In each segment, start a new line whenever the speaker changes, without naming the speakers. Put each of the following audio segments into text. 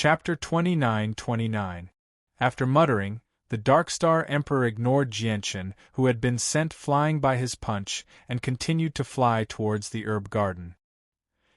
Chapter 29:29. After muttering, the Darkstar Emperor ignored Jianchen, who had been sent flying by his punch, and continued to fly towards the herb garden.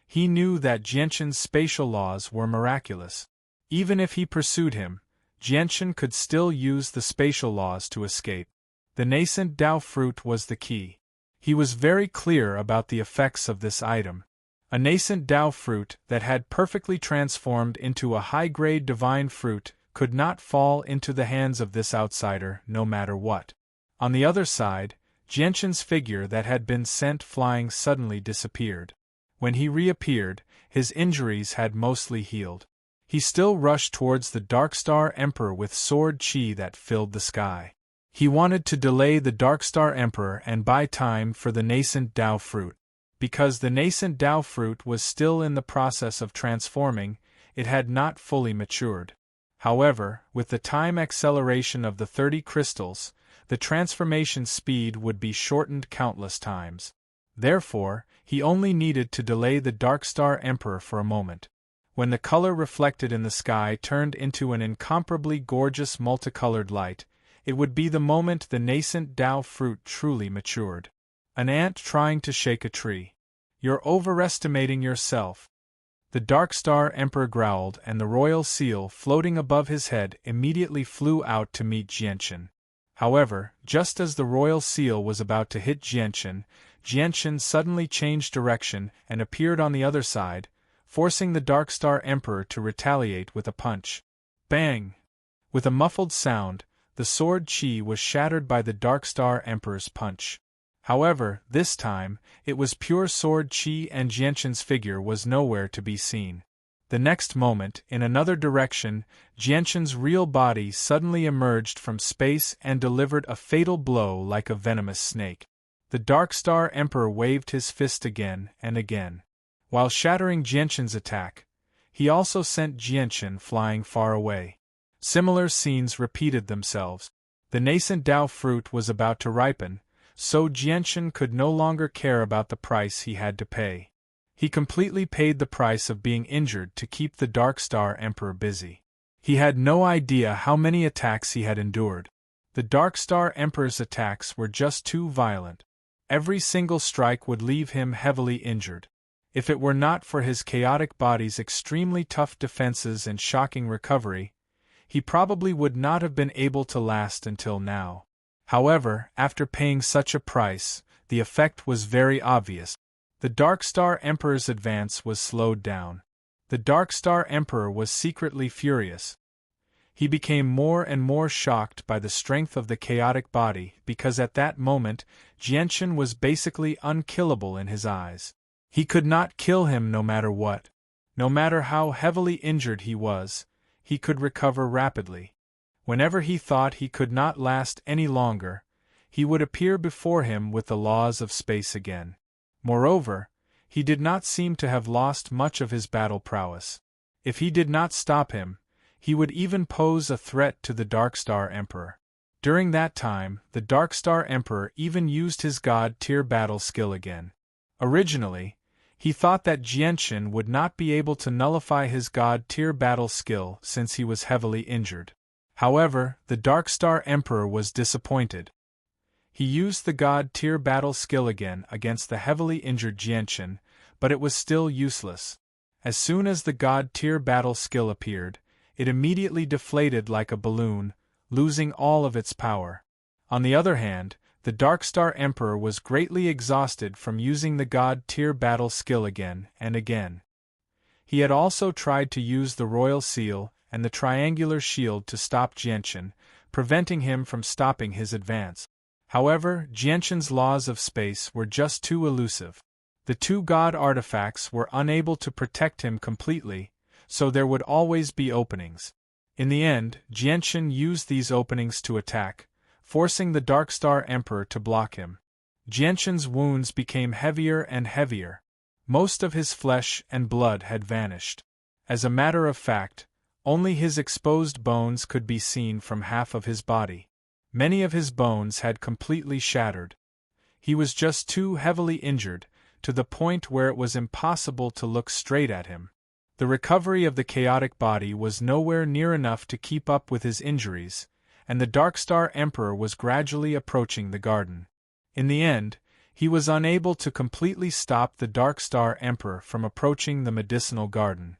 He knew that Jianchen's spatial laws were miraculous. Even if he pursued him, Jianchen could still use the spatial laws to escape. The nascent Dao fruit was the key. He was very clear about the effects of this item. A nascent Dao fruit that had perfectly transformed into a high-grade divine fruit could not fall into the hands of this outsider, no matter what. On the other side, Jianchen's figure that had been sent flying suddenly disappeared. When he reappeared, his injuries had mostly healed. He still rushed towards the Darkstar Emperor with sword chi that filled the sky. He wanted to delay the Darkstar Emperor and buy time for the nascent Dao fruit. Because the nascent Dao fruit was still in the process of transforming, it had not fully matured. However, with the time acceleration of the 30 crystals, the transformation speed would be shortened countless times. Therefore, he only needed to delay the Darkstar Emperor for a moment. When the color reflected in the sky turned into an incomparably gorgeous multicolored light, it would be the moment the nascent Dao fruit truly matured. An ant trying to shake a tree. You're overestimating yourself. The Darkstar Emperor growled, and the royal seal floating above his head immediately flew out to meet Jianchen. However, just as the royal seal was about to hit Jianchen suddenly changed direction and appeared on the other side, forcing the Darkstar Emperor to retaliate with a punch. Bang! With a muffled sound, the sword chi was shattered by the Darkstar Emperor's punch. However, this time, it was pure sword chi and Jianchen's figure was nowhere to be seen. The next moment, in another direction, Jianchen's real body suddenly emerged from space and delivered a fatal blow like a venomous snake. The Darkstar Emperor waved his fist again and again. While shattering Jianchen's attack, he also sent Jianchen flying far away. Similar scenes repeated themselves. The nascent Dao fruit was about to ripen, so Jianchen could no longer care about the price he had to pay. He completely paid the price of being injured to keep the Darkstar Emperor busy. He had no idea how many attacks he had endured. The Darkstar Emperor's attacks were just too violent. Every single strike would leave him heavily injured. If it were not for his chaotic body's extremely tough defenses and shocking recovery, he probably would not have been able to last until now. However, after paying such a price, the effect was very obvious. The Darkstar Emperor's advance was slowed down. The Darkstar Emperor was secretly furious. He became more and more shocked by the strength of the chaotic body because at that moment, Jianchen was basically unkillable in his eyes. He could not kill him no matter what. No matter how heavily injured he was, he could recover rapidly. Whenever he thought he could not last any longer, he would appear before him with the laws of space again. Moreover, he did not seem to have lost much of his battle prowess. If he did not stop him, he would even pose a threat to the Darkstar Emperor. During that time, the Darkstar Emperor even used his god-tier battle skill again. Originally, he thought that Jianchen would not be able to nullify his god-tier battle skill since he was heavily injured. However, the Darkstar Emperor was disappointed. He used the god-tier battle skill again against the heavily injured Jianchen, but it was still useless. As soon as the god-tier battle skill appeared, it immediately deflated like a balloon, losing all of its power. On the other hand, the Darkstar Emperor was greatly exhausted from using the god-tier battle skill again and again. He had also tried to use the royal seal and the triangular shield to stop Jianchen, preventing him from stopping his advance. However, Jianchen's laws of space were just too elusive. The two god artifacts were unable to protect him completely, so there would always be openings. In the end, Jianchen used these openings to attack, forcing the Darkstar Emperor to block him. Jianchen's wounds became heavier and heavier. Most of his flesh and blood had vanished. As a matter of fact, only his exposed bones could be seen from half of his body. Many of his bones had completely shattered. He was just too heavily injured, to the point where it was impossible to look straight at him. The recovery of the chaotic body was nowhere near enough to keep up with his injuries, and the Darkstar Emperor was gradually approaching the garden. In the end, he was unable to completely stop the Darkstar Emperor from approaching the medicinal garden.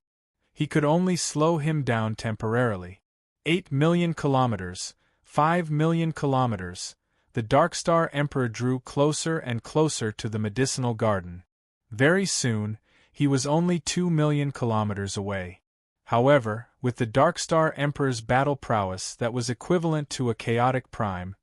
He could only slow him down temporarily. 8 million kilometers, 5 million kilometers, the Darkstar Emperor drew closer and closer to the medicinal garden. Very soon, he was only 2 million kilometers away. However, with the Darkstar Emperor's battle prowess that was equivalent to a chaotic prime,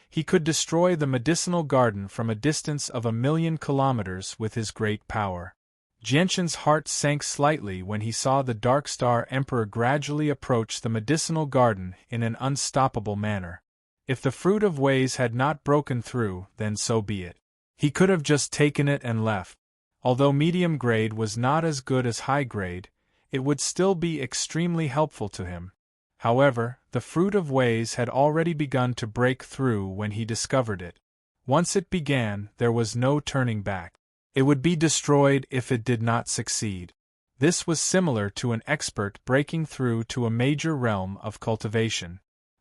he could destroy the medicinal garden from a distance of 1,000,000 kilometers with his great power. Jianshan's heart sank slightly when he saw the Darkstar Emperor gradually approach the medicinal garden in an unstoppable manner. If the fruit of ways had not broken through, then so be it. He could have just taken it and left. Although medium grade was not as good as high grade, it would still be extremely helpful to him. However, the fruit of ways had already begun to break through when he discovered it. Once it began, there was no turning back. It would be destroyed if it did not succeed. This was similar to an expert breaking through to a major realm of cultivation.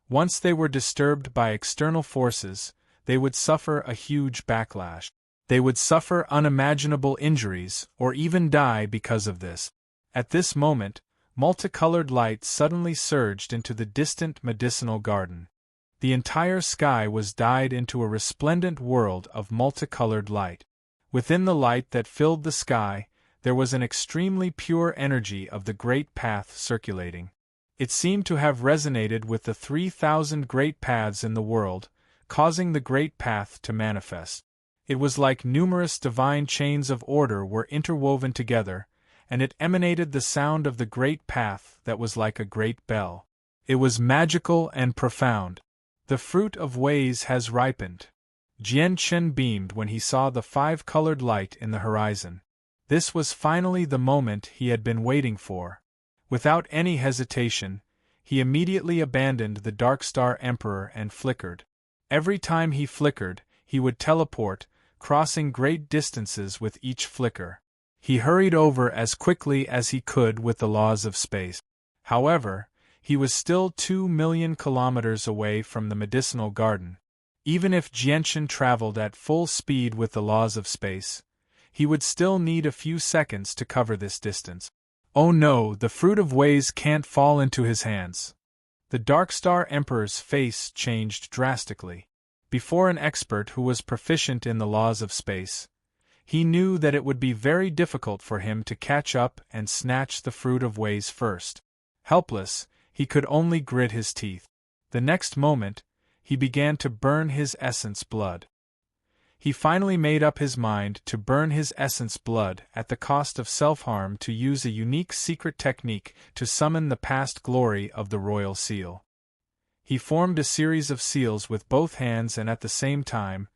Once they were disturbed by external forces, they would suffer a huge backlash. They would suffer unimaginable injuries, or even die because of this. At this moment, multicolored light suddenly surged into the distant medicinal garden. The entire sky was dyed into a resplendent world of multicolored light. Within the light that filled the sky, there was an extremely pure energy of the Great Path circulating. It seemed to have resonated with the 3,000 great paths in the world, causing the Great Path to manifest. It was like numerous divine chains of order were interwoven together, and it emanated the sound of the Great Path that was like a great bell. It was magical and profound. The fruit of ways has ripened. Jianshan beamed when he saw the 5-colored light in the horizon. This was finally the moment he had been waiting for. Without any hesitation, he immediately abandoned the Darkstar Emperor and flickered. Every time he flickered, he would teleport, crossing great distances with each flicker. He hurried over as quickly as he could with the laws of space. However, he was still 2 million kilometers away from the medicinal garden. Even if Jianshan traveled at full speed with the laws of space, he would still need a few seconds to cover this distance. Oh no, the fruit of ways can't fall into his hands. The Darkstar Emperor's face changed drastically. Before an expert who was proficient in the laws of space, he knew that it would be very difficult for him to catch up and snatch the fruit of ways first. Helpless, he could only grit his teeth. The next moment, he began to burn his essence blood. He finally made up his mind to burn his essence blood at the cost of self-harm to use a unique secret technique to summon the past glory of the royal seal. He formed a series of seals with both hands and at the same time,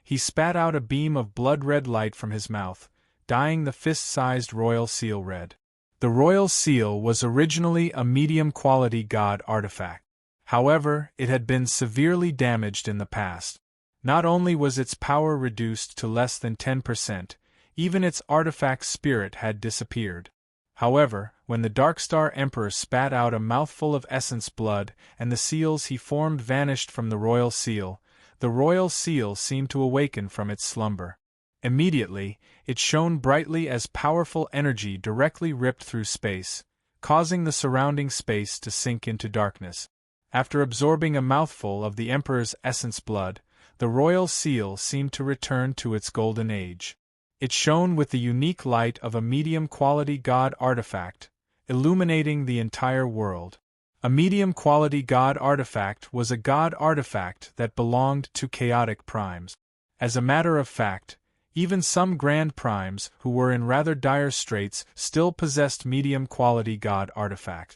he spat out a beam of blood-red light from his mouth, dyeing the fist-sized royal seal red. The royal seal was originally a medium-quality god artifact. However, it had been severely damaged in the past. Not only was its power reduced to less than 10%, even its artifact spirit had disappeared. However, when the Darkstar Emperor spat out a mouthful of essence blood and the seals he formed vanished from the royal seal, the royal seal seemed to awaken from its slumber. Immediately, it shone brightly as powerful energy directly ripped through space, causing the surrounding space to sink into darkness. After absorbing a mouthful of the Emperor's essence blood, the royal seal seemed to return to its golden age. It shone with the unique light of a medium-quality god artifact, illuminating the entire world. A medium-quality god artifact was a god artifact that belonged to chaotic primes. As a matter of fact, even some grand primes who were in rather dire straits still possessed medium-quality god artifacts.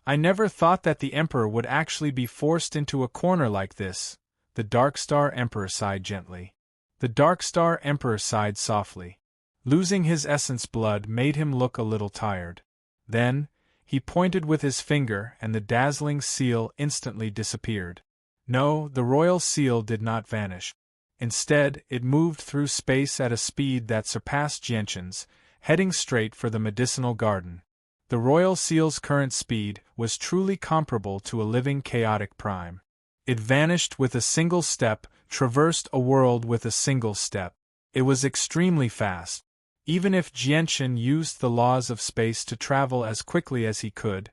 I never thought that the Emperor would actually be forced into a corner like this, the Darkstar Emperor sighed gently. The Darkstar Emperor sighed softly. Losing his essence blood made him look a little tired. Then, he pointed with his finger and the dazzling seal instantly disappeared. No, the royal seal did not vanish. Instead, it moved through space at a speed that surpassed Jianshan's, heading straight for the medicinal garden. The Royal Seal's current speed was truly comparable to a living chaotic prime. It vanished with a single step, traversed a world with a single step. It was extremely fast. Even if Jianchen used the laws of space to travel as quickly as he could,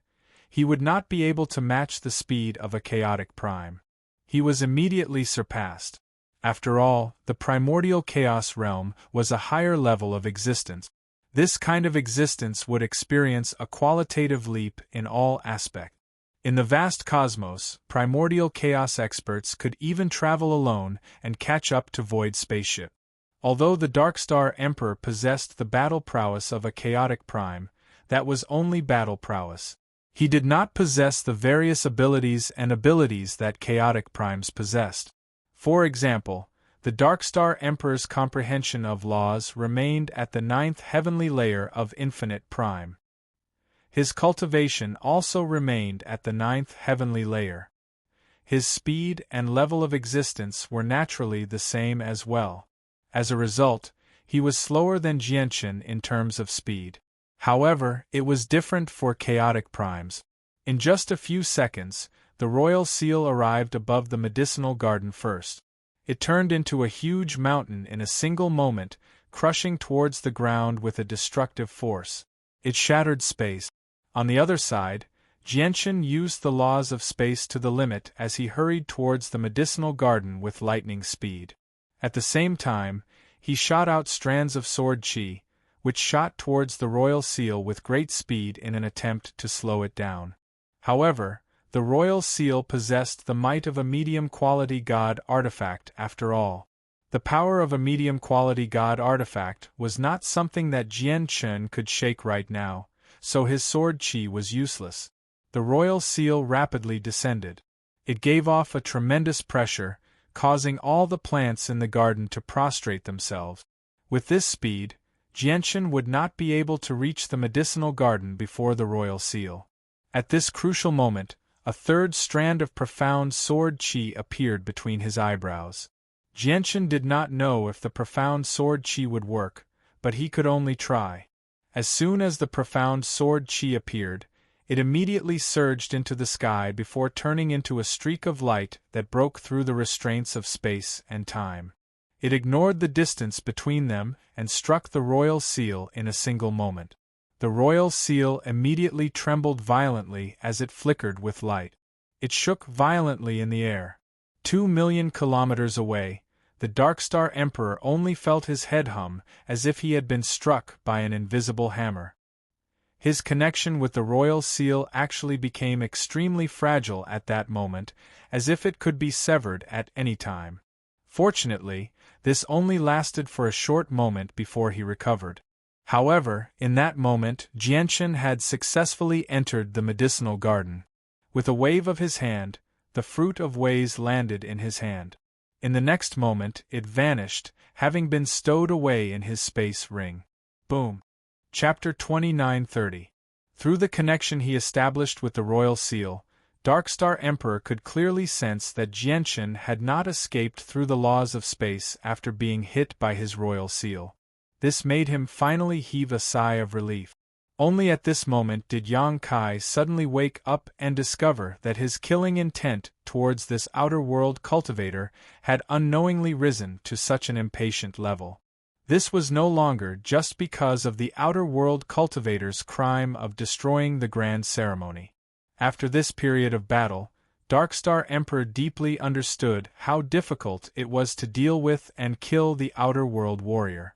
he would not be able to match the speed of a chaotic prime. He was immediately surpassed. After all, the primordial chaos realm was a higher level of existence. This kind of existence would experience a qualitative leap in all aspects. In the vast cosmos, primordial chaos experts could even travel alone and catch up to Void spaceship. Although the Darkstar Emperor possessed the battle prowess of a chaotic prime, that was only battle prowess. He did not possess the various abilities that chaotic primes possessed. For example, the Darkstar Emperor's comprehension of laws remained at the 9th heavenly layer of infinite prime. His cultivation also remained at the 9th heavenly layer. His speed and level of existence were naturally the same as well. As a result, he was slower than Jianchen in terms of speed. However, it was different for chaotic primes. In just a few seconds, the Royal Seal arrived above the medicinal garden first. It turned into a huge mountain in a single moment, crushing towards the ground with a destructive force. It shattered space. On the other side, Jianchen used the laws of space to the limit as he hurried towards the medicinal garden with lightning speed. At the same time, he shot out strands of sword chi, which shot towards the Royal Seal with great speed in an attempt to slow it down. However, the Royal Seal possessed the might of a medium-quality god artifact after all. The power of a medium-quality god artifact was not something that Jianchen could shake right now, so his sword chi was useless. The Royal Seal rapidly descended. It gave off a tremendous pressure, causing all the plants in the garden to prostrate themselves. With this speed, Jianchen would not be able to reach the medicinal garden before the Royal Seal. At this crucial moment, a third strand of profound sword chi appeared between his eyebrows. Jianchen did not know if the profound sword chi would work, but he could only try. As soon as the profound sword chi appeared, it immediately surged into the sky before turning into a streak of light that broke through the restraints of space and time. It ignored the distance between them and struck the Royal Seal in a single moment. The Royal Seal immediately trembled violently as it flickered with light. It shook violently in the air. 2,000,000 kilometers away, the Darkstar Emperor only felt his head hum as if he had been struck by an invisible hammer. His connection with the Royal Seal actually became extremely fragile at that moment, as if it could be severed at any time. Fortunately, this only lasted for a short moment before he recovered. However, in that moment, Jianchen had successfully entered the medicinal garden. With a wave of his hand, the fruit of ways landed in his hand. In the next moment, it vanished, having been stowed away in his space ring. Boom. Chapter 29:30. Through the connection he established with the Royal Seal, Darkstar Emperor could clearly sense that Jianchen had not escaped through the laws of space after being hit by his Royal Seal. This made him finally heave a sigh of relief. Only at this moment did Yang Kai suddenly wake up and discover that his killing intent towards this outer world cultivator had unknowingly risen to such an impatient level. This was no longer just because of the outer world cultivator's crime of destroying the grand ceremony. After this period of battle, Darkstar Emperor deeply understood how difficult it was to deal with and kill the outer world warrior.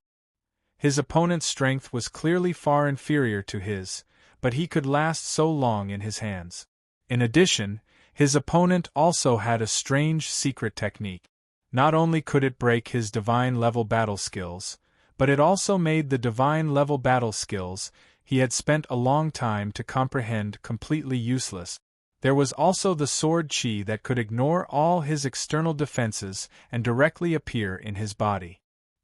His opponent's strength was clearly far inferior to his, but he could last so long in his hands. In addition, his opponent also had a strange secret technique. Not only could it break his divine-level battle skills, but it also made the divine-level battle skills he had spent a long time to comprehend completely useless. There was also the sword chi that could ignore all his external defenses and directly appear in his body.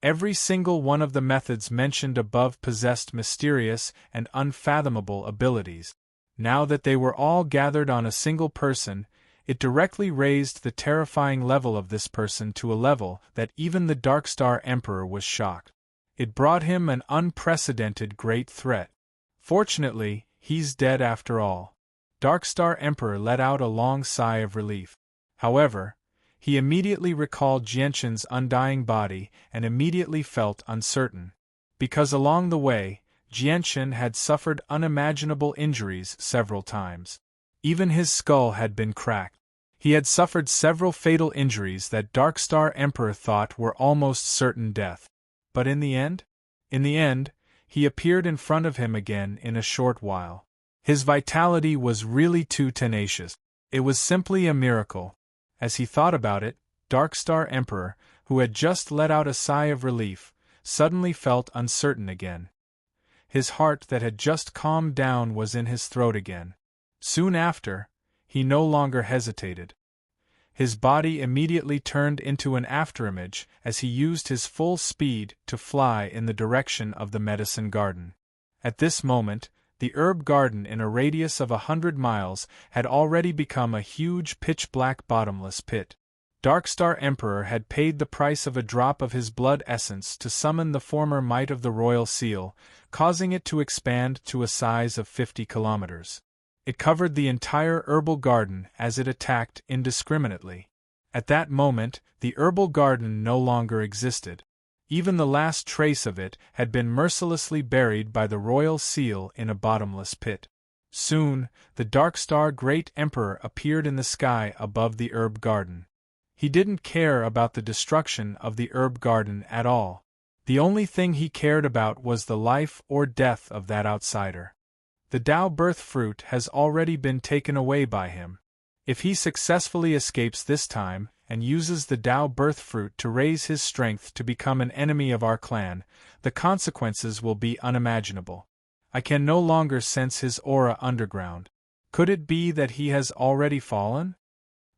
Every single one of the methods mentioned above possessed mysterious and unfathomable abilities. Now that they were all gathered on a single person, it directly raised the terrifying level of this person to a level that even the Darkstar Emperor was shocked. It brought him an unprecedented great threat. Fortunately, He's dead after all. Darkstar Emperor let out a long sigh of relief. However, he immediately recalled Jianqin's undying body and immediately felt uncertain. Because along the way, Jianqin had suffered unimaginable injuries several times. Even his skull had been cracked. He had suffered several fatal injuries that Darkstar Emperor thought were almost certain death. But in the end, he appeared in front of him again in a short while. His vitality was really too tenacious. It was simply a miracle. As he thought about it, Darkstar Emperor, who had just let out a sigh of relief, suddenly felt uncertain again. His heart that had just calmed down was in his throat again. Soon after, he no longer hesitated. His body immediately turned into an afterimage as he used his full speed to fly in the direction of the medicine garden. At this moment, the herb garden in a radius of 100 miles had already become a huge pitch-black bottomless pit. Darkstar Emperor had paid the price of a drop of his blood essence to summon the former might of the royal seal, causing it to expand to a size of 50 kilometers. It covered the entire herbal garden as it attacked indiscriminately. At that moment, the herbal garden no longer existed. Even the last trace of it had been mercilessly buried by the royal seal in a bottomless pit. Soon, the Darkstar Great Emperor appeared in the sky above the herb garden. He didn't care about the destruction of the herb garden at all. The only thing he cared about was the life or death of that outsider. The Tao birth fruit has already been taken away by him. If he successfully escapes this time, and uses the Tao birth fruit to raise his strength to become an enemy of our clan, the consequences will be unimaginable. I can no longer sense his aura underground. Could it be that he has already fallen?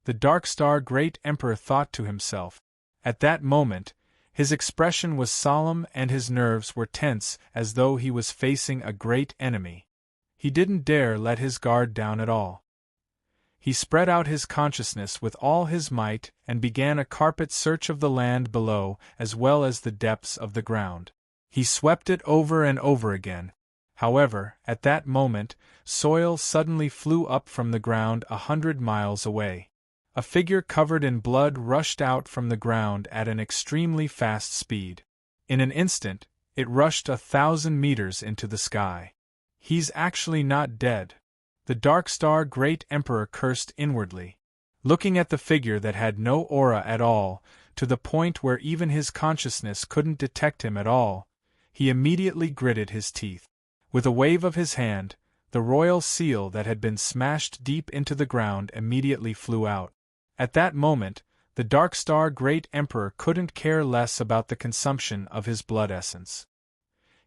The Darkstar Great Emperor thought to himself. At that moment, his expression was solemn and his nerves were tense as though he was facing a great enemy. He didn't dare let his guard down at all. He spread out his consciousness with all his might and began a carpet search of the land below as well as the depths of the ground. He swept it over and over again. However, at that moment, soil suddenly flew up from the ground 100 miles away. A figure covered in blood rushed out from the ground at an extremely fast speed. In an instant, it rushed 1,000 meters into the sky. He's actually not dead. The Darkstar Great Emperor cursed inwardly. Looking at the figure that had no aura at all, to the point where even his consciousness couldn't detect him at all, he immediately gritted his teeth. With a wave of his hand, the royal seal that had been smashed deep into the ground immediately flew out. At that moment, the Darkstar Great Emperor couldn't care less about the consumption of his blood essence.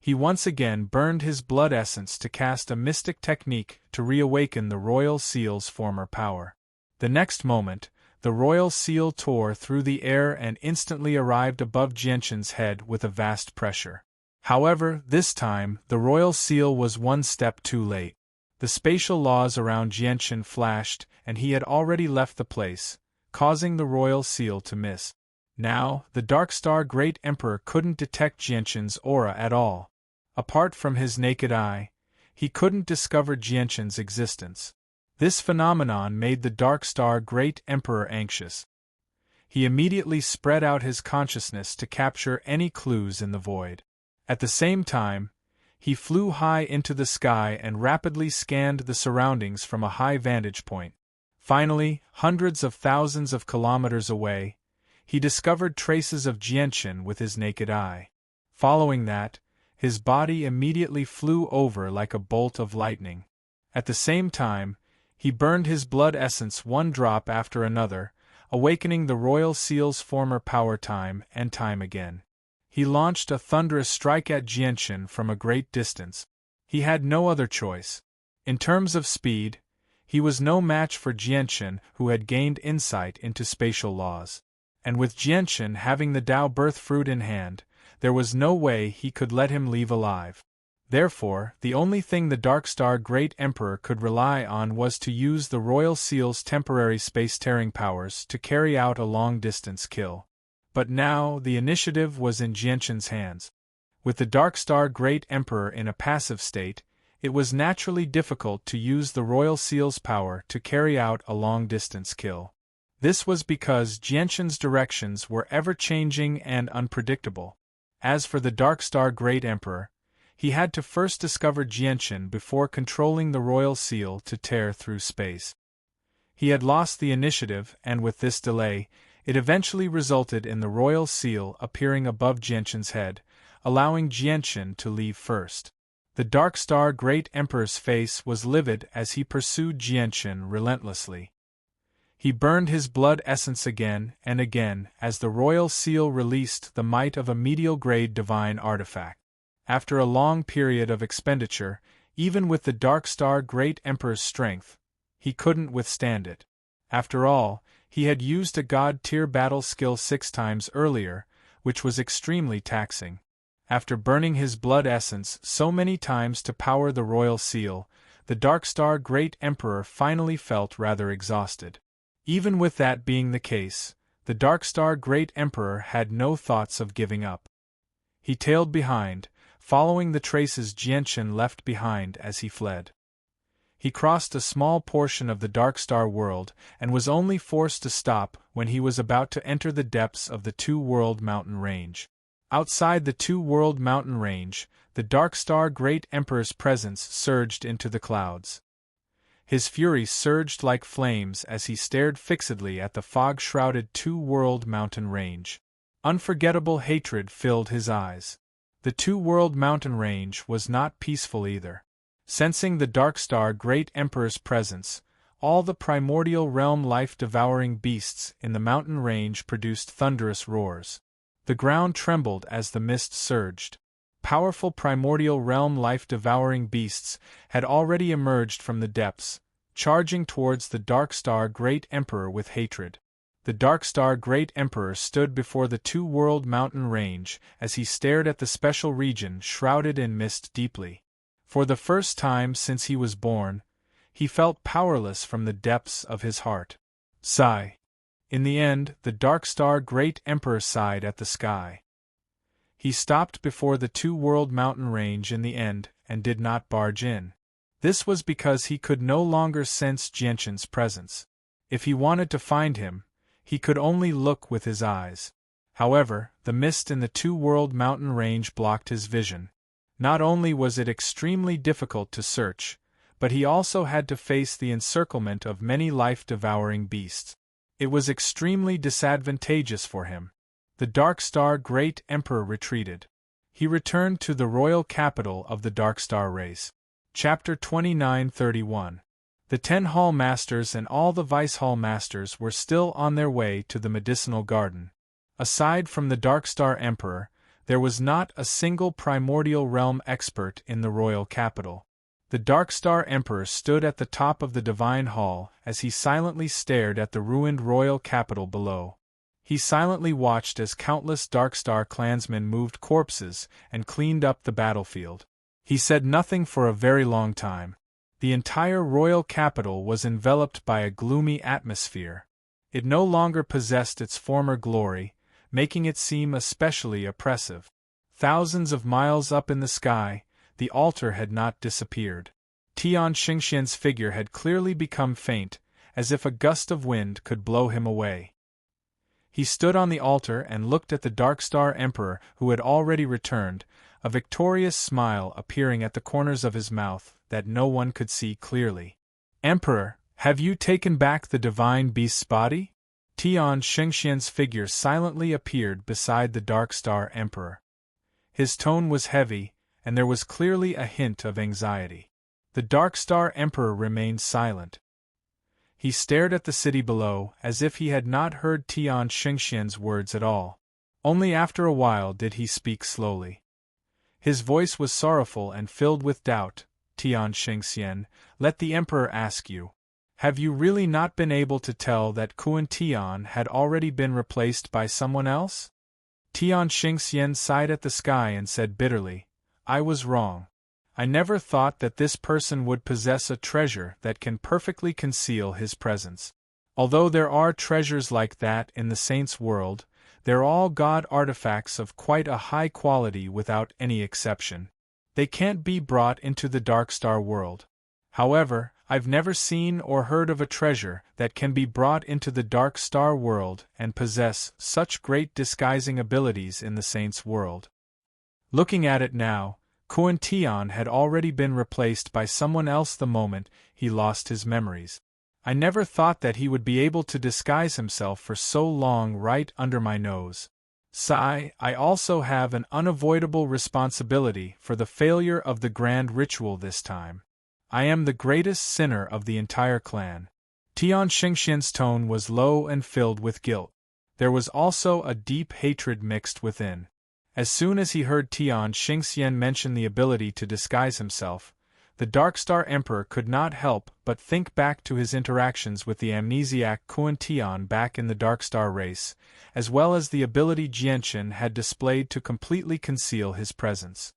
He once again burned his blood essence to cast a mystic technique to reawaken the royal seal's former power. The next moment, the royal seal tore through the air and instantly arrived above Jianqin's head with a vast pressure. However, this time, the royal seal was one step too late. The spatial laws around Jianqin flashed, and he had already left the place, causing the royal seal to miss. Now, the Darkstar Great Emperor couldn't detect Jianqin's aura at all. Apart from his naked eye, he couldn't discover Jianqin's existence. This phenomenon made the Darkstar Great Emperor anxious. He immediately spread out his consciousness to capture any clues in the void. At the same time, he flew high into the sky and rapidly scanned the surroundings from a high vantage point. Finally, hundreds of thousands of kilometers away, he discovered traces of Jianqin with his naked eye. Following that, his body immediately flew over like a bolt of lightning. At the same time, he burned his blood essence one drop after another, awakening the royal seal's former power time and time again. He launched a thunderous strike at Jianqin from a great distance. He had no other choice. In terms of speed, he was no match for Jianqin, who had gained insight into spatial laws. And with Jianqin having the Tao birth fruit in hand, there was no way he could let him leave alive. Therefore, the only thing the Darkstar Great Emperor could rely on was to use the royal seal's temporary space-tearing powers to carry out a long-distance kill. But now, the initiative was in Jianqin's hands. With the Darkstar Great Emperor in a passive state, It was naturally difficult to use the royal seal's power to carry out a long-distance kill. This was because Jianshan's directions were ever-changing and unpredictable. As for the Dark Star Great Emperor, he had to first discover Jianshan before controlling the royal seal to tear through space. He had lost the initiative, and with this delay, it eventually resulted in the royal seal appearing above Jianshan's head, allowing Jianshan to leave first. The Dark Star Great Emperor's face was livid as he pursued Jianshan relentlessly. He burned his blood essence again and again as the royal seal released the might of a medial-grade divine artifact. After a long period of expenditure, even with the Dark Star Great Emperor's strength, he couldn't withstand it. After all, he had used a god-tier battle skill 6 times earlier, which was extremely taxing. After burning his blood essence so many times to power the royal seal, the Dark Star Great Emperor finally felt rather exhausted. Even with that being the case, the Dark Star Great Emperor had no thoughts of giving up. He tailed behind, following the traces Jianshan left behind as he fled. He crossed a small portion of the Dark Star world and was only forced to stop when he was about to enter the depths of the Two-World Mountain Range. Outside the Two-World Mountain Range, the Dark Star Great Emperor's presence surged into the clouds. His fury surged like flames as he stared fixedly at the fog-shrouded Two-World Mountain Range. Unforgettable hatred filled his eyes. The Two-World Mountain Range was not peaceful either. Sensing the Dark Star Great Emperor's presence, all the primordial realm life-devouring beasts in the mountain range produced thunderous roars. The ground trembled as the mist surged. Powerful primordial realm life-devouring beasts had already emerged from the depths, charging towards the Dark Star Great Emperor with hatred. The Dark Star Great Emperor stood before the Two-World Mountain Range as he stared at the special region shrouded in mist deeply. For the first time since he was born, he felt powerless from the depths of his heart. Sigh. In the end, the Dark Star Great Emperor sighed at the sky. He stopped before the Two-World Mountain Range in the end and did not barge in. This was because he could no longer sense Jianshan's presence. If he wanted to find him, he could only look with his eyes. However, the mist in the Two-World Mountain Range blocked his vision. Not only was it extremely difficult to search, but he also had to face the encirclement of many life-devouring beasts. It was extremely disadvantageous for him. The Dark Star Great Emperor retreated. He returned to the royal capital of the Dark Star race. Chapter 29-31. The 10 Hall Masters and all the Vice Hall Masters were still on their way to the medicinal garden. Aside from the Dark Star Emperor, there was not a single primordial realm expert in the royal capital. The Dark Star Emperor stood at the top of the Divine Hall as he silently stared at the ruined royal capital below. He silently watched as countless Dark Star clansmen moved corpses and cleaned up the battlefield. He said nothing for a very long time. The entire royal capital was enveloped by a gloomy atmosphere. It no longer possessed its former glory, making it seem especially oppressive. Thousands of miles up in the sky, the altar had not disappeared. Tian Xingxian's figure had clearly become faint, as if a gust of wind could blow him away. He stood on the altar and looked at the Dark Star Emperor who had already returned, a victorious smile appearing at the corners of his mouth that no one could see clearly. "Emperor, have you taken back the divine beast's body?" Tian Xingxian's figure silently appeared beside the Dark Star Emperor. His tone was heavy, and there was clearly a hint of anxiety. The Dark Star Emperor remained silent. He stared at the city below as if he had not heard Tian Xingxian's words at all. Only after a while did he speak slowly. His voice was sorrowful and filled with doubt. "Tian Xingxian, let the Emperor ask you. Have you really not been able to tell that Kuan Tian had already been replaced by someone else?" Tian Xingxian sighed at the sky and said bitterly, "I was wrong. I never thought that this person would possess a treasure that can perfectly conceal his presence. Although there are treasures like that in the saints' world, they're all god artifacts of quite a high quality without any exception. They can't be brought into the Dark Star world. However, I've never seen or heard of a treasure that can be brought into the Dark Star world and possess such great disguising abilities in the Saints' world. Looking at it now, Kuan Tian had already been replaced by someone else the moment he lost his memories. I never thought that he would be able to disguise himself for so long right under my nose. Sigh, I also have an unavoidable responsibility for the failure of the grand ritual this time. I am the greatest sinner of the entire clan. Tian Xingxian's tone was low and filled with guilt. There was also a deep hatred mixed within. As soon as he heard Tian Xingxian mention the ability to disguise himself, the Darkstar Emperor could not help but think back to his interactions with the amnesiac Kuan Tian back in the Darkstar race, as well as the ability Jianchen had displayed to completely conceal his presence.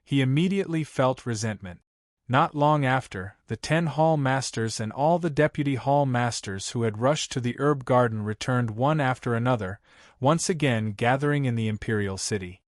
He immediately felt resentment. Not long after, the 10 Hall Masters and all the Deputy Hall Masters who had rushed to the herb garden returned one after another, once again gathering in the Imperial City.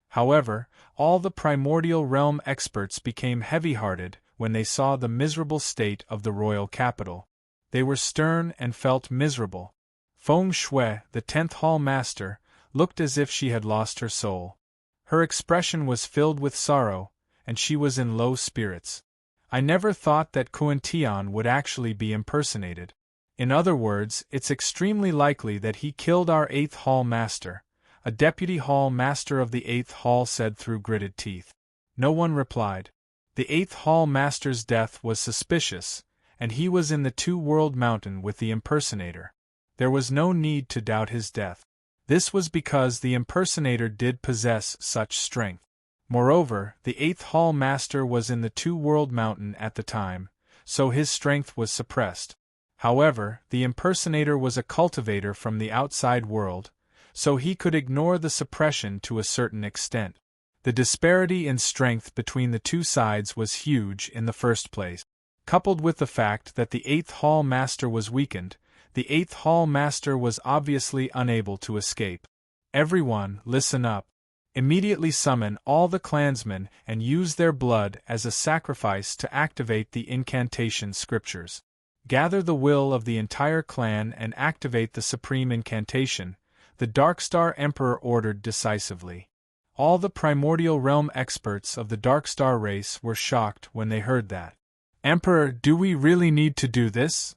However, all the primordial realm experts became heavy-hearted when they saw the miserable state of the royal capital. They were stern and felt miserable. Feng Shui, the 10th Hall Master, looked as if she had lost her soul. Her expression was filled with sorrow, and she was in low spirits. I never thought that Kuan Tian would actually be impersonated. In other words, it's extremely likely that he killed our 8th Hall Master, a Deputy Hall Master of the 8th Hall said through gritted teeth. No one replied. The 8th Hall Master's death was suspicious, and he was in the Two-World Mountain with the impersonator. There was no need to doubt his death. This was because the impersonator did possess such strength. Moreover, the 8th Hall Master was in the Two-World Mountain at the time, so his strength was suppressed. However, the impersonator was a cultivator from the outside world, so he could ignore the suppression to a certain extent. The disparity in strength between the two sides was huge in the first place. Coupled with the fact that the 8th Hall Master was weakened, the 8th Hall Master was obviously unable to escape. Everyone, listen up. Immediately summon all the clansmen and use their blood as a sacrifice to activate the incantation scriptures. Gather the will of the entire clan and activate the supreme incantation, the Darkstar Emperor ordered decisively. All the primordial realm experts of the Darkstar race were shocked when they heard that. Emperor, do we really need to do this?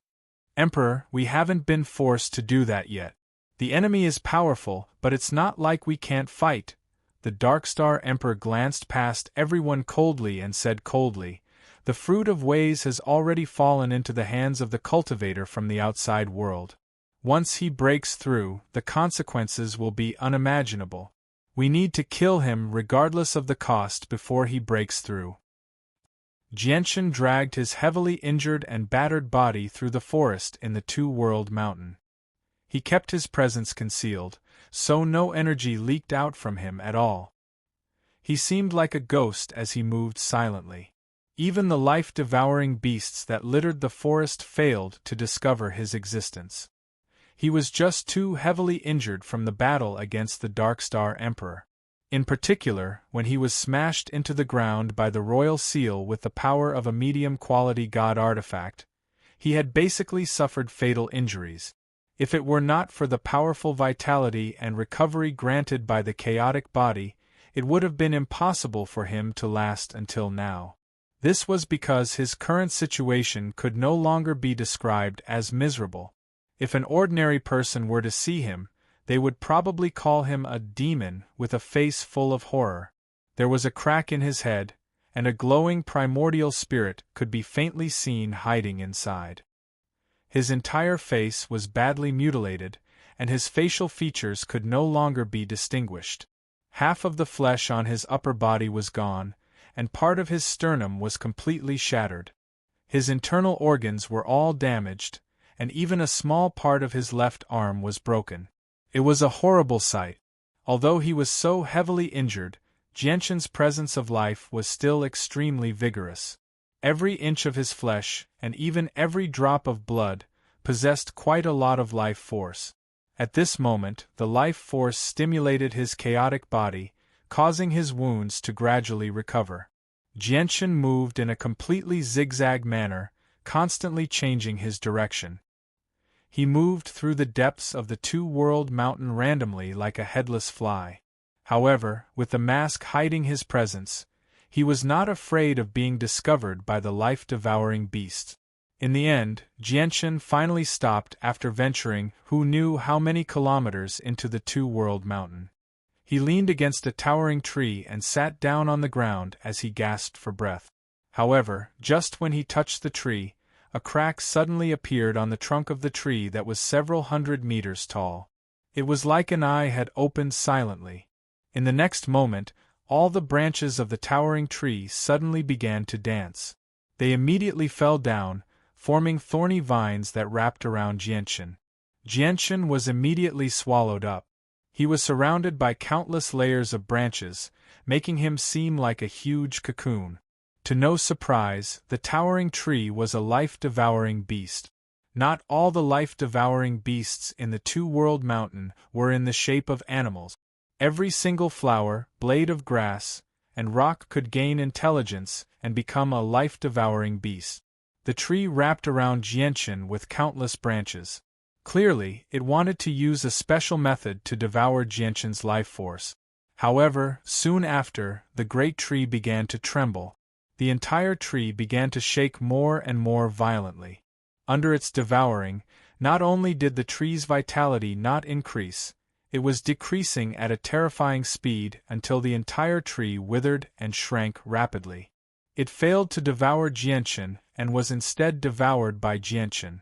Emperor, we haven't been forced to do that yet. The enemy is powerful, but it's not like we can't fight. The Darkstar Emperor glanced past everyone coldly and said coldly, the fruit of ways has already fallen into the hands of the cultivator from the outside world. Once he breaks through, the consequences will be unimaginable. We need to kill him regardless of the cost before he breaks through. Jianchen dragged his heavily injured and battered body through the forest in the Two-World Mountain. He kept his presence concealed, so no energy leaked out from him at all. He seemed like a ghost as he moved silently. Even the life-devouring beasts that littered the forest failed to discover his existence. He was just too heavily injured from the battle against the Darkstar Emperor. In particular, when he was smashed into the ground by the royal seal with the power of a medium-quality god artifact, he had basically suffered fatal injuries. If it were not for the powerful vitality and recovery granted by the chaotic body, it would have been impossible for him to last until now. This was because his current situation could no longer be described as miserable. If an ordinary person were to see him, they would probably call him a demon with a face full of horror. There was a crack in his head, and a glowing primordial spirit could be faintly seen hiding inside. His entire face was badly mutilated, and his facial features could no longer be distinguished. Half of the flesh on his upper body was gone, and part of his sternum was completely shattered. His internal organs were all damaged, and even a small part of his left arm was broken. It was a horrible sight. Although he was so heavily injured, Jianchen's presence of life was still extremely vigorous. Every inch of his flesh, and even every drop of blood, possessed quite a lot of life force. At this moment, the life force stimulated his chaotic body, causing his wounds to gradually recover. Jianchen moved in a completely zigzag manner, constantly changing his direction. He moved through the depths of the two-world mountain randomly like a headless fly. However, with the mask hiding his presence, he was not afraid of being discovered by the life-devouring beasts. In the end, Jianchen finally stopped after venturing who knew how many kilometers into the two-world mountain. He leaned against a towering tree and sat down on the ground as he gasped for breath. However, just when he touched the tree, a crack suddenly appeared on the trunk of the tree that was several hundred meters tall. It was like an eye had opened silently. In the next moment, all the branches of the towering tree suddenly began to dance. They immediately fell down, forming thorny vines that wrapped around Jianchen. Jianchen was immediately swallowed up. He was surrounded by countless layers of branches, making him seem like a huge cocoon. To no surprise, the towering tree was a life-devouring beast. Not all the life-devouring beasts in the two-world mountain were in the shape of animals. Every single flower, blade of grass, and rock could gain intelligence and become a life-devouring beast. The tree wrapped around Jianchen with countless branches. Clearly, it wanted to use a special method to devour Jianchen's life force. However, soon after, the great tree began to tremble. The entire tree began to shake more and more violently. Under its devouring, not only did the tree's vitality not increase, it was decreasing at a terrifying speed until the entire tree withered and shrank rapidly. It failed to devour Jianchen and was instead devoured by Jianchen.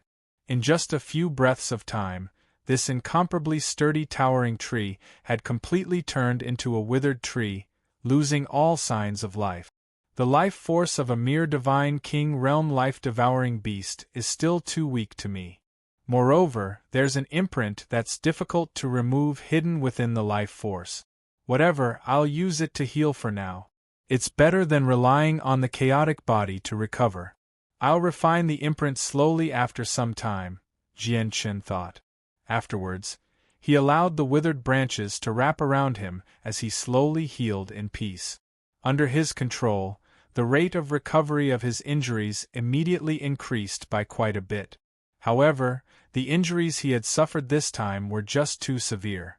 In just a few breaths of time, this incomparably sturdy towering tree had completely turned into a withered tree, losing all signs of life. The life force of a mere divine king realm life-devouring beast is still too weak to me. Moreover, there's an imprint that's difficult to remove hidden within the life force. Whatever, I'll use it to heal for now. It's better than relying on the chaotic body to recover. I'll refine the imprint slowly after some time, Jianchen thought. Afterwards, he allowed the withered branches to wrap around him as he slowly healed in peace. Under his control, the rate of recovery of his injuries immediately increased by quite a bit. However, the injuries he had suffered this time were just too severe.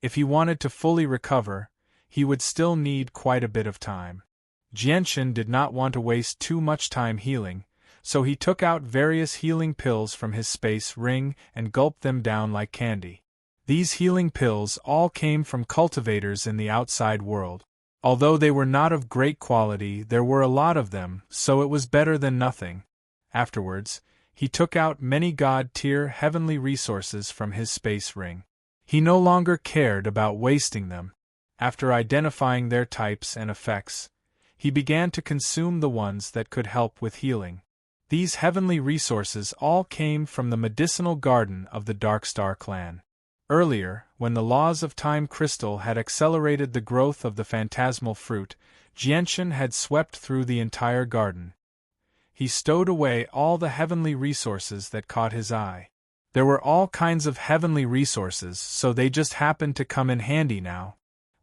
If he wanted to fully recover, he would still need quite a bit of time. Jianchen did not want to waste too much time healing, so he took out various healing pills from his space ring and gulped them down like candy. These healing pills all came from cultivators in the outside world. Although they were not of great quality, there were a lot of them, so it was better than nothing. Afterwards, he took out many god-tier heavenly resources from his space ring. He no longer cared about wasting them. After identifying their types and effects, he began to consume the ones that could help with healing. These heavenly resources all came from the medicinal garden of the Darkstar clan. Earlier, when the laws of time crystal had accelerated the growth of the phantasmal fruit, Jianchen had swept through the entire garden. He stowed away all the heavenly resources that caught his eye. There were all kinds of heavenly resources, so they just happened to come in handy now.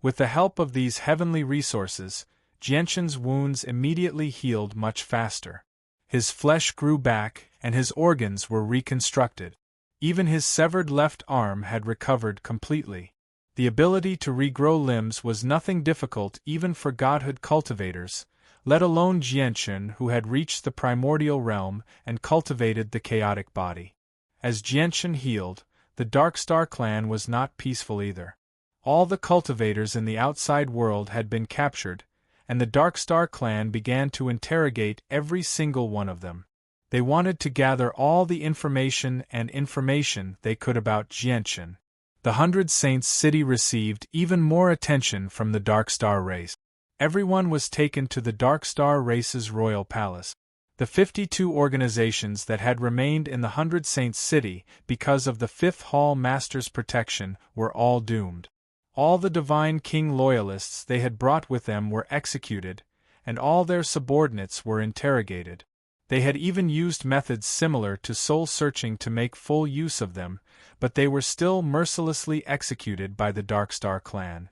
With the help of these heavenly resources, Jianchen's wounds immediately healed much faster. His flesh grew back, and his organs were reconstructed. Even his severed left arm had recovered completely. The ability to regrow limbs was nothing difficult even for godhood cultivators, let alone Jianchen, who had reached the primordial realm and cultivated the chaotic body. As Jianchen healed, the Darkstar clan was not peaceful either. All the cultivators in the outside world had been captured, and the Darkstar clan began to interrogate every single one of them. They wanted to gather all the information they could about Jianchen. The 100 Saints city received even more attention from the Darkstar race. Everyone was taken to the Darkstar race's royal palace. The 52 organizations that had remained in the 100 Saints city because of the Fifth Hall Master's protection were all doomed. All the Divine King loyalists they had brought with them were executed, and all their subordinates were interrogated. They had even used methods similar to soul-searching to make full use of them, but they were still mercilessly executed by the Darkstar clan.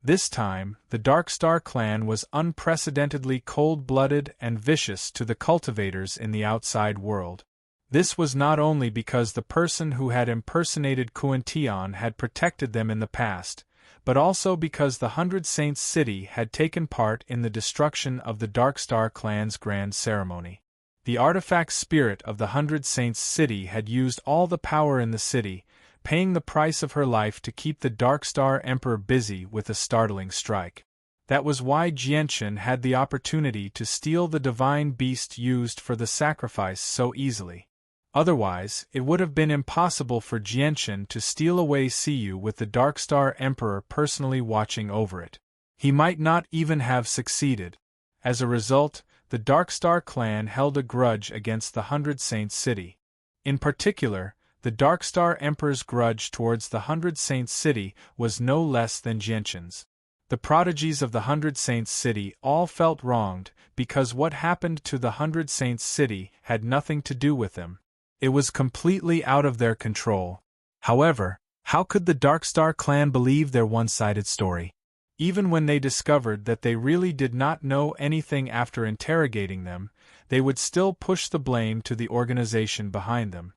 This time, the Darkstar clan was unprecedentedly cold-blooded and vicious to the cultivators in the outside world. This was not only because the person who had impersonated Kuan-Tian had protected them in the past, but also because the 100 Saints city had taken part in the destruction of the Darkstar clan's grand ceremony. The artifact spirit of the 100 Saints city had used all the power in the city, paying the price of her life to keep the Darkstar Emperor busy with a startling strike. That was why Jianchen had the opportunity to steal the divine beast used for the sacrifice so easily. Otherwise, it would have been impossible for Jianchen to steal away Siyu with the Darkstar Emperor personally watching over it. He might not even have succeeded. As a result, the Darkstar clan held a grudge against the 100 Saints city. In particular, the Darkstar Emperor's grudge towards the 100 Saints city was no less than Jianchen's. The prodigies of the 100 Saints city all felt wronged because what happened to the 100 Saints city had nothing to do with them. It was completely out of their control. However, how could the Darkstar clan believe their one-sided story? Even when they discovered that they really did not know anything after interrogating them, they would still push the blame to the organization behind them.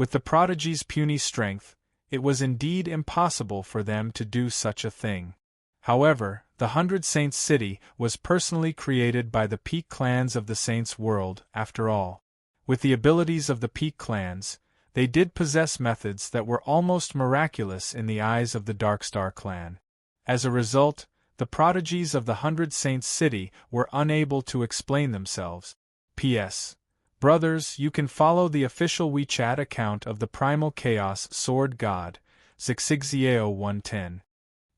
With the prodigy's puny strength, it was indeed impossible for them to do such a thing. However, the 100 Saints city was personally created by the peak clans of the Saints world, after all. With the abilities of the peak clans, they did possess methods that were almost miraculous in the eyes of the Darkstar clan. As a result, the prodigies of the 100 Saints city were unable to explain themselves. P.S. Brothers, you can follow the official WeChat account of the Primal Chaos Sword God, Zixigxiao 110.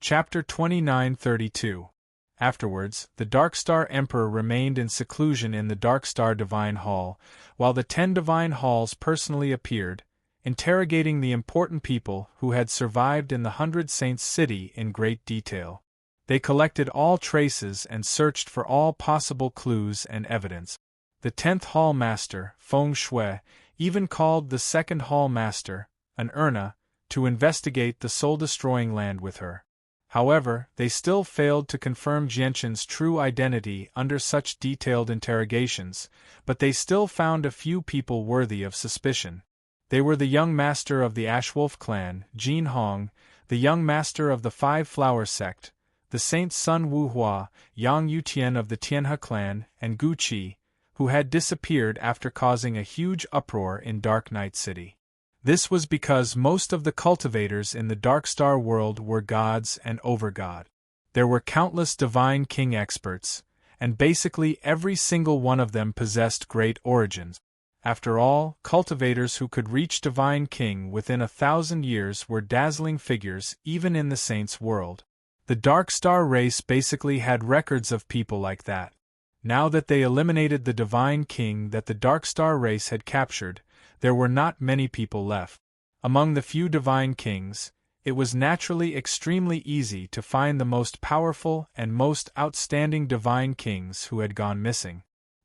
Chapter 2932. Afterwards, the Darkstar Emperor remained in seclusion in the Darkstar Divine Hall, while the 10 Divine Halls personally appeared, interrogating the important people who had survived in the 100 Saints city in great detail. They collected all traces and searched for all possible clues and evidence. The 10th Hall Master, Feng Shui, even called the 2nd Hall Master, an Urna, to investigate the soul-destroying land with her. However, they still failed to confirm Jianchen's true identity under such detailed interrogations, but they still found a few people worthy of suspicion. They were the young master of the Ashwolf clan, Jin Hong, the young master of the Five Flower sect, the Saint Sun Wuhua, Yang Yutian of the Tianhe clan, and Gu Qi, who had disappeared after causing a huge uproar in Dark Night City. This was because most of the cultivators in the Darkstar world were gods and over-god. There were countless Divine King experts, and basically every single one of them possessed great origins. After all, cultivators who could reach Divine King within 1,000 years were dazzling figures even in the Saints' world. The Darkstar race basically had records of people like that. Now that they eliminated the Divine King that the Darkstar race had captured, there were not many people left. Among the few Divine Kings, it was naturally extremely easy to find the most powerful and most outstanding Divine Kings who had gone missing.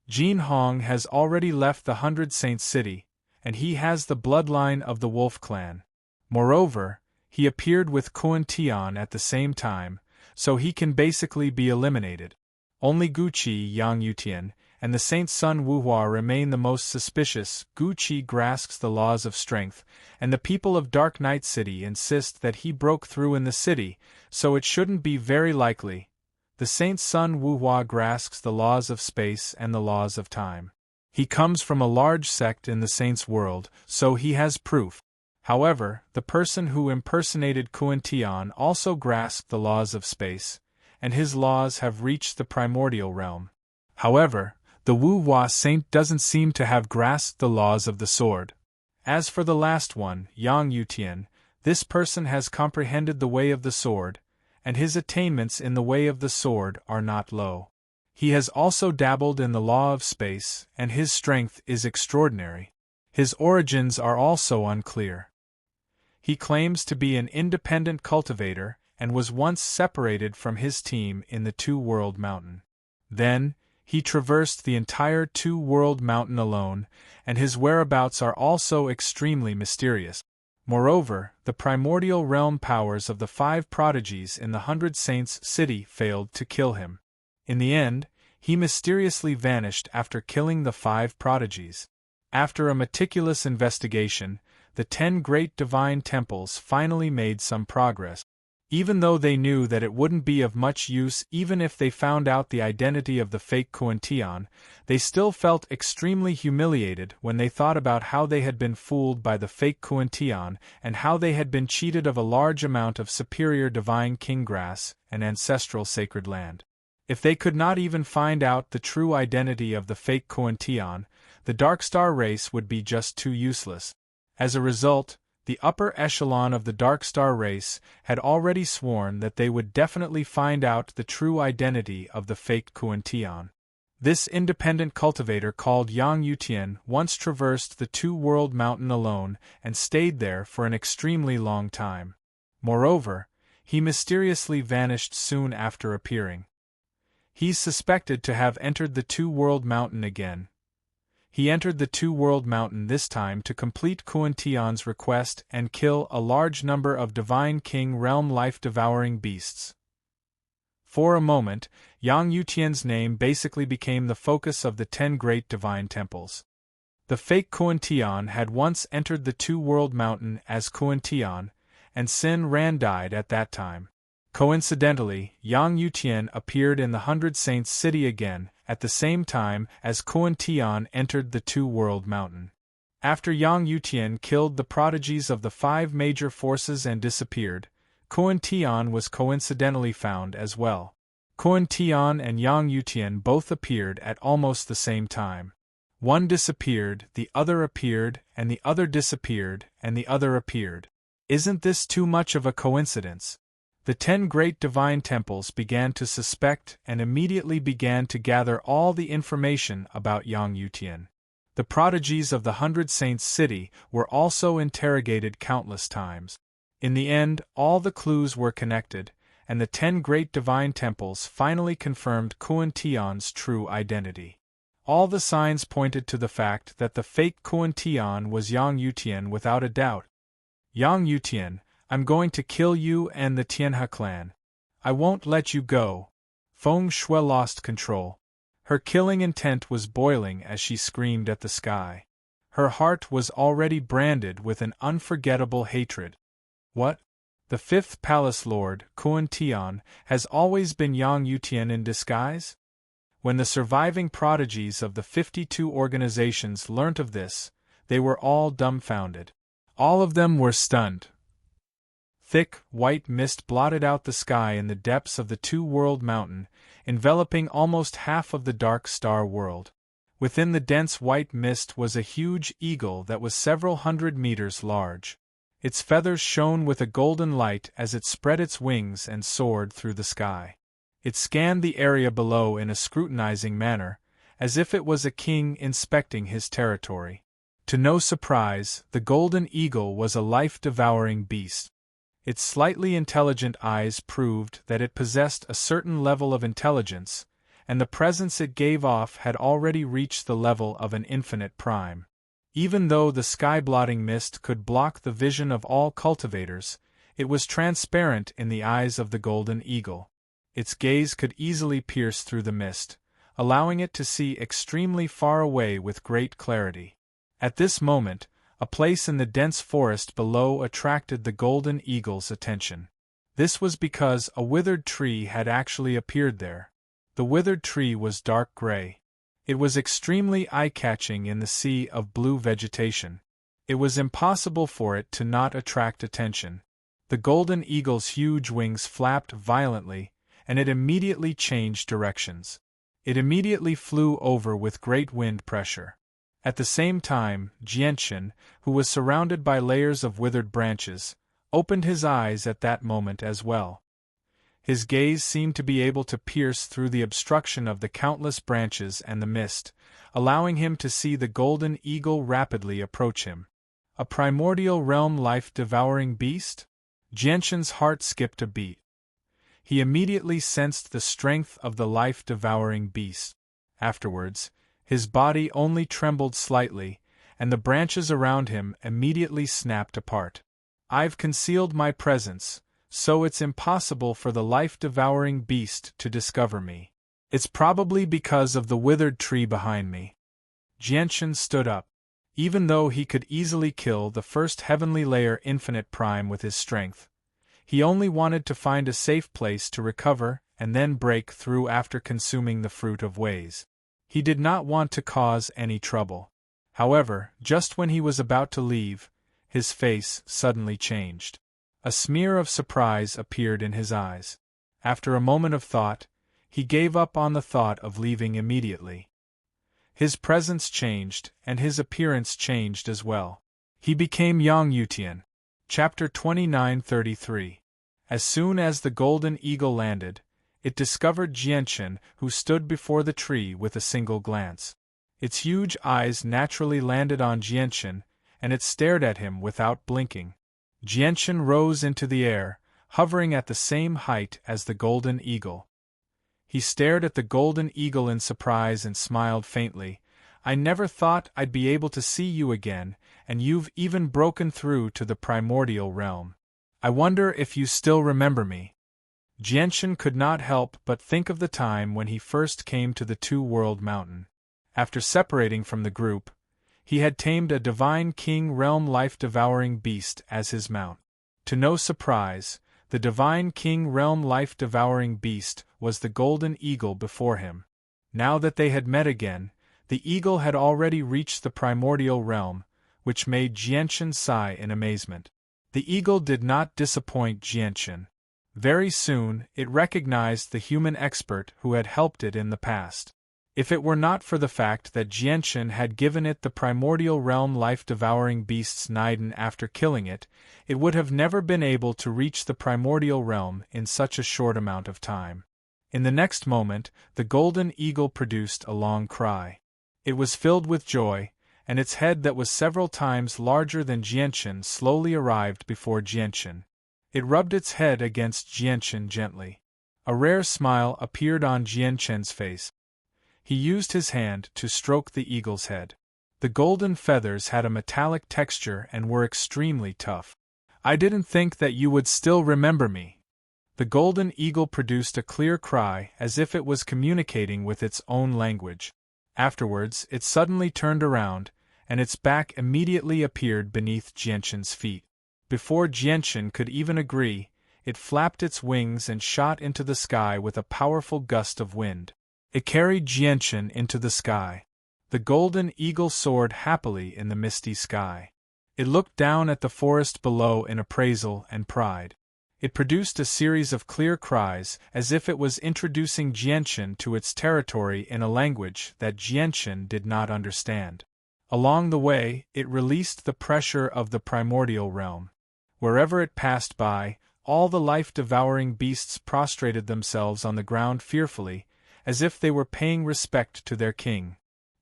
Jin Hong has already left the 100 Saints city, and he has the bloodline of the Wolf clan. Moreover, he appeared with Kuan-Tian at the same time, so he can basically be eliminated. Only Gu Qi, Yang Yutian, and the Saint Sun Wuhua remain the most suspicious. Gu Qi grasps the laws of strength, and the people of Dark Night City insist that he broke through in the city, so it shouldn't be very likely. The Saint Sun Wuhua grasps the laws of space and the laws of time. He comes from a large sect in the Saints' world, so he has proof. However, the person who impersonated Kuan-Tian also grasped the laws of space, and his laws have reached the primordial realm. However, the Wuhua saint doesn't seem to have grasped the laws of the sword. As for the last one, Yang Yutian, this person has comprehended the way of the sword, and his attainments in the way of the sword are not low. He has also dabbled in the law of space, and his strength is extraordinary. His origins are also unclear. He claims to be an independent cultivator, and was once separated from his team in the Two-World Mountain. Then, he traversed the entire Two-World Mountain alone, and his whereabouts are also extremely mysterious. Moreover, the primordial realm powers of the 5 prodigies in the 100 Saints' city failed to kill him. In the end, he mysteriously vanished after killing the 5 prodigies. After a meticulous investigation, the 10 great divine temples finally made some progress. Even though they knew that it wouldn't be of much use even if they found out the identity of the fake Kuan-Tian, they still felt extremely humiliated when they thought about how they had been fooled by the fake Kuan-Tian and how they had been cheated of a large amount of superior divine king grass and ancestral sacred land. If they could not even find out the true identity of the fake Kuan-Tian, the Darkstar race would be just too useless. As a result, the upper echelon of the Darkstar race had already sworn that they would definitely find out the true identity of the faked Kuan-Tian. This independent cultivator called Yang Yutian once traversed the Two-World Mountain alone and stayed there for an extremely long time. Moreover, he mysteriously vanished soon after appearing. He's suspected to have entered the Two-World Mountain again. He entered the Two-World Mountain this time to complete Kuan-Tian's request and kill a large number of Divine King realm life-devouring beasts. For a moment, Yang Yutian's name basically became the focus of the 10 great divine temples. The fake Kuan-Tian had once entered the Two-World Mountain as Kuan-Tian, and Sin Ran died at that time. Coincidentally, Yang Yutian appeared in the 100 Saints city again, at the same time as Kuan-Tian entered the Two-World Mountain. After Yang Yutian killed the prodigies of the 5 major forces and disappeared, Kuan-Tian was coincidentally found as well. Kuan-Tian and Yang Yutian both appeared at almost the same time. One disappeared, the other appeared, and the other disappeared, and the other appeared. Isn't this too much of a coincidence? The 10 great divine temples began to suspect and immediately began to gather all the information about Yang Yutian. The prodigies of the 100 Saints city were also interrogated countless times. In the end, all the clues were connected, and the 10 great divine temples finally confirmed Kuan-Tian's true identity. All the signs pointed to the fact that the fake Kuan-Tian was Yang Yutian without a doubt. Yang Yutian, I'm going to kill you and the Tianhe clan. I won't let you go. Feng Shui lost control. Her killing intent was boiling as she screamed at the sky. Her heart was already branded with an unforgettable hatred. What? The 5th Palace Lord, Kuan-Tian, has always been Yang Yutian in disguise? When the surviving prodigies of the 52 organizations learnt of this, they were all dumbfounded. All of them were stunned. Thick, white mist blotted out the sky in the depths of the Two-World Mountain, enveloping almost half of the dark star world. Within the dense white mist was a huge eagle that was several hundred meters large. Its feathers shone with a golden light as it spread its wings and soared through the sky. It scanned the area below in a scrutinizing manner, as if it was a king inspecting his territory. To no surprise, the golden eagle was a life-devouring beast. Its slightly intelligent eyes proved that it possessed a certain level of intelligence, and the presence it gave off had already reached the level of an infinite prime. Even though the sky-blotting mist could block the vision of all cultivators, it was transparent in the eyes of the golden eagle. Its gaze could easily pierce through the mist, allowing it to see extremely far away with great clarity. At this moment, a place in the dense forest below attracted the golden eagle's attention. This was because a withered tree had actually appeared there. The withered tree was dark gray. It was extremely eye-catching in the sea of blue vegetation. It was impossible for it to not attract attention. The golden eagle's huge wings flapped violently, and it immediately changed directions. It immediately flew over with great wind pressure. At the same time, Jianchen, who was surrounded by layers of withered branches, opened his eyes at that moment as well. His gaze seemed to be able to pierce through the obstruction of the countless branches and the mist, allowing him to see the golden eagle rapidly approach him. A primordial realm life-devouring beast? Jianchen's heart skipped a beat. He immediately sensed the strength of the life-devouring beast. Afterwards, his body only trembled slightly, and the branches around him immediately snapped apart. I've concealed my presence, so it's impossible for the life-devouring beast to discover me. It's probably because of the withered tree behind me. Jianshan stood up. Even though he could easily kill the first heavenly layer infinite prime with his strength, he only wanted to find a safe place to recover and then break through after consuming the fruit of ways. He did not want to cause any trouble. However, just when he was about to leave, his face suddenly changed. A smear of surprise appeared in his eyes. After a moment of thought, he gave up on the thought of leaving immediately. His presence changed, and his appearance changed as well. He became Yang Yutian. Chapter 29:33. As soon as the golden eagle landed, it discovered Jianshan, who stood before the tree with a single glance. Its huge eyes naturally landed on Jianshan, and it stared at him without blinking. Jianshan rose into the air, hovering at the same height as the golden eagle. He stared at the golden eagle in surprise and smiled faintly. I never thought I'd be able to see you again, and you've even broken through to the primordial realm. I wonder if you still remember me. Jianshan could not help but think of the time when he first came to the Two-World Mountain. After separating from the group, he had tamed a divine king realm life-devouring beast as his mount. To no surprise, the divine king realm life-devouring beast was the golden eagle before him. Now that they had met again, the eagle had already reached the primordial realm, which made Jianshan sigh in amazement. The eagle did not disappoint Jianshan. Very soon, it recognized the human expert who had helped it in the past. If it were not for the fact that Jianshan had given it the primordial realm life-devouring beast's Niden after killing it, it would have never been able to reach the primordial realm in such a short amount of time. In the next moment, the golden eagle produced a long cry. It was filled with joy, and its head that was several times larger than Jianshan slowly arrived before Jianshan. It rubbed its head against Jianshan gently. A rare smile appeared on Jianshan's face. He used his hand to stroke the eagle's head. The golden feathers had a metallic texture and were extremely tough. I didn't think that you would still remember me. The golden eagle produced a clear cry as if it was communicating with its own language. Afterwards, it suddenly turned around, and its back immediately appeared beneath Jianshan's feet. Before Jianshan could even agree, it flapped its wings and shot into the sky with a powerful gust of wind. It carried Jianshan into the sky. The golden eagle soared happily in the misty sky. It looked down at the forest below in appraisal and pride. It produced a series of clear cries as if it was introducing Jianshan to its territory in a language that Jianshan did not understand. Along the way, it released the pressure of the primordial realm. Wherever it passed by, all the life-devouring beasts prostrated themselves on the ground fearfully, as if they were paying respect to their king.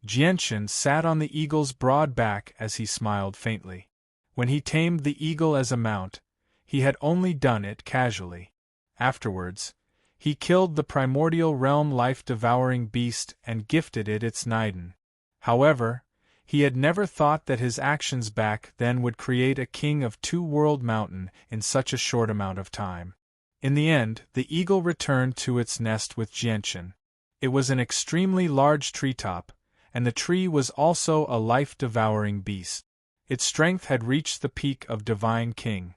Jianshan sat on the eagle's broad back as he smiled faintly. When he tamed the eagle as a mount, he had only done it casually. Afterwards, he killed the primordial realm life-devouring beast and gifted it its Niden. However, he had never thought that his actions back then would create a king of Two-World Mountain in such a short amount of time. In the end, the eagle returned to its nest with Jianshan. It was an extremely large treetop, and the tree was also a life-devouring beast. Its strength had reached the peak of Divine King.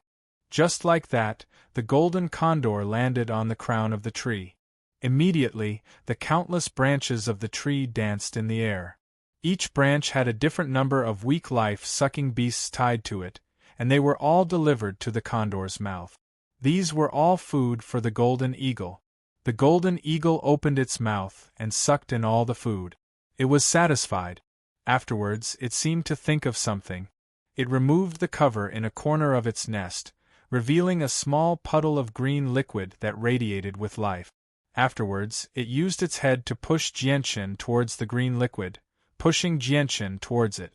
Just like that, the golden condor landed on the crown of the tree. Immediately, the countless branches of the tree danced in the air. Each branch had a different number of weak life-sucking beasts tied to it, and they were all delivered to the condor's mouth. These were all food for the golden eagle. The golden eagle opened its mouth and sucked in all the food. It was satisfied. Afterwards, it seemed to think of something. It removed the cover in a corner of its nest, revealing a small puddle of green liquid that radiated with life. Afterwards, it used its head to push Jianshan towards the green liquid, pushing Jianshan towards it.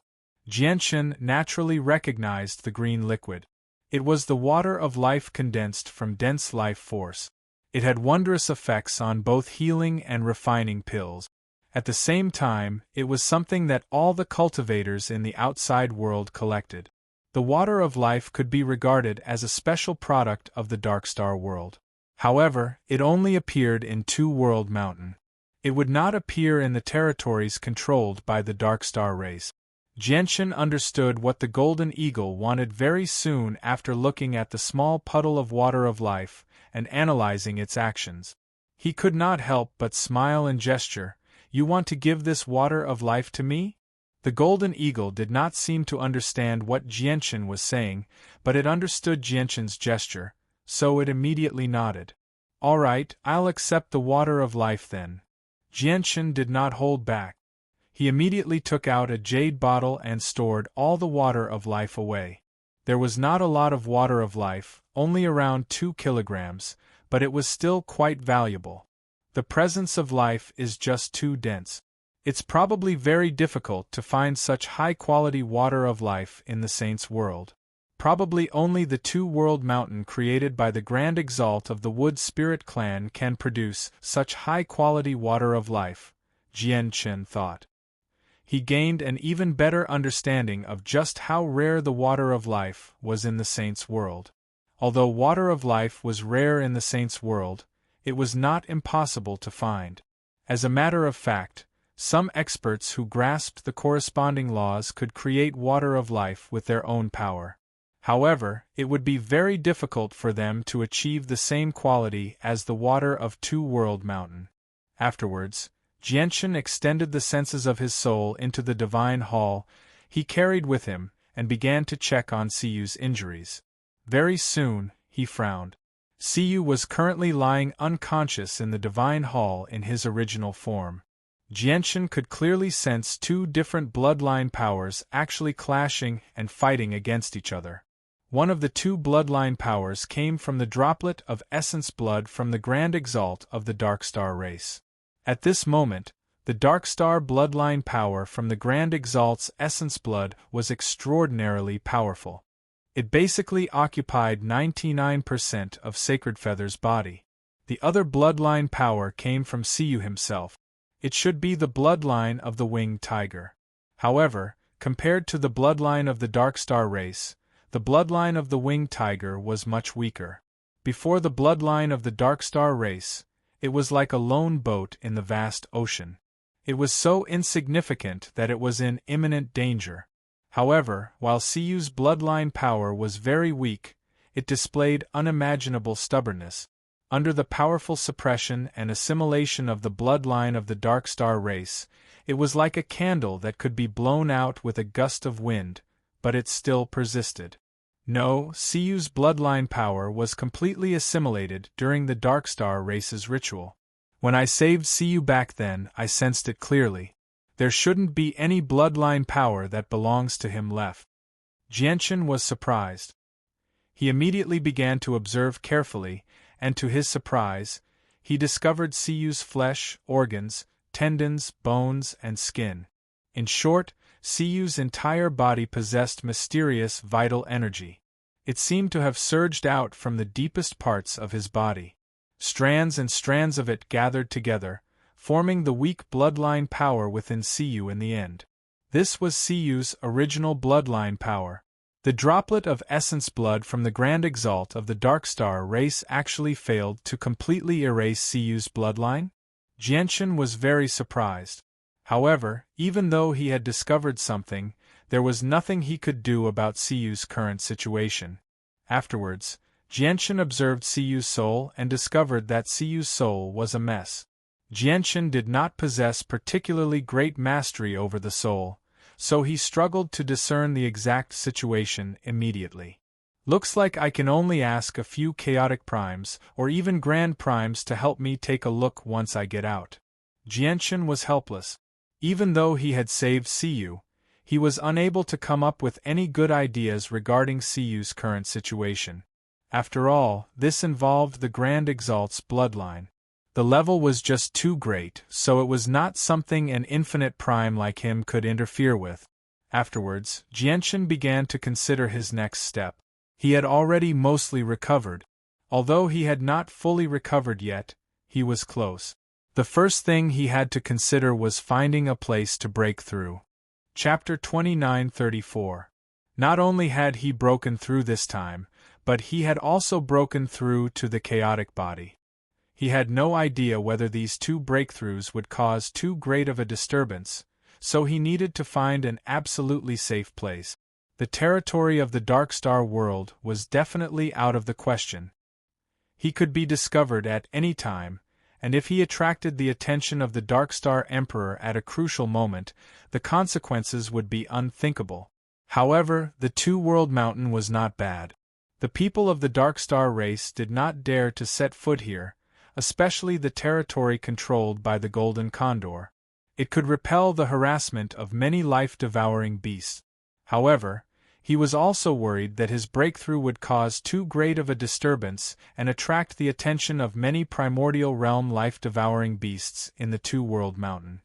Jianshan naturally recognized the green liquid. It was the water of life condensed from dense life force. It had wondrous effects on both healing and refining pills. At the same time, it was something that all the cultivators in the outside world collected. The water of life could be regarded as a special product of the Darkstar world. However, it only appeared in Two-World Mountain. It would not appear in the territories controlled by the Darkstar race. Jianshan understood what the Golden Eagle wanted very soon after looking at the small puddle of water of life and analyzing its actions. He could not help but smile and gesture. "You want to give this water of life to me?" The Golden Eagle did not seem to understand what Jianshan was saying, but it understood Jianshan's gesture, so it immediately nodded. "All right, I'll accept the water of life then." Jianshan did not hold back. He immediately took out a jade bottle and stored all the water of life away. There was not a lot of water of life, only around 2 kilograms, but it was still quite valuable. The presence of life is just too dense. It's probably very difficult to find such high-quality water of life in the Saints' world. Probably only the Two-World Mountain created by the Grand Exalt of the Wood Spirit Clan can produce such high-quality water of life, Jianshan thought. He gained an even better understanding of just how rare the water of life was in the Saints' world. Although water of life was rare in the Saints' world, it was not impossible to find. As a matter of fact, some experts who grasped the corresponding laws could create water of life with their own power. However, it would be very difficult for them to achieve the same quality as the water of Two-World Mountain. Afterwards, Jianshan extended the senses of his soul into the divine hall he carried with him and began to check on Siyu's injuries. Very soon, he frowned. Siyu was currently lying unconscious in the divine hall in his original form. Jianshan could clearly sense 2 different bloodline powers actually clashing and fighting against each other. One of the 2 bloodline powers came from the droplet of essence blood from the Grand Exalt of the Darkstar race. At this moment, the Darkstar bloodline power from the Grand Exalt's essence blood was extraordinarily powerful. It basically occupied 99% of Sacred Feather's body. The other bloodline power came from Siyu himself. It should be the bloodline of the Winged Tiger. However, compared to the bloodline of the Darkstar race, the bloodline of the Winged Tiger was much weaker. Before the bloodline of the Darkstar race, it was like a lone boat in the vast ocean. It was so insignificant that it was in imminent danger. However, while Siyu's bloodline power was very weak, it displayed unimaginable stubbornness. Under the powerful suppression and assimilation of the bloodline of the Darkstar race, it was like a candle that could be blown out with a gust of wind, but it still persisted. No, Siyu's bloodline power was completely assimilated during the Darkstar race's ritual. When I saved Siyu back then, I sensed it clearly. There shouldn't be any bloodline power that belongs to him left. Jianshan was surprised. He immediately began to observe carefully, and to his surprise, he discovered Siyu's flesh, organs, tendons, bones, and skin. In short, Siyu's entire body possessed mysterious vital energy. It seemed to have surged out from the deepest parts of his body. Strands and strands of it gathered together, forming the weak bloodline power within Siyu in the end. This was Siyu's original bloodline power. The droplet of essence blood from the Grand Exalt of the Darkstar race actually failed to completely erase Siyu's bloodline? Jianshan was very surprised. However, even though he had discovered something, there was nothing he could do about Siyu's current situation. Afterwards, Jianshan observed Siyu's soul and discovered that Siyu's soul was a mess. Jianshan did not possess particularly great mastery over the soul, so he struggled to discern the exact situation immediately. Looks like I can only ask a few chaotic primes or even grand primes to help me take a look once I get out. Jianshan was helpless. Even though he had saved Siyu, he was unable to come up with any good ideas regarding Siyu's current situation. After all, this involved the Grand Exalt's bloodline. The level was just too great, so it was not something an infinite prime like him could interfere with. Afterwards, Jianshan began to consider his next step. He had already mostly recovered. Although he had not fully recovered yet, he was close. The first thing he had to consider was finding a place to break through. Chapter 29-34. Not only had he broken through this time, but he had also broken through to the chaotic body. He had no idea whether these two breakthroughs would cause too great of a disturbance, so he needed to find an absolutely safe place. The territory of the Dark Star world was definitely out of the question. He could be discovered at any time, and if he attracted the attention of the Dark Star Emperor at a crucial moment, the consequences would be unthinkable. However, the Two-World Mountain was not bad. The people of the Dark Star race did not dare to set foot here, especially the territory controlled by the Golden Condor. It could repel the harassment of many life-devouring beasts. However, he was also worried that his breakthrough would cause too great of a disturbance and attract the attention of many primordial realm life-devouring beasts in the Two-World Mountain.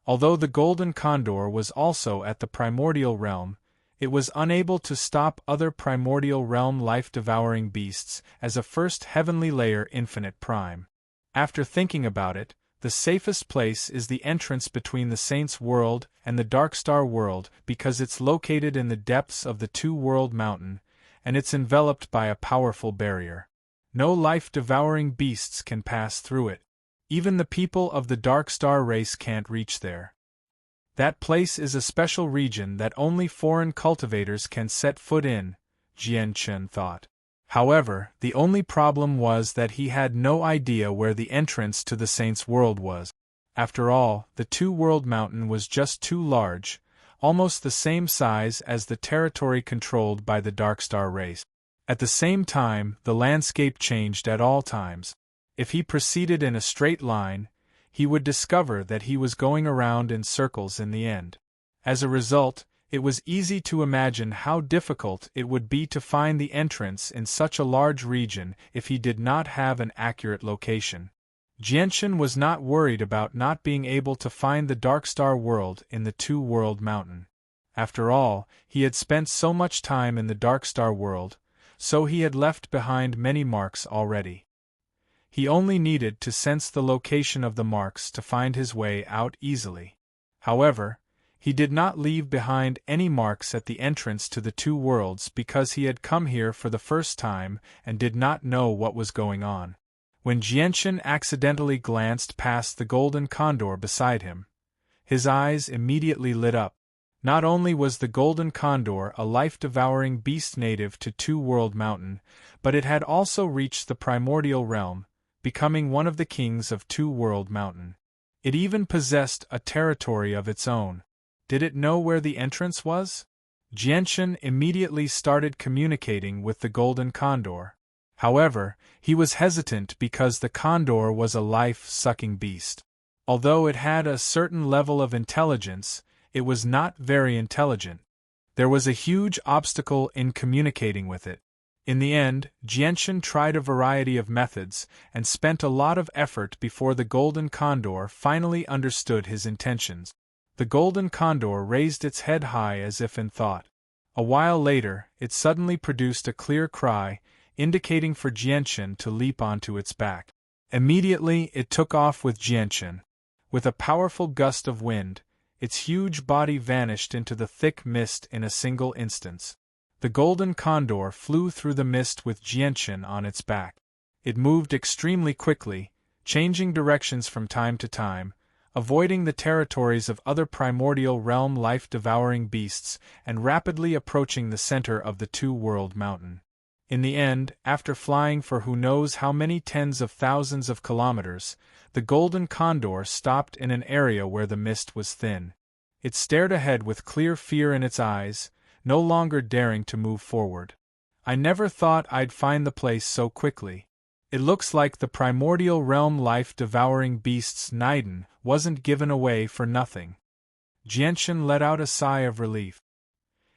Although the Golden Condor was also at the primordial realm, it was unable to stop other primordial realm life-devouring beasts as a first heavenly layer infinite prime. After thinking about it, the safest place is the entrance between the Saints' world and the Dark Star world because it's located in the depths of the Two-World Mountain, and it's enveloped by a powerful barrier. No life-devouring beasts can pass through it. Even the people of the Dark Star race can't reach there. That place is a special region that only foreign cultivators can set foot in, Jian Chen thought. However, the only problem was that he had no idea where the entrance to the Saints' world was. After all, the Two-World Mountain was just too large, almost the same size as the territory controlled by the Dark Star race. At the same time, the landscape changed at all times. If he proceeded in a straight line, he would discover that he was going around in circles in the end. As a result, it was easy to imagine how difficult it would be to find the entrance in such a large region if he did not have an accurate location. Jianshan was not worried about not being able to find the Dark Star world in the Two-World Mountain. After all, he had spent so much time in the Dark Star world, so he had left behind many marks already. He only needed to sense the location of the marks to find his way out easily. However, he did not leave behind any marks at the entrance to the two worlds because he had come here for the first time and did not know what was going on. When Jianshan accidentally glanced past the Golden Condor beside him, his eyes immediately lit up. Not only was the Golden Condor a life-devouring beast native to Two-World Mountain, but it had also reached the primordial realm, becoming one of the kings of Two-World Mountain. It even possessed a territory of its own. Did it know where the entrance was? Jianshan immediately started communicating with the Golden Condor. However, he was hesitant because the condor was a life-sucking beast. Although it had a certain level of intelligence, it was not very intelligent. There was a huge obstacle in communicating with it. In the end, Jianshan tried a variety of methods and spent a lot of effort before the Golden Condor finally understood his intentions. The Golden Condor raised its head high as if in thought. A while later, it suddenly produced a clear cry, indicating for Jianshan to leap onto its back. Immediately, it took off with Jianshan. With a powerful gust of wind, its huge body vanished into the thick mist in a single instance. The Golden Condor flew through the mist with Jianshan on its back. It moved extremely quickly, changing directions from time to time, avoiding the territories of other primordial realm life-devouring beasts and rapidly approaching the center of the Two-World Mountain. In the end, after flying for who knows how many tens of thousands of kilometers, the Golden Condor stopped in an area where the mist was thin. It stared ahead with clear fear in its eyes, no longer daring to move forward. I never thought I'd find the place so quickly. It looks like the primordial realm life-devouring beast's Niden wasn't given away for nothing. Jianshan let out a sigh of relief.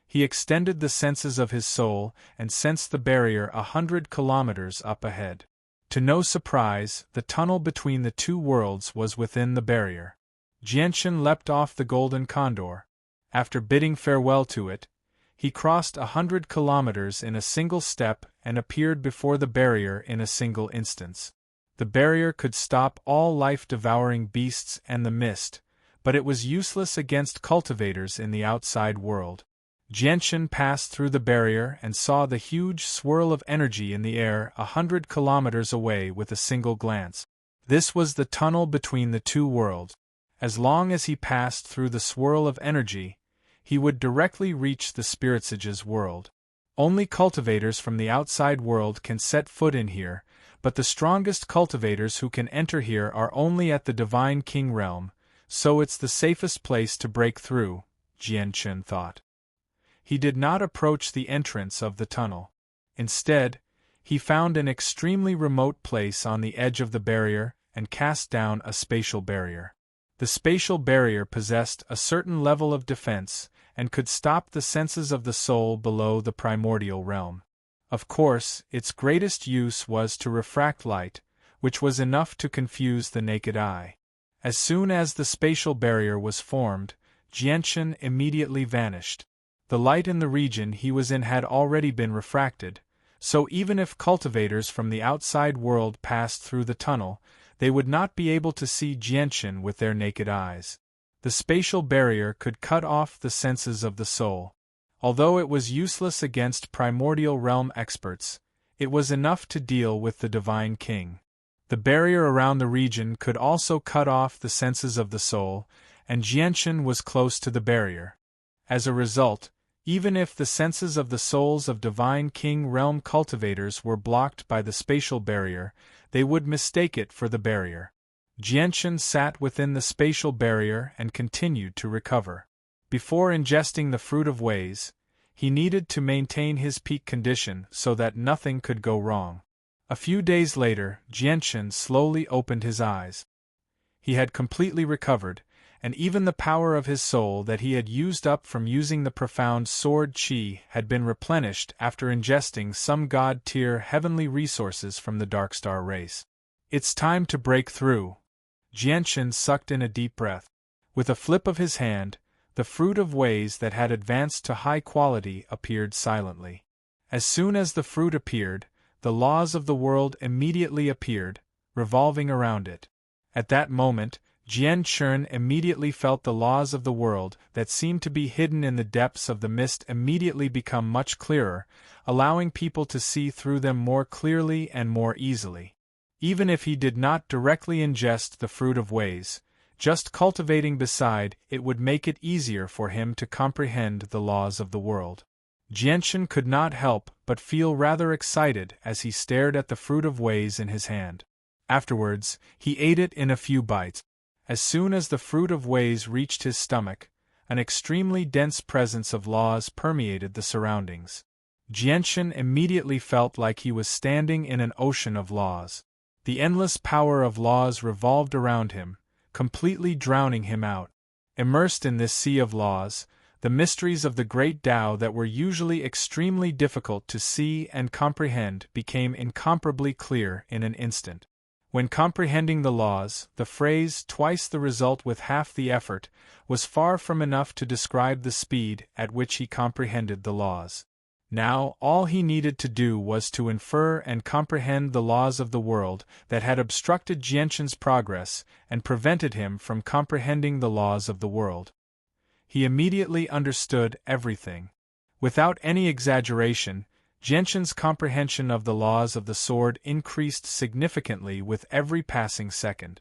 He extended the senses of his soul and sensed the barrier 100 kilometers up ahead. To no surprise, the tunnel between the two worlds was within the barrier. Jianshan leapt off the Golden Condor. After bidding farewell to it, he crossed 100 kilometers in a single step and appeared before the barrier in a single instance. The barrier could stop all life-devouring beasts and the mist, but it was useless against cultivators in the outside world. Jianchen passed through the barrier and saw the huge swirl of energy in the air 100 kilometers away with a single glance. This was the tunnel between the two worlds. As long as he passed through the swirl of energy, he would directly reach the Spirit Sage's world. Only cultivators from the outside world can set foot in here, but the strongest cultivators who can enter here are only at the Divine King realm, so it's the safest place to break through, Jianchen thought. He did not approach the entrance of the tunnel. Instead, he found an extremely remote place on the edge of the barrier and cast down a spatial barrier. The spatial barrier possessed a certain level of defense and could stop the senses of the soul below the primordial realm. Of course, its greatest use was to refract light, which was enough to confuse the naked eye. As soon as the spatial barrier was formed, Jianchen immediately vanished. The light in the region he was in had already been refracted, so even if cultivators from the outside world passed through the tunnel, they would not be able to see Jianchen with their naked eyes. The spatial barrier could cut off the senses of the soul. Although it was useless against primordial realm experts, it was enough to deal with the Divine King. The barrier around the region could also cut off the senses of the soul, and Jianchen was close to the barrier. As a result, even if the senses of the souls of Divine King realm cultivators were blocked by the spatial barrier, they would mistake it for the barrier. Jianchen sat within the spatial barrier and continued to recover. Before ingesting the fruit of ways, he needed to maintain his peak condition so that nothing could go wrong. A few days later, Jianchen slowly opened his eyes. He had completely recovered, and even the power of his soul that he had used up from using the profound sword qi had been replenished after ingesting some god-tier heavenly resources from the Darkstar race. It's time to break through. Jianchen sucked in a deep breath. With a flip of his hand, the fruit of ways that had advanced to high quality appeared silently. As soon as the fruit appeared, the laws of the world immediately appeared, revolving around it. At that moment, Jianchen immediately felt the laws of the world that seemed to be hidden in the depths of the mist immediately become much clearer, allowing people to see through them more clearly and more easily. Even if he did not directly ingest the fruit of ways, just cultivating beside it would make it easier for him to comprehend the laws of the world. Jianchen could not help but feel rather excited as he stared at the fruit of ways in his hand. Afterwards, he ate it in a few bites. As soon as the fruit of ways reached his stomach, an extremely dense presence of laws permeated the surroundings. Jianchen immediately felt like he was standing in an ocean of laws. The endless power of laws revolved around him, completely drowning him out. Immersed in this sea of laws, the mysteries of the great Tao that were usually extremely difficult to see and comprehend became incomparably clear in an instant. When comprehending the laws, the phrase "twice the result with half the effort" was far from enough to describe the speed at which he comprehended the laws. Now, all he needed to do was to infer and comprehend the laws of the world that had obstructed Jianchen's progress and prevented him from comprehending the laws of the world. He immediately understood everything. Without any exaggeration, Jianchen's comprehension of the laws of the sword increased significantly with every passing second.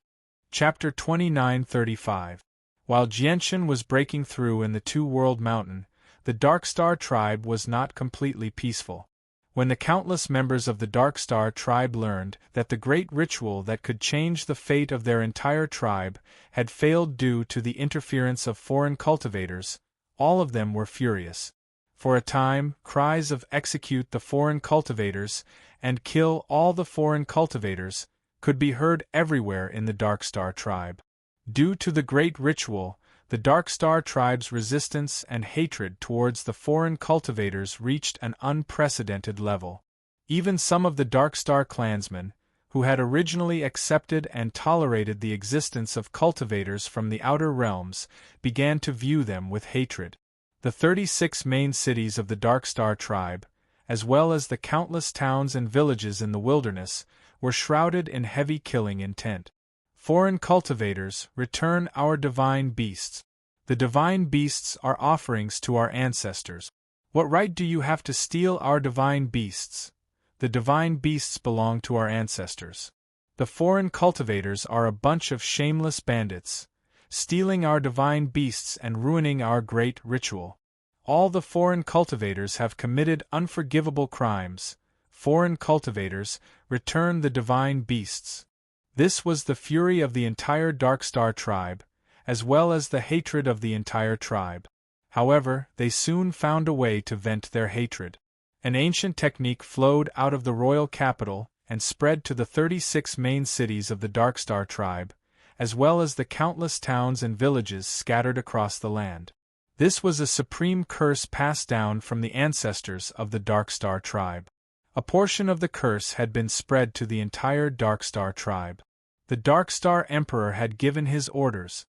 Chapter 29:35. While Jianchen was breaking through in the Two-World Mountain, the Darkstar tribe was not completely peaceful. When the countless members of the Darkstar tribe learned that the great ritual that could change the fate of their entire tribe had failed due to the interference of foreign cultivators, all of them were furious. For a time, cries of "execute the foreign cultivators" and "kill all the foreign cultivators" could be heard everywhere in the Darkstar tribe. Due to the great ritual, the Darkstar tribe's resistance and hatred towards the foreign cultivators reached an unprecedented level. Even some of the Darkstar clansmen, who had originally accepted and tolerated the existence of cultivators from the outer realms, began to view them with hatred. The 36 main cities of the Darkstar tribe, as well as the countless towns and villages in the wilderness, were shrouded in heavy killing intent. Foreign cultivators, return our divine beasts. The divine beasts are offerings to our ancestors. What right do you have to steal our divine beasts? The divine beasts belong to our ancestors. The foreign cultivators are a bunch of shameless bandits, stealing our divine beasts and ruining our great ritual. All the foreign cultivators have committed unforgivable crimes. Foreign cultivators, return the divine beasts. This was the fury of the entire Darkstar tribe, as well as the hatred of the entire tribe. However, they soon found a way to vent their hatred. An ancient technique flowed out of the royal capital and spread to the 36 main cities of the Darkstar tribe, as well as the countless towns and villages scattered across the land. This was a supreme curse passed down from the ancestors of the Darkstar tribe. A portion of the curse had been spread to the entire Darkstar tribe. The Darkstar Emperor had given his orders.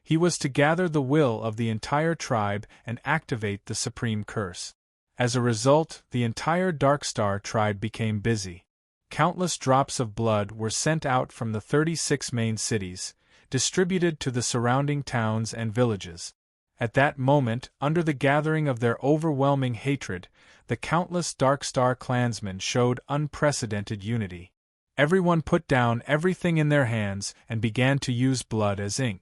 He was to gather the will of the entire tribe and activate the supreme curse. As a result, the entire Darkstar tribe became busy. Countless drops of blood were sent out from the 36 main cities, distributed to the surrounding towns and villages. At that moment, under the gathering of their overwhelming hatred, the countless Darkstar clansmen showed unprecedented unity. Everyone put down everything in their hands and began to use blood as ink.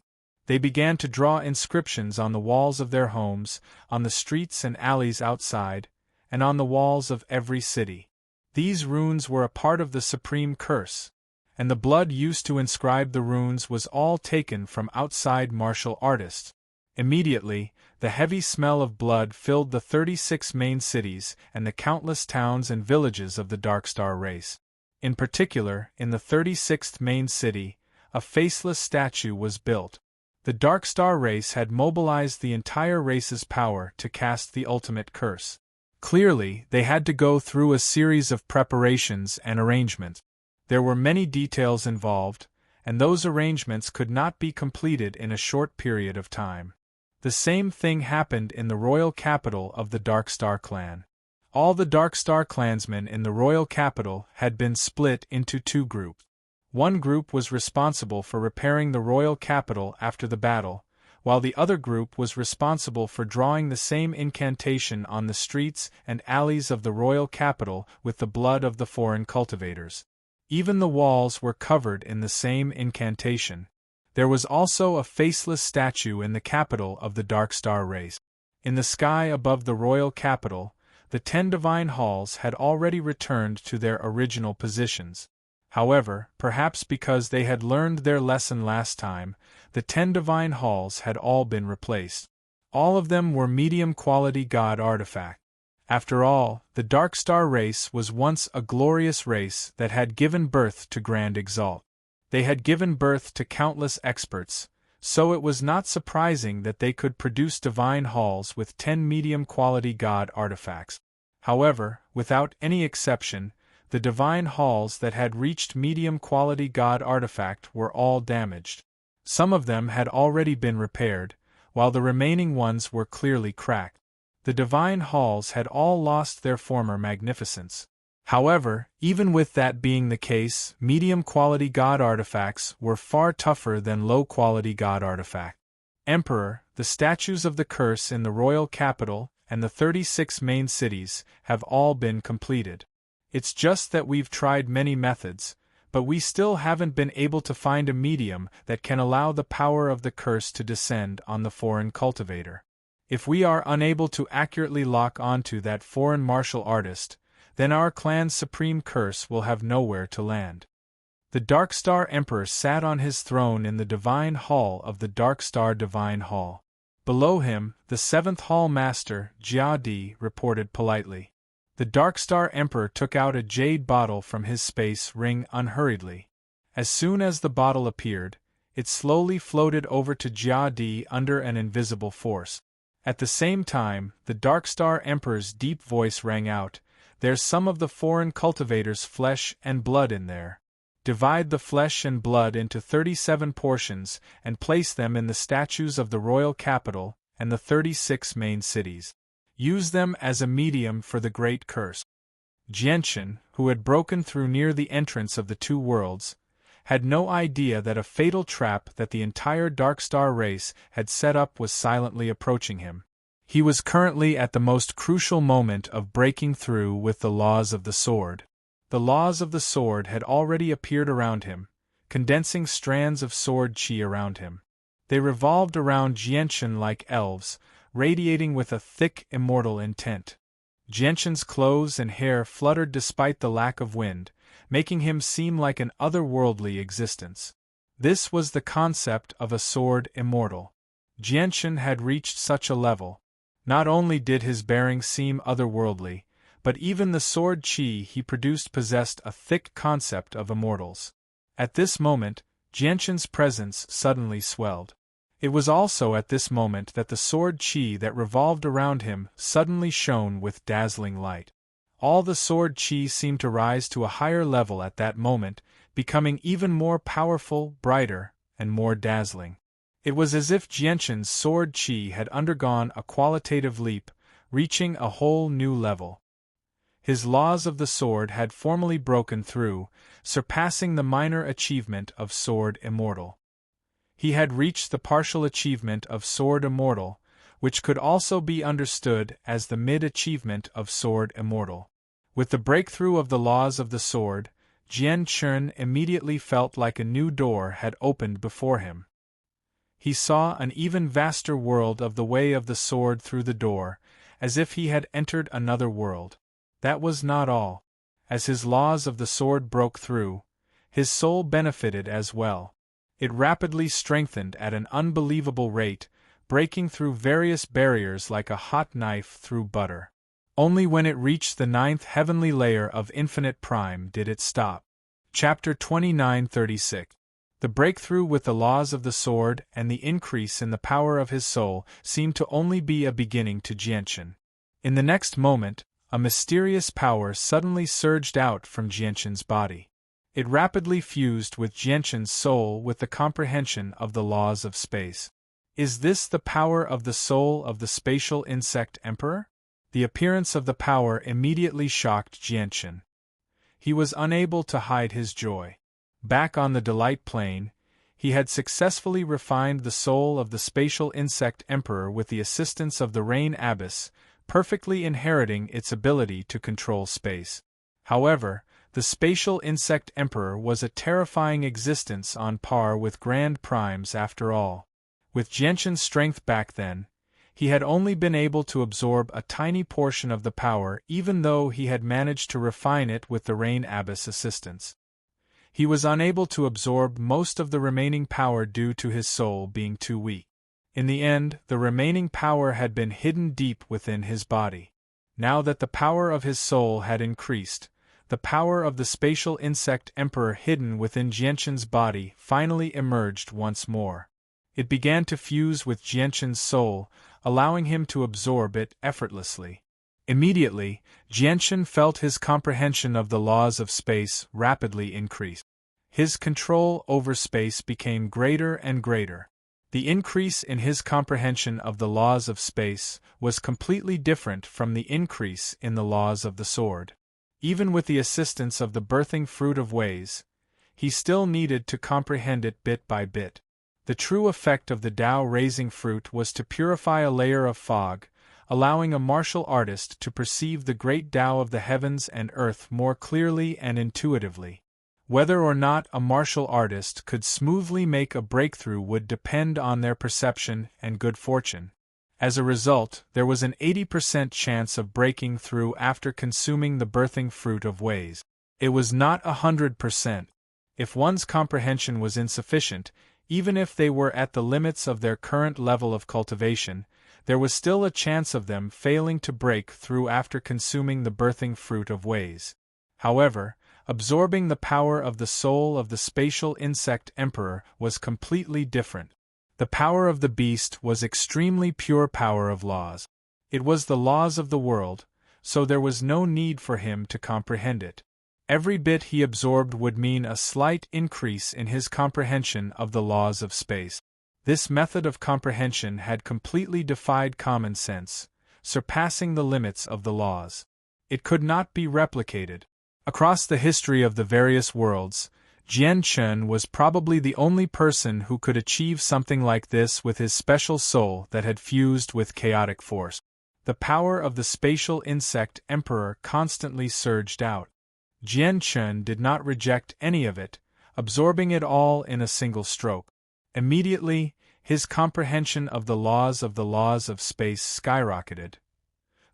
They began to draw inscriptions on the walls of their homes, on the streets and alleys outside, and on the walls of every city. These runes were a part of the supreme curse, and the blood used to inscribe the runes was all taken from outside martial artists. Immediately, the heavy smell of blood filled the 36 main cities and the countless towns and villages of the Darkstar race. In particular, in the 36th main city, a faceless statue was built. The Darkstar race had mobilized the entire race's power to cast the ultimate curse. Clearly, they had to go through a series of preparations and arrangements. There were many details involved, and those arrangements could not be completed in a short period of time. The same thing happened in the royal capital of the Darkstar clan. All the Darkstar clansmen in the royal capital had been split into two groups. One group was responsible for repairing the royal capital after the battle, while the other group was responsible for drawing the same incantation on the streets and alleys of the royal capital with the blood of the foreign cultivators. Even the walls were covered in the same incantation. There was also a faceless statue in the capital of the Darkstar race. In the sky above the royal capital, the 10 divine halls had already returned to their original positions. However, perhaps because they had learned their lesson last time, the 10 divine halls had all been replaced. All of them were medium-quality god artifacts. After all, the Darkstar race was once a glorious race that had given birth to Grand Exalt. They had given birth to countless experts, so it was not surprising that they could produce divine halls with 10 medium-quality god artifacts. However, without any exception, the divine halls that had reached medium-quality god artifact were all damaged. Some of them had already been repaired, while the remaining ones were clearly cracked. The divine halls had all lost their former magnificence. However, even with that being the case, medium-quality god artifacts were far tougher than low-quality god artifacts. Emperor, the statues of the curse in the royal capital and the 36 main cities have all been completed. It's just that we've tried many methods, but we still haven't been able to find a medium that can allow the power of the curse to descend on the foreign cultivator. If we are unable to accurately lock onto that foreign martial artist, then our clan's supreme curse will have nowhere to land. The Darkstar Emperor sat on his throne in the Divine Hall of the Darkstar Divine Hall. Below him, the 7th Hall Master, Jia reported politely. The Darkstar Emperor took out a jade bottle from his space ring unhurriedly. As soon as the bottle appeared, it slowly floated over to Jia under an invisible force. At the same time, the Darkstar Emperor's deep voice rang out, "There's some of the foreign cultivator's flesh and blood in there. Divide the flesh and blood into 37 portions and place them in the statues of the royal capital and the 36 main cities. Use them as a medium for the great curse." Jianchen, who had broken through near the entrance of the two worlds, had no idea that a fatal trap that the entire Darkstar race had set up was silently approaching him. He was currently at the most crucial moment of breaking through with the laws of the sword. The laws of the sword had already appeared around him, condensing strands of sword chi around him. They revolved around Jianshan like elves, radiating with a thick, immortal intent. Jianshan's clothes and hair fluttered despite the lack of wind, making him seem like an otherworldly existence. This was the concept of a sword immortal. Jianshan had reached such a level. Not only did his bearing seem otherworldly, but even the sword chi he produced possessed a thick concept of immortals. At this moment, Jianshan's presence suddenly swelled. It was also at this moment that the sword chi that revolved around him suddenly shone with dazzling light. All the sword chi seemed to rise to a higher level at that moment, becoming even more powerful, brighter, and more dazzling. It was as if Jianshan's sword chi had undergone a qualitative leap, reaching a whole new level. His laws of the sword had formally broken through, surpassing the minor achievement of sword immortal. He had reached the partial achievement of sword immortal, which could also be understood as the mid-achievement of sword immortal. With the breakthrough of the laws of the sword, Jianshan immediately felt like a new door had opened before him. He saw an even vaster world of the way of the sword through the door, as if he had entered another world. That was not all. As his laws of the sword broke through, his soul benefited as well. It rapidly strengthened at an unbelievable rate, breaking through various barriers like a hot knife through butter. Only when it reached the 9th heavenly layer of infinite prime did it stop. Chapter 29:36. The breakthrough with the laws of the sword and the increase in the power of his soul seemed to only be a beginning to Jianshan. In the next moment, a mysterious power suddenly surged out from Jianshan's body. It rapidly fused with Jianshan's soul with the comprehension of the laws of space. Is this the power of the soul of the spatial insect emperor? The appearance of the power immediately shocked Jianshan. He was unable to hide his joy. Back on the delight plane, he had successfully refined the soul of the spatial insect emperor with the assistance of the rain abyss, perfectly inheriting its ability to control space. However, the spatial insect emperor was a terrifying existence on par with grand primes after all. With Jianshan's strength back then, he had only been able to absorb a tiny portion of the power even though he had managed to refine it with the rain abyss assistance. He was unable to absorb most of the remaining power due to his soul being too weak. In the end, the remaining power had been hidden deep within his body. Now that the power of his soul had increased, the power of the spatial insect emperor hidden within Jianshan's body finally emerged once more. It began to fuse with Jianshan's soul, allowing him to absorb it effortlessly. Immediately, Jianshan felt his comprehension of the laws of space rapidly increase. His control over space became greater and greater. The increase in his comprehension of the laws of space was completely different from the increase in the laws of the sword. Even with the assistance of the birthing fruit of ways, he still needed to comprehend it bit by bit. The true effect of the Tao-raising fruit was to purify a layer of fog, allowing a martial artist to perceive the great Tao of the heavens and earth more clearly and intuitively. Whether or not a martial artist could smoothly make a breakthrough would depend on their perception and good fortune. As a result, there was an 80% chance of breaking through after consuming the birthing fruit of ways. It was not 100%. If one's comprehension was insufficient, even if they were at the limits of their current level of cultivation, there was still a chance of them failing to break through after consuming the birthing fruit of ways. However, absorbing the power of the soul of the spatial insect emperor was completely different. The power of the beast was extremely pure power of laws. It was the laws of the world, so there was no need for him to comprehend it. Every bit he absorbed would mean a slight increase in his comprehension of the laws of space. This method of comprehension had completely defied common sense, surpassing the limits of the laws. It could not be replicated. Across the history of the various worlds, Jianchen was probably the only person who could achieve something like this with his special soul that had fused with chaotic force. The power of the spatial insect emperor constantly surged out. Jianchen did not reject any of it, absorbing it all in a single stroke. Immediately, his comprehension of the laws of space skyrocketed.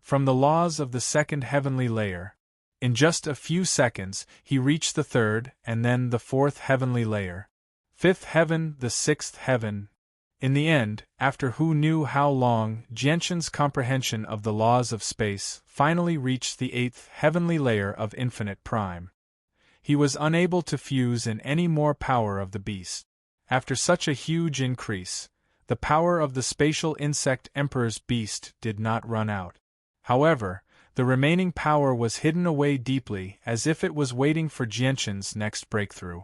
From the laws of the second heavenly layer, in just a few seconds, he reached the third and then the fourth heavenly layer. Fifth heaven, the sixth heaven. In the end, after who knew how long, Jianchen's comprehension of the laws of space finally reached the eighth heavenly layer of infinite prime. He was unable to fuse in any more power of the beast. After such a huge increase, the power of the spatial insect emperor's beast did not run out. However, the remaining power was hidden away deeply as if it was waiting for Jianchen's next breakthrough.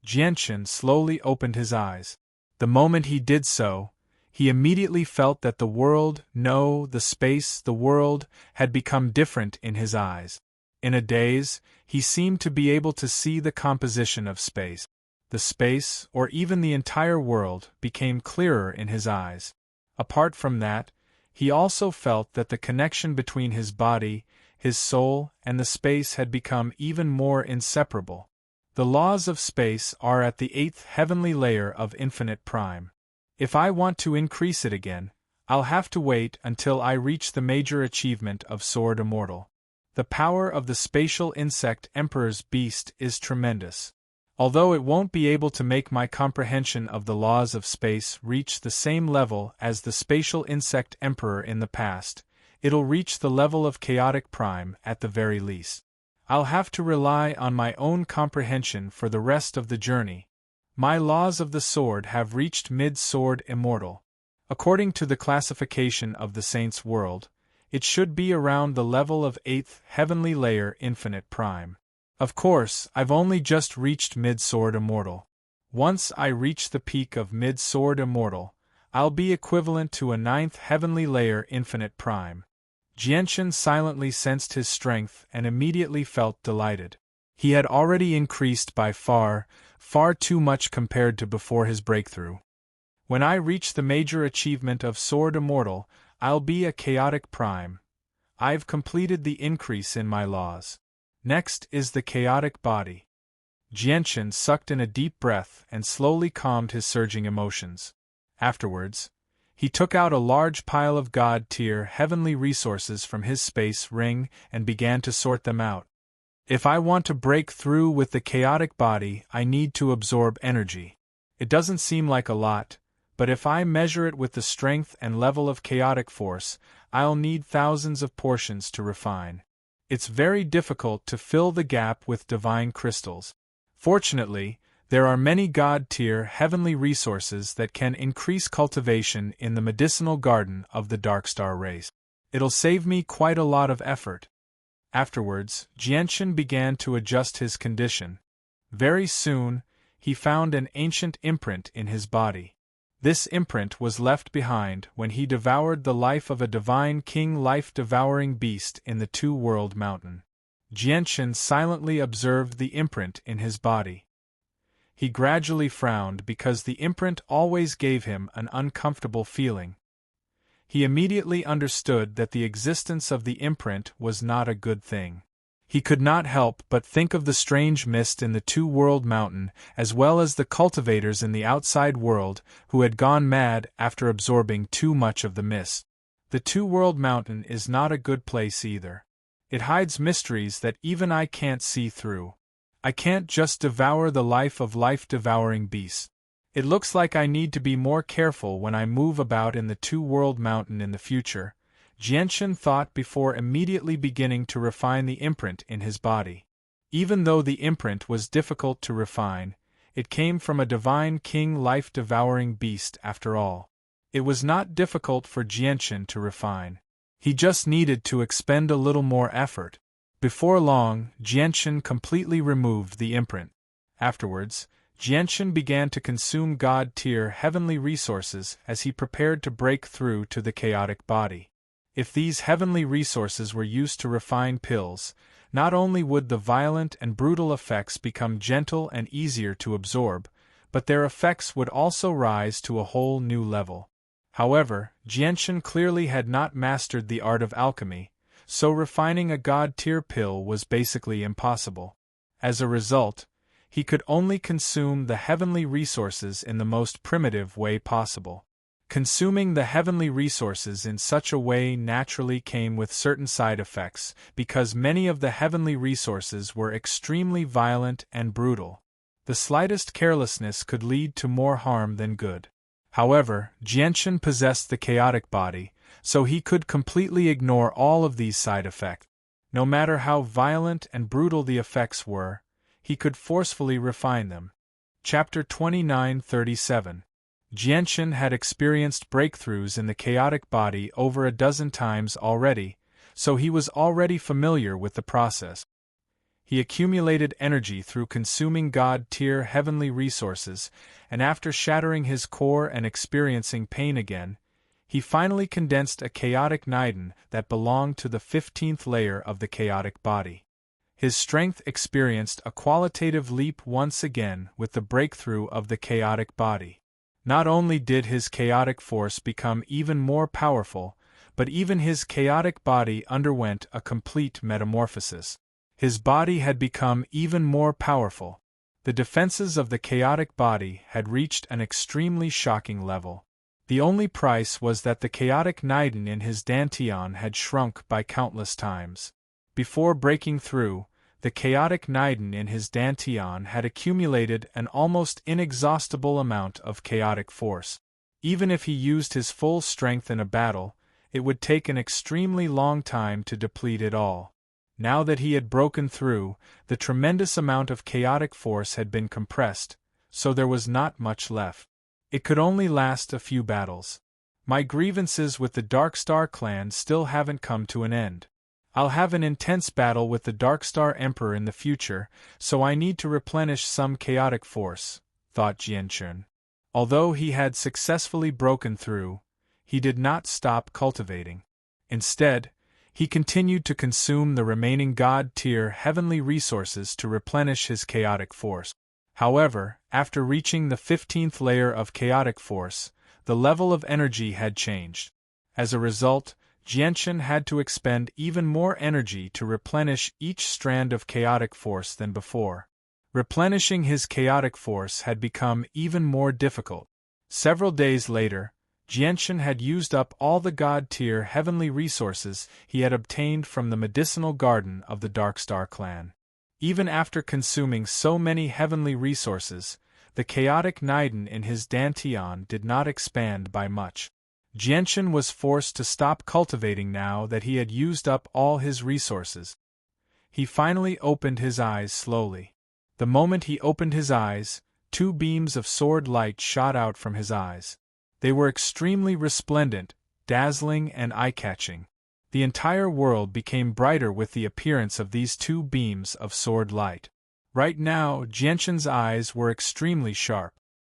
Jianchen slowly opened his eyes. The moment he did so, he immediately felt that the world, the world, had become different in his eyes. In a daze, he seemed to be able to see the composition of space. The space, or even the entire world, became clearer in his eyes. Apart from that, he also felt that the connection between his body, his soul, and the space had become even more inseparable. The laws of space are at the eighth heavenly layer of infinite prime. If I want to increase it again, I'll have to wait until I reach the major achievement of Sword Immortal. The power of the spatial insect emperor's beast is tremendous. Although it won't be able to make my comprehension of the laws of space reach the same level as the spatial insect emperor in the past, it'll reach the level of chaotic prime at the very least. I'll have to rely on my own comprehension for the rest of the journey. My laws of the sword have reached mid-sword immortal. According to the classification of the saint's world, it should be around the level of 8th heavenly layer infinite prime. Of course, I've only just reached mid-sword immortal. Once I reach the peak of mid-sword immortal, I'll be equivalent to a 9th heavenly layer infinite prime. Jianchen silently sensed his strength and immediately felt delighted. He had already increased by far too much compared to before his breakthrough. When I reach the major achievement of Sword Immortal, I'll be a chaotic prime. I've completed the increase in my laws. Next is the chaotic body. Jianchen sucked in a deep breath and slowly calmed his surging emotions. Afterwards, he took out a large pile of God-tier heavenly resources from his space ring and began to sort them out. If I want to break through with the chaotic body, I need to absorb energy. It doesn't seem like a lot, but if I measure it with the strength and level of chaotic force, I'll need thousands of portions to refine. It's very difficult to fill the gap with divine crystals. Fortunately, there are many God-tier heavenly resources that can increase cultivation in the medicinal garden of the Darkstar race. It'll save me quite a lot of effort. Afterwards, Jianchen began to adjust his condition. Very soon, he found an ancient imprint in his body. This imprint was left behind when he devoured the life of a divine king life-devouring beast in the Two-World Mountain. Jianchen silently observed the imprint in his body. He gradually frowned because the imprint always gave him an uncomfortable feeling. He immediately understood that the existence of the imprint was not a good thing. He could not help but think of the strange mist in the Two-World Mountain as well as the cultivators in the outside world who had gone mad after absorbing too much of the mist. The Two-World Mountain is not a good place either. It hides mysteries that even I can't see through. I can't just devour the life of life-devouring beasts. It looks like I need to be more careful when I move about in the Two-World Mountain in the future, Jianchen thought before immediately beginning to refine the imprint in his body. Even though the imprint was difficult to refine, it came from a divine king life-devouring beast after all. It was not difficult for Jianchen to refine. He just needed to expend a little more effort. Before long, Jianchen completely removed the imprint. Afterwards, Jianchen began to consume God-tier heavenly resources as he prepared to break through to the chaotic body. If these heavenly resources were used to refine pills, not only would the violent and brutal effects become gentle and easier to absorb, but their effects would also rise to a whole new level. However, Jianshan clearly had not mastered the art of alchemy, so refining a god-tier pill was basically impossible. As a result, he could only consume the heavenly resources in the most primitive way possible. Consuming the heavenly resources in such a way naturally came with certain side effects, because many of the heavenly resources were extremely violent and brutal. The slightest carelessness could lead to more harm than good. However, Jianshan possessed the chaotic body, so he could completely ignore all of these side effects. No matter how violent and brutal the effects were, he could forcefully refine them. Chapter 29:37. Jianshan had experienced breakthroughs in the chaotic body over a dozen times already, so he was already familiar with the process. He accumulated energy through consuming god-tier heavenly resources, and after shattering his core and experiencing pain again, he finally condensed a chaotic nidin that belonged to the 15th layer of the chaotic body. His strength experienced a qualitative leap once again with the breakthrough of the chaotic body. Not only did his chaotic force become even more powerful, but even his chaotic body underwent a complete metamorphosis. His body had become even more powerful. The defenses of the chaotic body had reached an extremely shocking level. The only price was that the chaotic nidin in his dantian had shrunk by countless times. Before breaking through, the chaotic nidin in his dantian had accumulated an almost inexhaustible amount of chaotic force. Even if he used his full strength in a battle, it would take an extremely long time to deplete it all. Now that he had broken through, the tremendous amount of chaotic force had been compressed, so there was not much left. It could only last a few battles. My grievances with the Darkstar clan still haven't come to an end. I'll have an intense battle with the Darkstar Emperor in the future, so I need to replenish some chaotic force, thought Jianshan. Although he had successfully broken through, he did not stop cultivating. Instead, he continued to consume the remaining god-tier heavenly resources to replenish his chaotic force. However, after reaching the 15th layer of chaotic force, the level of energy had changed. As a result, Jianshan had to expend even more energy to replenish each strand of chaotic force than before. Replenishing his chaotic force had become even more difficult. Several days later, Jianshan had used up all the god-tier heavenly resources he had obtained from the medicinal garden of the Darkstar clan. Even after consuming so many heavenly resources, the chaotic nidin in his dantian did not expand by much. Jianshan was forced to stop cultivating now that he had used up all his resources. He finally opened his eyes slowly. The moment he opened his eyes, 2 beams of sword light shot out from his eyes. They were extremely resplendent, dazzling and eye-catching. The entire world became brighter with the appearance of these 2 beams of sword light. Right now, Jianshan's eyes were extremely sharp.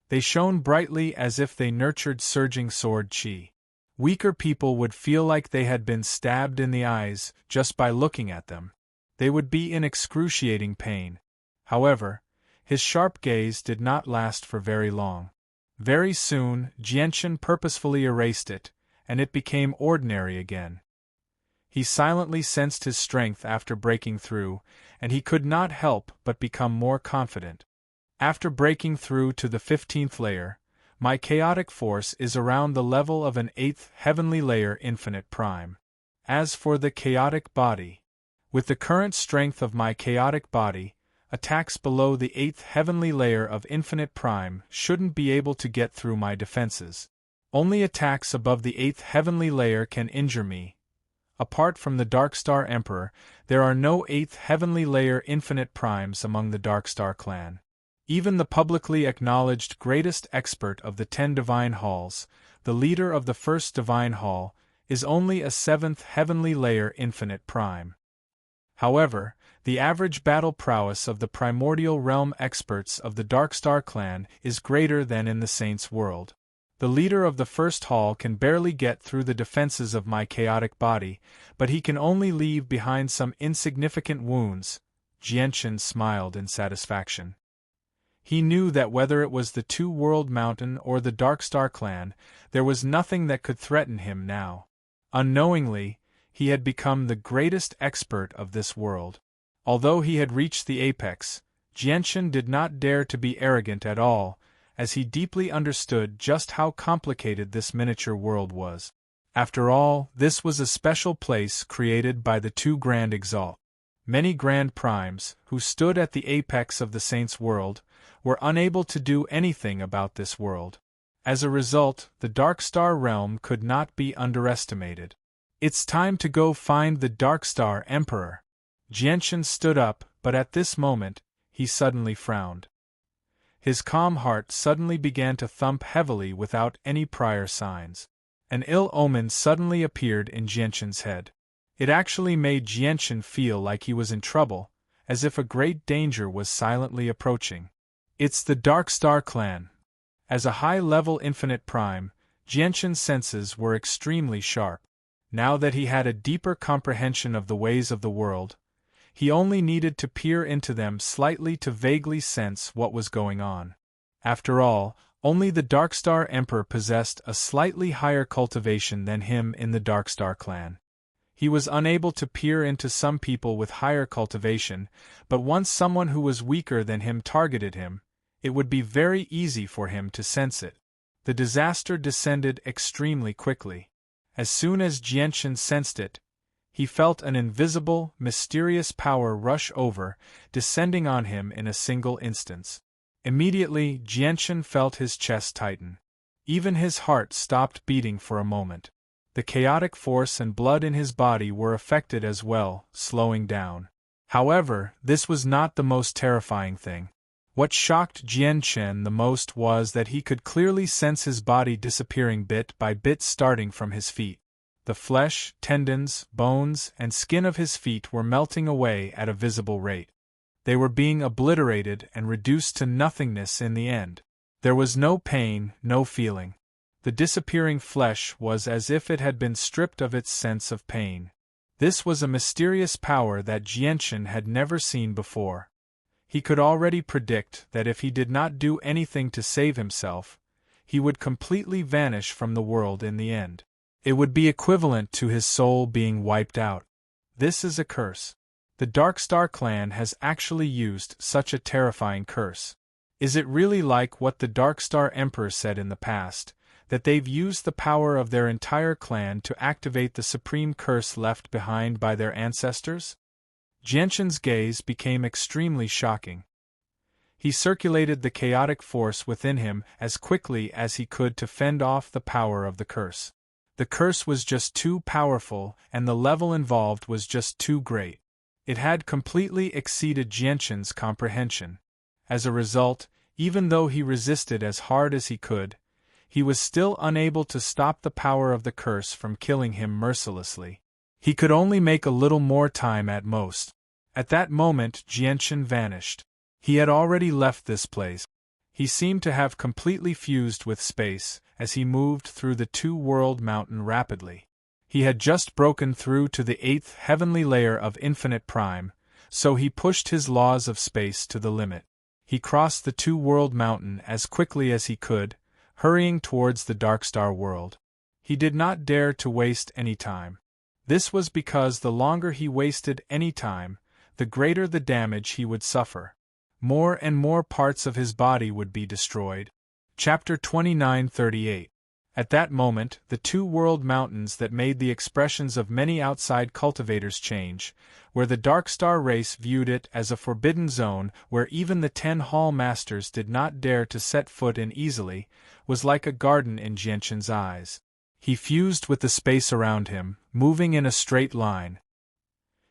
They shone brightly as if they nurtured surging sword qi. Weaker people would feel like they had been stabbed in the eyes just by looking at them. They would be in excruciating pain. However, his sharp gaze did not last for very long. Very soon, Jianshan purposefully erased it, and it became ordinary again. He silently sensed his strength after breaking through, and he could not help but become more confident. After breaking through to the 15th layer, my chaotic force is around the level of an 8th heavenly layer infinite prime. As for the chaotic body, with the current strength of my chaotic body, attacks below the 8th heavenly layer of infinite prime shouldn't be able to get through my defenses. Only attacks above the 8th heavenly layer can injure me. Apart from the Darkstar Emperor, there are no 8th heavenly layer infinite primes among the Darkstar clan. Even the publicly acknowledged greatest expert of the 10 divine halls, the leader of the first divine hall, is only a 7th heavenly layer infinite prime. However, the average battle prowess of the primordial realm experts of the Darkstar clan is greater than in the Saints' world. The leader of the first hall can barely get through the defenses of my chaotic body, but he can only leave behind some insignificant wounds. Jianchen smiled in satisfaction. He knew that whether it was the Two-World Mountain or the Darkstar clan, there was nothing that could threaten him now. Unknowingly, he had become the greatest expert of this world. Although he had reached the apex, Jianchen did not dare to be arrogant at all, as he deeply understood just how complicated this miniature world was. After all, this was a special place created by the two Grand Exalt. Many Grand Primes, who stood at the apex of the Saints' world, were unable to do anything about this world. As a result, the Darkstar realm could not be underestimated. It's time to go find the Darkstar Emperor. Jianchen stood up, but at this moment, he suddenly frowned. His calm heart suddenly began to thump heavily without any prior signs. An ill omen suddenly appeared in Jianchen's head. It actually made Jianchen feel like he was in trouble, as if a great danger was silently approaching. It's the Darkstar clan. As a high-level infinite prime, Jianchen's senses were extremely sharp. Now that he had a deeper comprehension of the ways of the world, he only needed to peer into them slightly to vaguely sense what was going on. After all, only the Darkstar Emperor possessed a slightly higher cultivation than him in the Darkstar clan. He was unable to peer into some people with higher cultivation, but once someone who was weaker than him targeted him, it would be very easy for him to sense it. The disaster descended extremely quickly. As soon as Jianchen sensed it, he felt an invisible, mysterious power rush over, descending on him in a single instance. Immediately, Jianchen felt his chest tighten. Even his heart stopped beating for a moment. The chaotic force and blood in his body were affected as well, slowing down. However, this was not the most terrifying thing. What shocked Jianchen the most was that he could clearly sense his body disappearing bit by bit starting from his feet. The flesh, tendons, bones, and skin of his feet were melting away at a visible rate. They were being obliterated and reduced to nothingness in the end. There was no pain, no feeling. The disappearing flesh was as if it had been stripped of its sense of pain. This was a mysterious power that Jianchen had never seen before. He could already predict that if he did not do anything to save himself, he would completely vanish from the world in the end. It would be equivalent to his soul being wiped out. This is a curse. The Darkstar clan has actually used such a terrifying curse. Is it really like what the Darkstar Emperor said in the past, that they've used the power of their entire clan to activate the supreme curse left behind by their ancestors? Jianchen's gaze became extremely shocking. He circulated the chaotic force within him as quickly as he could to fend off the power of the curse. The curse was just too powerful, and the level involved was just too great. It had completely exceeded Jianchen's comprehension. As a result, even though he resisted as hard as he could, he was still unable to stop the power of the curse from killing him mercilessly. He could only make a little more time at most. At that moment, Jianchen vanished. He had already left this place. He seemed to have completely fused with space, as he moved through the Two-World Mountain rapidly. He had just broken through to the 8th heavenly layer of Infinite Prime, so he pushed his laws of space to the limit. He crossed the Two-World Mountain as quickly as he could, hurrying towards the Darkstar world. He did not dare to waste any time. This was because the longer he wasted any time, the greater the damage he would suffer. More and more parts of his body would be destroyed. Chapter 29:38. At that moment, the Two-World Mountains that made the expressions of many outside cultivators change, where the Darkstar race viewed it as a forbidden zone where even the 10 Hall Masters did not dare to set foot in easily, was like a garden in Jianchen's eyes. He fused with the space around him, moving in a straight line.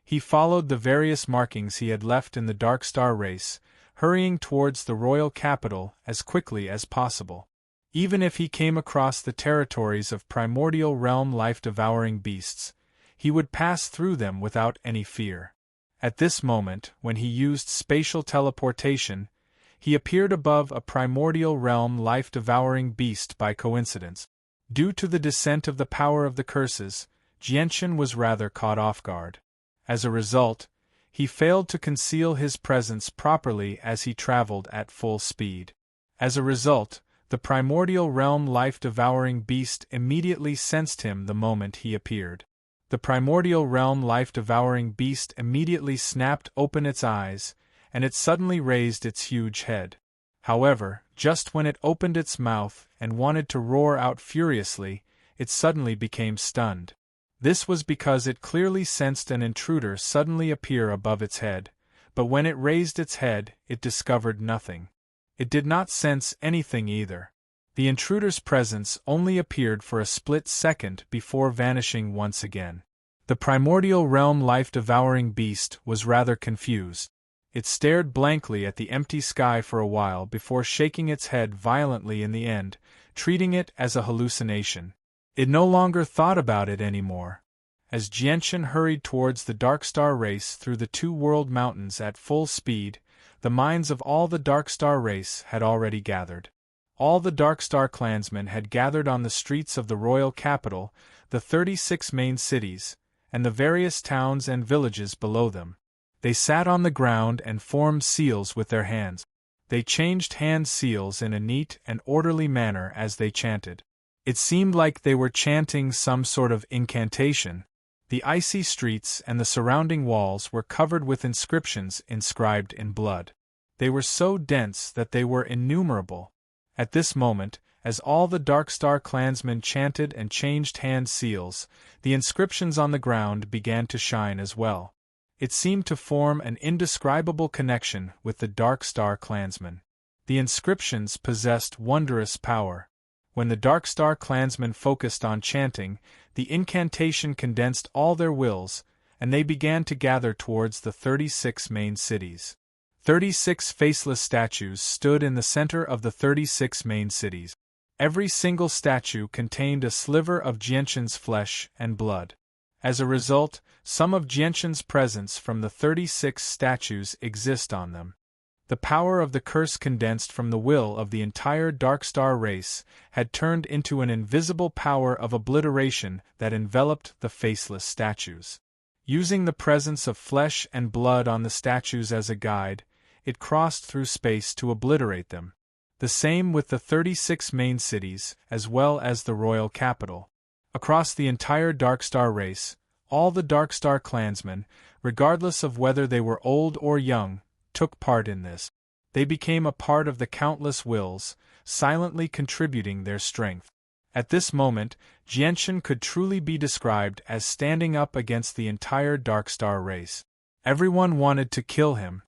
He followed the various markings he had left in the Darkstar race, hurrying towards the royal capital as quickly as possible. Even if he came across the territories of primordial realm life-devouring beasts, he would pass through them without any fear. At this moment, when he used spatial teleportation, he appeared above a primordial realm life-devouring beast by coincidence. Due to the descent of the power of the curses, Jianchen was rather caught off guard. As a result, he failed to conceal his presence properly as he traveled at full speed. As a result, the primordial realm life-devouring beast immediately sensed him the moment he appeared. The primordial realm life-devouring beast immediately snapped open its eyes, and it suddenly raised its huge head. However, just when it opened its mouth and wanted to roar out furiously, it suddenly became stunned. This was because it clearly sensed an intruder suddenly appear above its head, but when it raised its head, it discovered nothing. It did not sense anything either. The intruder's presence only appeared for a split second before vanishing once again. The primordial realm life-devouring beast was rather confused. It stared blankly at the empty sky for a while before shaking its head violently in the end, treating it as a hallucination. It no longer thought about it anymore. As Jianchen hurried towards the Darkstar race through the two-world mountains at full speed, the minds of all the Darkstar race had already gathered. All the Darkstar clansmen had gathered on the streets of the royal capital, the 36 main cities, and the various towns and villages below them. They sat on the ground and formed seals with their hands. They changed hand seals in a neat and orderly manner as they chanted. It seemed like they were chanting some sort of incantation. The icy streets and the surrounding walls were covered with inscriptions inscribed in blood. They were so dense that they were innumerable. At this moment, as all the Darkstar clansmen chanted and changed hand seals, the inscriptions on the ground began to shine as well. It seemed to form an indescribable connection with the Darkstar clansmen. The inscriptions possessed wondrous power. When the Darkstar clansmen focused on chanting, the incantation condensed all their wills, and they began to gather towards the 36 main cities. 36 faceless statues stood in the center of the 36 main cities. Every single statue contained a sliver of Jianchen's flesh and blood. As a result, some of Jianchen's presence from the 36 statues exist on them. The power of the curse condensed from the will of the entire Darkstar race had turned into an invisible power of obliteration that enveloped the faceless statues. Using the presence of flesh and blood on the statues as a guide, it crossed through space to obliterate them. The same with the 36 main cities, as well as the royal capital. Across the entire Darkstar race, all the Darkstar clansmen, regardless of whether they were old or young, took part in this. They became a part of the countless wills, silently contributing their strength. At this moment, Jianchen could truly be described as standing up against the entire Darkstar race. Everyone wanted to kill him.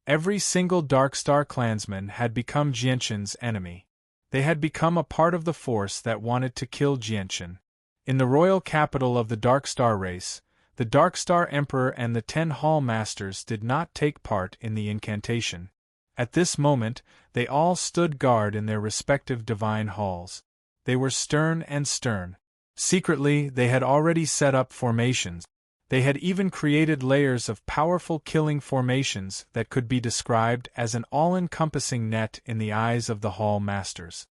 Every single Darkstar clansman had become Jianchen's enemy. They had become a part of the force that wanted to kill Jianchen. In the royal capital of the Darkstar race, the Darkstar Emperor and the 10 Hall Masters did not take part in the incantation. At this moment, they all stood guard in their respective divine halls. They were stern and stern. Secretly, they had already set up formations. They had even created layers of powerful killing formations that could be described as an all-encompassing net in the eyes of the Hall Masters.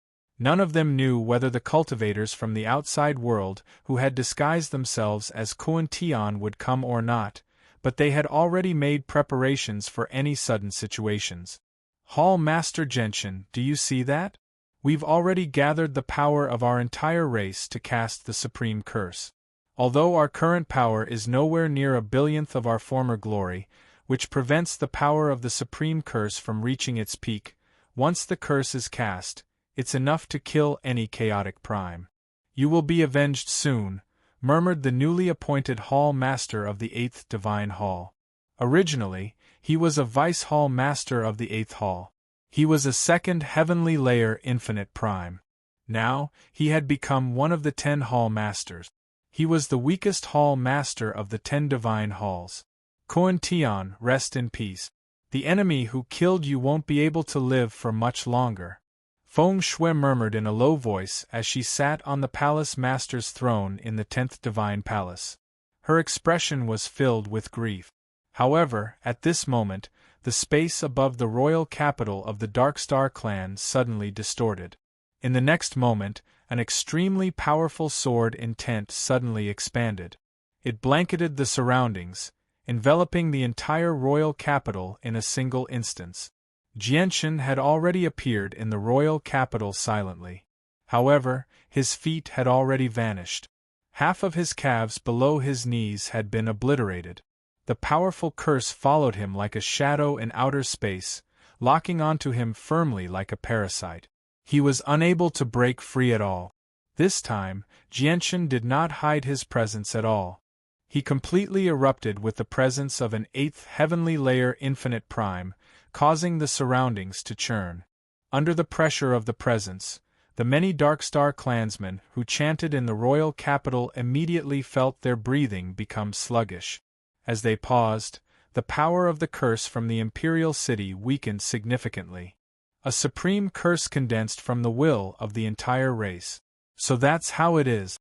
None of them knew whether the cultivators from the outside world who had disguised themselves as Kuan-Tian would come or not, but they had already made preparations for any sudden situations. Hall Master Jianchen, do you see that? We've already gathered the power of our entire race to cast the supreme curse. Although our current power is nowhere near a billionth of our former glory, which prevents the power of the supreme curse from reaching its peak, once the curse is cast, it's enough to kill any chaotic prime. You will be avenged soon, murmured the newly appointed Hall Master of the 8th Divine Hall. Originally, he was a Vice Hall Master of the 8th Hall. He was a second Heavenly Layer Infinite Prime. Now, he had become one of the 10 Hall Masters. He was the weakest Hall Master of the 10 Divine Halls. Kuan-Tian, rest in peace. The enemy who killed you won't be able to live for much longer. Feng Shui murmured in a low voice as she sat on the Palace Master's throne in the 10th Divine Palace. Her expression was filled with grief. However, at this moment, the space above the royal capital of the Darkstar clan suddenly distorted. In the next moment, an extremely powerful sword intent suddenly expanded. It blanketed the surroundings, enveloping the entire royal capital in a single instance. Jianshan had already appeared in the royal capital silently. However, his feet had already vanished. Half of his calves below his knees had been obliterated. The powerful curse followed him like a shadow in outer space, locking onto him firmly like a parasite. He was unable to break free at all. This time, Jianshan did not hide his presence at all. He completely erupted with the presence of an 8th heavenly layer infinite prime, causing the surroundings to churn. Under the pressure of the presence, the many Darkstar clansmen who chanted in the royal capital immediately felt their breathing become sluggish. As they paused, the power of the curse from the imperial city weakened significantly. A supreme curse condensed from the will of the entire race. So that's how it is.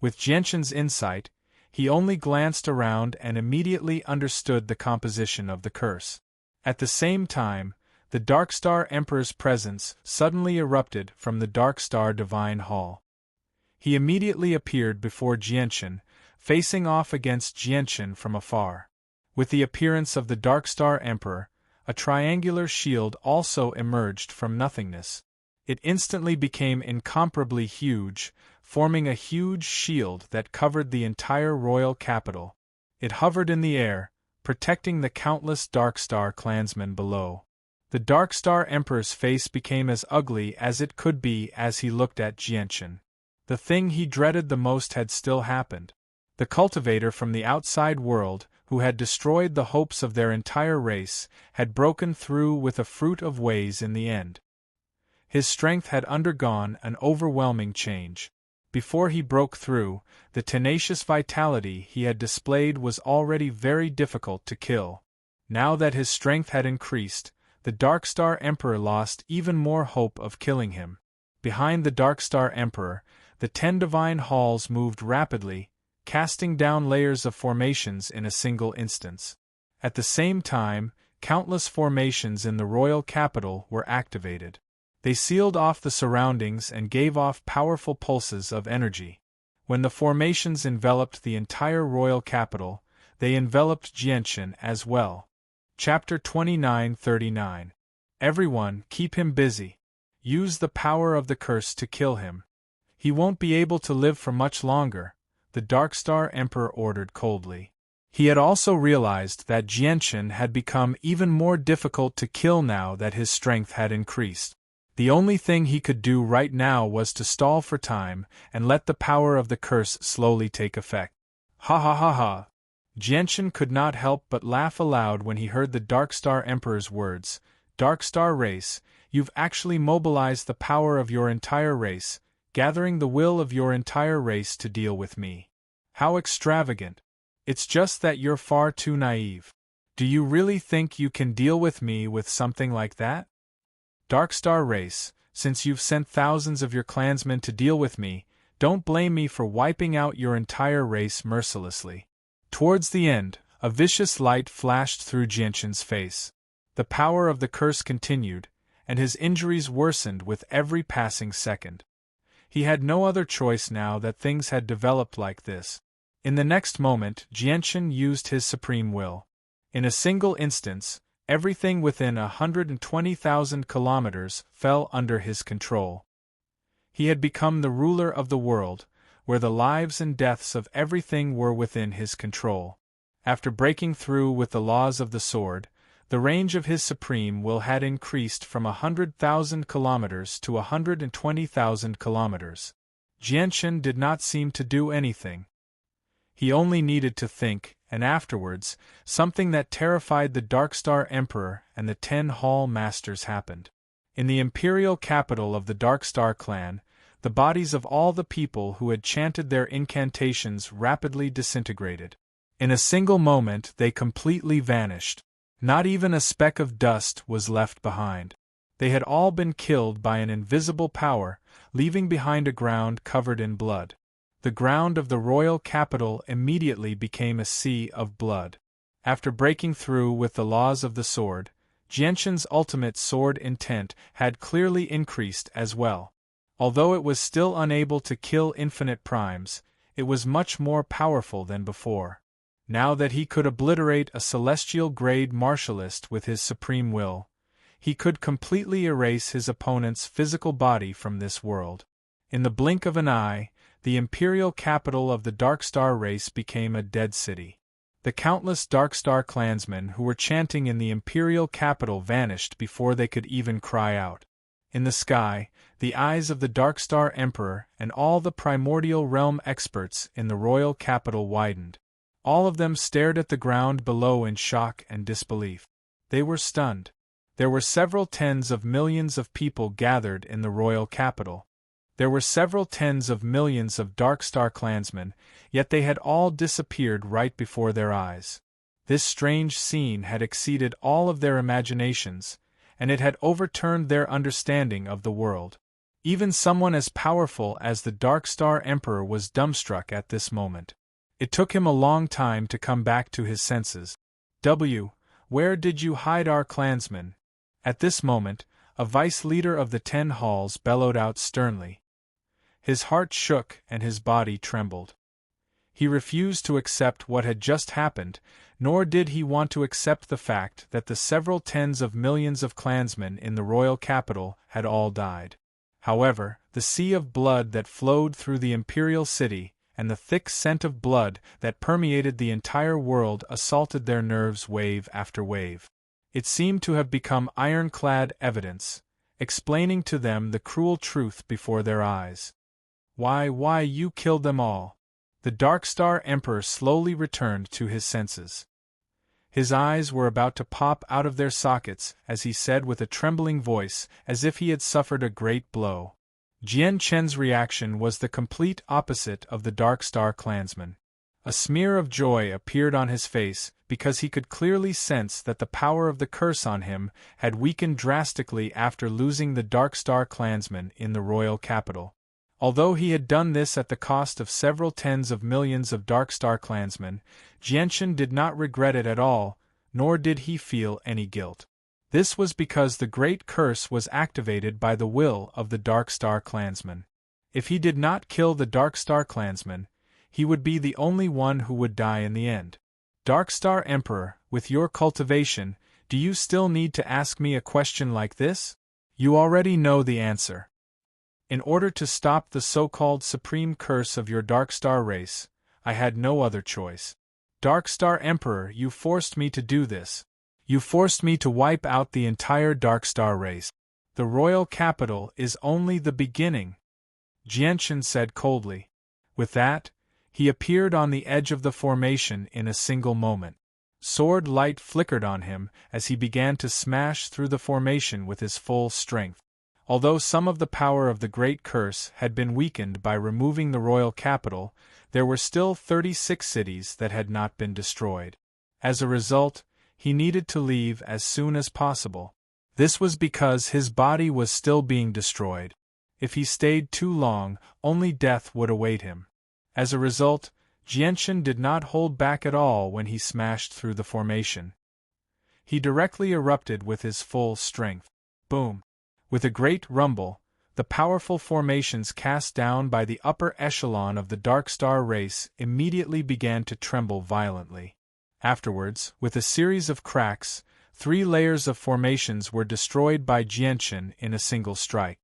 With Jianshan's insight, he only glanced around and immediately understood the composition of the curse. At the same time, the Darkstar Emperor's presence suddenly erupted from the Darkstar Divine Hall. He immediately appeared before Jianshan, facing off against Jianshan from afar. With the appearance of the Darkstar Emperor, a triangular shield also emerged from nothingness. It instantly became incomparably huge, forming a huge shield that covered the entire royal capital. It hovered in the air, protecting the countless Darkstar clansmen below. The Darkstar Emperor's face became as ugly as it could be as he looked at Jianshan. The thing he dreaded the most had still happened. The cultivator from the outside world, who had destroyed the hopes of their entire race, had broken through with a fruit of ways in the end. His strength had undergone an overwhelming change. Before he broke through, the tenacious vitality he had displayed was already very difficult to kill. Now that his strength had increased, the Darkstar Emperor lost even more hope of killing him. Behind the Darkstar Emperor, the 10 divine halls moved rapidly, casting down layers of formations in a single instance. At the same time, countless formations in the royal capital were activated. They sealed off the surroundings and gave off powerful pulses of energy. When the formations enveloped the entire royal capital, they enveloped Jianshan as well. Chapter 2939. Everyone, keep him busy. Use the power of the curse to kill him. He won't be able to live for much longer, the Darkstar Emperor ordered coldly. He had also realized that Jianshan had become even more difficult to kill now that his strength had increased. The only thing he could do right now was to stall for time and let the power of the curse slowly take effect. Ha ha ha ha! Jianshan could not help but laugh aloud when he heard the Darkstar Emperor's words. Darkstar race, you've actually mobilized the power of your entire race, gathering the will of your entire race to deal with me. How extravagant! It's just that you're far too naive. Do you really think you can deal with me with something like that? Darkstar race, since you've sent thousands of your clansmen to deal with me, don't blame me for wiping out your entire race mercilessly. Towards the end, a vicious light flashed through Jianshan's face. The power of the curse continued, and his injuries worsened with every passing second. He had no other choice now that things had developed like this. In the next moment, Jianshan used his supreme will. In a single instance, everything within 120,000 kilometers fell under his control. He had become the ruler of the world, where the lives and deaths of everything were within his control. After breaking through with the laws of the sword, the range of his supreme will had increased from 100,000 kilometers to 120,000 kilometers. Jianshan did not seem to do anything. He only needed to think, and afterwards, something that terrified the Darkstar Emperor and the 10 Hall Masters happened. In the imperial capital of the Darkstar clan, the bodies of all the people who had chanted their incantations rapidly disintegrated. In a single moment they completely vanished. Not even a speck of dust was left behind. They had all been killed by an invisible power, leaving behind a ground covered in blood. The ground of the royal capital immediately became a sea of blood. After breaking through with the laws of the sword, Jianshan's ultimate sword intent had clearly increased as well. Although it was still unable to kill infinite primes, it was much more powerful than before. Now that he could obliterate a celestial-grade martialist with his supreme will, he could completely erase his opponent's physical body from this world. In the blink of an eye, the imperial capital of the Darkstar race became a dead city. The countless Darkstar clansmen who were chanting in the imperial capital vanished before they could even cry out. In the sky, the eyes of the Darkstar Emperor and all the primordial realm experts in the royal capital widened. All of them stared at the ground below in shock and disbelief. They were stunned. There were several tens of millions of people gathered in the royal capital. There were several tens of millions of Darkstar clansmen, yet they had all disappeared right before their eyes. This strange scene had exceeded all of their imaginations, and it had overturned their understanding of the world. Even someone as powerful as the Darkstar Emperor was dumbstruck at this moment. It took him a long time to come back to his senses. Where did you hide our clansmen? At this moment, a vice-leader of the 10 halls bellowed out sternly. His heart shook and his body trembled. He refused to accept what had just happened, nor did he want to accept the fact that the several tens of millions of clansmen in the royal capital had all died. However, the sea of blood that flowed through the imperial city, and the thick scent of blood that permeated the entire world assaulted their nerves wave after wave. It seemed to have become ironclad evidence, explaining to them the cruel truth before their eyes. Why, you killed them all. The Darkstar Emperor slowly returned to his senses. His eyes were about to pop out of their sockets as he said with a trembling voice, as if he had suffered a great blow. Jian Chen's reaction was the complete opposite of the Darkstar clansman. A smear of joy appeared on his face because he could clearly sense that the power of the curse on him had weakened drastically after losing the Darkstar clansman in the royal capital. Although he had done this at the cost of several tens of millions of Darkstar clansmen, Jianshan did not regret it at all, nor did he feel any guilt. This was because the great curse was activated by the will of the Darkstar clansman. If he did not kill the Darkstar clansman, he would be the only one who would die in the end. Darkstar Emperor, with your cultivation, do you still need to ask me a question like this? You already know the answer. In order to stop the so-called supreme curse of your Darkstar race, I had no other choice. Darkstar Emperor, you forced me to do this. You forced me to wipe out the entire Darkstar race. The royal capital is only the beginning, Jianshan said coldly. With that, he appeared on the edge of the formation in a single moment. Sword light flickered on him as he began to smash through the formation with his full strength. Although some of the power of the Great Curse had been weakened by removing the royal capital, there were still 36 cities that had not been destroyed. As a result, he needed to leave as soon as possible. This was because his body was still being destroyed. If he stayed too long, only death would await him. As a result, Jianshan did not hold back at all when he smashed through the formation. He directly erupted with his full strength. Boom! With a great rumble, the powerful formations cast down by the upper echelon of the Darkstar race immediately began to tremble violently. Afterwards, with a series of cracks, 3 layers of formations were destroyed by Jianshan in a single strike.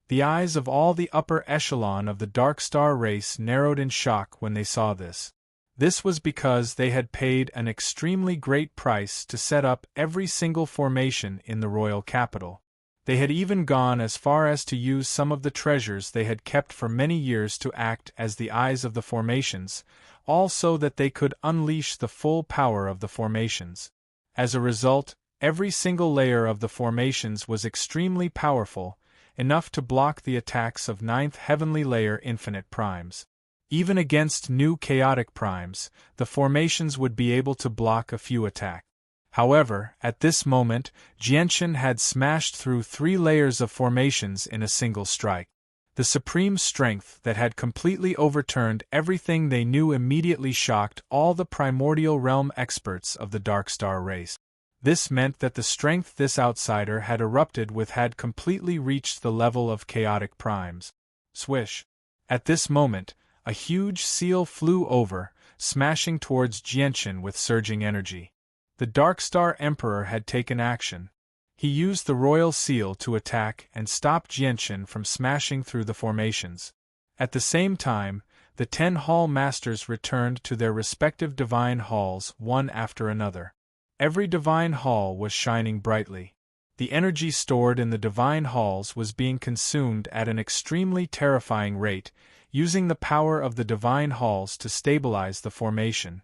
The eyes of all the upper echelon of the Darkstar race narrowed in shock when they saw this. This was because they had paid an extremely great price to set up every single formation in the royal capital. They had even gone as far as to use some of the treasures they had kept for many years to act as the eyes of the formations, all so that they could unleash the full power of the formations. As a result, every single layer of the formations was extremely powerful, enough to block the attacks of 9th heavenly layer infinite primes. Even against new chaotic primes, the formations would be able to block a few attacks. However, at this moment, Jianshan had smashed through 3 layers of formations in a single strike. The supreme strength that had completely overturned everything they knew immediately shocked all the primordial realm experts of the Dark Star race. This meant that the strength this outsider had erupted with had completely reached the level of chaotic primes. Swish! At this moment, a huge seal flew over, smashing towards Jianchen with surging energy. The Dark Star Emperor had taken action. He used the royal seal to attack and stop Jianchen from smashing through the formations. At the same time, the 10 hall masters returned to their respective divine halls one after another. Every divine hall was shining brightly. The energy stored in the divine halls was being consumed at an extremely terrifying rate, using the power of the divine halls to stabilize the formation.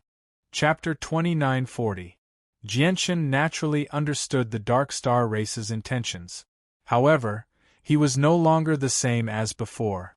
Chapter 2940. Jianchen naturally understood the Dark Star race's intentions. However, he was no longer the same as before.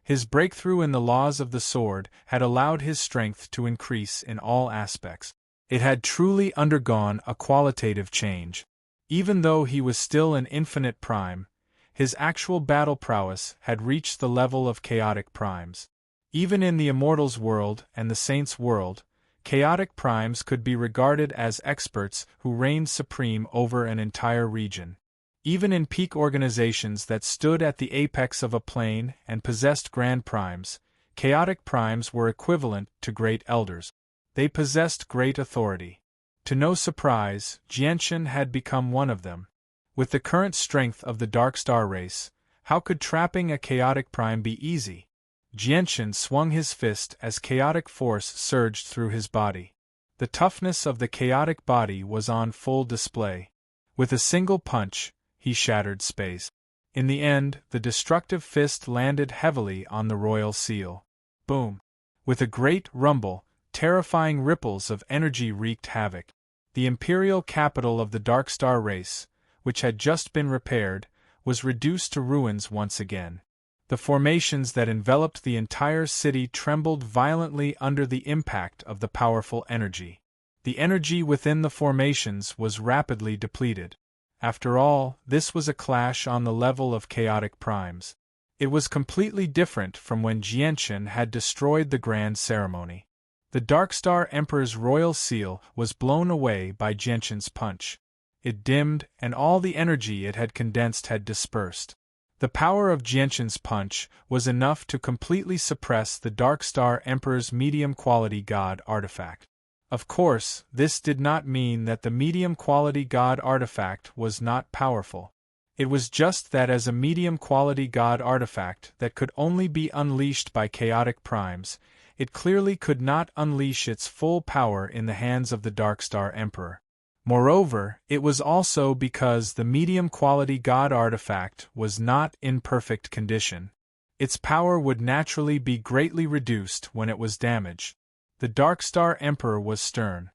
His breakthrough in the laws of the sword had allowed his strength to increase in all aspects. It had truly undergone a qualitative change. Even though he was still an infinite prime, his actual battle prowess had reached the level of chaotic primes. Even in the Immortals' world and the Saints' world, chaotic primes could be regarded as experts who reigned supreme over an entire region. Even in peak organizations that stood at the apex of a plane and possessed grand primes, chaotic primes were equivalent to great elders. They possessed great authority. To no surprise, Jianchen had become one of them. With the current strength of the Dark Star race, how could trapping a chaotic prime be easy? Jianchen swung his fist as chaotic force surged through his body. The toughness of the chaotic body was on full display. With a single punch, he shattered space. In the end, the destructive fist landed heavily on the royal seal. Boom! With a great rumble, terrifying ripples of energy wreaked havoc. The imperial capital of the Dark Star race, which had just been repaired, was reduced to ruins once again. The formations that enveloped the entire city trembled violently under the impact of the powerful energy. The energy within the formations was rapidly depleted. After all, this was a clash on the level of chaotic primes. It was completely different from when Jianchen had destroyed the grand ceremony. The Dark Star Emperor's royal seal was blown away by Jianchen's punch. It dimmed, and all the energy it had condensed had dispersed. The power of Jianchen's punch was enough to completely suppress the Dark Star Emperor's medium-quality god artifact. Of course, this did not mean that the medium-quality god artifact was not powerful. It was just that as a medium-quality god artifact that could only be unleashed by chaotic primes, it clearly could not unleash its full power in the hands of the Dark Star Emperor. Moreover, it was also because the medium-quality god artifact was not in perfect condition. Its power would naturally be greatly reduced when it was damaged. The Dark Star Emperor was stern.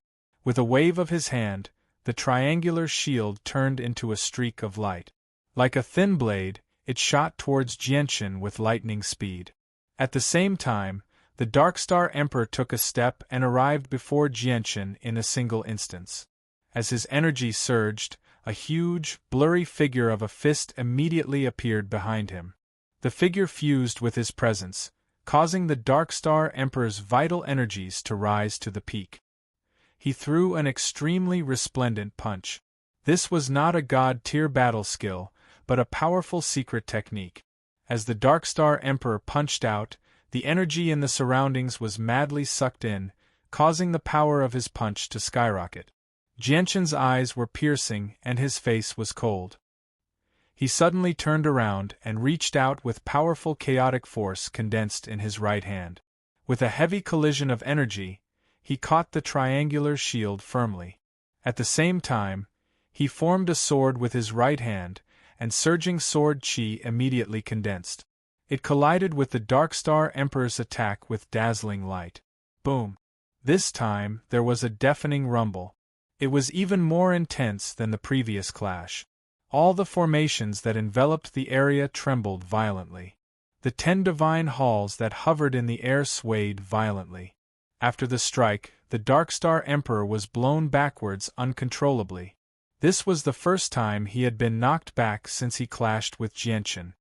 With a wave of his hand, the triangular shield turned into a streak of light. Like a thin blade, it shot towards Jianchen with lightning speed. At the same time, the Dark Star Emperor took a step and arrived before Jianchen in a single instance. As his energy surged, a huge, blurry figure of a fist immediately appeared behind him. The figure fused with his presence, causing the Dark Star Emperor's vital energies to rise to the peak. He threw an extremely resplendent punch. This was not a god-tier battle skill, but a powerful secret technique. As the Dark Star Emperor punched out, the energy in the surroundings was madly sucked in, causing the power of his punch to skyrocket. Jianchen's eyes were piercing and his face was cold. He suddenly turned around and reached out with powerful chaotic force condensed in his right hand. With a heavy collision of energy, he caught the triangular shield firmly. At the same time, he formed a sword with his right hand, and surging sword chi immediately condensed. It collided with the Dark Star Emperor's attack with dazzling light. Boom! This time, there was a deafening rumble. It was even more intense than the previous clash. All the formations that enveloped the area trembled violently. The 10 divine halls that hovered in the air swayed violently. After the strike, the Dark Star Emperor was blown backwards uncontrollably. This was the first time he had been knocked back since he clashed with Jianchen.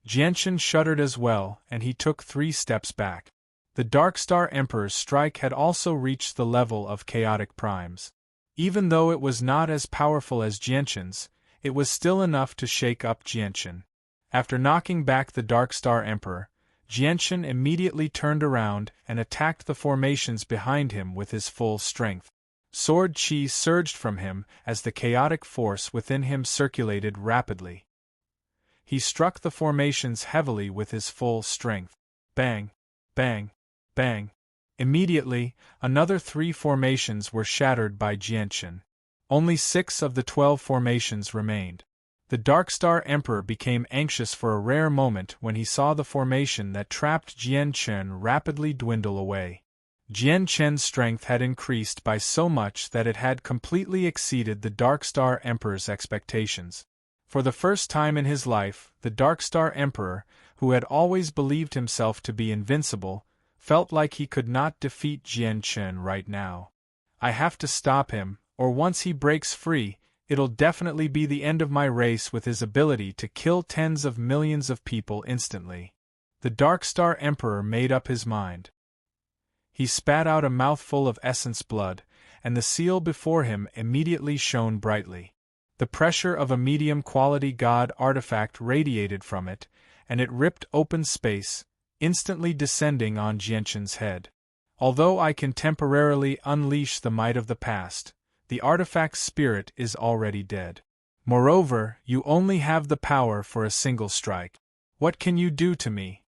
Jianshan shuddered as well, and he took 3 steps back. The Dark Star Emperor's strike had also reached the level of chaotic primes. Even though it was not as powerful as Jianshan's, it was still enough to shake up Jianshan. After knocking back the Dark Star Emperor, Jianshan immediately turned around and attacked the formations behind him with his full strength. Sword chi surged from him as the chaotic force within him circulated rapidly. He struck the formations heavily with his full strength. Bang! Bang! Bang! Immediately, another 3 formations were shattered by Jianshan. Only 6 of the 12 formations remained. The Dark Star Emperor became anxious for a rare moment when he saw the formation that trapped Jianshan rapidly dwindle away. Jianshan's strength had increased by so much that it had completely exceeded the Dark Star Emperor's expectations. For the first time in his life, the Dark Star Emperor, who had always believed himself to be invincible, felt like he could not defeat Jianshan right now. I have to stop him, or once he breaks free, it'll definitely be the end of my race with his ability to kill tens of millions of people instantly. The Dark Star Emperor made up his mind. He spat out a mouthful of essence blood, and the seal before him immediately shone brightly. The pressure of a medium-quality god artifact radiated from it, and it ripped open space, instantly descending on Jianshan's head. Although I can temporarily unleash the might of the past, the artifact's spirit is already dead. Moreover, you only have the power for a single strike. What can you do to me?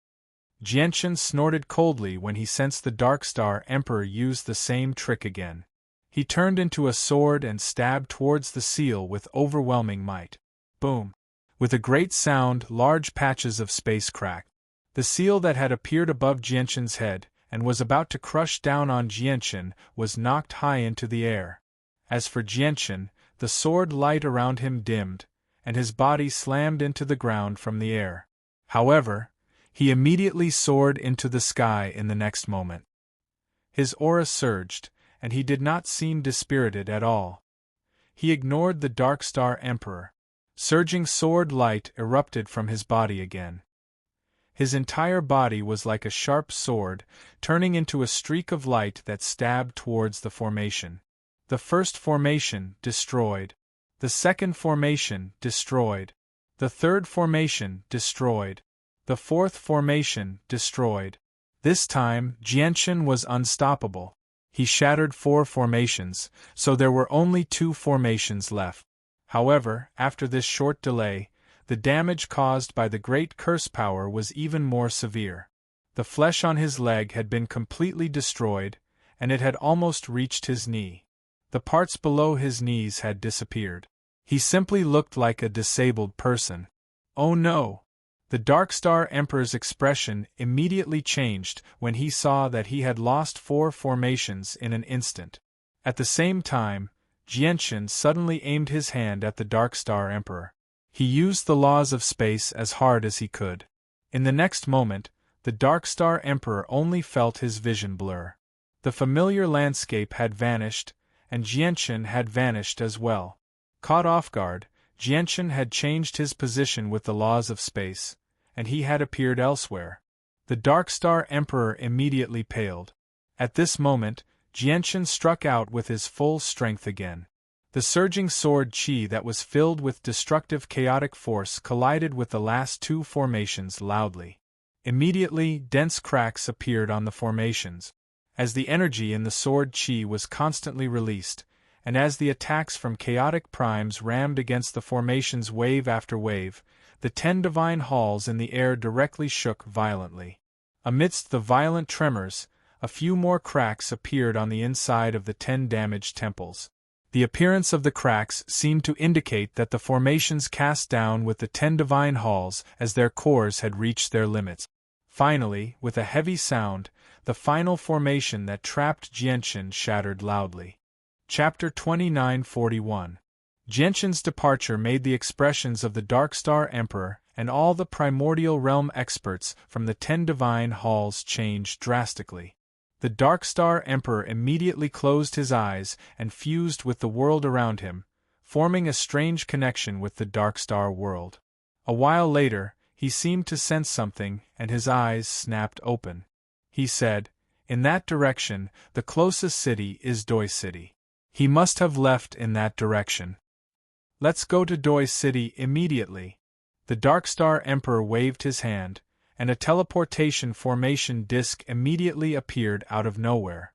Jianshan snorted coldly when he sensed the Dark Star Emperor use the same trick again. He turned into a sword and stabbed towards the seal with overwhelming might. Boom! With a great sound, large patches of space cracked. The seal that had appeared above Jianshan's head, and was about to crush down on Jianshan, was knocked high into the air. As for Jianshan, the sword light around him dimmed, and his body slammed into the ground from the air. However, he immediately soared into the sky in the next moment. His aura surged, and he did not seem dispirited at all. He ignored the Dark Star Emperor. Surging sword light erupted from his body again. His entire body was like a sharp sword, turning into a streak of light that stabbed towards the formation. The first formation destroyed. The second formation destroyed. The third formation destroyed. The fourth formation destroyed. This time, Jianshan was unstoppable. He shattered 4 formations, so there were only 2 formations left. However, after this short delay, the damage caused by the great curse power was even more severe. The flesh on his leg had been completely destroyed, and it had almost reached his knee. The parts below his knees had disappeared. He simply looked like a disabled person. Oh no! The Dark Star Emperor's expression immediately changed when he saw that he had lost 4 formations in an instant. At the same time, Jianshan suddenly aimed his hand at the Dark Star Emperor. He used the laws of space as hard as he could. In the next moment, the Dark Star Emperor only felt his vision blur. The familiar landscape had vanished, and Jianshan had vanished as well. Caught off guard, Jianshan had changed his position with the laws of space, and he had appeared elsewhere. The Dark Star Emperor immediately paled. At this moment, Jianshan struck out with his full strength again. The surging sword chi that was filled with destructive chaotic force collided with the last 2 formations loudly. Immediately, dense cracks appeared on the formations. As the energy in the sword chi was constantly released, and as the attacks from chaotic primes rammed against the formations wave after wave, the 10 divine halls in the air directly shook violently. Amidst the violent tremors, a few more cracks appeared on the inside of the 10 damaged temples. The appearance of the cracks seemed to indicate that the formations cast down with the 10 divine halls as their cores had reached their limits. Finally, with a heavy sound, the final formation that trapped Jianshan shattered loudly. Chapter 2941. Jianshan's departure made the expressions of the Dark Star Emperor and all the primordial realm experts from the 10 divine halls change drastically. The Dark Star Emperor immediately closed his eyes and fused with the world around him, forming a strange connection with the Dark Star world. A while later, he seemed to sense something, and his eyes snapped open. He said, "In that direction, the closest city is Doi City. He must have left in that direction. Let's go to Doi City immediately." The Darkstar Emperor waved his hand, and a teleportation formation disk immediately appeared out of nowhere.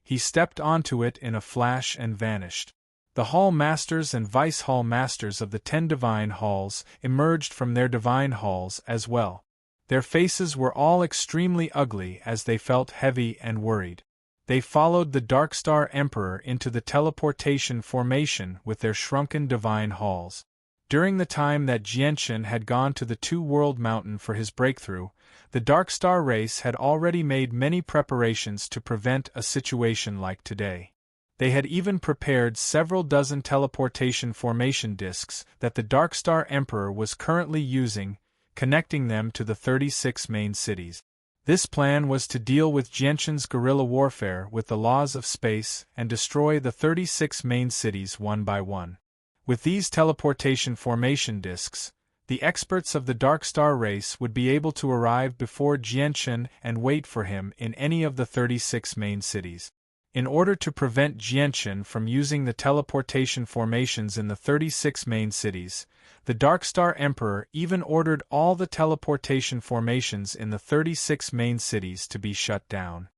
He stepped onto it in a flash and vanished. The Hall Masters and Vice Hall Masters of the 10 Divine Halls emerged from their Divine Halls as well. Their faces were all extremely ugly as they felt heavy and worried. They followed the Darkstar Emperor into the teleportation formation with their shrunken Divine Halls. During the time that Jianshan had gone to the Two-World Mountain for his breakthrough, the Darkstar race had already made many preparations to prevent a situation like today. They had even prepared several dozen teleportation formation disks that the Darkstar Emperor was currently using, connecting them to the 36 main cities. This plan was to deal with Jianshan's guerrilla warfare with the laws of space and destroy the 36 main cities one by one. With these teleportation formation disks, the experts of the Darkstar race would be able to arrive before Jianshan and wait for him in any of the 36 main cities. In order to prevent Jianshan from using the teleportation formations in the 36 main cities, the Darkstar Emperor even ordered all the teleportation formations in the 36 main cities to be shut down.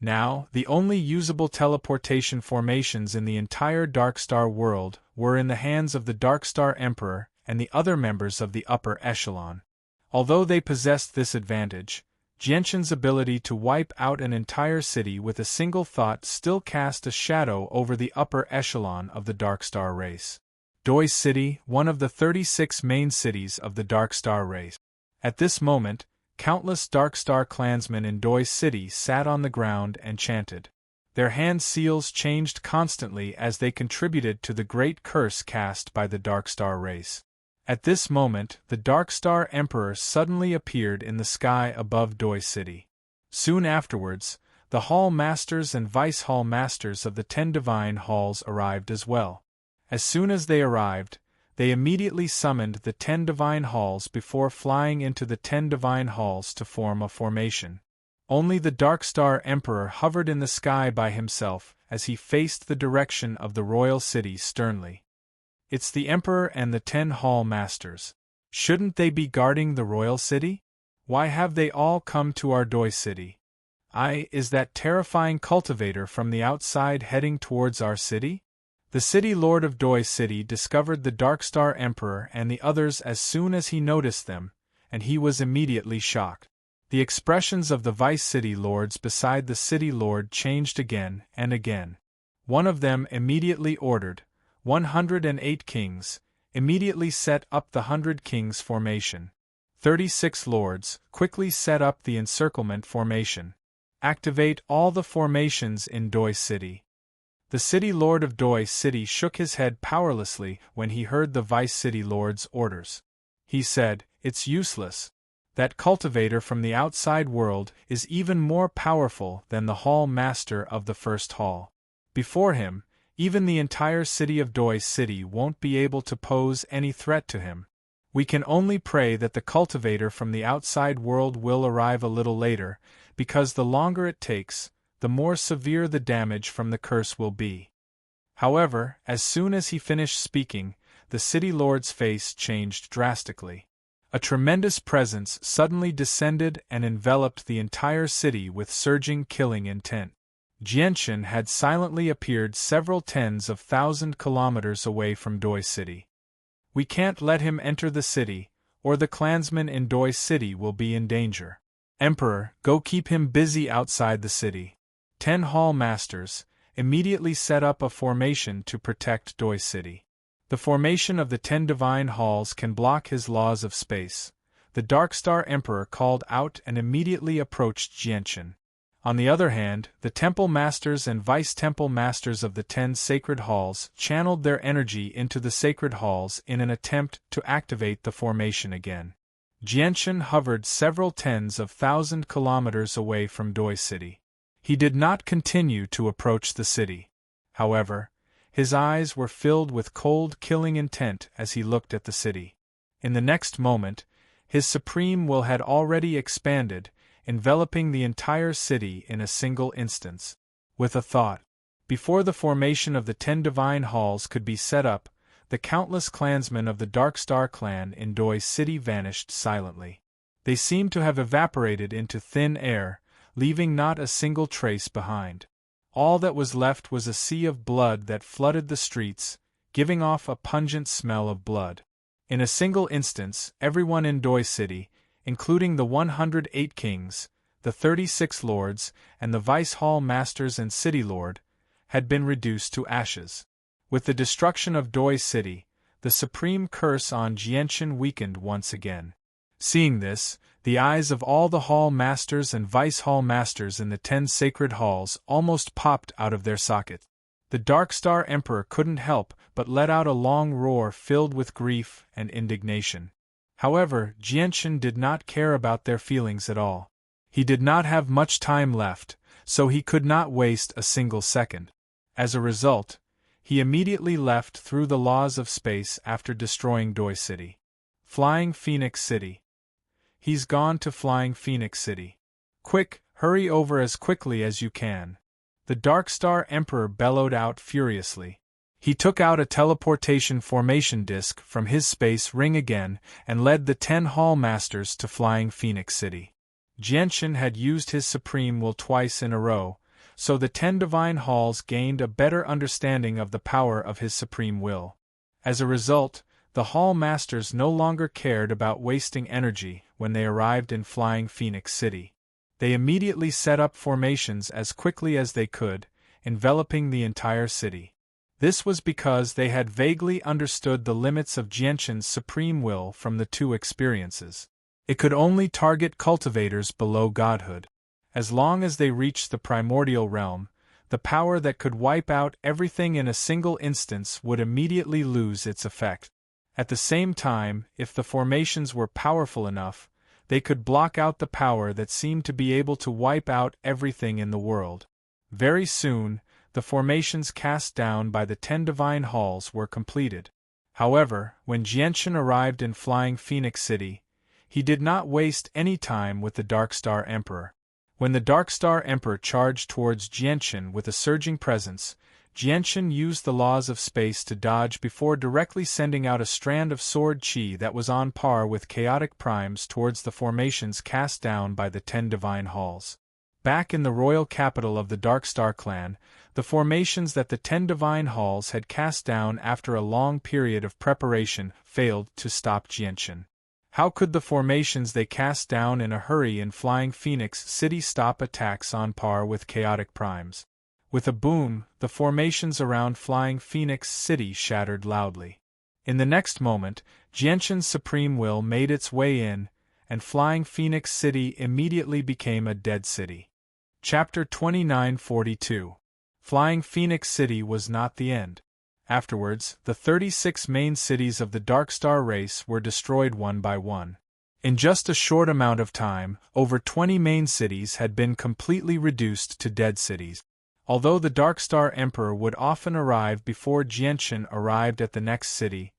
Now, the only usable teleportation formations in the entire Darkstar world were in the hands of the Darkstar Emperor and the other members of the upper echelon. Although they possessed this advantage, Jianshan's ability to wipe out an entire city with a single thought still cast a shadow over the upper echelon of the Darkstar race. Doi City, one of the 36 main cities of the Darkstar race. At this moment, countless Darkstar clansmen in Doi City sat on the ground and chanted. Their hand seals changed constantly as they contributed to the great curse cast by the Darkstar race. At this moment, the Darkstar Emperor suddenly appeared in the sky above Doi City. Soon afterwards, the Hall Masters and Vice Hall Masters of the 10 Divine Halls arrived as well. As soon as they arrived, they immediately summoned the 10 Divine Halls before flying into the 10 Divine Halls to form a formation. Only the Darkstar Emperor hovered in the sky by himself as he faced the direction of the royal city sternly. "It's the Emperor and the 10 Hall Masters. Shouldn't they be guarding the royal city? Why have they all come to our Doi City? Is that terrifying cultivator from the outside heading towards our city?" The city lord of Doi City discovered the Darkstar Emperor and the others as soon as he noticed them, and he was immediately shocked. The expressions of the vice city lords beside the city lord changed again and again. One of them immediately ordered, 108 kings, immediately set up the 100 kings formation. 36 lords, quickly set up the encirclement formation. Activate all the formations in Doi City. The city lord of Doi City shook his head powerlessly when he heard the vice city lord's orders. He said, "It's useless. That cultivator from the outside world is even more powerful than the hall master of the first hall. Before him, even the entire city of Doi City won't be able to pose any threat to him. We can only pray that the cultivator from the outside world will arrive a little later, because the longer it takes, the more severe the damage from the curse will be." However, as soon as he finished speaking, the city lord's face changed drastically. A tremendous presence suddenly descended and enveloped the entire city with surging killing intent. Jianshan had silently appeared several tens of thousand kilometers away from Doi City. "We can't let him enter the city, or the clansmen in Doi City will be in danger. Emperor, go keep him busy outside the city." 10 Hall Masters immediately set up a formation to protect Doi City. The formation of the 10 Divine Halls can block his laws of space. The Darkstar Emperor called out and immediately approached Jianshan. On the other hand, the Temple Masters and Vice-Temple Masters of the 10 Sacred Halls channeled their energy into the Sacred Halls in an attempt to activate the formation again. Jianshan hovered several tens of thousand kilometers away from Doi City. He did not continue to approach the city. However, his eyes were filled with cold, killing intent as he looked at the city. In the next moment, His supreme will had already expanded, enveloping the entire city in a single instance. With a thought, before the formation of the 10 divine halls could be set up, the countless clansmen of the Dark Star clan in Doi City vanished silently. They seemed to have evaporated into thin air, leaving not a single trace behind. All that was left was a sea of blood that flooded the streets, giving off a pungent smell of blood. In a single instance, everyone in Doi City, including the 108 kings, the 36 lords, and the vice hall masters and city lord, had been reduced to ashes. With the destruction of Doi City, the supreme curse on Jianshan weakened once again. Seeing this, the eyes of all the hall masters and vice hall masters in the 10 sacred halls almost popped out of their sockets. The Dark Star Emperor couldn't help but let out a long roar filled with grief and indignation. However, Jianshan did not care about their feelings at all. He did not have much time left, so he could not waste a single second. As a result, he immediately left through the laws of space after destroying Doi City. Flying Phoenix City. He's gone to Flying Phoenix City. Quick, hurry over as quickly as you can. The Dark Star Emperor bellowed out furiously. He took out a teleportation formation disk from his space ring again and led the 10 hall masters to Flying Phoenix City. Jianshan had used his supreme will twice in a row, so the 10 divine halls gained a better understanding of the power of his supreme will. As a result, the hall masters no longer cared about wasting energy when they arrived in Flying Phoenix City. They immediately set up formations as quickly as they could, enveloping the entire city. This was because they had vaguely understood the limits of Jianshan's supreme will from the 2 experiences. It could only target cultivators below godhood. As long as they reached the primordial realm, the power that could wipe out everything in a single instance would immediately lose its effect. At the same time, if the formations were powerful enough, they could block out the power that seemed to be able to wipe out everything in the world. Very soon, the formations cast down by the 10 divine halls were completed. However, when Jianshan arrived in Flying Phoenix City, he did not waste any time with the Dark Star Emperor. When the Dark Star Emperor charged towards Jianshan with a surging presence, Jianshan used the laws of space to dodge before directly sending out a strand of sword chi that was on par with chaotic primes towards the formations cast down by the 10 divine halls. Back in the royal capital of the Dark Star clan, the formations that the 10 divine halls had cast down after a long period of preparation failed to stop Jianshan. How could the formations they cast down in a hurry in Flying Phoenix City stop attacks on par with chaotic primes? With a boom, the formations around Flying Phoenix City shattered loudly. In the next moment, Jianshan's supreme will made its way in, and Flying Phoenix City immediately became a dead city. Chapter 2942. Flying Phoenix City was not the end. Afterwards, the 36 main cities of the Dark Star race were destroyed one by one. In just a short amount of time, over 20 main cities had been completely reduced to dead cities. Although the Dark Star Emperor would often arrive before Jianshan arrived at the next city,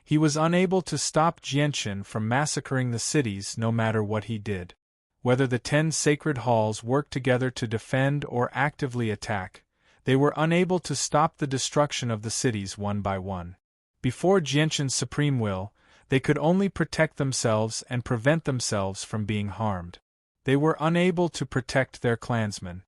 he was unable to stop Jianshan from massacring the cities no matter what he did. Whether the 10 sacred halls worked together to defend or actively attack, they were unable to stop the destruction of the cities one by one. Before Jianshan's supreme will, they could only protect themselves and prevent themselves from being harmed. They were unable to protect their clansmen.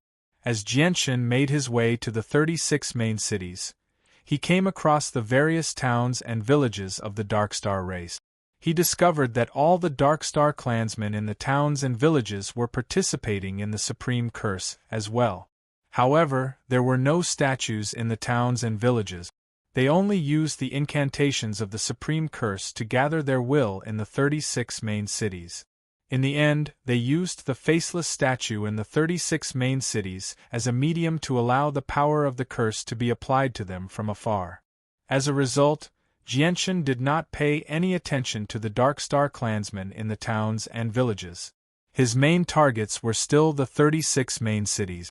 As Jianshan made his way to the 36 main cities, he came across the various towns and villages of the Dark Star race. He discovered that all the Dark Star clansmen in the towns and villages were participating in the supreme curse as well. However, there were no statues in the towns and villages. They only used the incantations of the supreme curse to gather their will in the 36 main cities. In the end, they used the faceless statue in the 36 main cities as a medium to allow the power of the curse to be applied to them from afar. As a result, Jianshan did not pay any attention to the Dark Star clansmen in the towns and villages. His main targets were still the 36 main cities.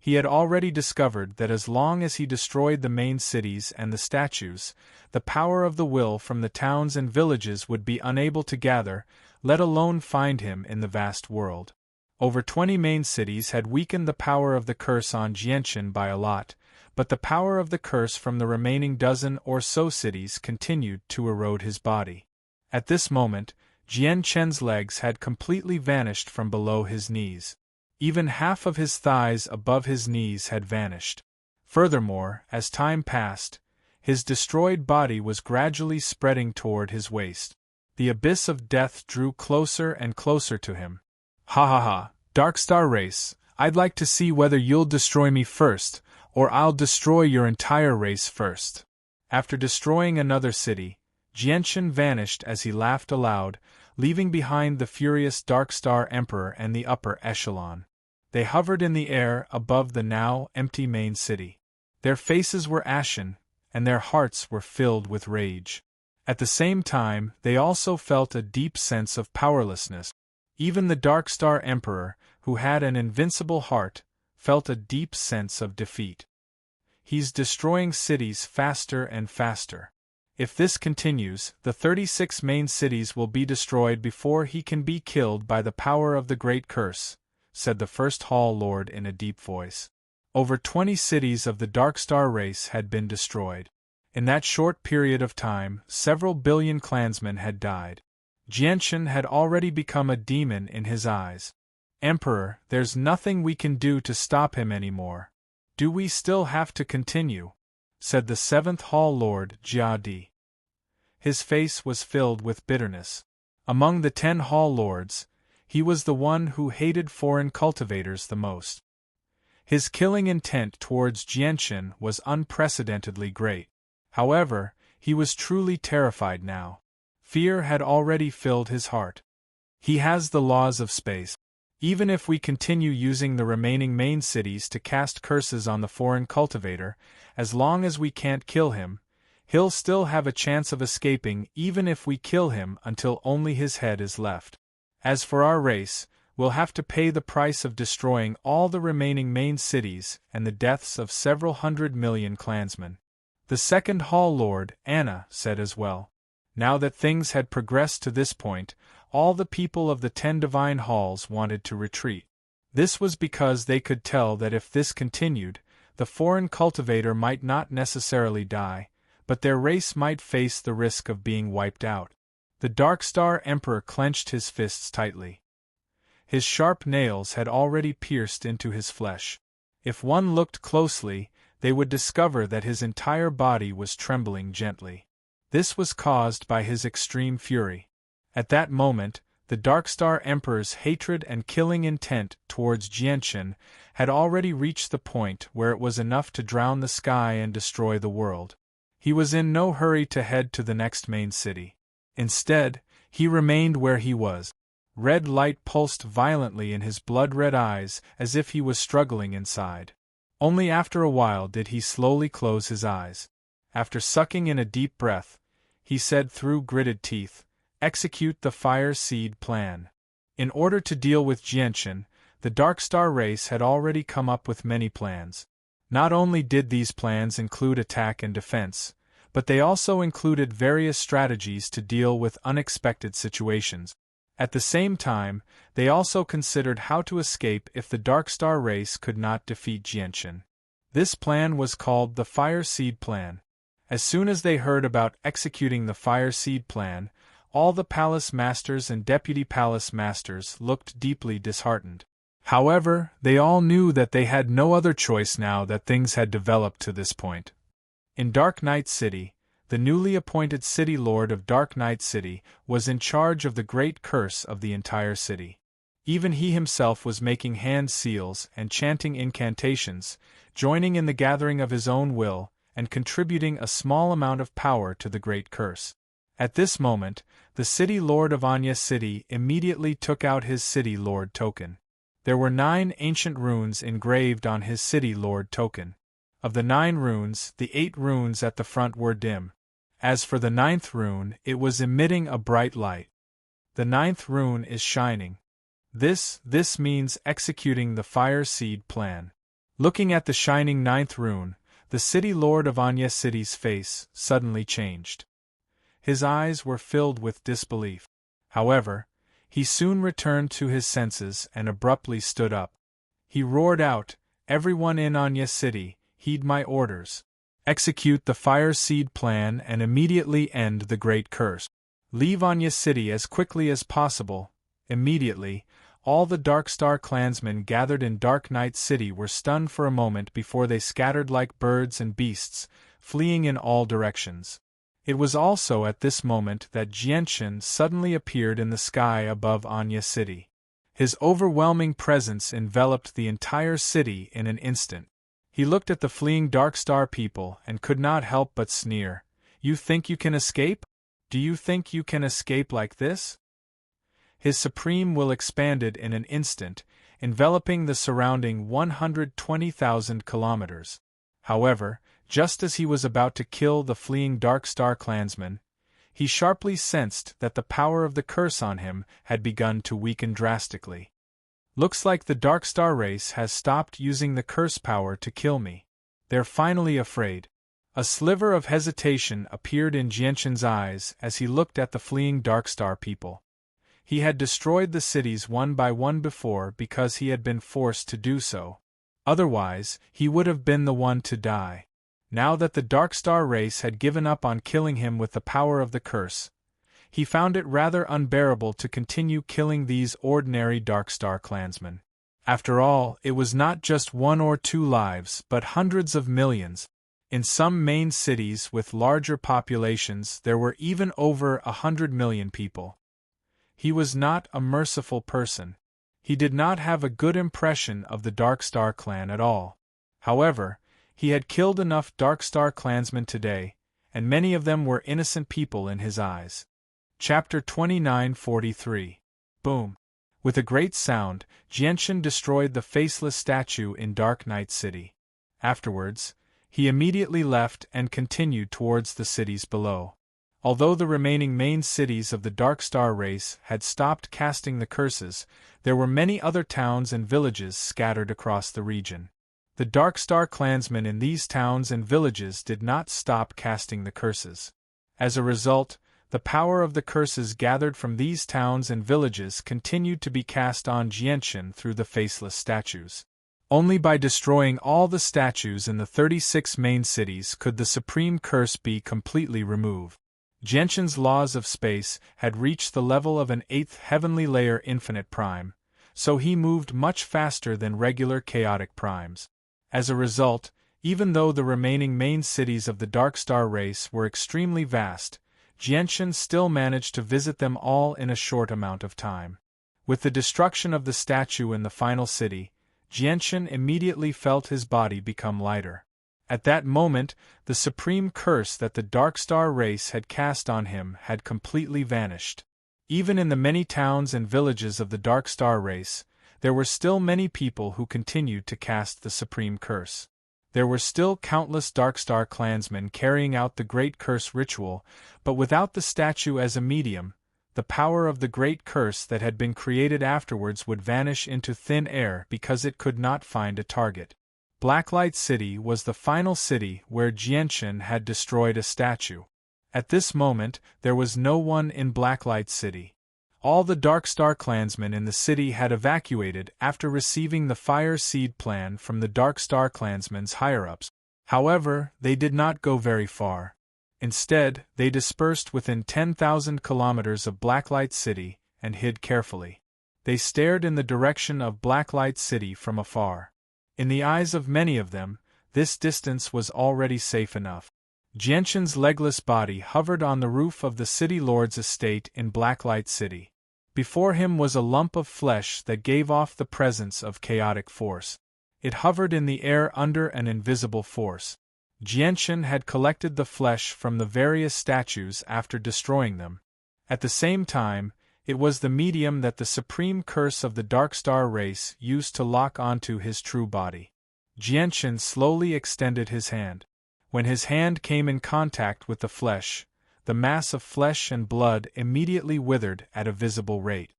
He had already discovered that as long as he destroyed the main cities and the statues, the power of the will from the towns and villages would be unable to gather, let alone find him in the vast world. Over 20 main cities had weakened the power of the curse on Jianchen by a lot, but the power of the curse from the remaining dozen or so cities continued to erode his body. At this moment, Jianchen's legs had completely vanished from below his knees. Even half of his thighs above his knees had vanished. Furthermore, as time passed, his destroyed body was gradually spreading toward his waist. The abyss of death drew closer and closer to him. Ha ha ha, Darkstar race, I'd like to see whether you'll destroy me first, or I'll destroy your entire race first. After destroying another city, Jianchen vanished as he laughed aloud, leaving behind the furious Darkstar Emperor and the upper echelon. They hovered in the air above the now empty main city. Their faces were ashen, and their hearts were filled with rage. At the same time, they also felt a deep sense of powerlessness. Even the Darkstar Emperor, who had an invincible heart, felt a deep sense of defeat. He's destroying cities faster and faster. If this continues, the 36 main cities will be destroyed before he can be killed by the power of the Great Curse, said the first Hall Lord in a deep voice. Over 20 cities of the Darkstar race had been destroyed. In that short period of time, several billion clansmen had died. Jianchen had already become a demon in his eyes. Emperor, there's nothing we can do to stop him anymore. Do we still have to continue? Said the 7th Hall Lord, Jia Di. His face was filled with bitterness. Among the 10 Hall Lords, he was the one who hated foreign cultivators the most. His killing intent towards Jianchen was unprecedentedly great. However, he was truly terrified now. Fear had already filled his heart. He has the laws of space. Even if we continue using the remaining main cities to cast curses on the foreign cultivator, as long as we can't kill him, he'll still have a chance of escaping even if we kill him until only his head is left. As for our race, we'll have to pay the price of destroying all the remaining main cities and the deaths of several 100 million clansmen. The 2nd Hall Lord, Anna, said as well. Now that things had progressed to this point, all the people of the 10 divine halls wanted to retreat. This was because they could tell that if this continued, the foreign cultivator might not necessarily die, but their race might face the risk of being wiped out. The Darkstar Emperor clenched his fists tightly. His sharp nails had already pierced into his flesh. If one looked closely, they would discover that his entire body was trembling gently. This was caused by his extreme fury. At that moment, the Darkstar Emperor's hatred and killing intent towards Jianchen had already reached the point where it was enough to drown the sky and destroy the world. He was in no hurry to head to the next main city. Instead, he remained where he was. Red light pulsed violently in his blood-red eyes as if he was struggling inside. Only after a while did he slowly close his eyes. After sucking in a deep breath, he said through gritted teeth, "Execute the Fire Seed Plan." In order to deal with Jianchen, the Darkstar race had already come up with many plans. Not only did these plans include attack and defense, but they also included various strategies to deal with unexpected situations. At the same time, they also considered how to escape if the Darkstar race could not defeat Jianchen. This plan was called the Fire Seed Plan. As soon as they heard about executing the Fire Seed Plan, all the palace masters and deputy palace masters looked deeply disheartened. However, they all knew that they had no other choice now that things had developed to this point. In Dark Knight City, the newly appointed City Lord of Dark Knight City was in charge of the great curse of the entire city. Even he himself was making hand seals and chanting incantations, joining in the gathering of his own will, and contributing a small amount of power to the great curse. At this moment, the City Lord of Anya City immediately took out his City Lord token. There were 9 ancient runes engraved on his City Lord token. Of the 9 runes, the 8 runes at the front were dim. As for the 9th rune, it was emitting a bright light. The 9th rune is shining. This means executing the Fire Seed Plan. Looking at the shining ninth rune, the city lord of Anya City's face suddenly changed. His eyes were filled with disbelief. However, he soon returned to his senses and abruptly stood up. He roared out, "Everyone in Anya City, heed my orders. Execute the Fire Seed plan and immediately end the Great Curse. Leave Anya City as quickly as possible." Immediately, all the Darkstar clansmen gathered in Dark Knight City were stunned for a moment before they scattered like birds and beasts, fleeing in all directions. It was also at this moment that Jianshan suddenly appeared in the sky above Anya City. His overwhelming presence enveloped the entire city in an instant. He looked at the fleeing Darkstar people and could not help but sneer. "You think you can escape? Do you think you can escape like this?" His supreme will expanded in an instant, enveloping the surrounding 120,000 kilometers. However, just as he was about to kill the fleeing Darkstar clansmen, he sharply sensed that the power of the curse on him had begun to weaken drastically. "Looks like the Darkstar race has stopped using the curse power to kill me. They're finally afraid." A sliver of hesitation appeared in Jianshan's eyes as he looked at the fleeing Darkstar people. He had destroyed the cities one by one before because he had been forced to do so. Otherwise, he would have been the one to die. Now that the Darkstar race had given up on killing him with the power of the curse, he found it rather unbearable to continue killing these ordinary Darkstar clansmen. After all, it was not just 1 or 2 lives but hundreds of millions. In some main cities with larger populations there were even over 100 million people. He was not a merciful person. He did not have a good impression of the Darkstar clan at all. However, he had killed enough Darkstar clansmen today, and many of them were innocent people in his eyes. Chapter 2943. Boom! With a great sound, Jianshan destroyed the faceless statue in Dark Knight City. Afterwards, he immediately left and continued towards the cities below. Although the remaining main cities of the Darkstar race had stopped casting the curses, there were many other towns and villages scattered across the region. The Darkstar clansmen in these towns and villages did not stop casting the curses. As a result, the power of the curses gathered from these towns and villages continued to be cast on Jianshan through the faceless statues. Only by destroying all the statues in the 36 main cities could the supreme curse be completely removed. Jianshan's laws of space had reached the level of an 8th heavenly layer infinite prime, so he moved much faster than regular chaotic primes. As a result, even though the remaining main cities of the Darkstar race were extremely vast, Jianshan still managed to visit them all in a short amount of time. With the destruction of the statue in the final city, Jianshan immediately felt his body become lighter. At that moment, the supreme curse that the Darkstar race had cast on him had completely vanished. Even in the many towns and villages of the Darkstar race, there were still many people who continued to cast the supreme curse. There were still countless Darkstar clansmen carrying out the Great Curse ritual, but without the statue as a medium, the power of the Great Curse that had been created afterwards would vanish into thin air because it could not find a target. Blacklight City was the final city where Jianshan had destroyed a statue. At this moment, there was no one in Blacklight City. All the Darkstar clansmen in the city had evacuated after receiving the Fire Seed plan from the Darkstar clansmen's higher-ups. However, they did not go very far. Instead, they dispersed within 10,000 kilometers of Blacklight City and hid carefully. They stared in the direction of Blacklight City from afar. In the eyes of many of them, this distance was already safe enough. Jianshan's legless body hovered on the roof of the city lord's estate in Blacklight City. Before him was a lump of flesh that gave off the presence of chaotic force. It hovered in the air under an invisible force. Jianshan had collected the flesh from the various statues after destroying them. At the same time, it was the medium that the supreme curse of the Darkstar race used to lock onto his true body. Jianshan slowly extended his hand. When his hand came in contact with the flesh, the mass of flesh and blood immediately withered at a visible rate.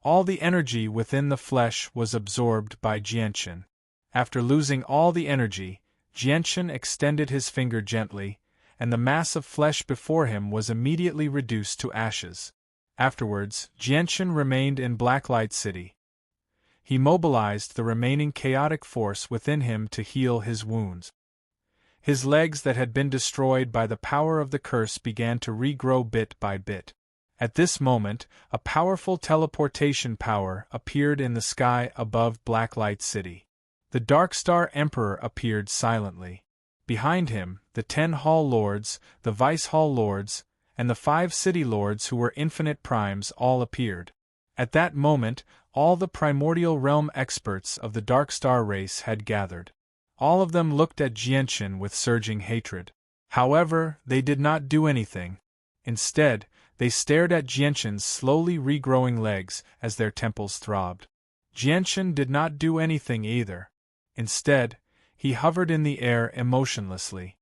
All the energy within the flesh was absorbed by Jianshan. After losing all the energy, Jianchen extended his finger gently, and the mass of flesh before him was immediately reduced to ashes. Afterwards, Jianchen remained in Blacklight City. He mobilized the remaining chaotic force within him to heal his wounds. His legs that had been destroyed by the power of the curse began to regrow bit by bit. At this moment, a powerful teleportation power appeared in the sky above Blacklight City. The Dark Star Emperor appeared silently. Behind him, the 10 Hall Lords, the Vice Hall Lords, and the 5 City Lords who were infinite primes all appeared. At that moment, all the primordial realm experts of the Dark Star race had gathered. All of them looked at Jianchen with surging hatred. However, they did not do anything. Instead, they stared at Jianchen's slowly regrowing legs as their temples throbbed. Jianchen did not do anything either. Instead, he hovered in the air emotionlessly.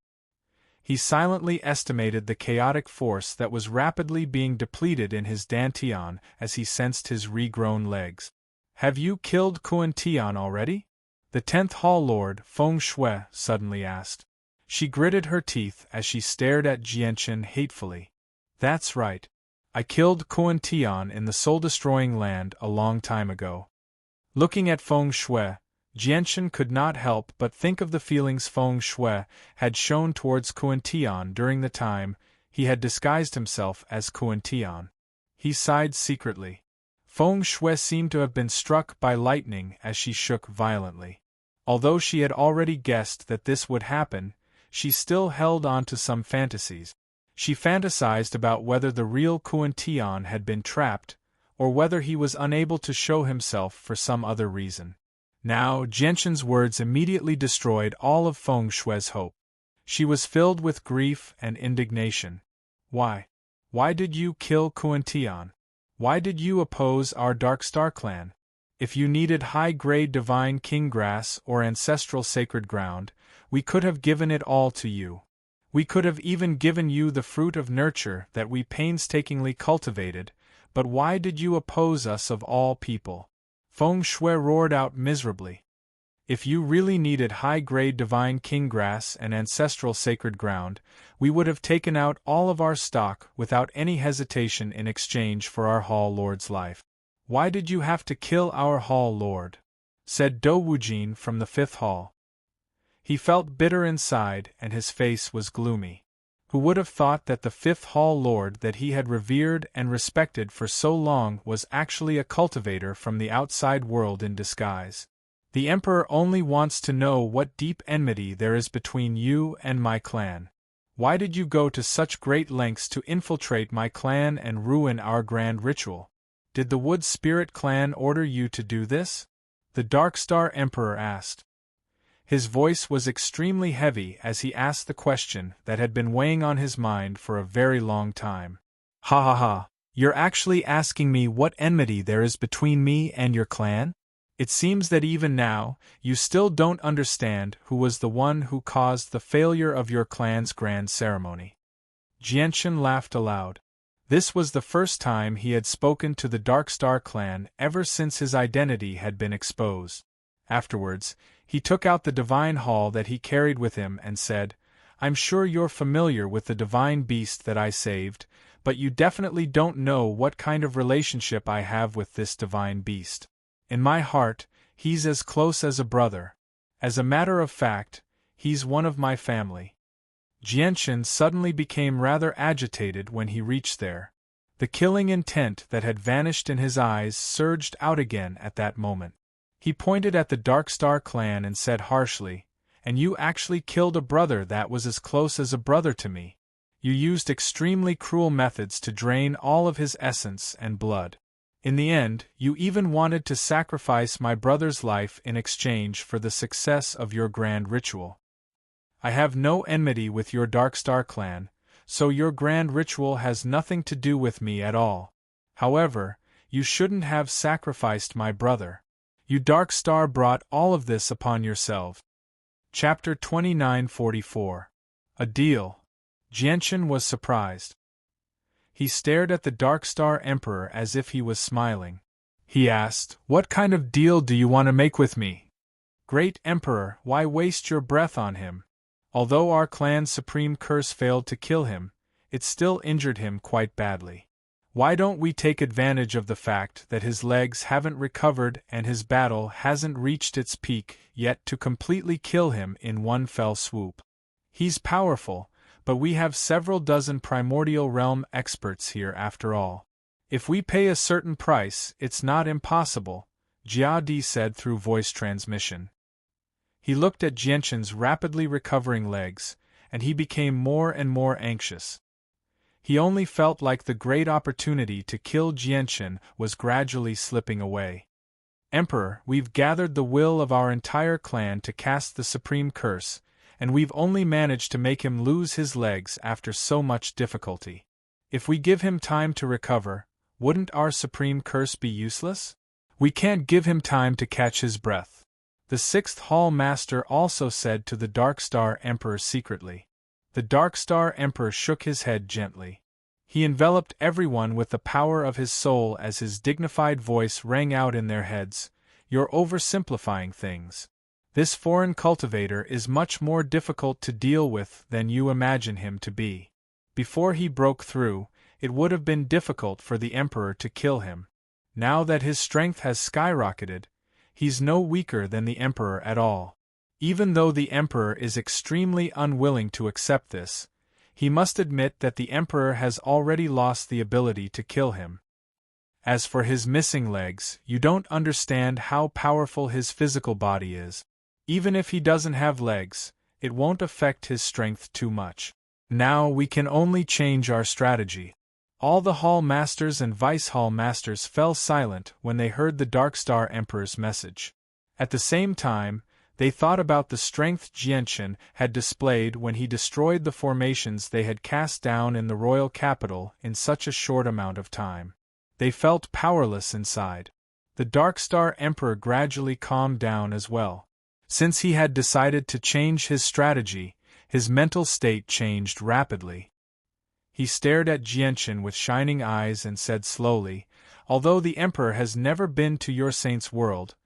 He silently estimated the chaotic force that was rapidly being depleted in his dantian as he sensed his regrown legs. "Have you killed Kuan Tian already?" the 10th Hall Lord, Feng Shui, suddenly asked. She gritted her teeth as she stared at Jianchen hatefully. "That's right. I killed Kuan Tian in the soul-destroying land a long time ago." Looking at Feng Shui, Jianchen could not help but think of the feelings Feng Shui had shown towards Kuan Tian during the time he had disguised himself as Kuan Tian. He sighed secretly. Feng Shui seemed to have been struck by lightning as she shook violently. Although she had already guessed that this would happen, she still held on to some fantasies. She fantasized about whether the real Kuan Tian had been trapped, or whether he was unable to show himself for some other reason. Now, Jianchen's words immediately destroyed all of Feng Shui's hope. She was filled with grief and indignation. Why? Why did you kill Kuan Tian? Why did you oppose our Dark Star clan? If you needed high-grade divine king grass or ancestral sacred ground, we could have given it all to you. We could have even given you the fruit of nurture that we painstakingly cultivated, but why did you oppose us of all people? Feng Shui roared out miserably. If you really needed high-grade divine king grass and ancestral sacred ground, we would have taken out all of our stock without any hesitation in exchange for our Hall Lord's life. Why did you have to kill our Hall Lord? Said Do Wujin from the 5th Hall. He felt bitter inside and his face was gloomy. Who would have thought that the 5th Hall Lord that he had revered and respected for so long was actually a cultivator from the outside world in disguise? The Emperor only wants to know what deep enmity there is between you and my clan. Why did you go to such great lengths to infiltrate my clan and ruin our grand ritual? Did the Wood Spirit clan order you to do this? The Dark Star Emperor asked. His voice was extremely heavy as he asked the question that had been weighing on his mind for a very long time. Ha ha ha, you're actually asking me what enmity there is between me and your clan? It seems that even now, you still don't understand who was the one who caused the failure of your clan's grand ceremony. Jianchen laughed aloud. This was the first time he had spoken to the Dark Star clan ever since his identity had been exposed. Afterwards, he took out the divine hall that he carried with him and said, "I'm sure you're familiar with the divine beast that I saved, but you definitely don't know what kind of relationship I have with this divine beast. In my heart, he's as close as a brother. As a matter of fact, he's one of my family." Jianchen suddenly became rather agitated when he reached there. The killing intent that had vanished in his eyes surged out again at that moment. He pointed at the Dark Star clan and said harshly, "And you actually killed a brother that was as close as a brother to me. You used extremely cruel methods to drain all of his essence and blood. In the end, you even wanted to sacrifice my brother's life in exchange for the success of your grand ritual. I have no enmity with your Dark Star clan, so your grand ritual has nothing to do with me at all. However, you shouldn't have sacrificed my brother. You Dark Star brought all of this upon yourself." Chapter 2944. A Deal. Jianchen was surprised. He stared at the Dark Star Emperor as if he was smiling. He asked, "What kind of deal do you want to make with me?" Great Emperor, why waste your breath on him? Although our clan's supreme curse failed to kill him, it still injured him quite badly. Why don't we take advantage of the fact that his legs haven't recovered and his battle hasn't reached its peak yet to completely kill him in one fell swoop? He's powerful, but we have several dozen primordial realm experts here after all. If we pay a certain price, it's not impossible, Jia Di said through voice transmission. He looked at Jianshan's rapidly recovering legs, and he became more and more anxious. He only felt like the great opportunity to kill Jianshan was gradually slipping away. Emperor, we've gathered the will of our entire clan to cast the supreme curse, and we've only managed to make him lose his legs after so much difficulty. If we give him time to recover, wouldn't our supreme curse be useless? We can't give him time to catch his breath, the 6th Hall Master also said to the Dark Star Emperor secretly. The Dark Star Emperor shook his head gently. He enveloped everyone with the power of his soul as his dignified voice rang out in their heads. You're oversimplifying things. This foreign cultivator is much more difficult to deal with than you imagine him to be. Before he broke through, it would have been difficult for the Emperor to kill him. Now that his strength has skyrocketed, he's no weaker than the Emperor at all. Even though the Emperor is extremely unwilling to accept this, he must admit that the Emperor has already lost the ability to kill him. As for his missing legs, you don't understand how powerful his physical body is. Even if he doesn't have legs, it won't affect his strength too much. Now we can only change our strategy. All the Hall Masters and Vice Hall Masters fell silent when they heard the Dark Star Emperor's message. At the same time, they thought about the strength Jianshan had displayed when he destroyed the formations they had cast down in the royal capital in such a short amount of time. They felt powerless inside. The Dark Star Emperor gradually calmed down as well. Since he had decided to change his strategy, his mental state changed rapidly. He stared at Jianshan with shining eyes and said slowly, although the Emperor has never been to your saint's world,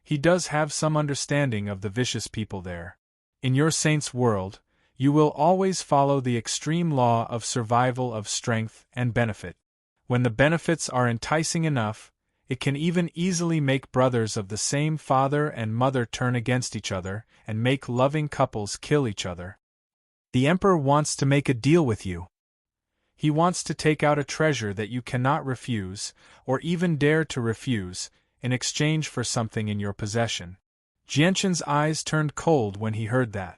he does have some understanding of the vicious people there. In your saint's world, you will always follow the extreme law of survival of strength and benefit. When the benefits are enticing enough, it can even easily make brothers of the same father and mother turn against each other and make loving couples kill each other. The Emperor wants to make a deal with you. He wants to take out a treasure that you cannot refuse, or even dare to refuse, in exchange for something in your possession. Jianshan's eyes turned cold when he heard that.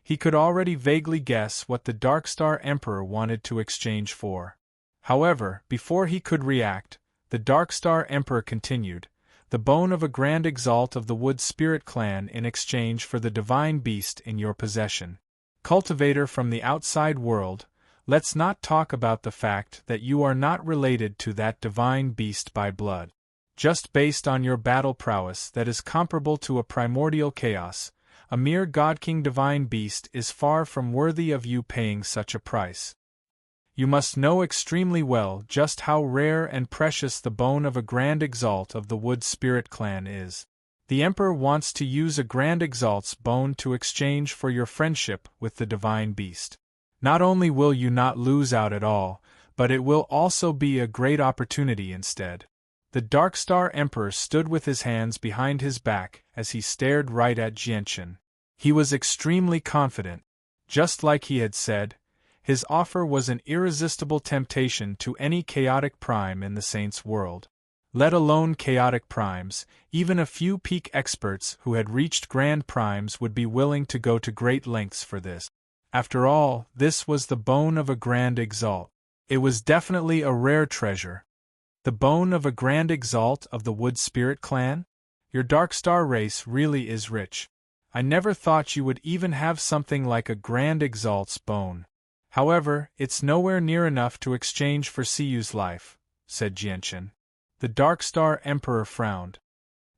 He could already vaguely guess what the Dark Star Emperor wanted to exchange for. However, before he could react, the Dark Star Emperor continued, the bone of a grand exalt of the Wood Spirit clan in exchange for the divine beast in your possession. Cultivator from the outside world, let's not talk about the fact that you are not related to that divine beast by blood. Just based on your battle prowess that is comparable to a primordial chaos, a mere God-King divine beast is far from worthy of you paying such a price. You must know extremely well just how rare and precious the bone of a Grand Exalt of the Wood Spirit clan is. The Emperor wants to use a Grand Exalt's bone to exchange for your friendship with the divine beast. Not only will you not lose out at all, but it will also be a great opportunity instead. The Dark Star Emperor stood with his hands behind his back as he stared right at Jianshan. He was extremely confident. Just like he had said, his offer was an irresistible temptation to any chaotic prime in the Saints' world. Let alone chaotic primes, even a few peak experts who had reached grand primes would be willing to go to great lengths for this. After all, this was the bone of a Grand Exalt. It was definitely a rare treasure. The bone of a Grand Exalt of the Wood Spirit clan? Your Dark Star race really is rich. I never thought you would even have something like a Grand Exalt's bone. However, it's nowhere near enough to exchange for Siyu's life, said Jianshan. The Dark Star Emperor frowned.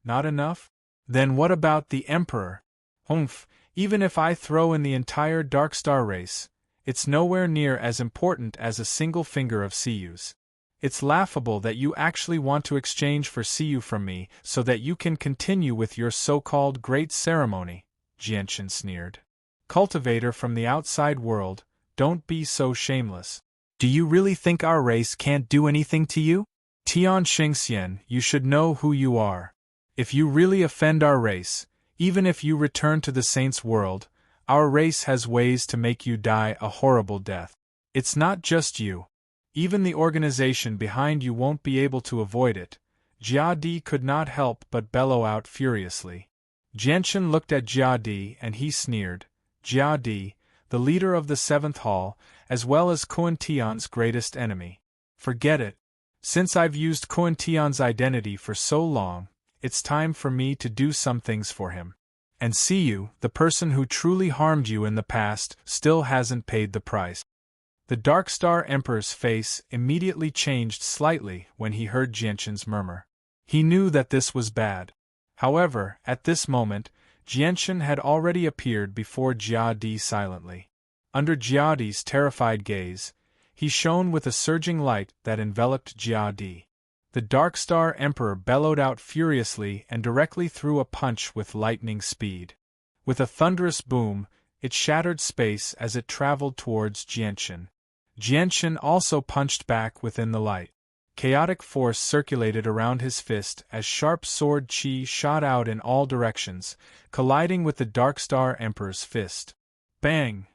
Not enough? Then what about the Emperor? Humph, even if I throw in the entire Dark Star race, it's nowhere near as important as a single finger of Siyu's. It's laughable that you actually want to exchange for Siyu from me so that you can continue with your so-called great ceremony, Jianshan sneered. Cultivator from the outside world, don't be so shameless. Do you really think our race can't do anything to you? Tian Xingxian, you should know who you are. If you really offend our race, even if you return to the saints' world, our race has ways to make you die a horrible death. It's not just you. Even the organization behind you won't be able to avoid it. Jia Di could not help but bellow out furiously. Jianshan looked at Jia Di and he sneered. Jia Di, the leader of the 7th Hall, as well as Kuan Tian's greatest enemy. Forget it. Since I've used Kuan Tian's identity for so long, it's time for me to do some things for him. And Siyu, the person who truly harmed you in the past, still hasn't paid the price. The Dark Star Emperor's face immediately changed slightly when he heard Jianshan's murmur. He knew that this was bad. However, at this moment, Jianshan had already appeared before Jia Di silently. Under Jia Di's terrified gaze, he shone with a surging light that enveloped Jia Di. The Dark Star Emperor bellowed out furiously and directly threw a punch with lightning speed. With a thunderous boom, it shattered space as it traveled towards Jianshan. Jianshan also punched back within the light. Chaotic force circulated around his fist as sharp sword chi shot out in all directions, colliding with the Dark Star Emperor's fist. Bang!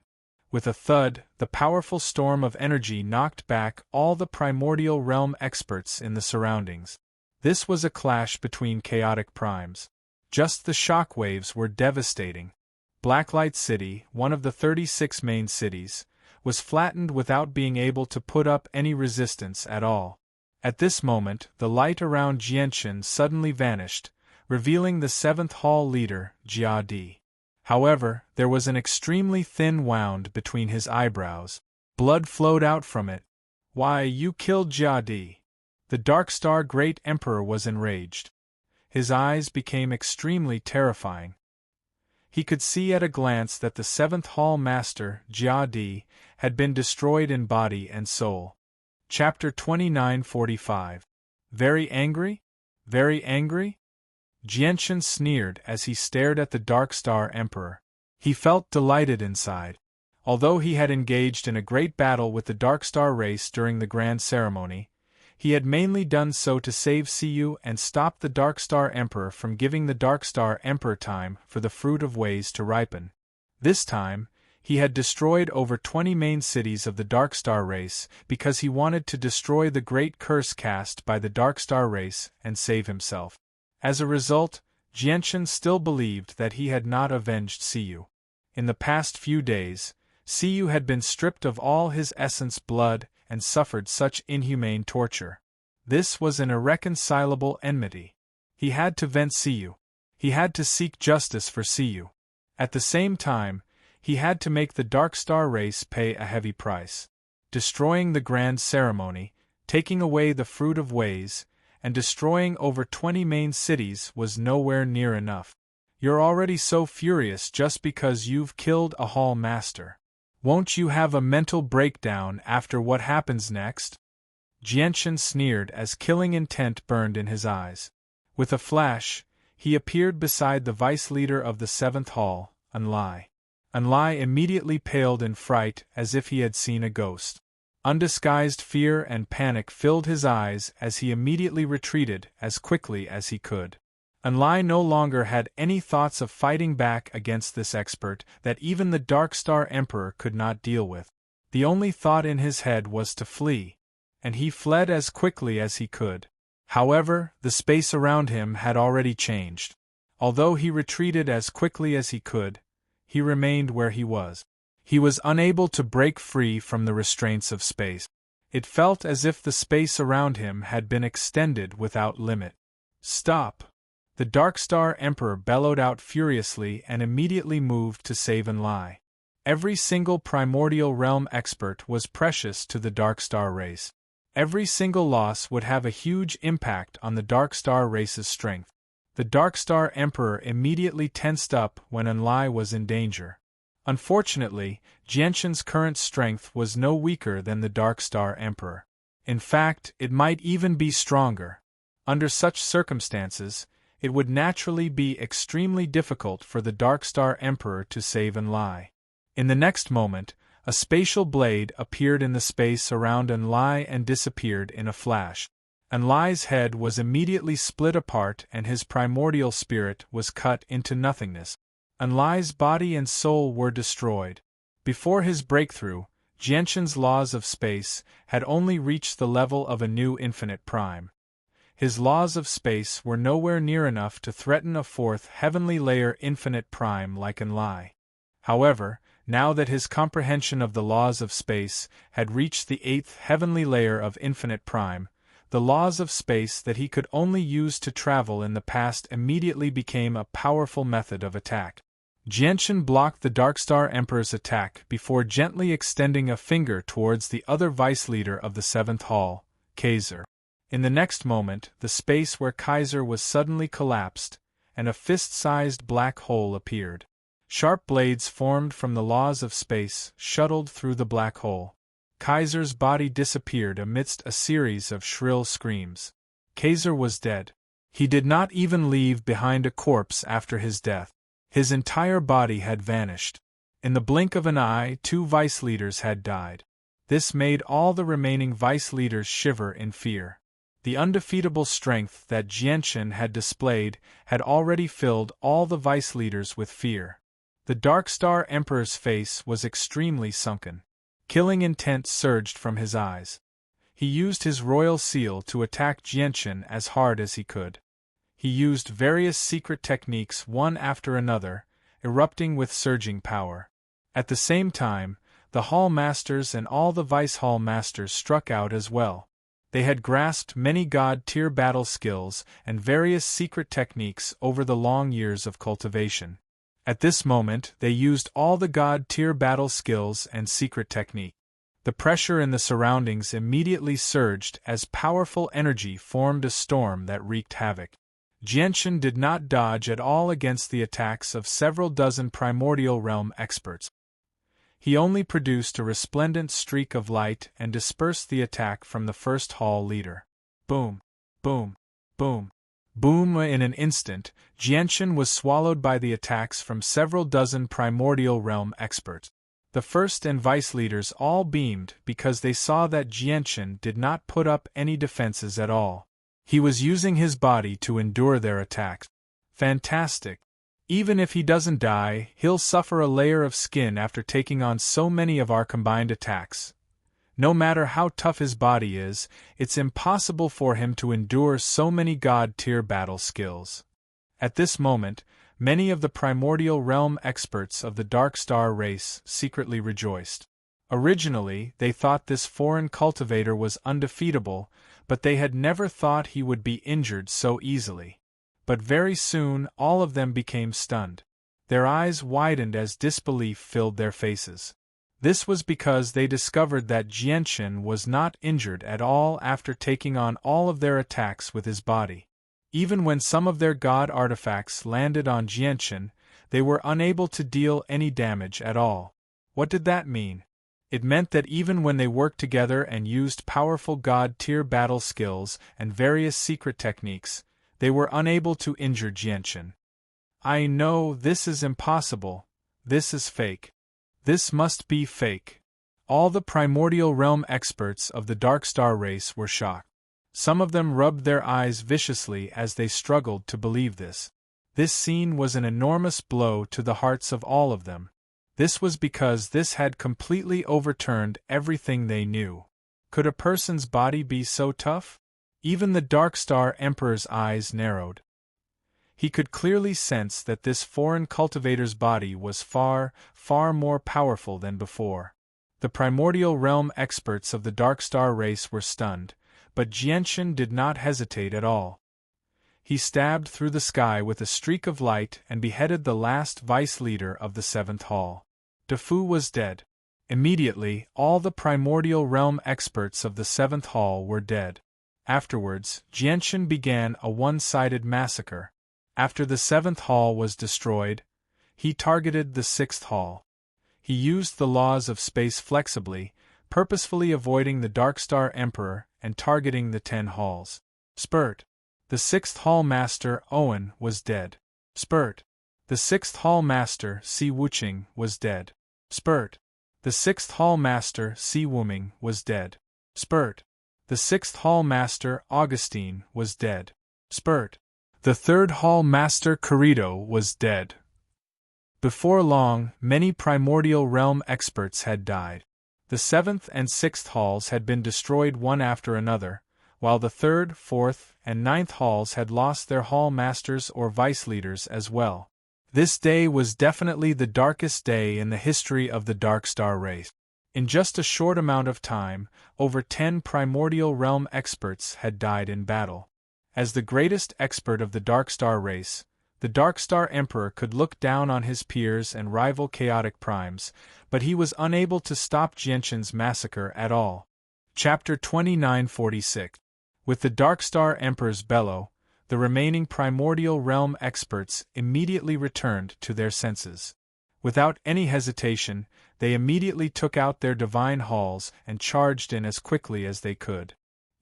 With a thud, the powerful storm of energy knocked back all the primordial realm experts in the surroundings. This was a clash between chaotic primes. Just the shock waves were devastating. Blacklight City, one of the 36 main cities, was flattened without being able to put up any resistance at all. At this moment, the light around Jianshan suddenly vanished, revealing the 7th Hall leader, Jia Di. However, there was an extremely thin wound between his eyebrows. Blood flowed out from it. Why, you killed Jia Di. The Dark Star Great Emperor was enraged. His eyes became extremely terrifying. He could see at a glance that the 7th Hall Master, Jia Di, had been destroyed in body and soul. Chapter 2945. Very angry? Very angry? Jianshan sneered as he stared at the Dark Star Emperor. He felt delighted inside. Although he had engaged in a great battle with the Dark Star race during the grand ceremony, he had mainly done so to save Siyu and stop the Dark Star Emperor from giving the Dark Star Emperor time for the fruit of ways to ripen. This time, he had destroyed over 20 main cities of the Dark Star race because he wanted to destroy the great curse cast by the Dark Star race and save himself. As a result, Jianshan still believed that he had not avenged Siyu. In the past few days, Siyu had been stripped of all his essence blood and suffered such inhumane torture. This was an irreconcilable enmity. He had to vent Siyu. He had to seek justice for Siyu. At the same time, he had to make the Dark Star race pay a heavy price. Destroying the grand ceremony, taking away the fruit of ways, and destroying over 20 main cities was nowhere near enough. You're already so furious just because you've killed a hall master. Won't you have a mental breakdown after what happens next? Jianshan sneered as killing intent burned in his eyes. With a flash, he appeared beside the vice-leader of the 7th Hall, Unlai. Unlai immediately paled in fright as if he had seen a ghost. Undisguised fear and panic filled his eyes as he immediately retreated as quickly as he could. Unlai no longer had any thoughts of fighting back against this expert that even the Dark Star Emperor could not deal with. The only thought in his head was to flee, and he fled as quickly as he could. However, the space around him had already changed. Although he retreated as quickly as he could, he remained where he was. He was unable to break free from the restraints of space. It felt as if the space around him had been extended without limit. Stop! The Dark Star Emperor bellowed out furiously and immediately moved to save Unlai. Every single primordial realm expert was precious to the Dark Star race. Every single loss would have a huge impact on the Dark Star race's strength. The Dark Star Emperor immediately tensed up when Unlai was in danger. Unfortunately, Jianshan's current strength was no weaker than the Dark Star Emperor. In fact, it might even be stronger. Under such circumstances, it would naturally be extremely difficult for the Dark Star Emperor to save Enlai. In the next moment, a spatial blade appeared in the space around Enlai and disappeared in a flash. Enlai's head was immediately split apart and his primordial spirit was cut into nothingness. Enlai's body and soul were destroyed. Before his breakthrough, Jianshan's laws of space had only reached the level of a new infinite prime. His laws of space were nowhere near enough to threaten a fourth heavenly layer infinite prime like Enlai. However, now that his comprehension of the laws of space had reached the eighth heavenly layer of infinite prime, the laws of space that he could only use to travel in the past immediately became a powerful method of attack. Jianshan blocked the Darkstar Emperor's attack before gently extending a finger towards the other vice leader of the seventh hall, Kaiser. In the next moment, the space where Kaiser was suddenly collapsed, and a fist-sized black hole appeared. Sharp blades formed from the laws of space shuttled through the black hole. Kaiser's body disappeared amidst a series of shrill screams. Kaiser was dead. He did not even leave behind a corpse after his death. His entire body had vanished. In the blink of an eye, 2 vice leaders had died. This made all the remaining vice leaders shiver in fear. The undefeatable strength that Jianshan had displayed had already filled all the vice leaders with fear. The Darkstar Emperor's face was extremely sunken. Killing intent surged from his eyes. He used his royal seal to attack Jianshan as hard as he could. He used various secret techniques one after another, erupting with surging power. At the same time, the Hall Masters and all the Vice Hall Masters struck out as well. They had grasped many God-tier battle skills and various secret techniques over the long years of cultivation. At this moment, they used all the God-tier battle skills and secret technique. The pressure in the surroundings immediately surged as powerful energy formed a storm that wreaked havoc. Jianshan did not dodge at all against the attacks of several dozen primordial realm experts. He only produced a resplendent streak of light and dispersed the attack from the first hall leader. Boom! Boom! Boom! Boom! In an instant, Jianshan was swallowed by the attacks from several dozen primordial realm experts. The first and vice leaders all beamed because they saw that Jianshan did not put up any defenses at all. He was using his body to endure their attacks. Fantastic! Even if he doesn't die, he'll suffer a layer of skin after taking on so many of our combined attacks. No matter how tough his body is, it's impossible for him to endure so many God-tier battle skills. At this moment, many of the primordial realm experts of the Dark Star race secretly rejoiced. Originally, they thought this foreign cultivator was undefeatable, but they had never thought he would be injured so easily. But very soon, all of them became stunned. Their eyes widened as disbelief filled their faces. This was because they discovered that Jianshan was not injured at all after taking on all of their attacks with his body. Even when some of their god artifacts landed on Jianshan, they were unable to deal any damage at all. What did that mean? It meant that even when they worked together and used powerful god-tier battle skills and various secret techniques, they were unable to injure Jianshan. I know this is impossible. This is fake. This must be fake. All the primordial realm experts of the Dark Star race were shocked. Some of them rubbed their eyes viciously as they struggled to believe this. This scene was an enormous blow to the hearts of all of them. This was because this had completely overturned everything they knew. Could a person's body be so tough? Even the Dark Star Emperor's eyes narrowed. He could clearly sense that this foreign cultivator's body was far, far more powerful than before. The primordial realm experts of the Dark Star race were stunned, but Jianshan did not hesitate at all. He stabbed through the sky with a streak of light and beheaded the last vice leader of the seventh hall. Defu was dead. Immediately, all the primordial realm experts of the seventh hall were dead. Afterwards, Jianshan began a one-sided massacre. After the seventh hall was destroyed, he targeted the sixth hall. He used the laws of space flexibly, purposefully avoiding the Darkstar Emperor and targeting the 10 halls. Spurt. The 6th Hall Master, Owen, was dead. Spurt. The 6th Hall Master, Si Wuching, was dead. Spurt. The 6th Hall Master, Si Wuming, was dead. Spurt. The 6th Hall Master, Augustine, was dead. Spurt. The 3rd Hall Master, Corrido, was dead. Before long, many primordial realm experts had died. The 7th and 6th halls had been destroyed one after another, while the 3rd, 4th, and 9th halls had lost their hall masters or vice leaders as well. This day was definitely the darkest day in the history of the Dark Star race. In just a short amount of time, over 10 primordial realm experts had died in battle. As the greatest expert of the Dark Star race, the Dark Star Emperor could look down on his peers and rival chaotic primes, but he was unable to stop Jianshan's massacre at all. Chapter 2946. With the Dark Star Emperor's bellow, the remaining primordial realm experts immediately returned to their senses. Without any hesitation, they immediately took out their divine halls and charged in as quickly as they could.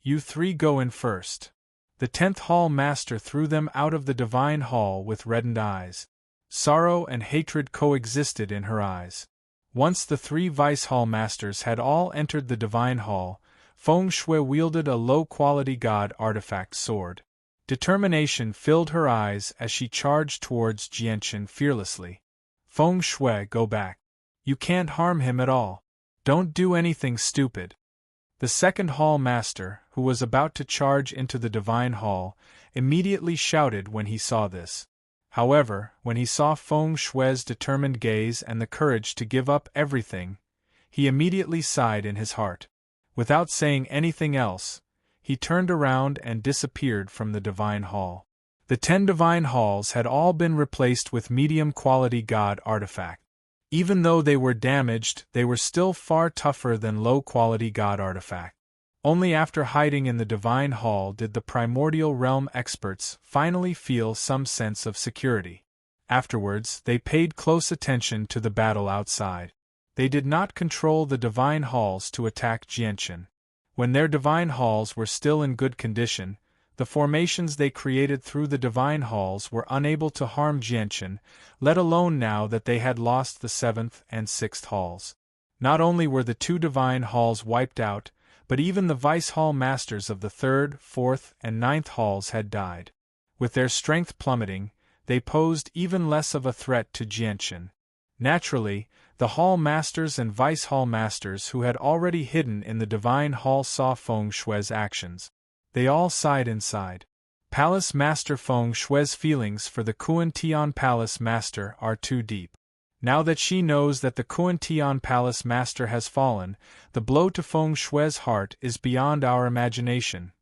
"You 3 go in first." The 10th Hall Master threw them out of the divine hall with reddened eyes. Sorrow and hatred coexisted in her eyes. Once the 3 Vice Hall Masters had all entered the divine hall, Feng Shui wielded a low-quality god artifact sword. Determination filled her eyes as she charged towards Jianshan fearlessly. "Feng Shui, go back. You can't harm him at all. Don't do anything stupid." The 2nd Hall Master, who was about to charge into the divine hall, immediately shouted when he saw this. However, when he saw Feng Shui's determined gaze and the courage to give up everything, he immediately sighed in his heart. Without saying anything else, he turned around and disappeared from the divine hall. The 10 divine halls had all been replaced with medium-quality god artifacts. Even though they were damaged, they were still far tougher than low-quality god artifacts. Only after hiding in the divine hall did the primordial realm experts finally feel some sense of security. Afterwards, they paid close attention to the battle outside. They did not control the divine halls to attack Jianshan. When their divine halls were still in good condition, the formations they created through the divine halls were unable to harm Jianshan, let alone now that they had lost the 7th and 6th halls. Not only were the 2 divine halls wiped out, but even the vice hall masters of the 3rd, 4th, and 9th halls had died. With their strength plummeting, they posed even less of a threat to Jianshan. Naturally, the hall masters and vice hall masters who had already hidden in the divine hall saw Feng Shui's actions. They all sighed inside. Palace Master Feng Shui's feelings for the Kuan Tian Palace Master are too deep. Now that she knows that the Kuan Tian Palace Master has fallen, the blow to Feng Shui's heart is beyond our imagination.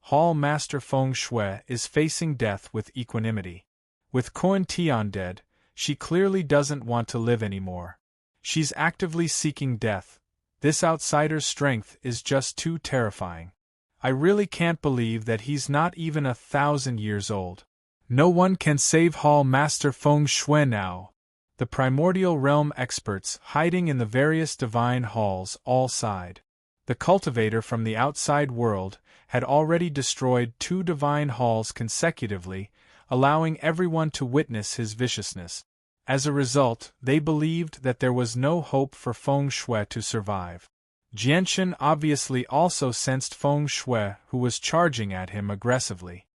Hall Master Feng Shui is facing death with equanimity. With Kuan Tian dead, she clearly doesn't want to live anymore. She's actively seeking death. This outsider's strength is just too terrifying. I really can't believe that he's not even 1,000 years old. No one can save Hall Master Feng Shui now. The primordial realm experts hiding in the various divine halls all sighed. The cultivator from the outside world had already destroyed 2 divine halls consecutively, allowing everyone to witness his viciousness. As a result, they believed that there was no hope for Feng Shui to survive. Jianshan obviously also sensed Feng Shui, who was charging at him aggressively.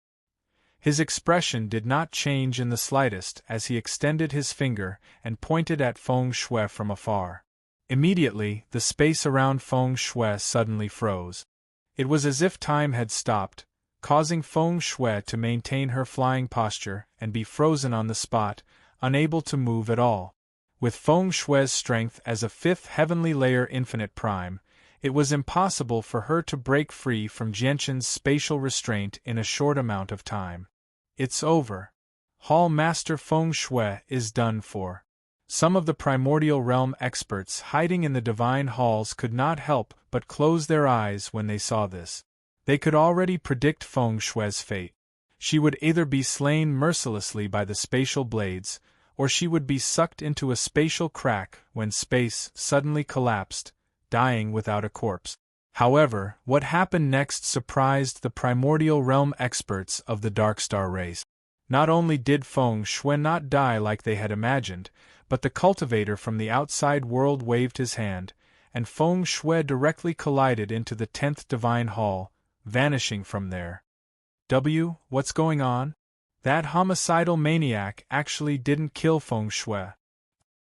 His expression did not change in the slightest as he extended his finger and pointed at Feng Shui from afar. Immediately, the space around Feng Shui suddenly froze. It was as if time had stopped, causing Feng Shui to maintain her flying posture and be frozen on the spot, unable to move at all. With Feng Shui's strength as a 5th heavenly layer infinite prime, it was impossible for her to break free from Jianshan's spatial restraint in a short amount of time. It's over. Hall Master Feng Shui is done for. Some of the primordial realm experts hiding in the divine halls could not help but close their eyes when they saw this. They could already predict Feng Shui's fate. She would either be slain mercilessly by the spatial blades, or she would be sucked into a spatial crack when space suddenly collapsed, dying without a corpse. However, what happened next surprised the primordial realm experts of the Dark Star race. Not only did Feng Shui not die like they had imagined, but the cultivator from the outside world waved his hand, and Feng Shui directly collided into the 10th Divine Hall, vanishing from there. What's going on? That homicidal maniac actually didn't kill Feng Shui.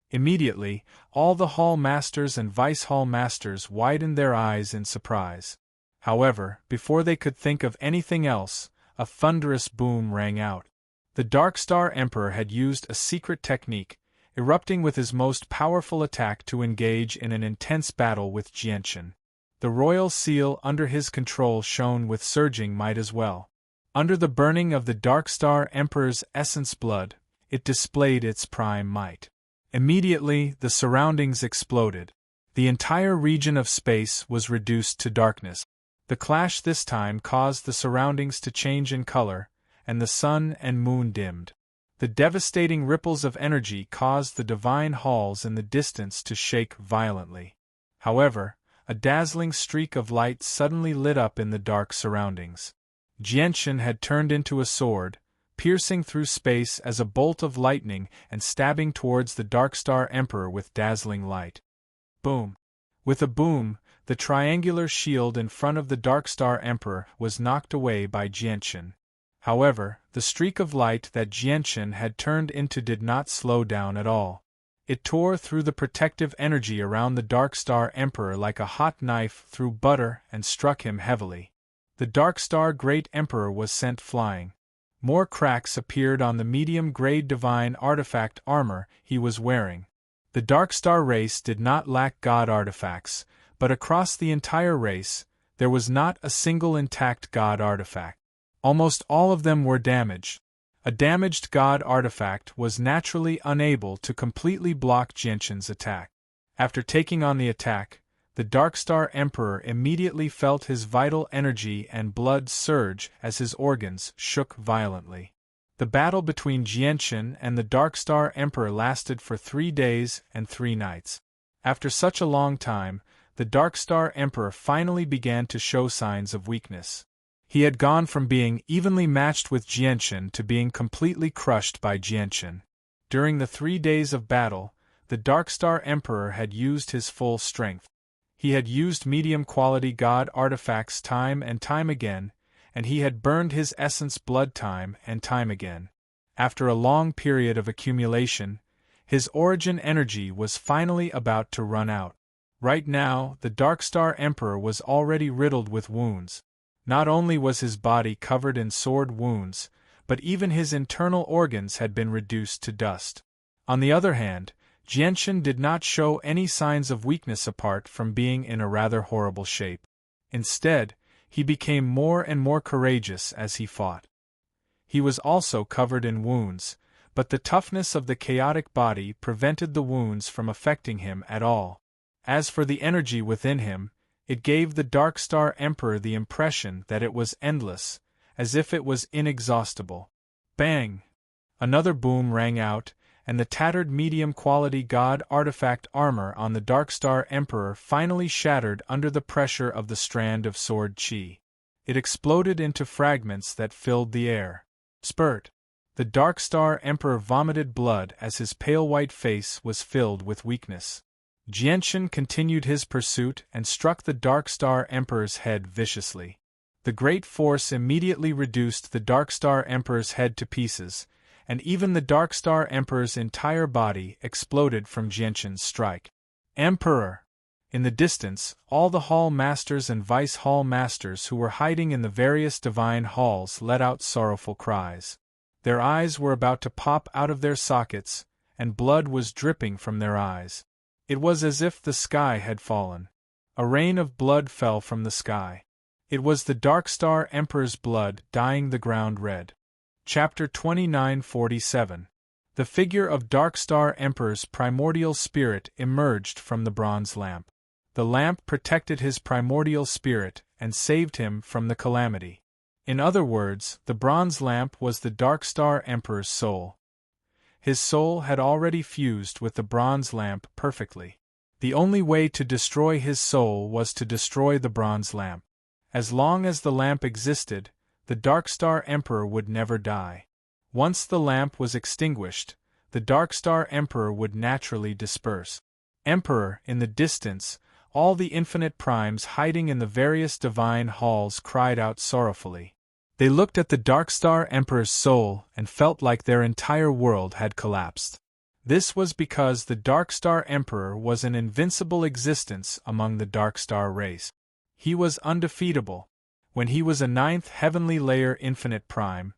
Immediately, all the Hall Masters and Vice Hall Masters widened their eyes in surprise. However, before they could think of anything else, a thunderous boom rang out. The Dark Star Emperor had used a secret technique, erupting with his most powerful attack to engage in an intense battle with Jianshan. The royal seal under his control shone with surging might as well. Under the burning of the Dark Star Emperor's essence blood, it displayed its prime might. Immediately, the surroundings exploded. The entire region of space was reduced to darkness. The clash this time caused the surroundings to change in color, and the sun and moon dimmed. The devastating ripples of energy caused the divine halls in the distance to shake violently. However, a dazzling streak of light suddenly lit up in the dark surroundings. Jianshan had turned into a sword, piercing through space as a bolt of lightning and stabbing towards the Dark Star Emperor with dazzling light. Boom! With a boom, the triangular shield in front of the Dark Star Emperor was knocked away by Jianshan. However, the streak of light that Jianshan had turned into did not slow down at all. It tore through the protective energy around the Dark Star Emperor like a hot knife through butter and struck him heavily. The Dark Star Great Emperor was sent flying. More cracks appeared on the medium-grade divine artifact armor he was wearing. The Dark Star race did not lack god artifacts, but across the entire race, there was not a single intact god artifact. Almost all of them were damaged. A damaged god artifact was naturally unable to completely block Jianshan's attack. After taking on the attack, the Dark Star Emperor immediately felt his vital energy and blood surge as his organs shook violently. The battle between Jianshan and the Dark Star Emperor lasted for 3 days and 3 nights. After such a long time, the Dark Star Emperor finally began to show signs of weakness. He had gone from being evenly matched with Jianshan to being completely crushed by Jianshan. During the 3 days of battle, the Dark Star Emperor had used his full strength. He had used medium-quality god artifacts time and time again, and he had burned his essence blood time and time again. After a long period of accumulation, his origin energy was finally about to run out. Right now, the Dark Star Emperor was already riddled with wounds. Not only was his body covered in sword wounds, but even his internal organs had been reduced to dust. On the other hand, Jianshan did not show any signs of weakness apart from being in a rather horrible shape. Instead, he became more and more courageous as he fought. He was also covered in wounds, but the toughness of the chaotic body prevented the wounds from affecting him at all. As for the energy within him, it gave the Dark Star Emperor the impression that it was endless, as if it was inexhaustible. Bang! Another boom rang out, and the tattered medium-quality god artifact armor on the Dark Star Emperor finally shattered under the pressure of the strand of sword chi. It exploded into fragments that filled the air. Spurt! The Dark Star Emperor vomited blood as his pale white face was filled with weakness. Jianshan continued his pursuit and struck the Dark Star Emperor's head viciously. The great force immediately reduced the Dark Star Emperor's head to pieces, and even the Dark Star Emperor's entire body exploded from Jianshan's strike. Emperor! In the distance, all the Hall Masters and Vice Hall Masters who were hiding in the various divine halls let out sorrowful cries. Their eyes were about to pop out of their sockets, and blood was dripping from their eyes. It was as if the sky had fallen. A rain of blood fell from the sky. It was the Dark Star Emperor's blood dyeing the ground red. Chapter 2947. The figure of Dark Star Emperor's primordial spirit emerged from the bronze lamp. The lamp protected his primordial spirit and saved him from the calamity. In other words, the bronze lamp was the Dark Star Emperor's soul. His soul had already fused with the bronze lamp perfectly. The only way to destroy his soul was to destroy the bronze lamp. As long as the lamp existed, the Dark Star Emperor would never die. Once the lamp was extinguished, the Dark Star Emperor would naturally disperse. Emperor, in the distance, all the infinite primes hiding in the various divine halls cried out sorrowfully. They looked at the Dark Star Emperor's soul and felt like their entire world had collapsed. This was because the Dark Star Emperor was an invincible existence among the Dark Star race. He was undefeatable. When he was a 9th heavenly layer infinite prime,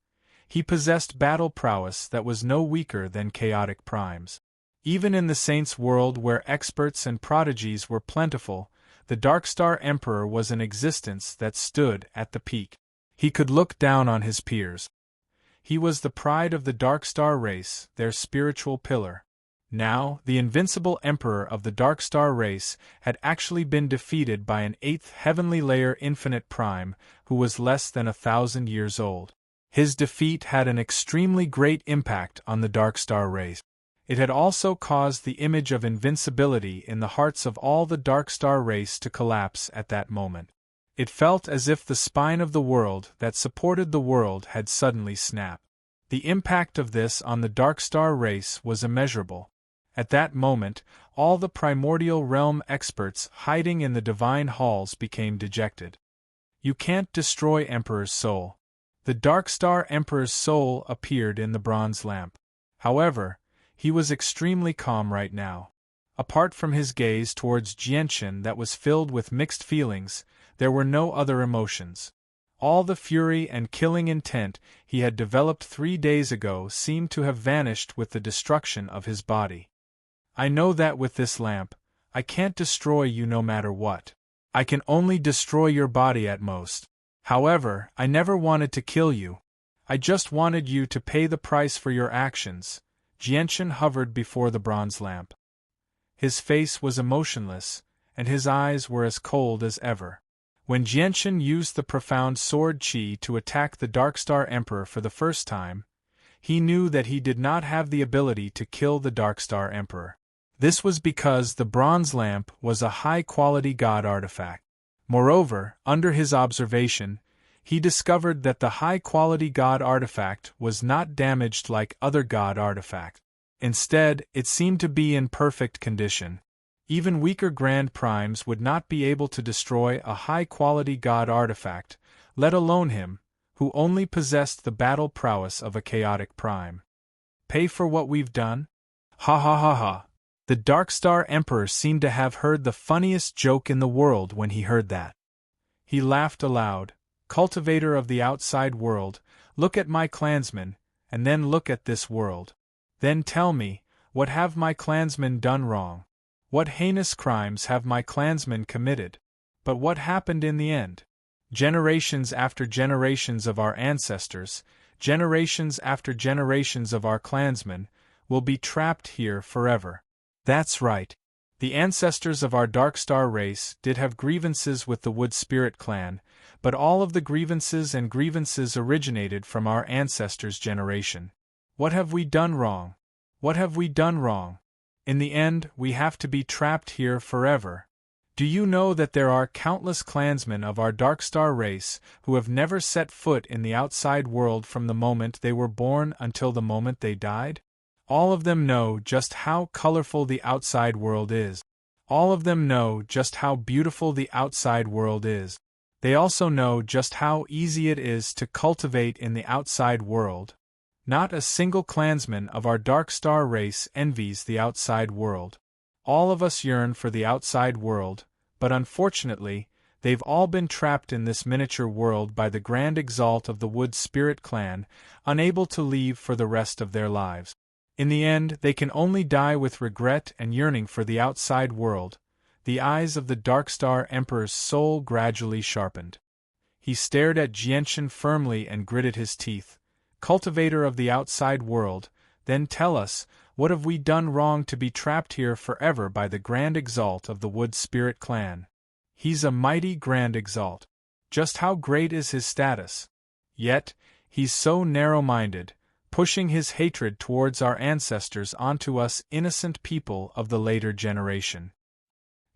he possessed battle prowess that was no weaker than chaotic primes. Even in the saints' world where experts and prodigies were plentiful, the Dark Star Emperor was an existence that stood at the peak. He could look down on his peers. He was the pride of the Dark Star race, their spiritual pillar. Now, the invincible Emperor of the Dark Star race had actually been defeated by an 8th heavenly layer infinite prime who was less than 1,000 years old. His defeat had an extremely great impact on the Dark Star race. It had also caused the image of invincibility in the hearts of all the Dark Star race to collapse at that moment. It felt as if the spine of the world that supported the world had suddenly snapped. The impact of this on the Dark Star race was immeasurable. At that moment, all the primordial realm experts hiding in the divine halls became dejected. You can't destroy Emperor's soul. The Dark Star Emperor's soul appeared in the bronze lamp. However, he was extremely calm right now. Apart from his gaze towards Jianshan that was filled with mixed feelings, there were no other emotions. All the fury and killing intent he had developed 3 days ago seemed to have vanished with the destruction of his body. I know that with this lamp, I can't destroy you no matter what. I can only destroy your body at most. However, I never wanted to kill you. I just wanted you to pay the price for your actions. Jianshan hovered before the bronze lamp. His face was emotionless, and his eyes were as cold as ever. When Jianshan used the profound sword qi to attack the Dark Star Emperor for the first time, he knew that he did not have the ability to kill the Dark Star Emperor. This was because the bronze lamp was a high-quality god artifact. Moreover, under his observation, he discovered that the high-quality god artifact was not damaged like other god artifacts. Instead, it seemed to be in perfect condition. Even weaker Grand Primes would not be able to destroy a high-quality god artifact, let alone him, who only possessed the battle prowess of a chaotic prime. Pay for what we've done? Ha ha ha ha. The Dark Star Emperor seemed to have heard the funniest joke in the world when he heard that. He laughed aloud. Cultivator of the outside world, look at my clansmen, and then look at this world. Then tell me, what have my clansmen done wrong? What heinous crimes have my clansmen committed? But what happened in the end? Generations after generations of our ancestors, generations after generations of our clansmen, will be trapped here forever. That's right. The ancestors of our Dark Star race did have grievances with the Wood Spirit clan, but all of the grievances originated from our ancestors' generation. What have we done wrong? What have we done wrong? In the end, we have to be trapped here forever. Do you know that there are countless clansmen of our Dark Star race who have never set foot in the outside world from the moment they were born until the moment they died? All of them know just how colorful the outside world is. All of them know just how beautiful the outside world is. They also know just how easy it is to cultivate in the outside world. Not a single clansman of our Dark Star race envies the outside world. All of us yearn for the outside world, but unfortunately, they've all been trapped in this miniature world by the Grand Exalt of the Wood Spirit clan, unable to leave for the rest of their lives. In the end, they can only die with regret and yearning for the outside world. The eyes of the Dark Star Emperor's soul gradually sharpened. He stared at Jianshan firmly and gritted his teeth. Cultivator of the outside world, then tell us, what have we done wrong to be trapped here forever by the Grand Exalt of the Wood Spirit clan? He's a mighty Grand Exalt. Just how great is his status? Yet, he's so narrow-minded, pushing his hatred towards our ancestors onto us innocent people of the later generation.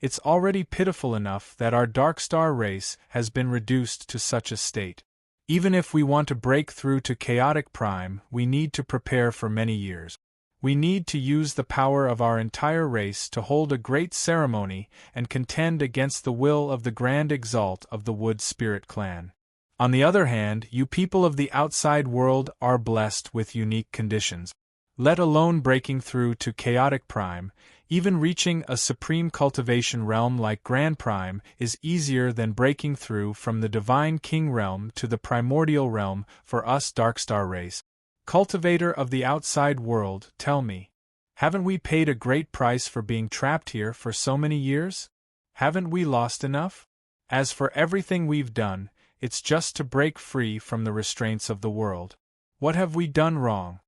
It's already pitiful enough that our Dark Star race has been reduced to such a state. Even if we want to break through to Chaotic Prime, we need to prepare for many years. We need to use the power of our entire race to hold a great ceremony and contend against the will of the Grand Exalt of the Wood Spirit Clan. On the other hand, you people of the outside world are blessed with unique conditions. Let alone breaking through to Chaotic Prime, even reaching a supreme cultivation realm like Grand Prime is easier than breaking through from the Divine King realm to the Primordial realm for us Darkstar race. Cultivator of the outside world, tell me, haven't we paid a great price for being trapped here for so many years? Haven't we lost enough? As for everything we've done, it's just to break free from the restraints of the world. What have we done wrong?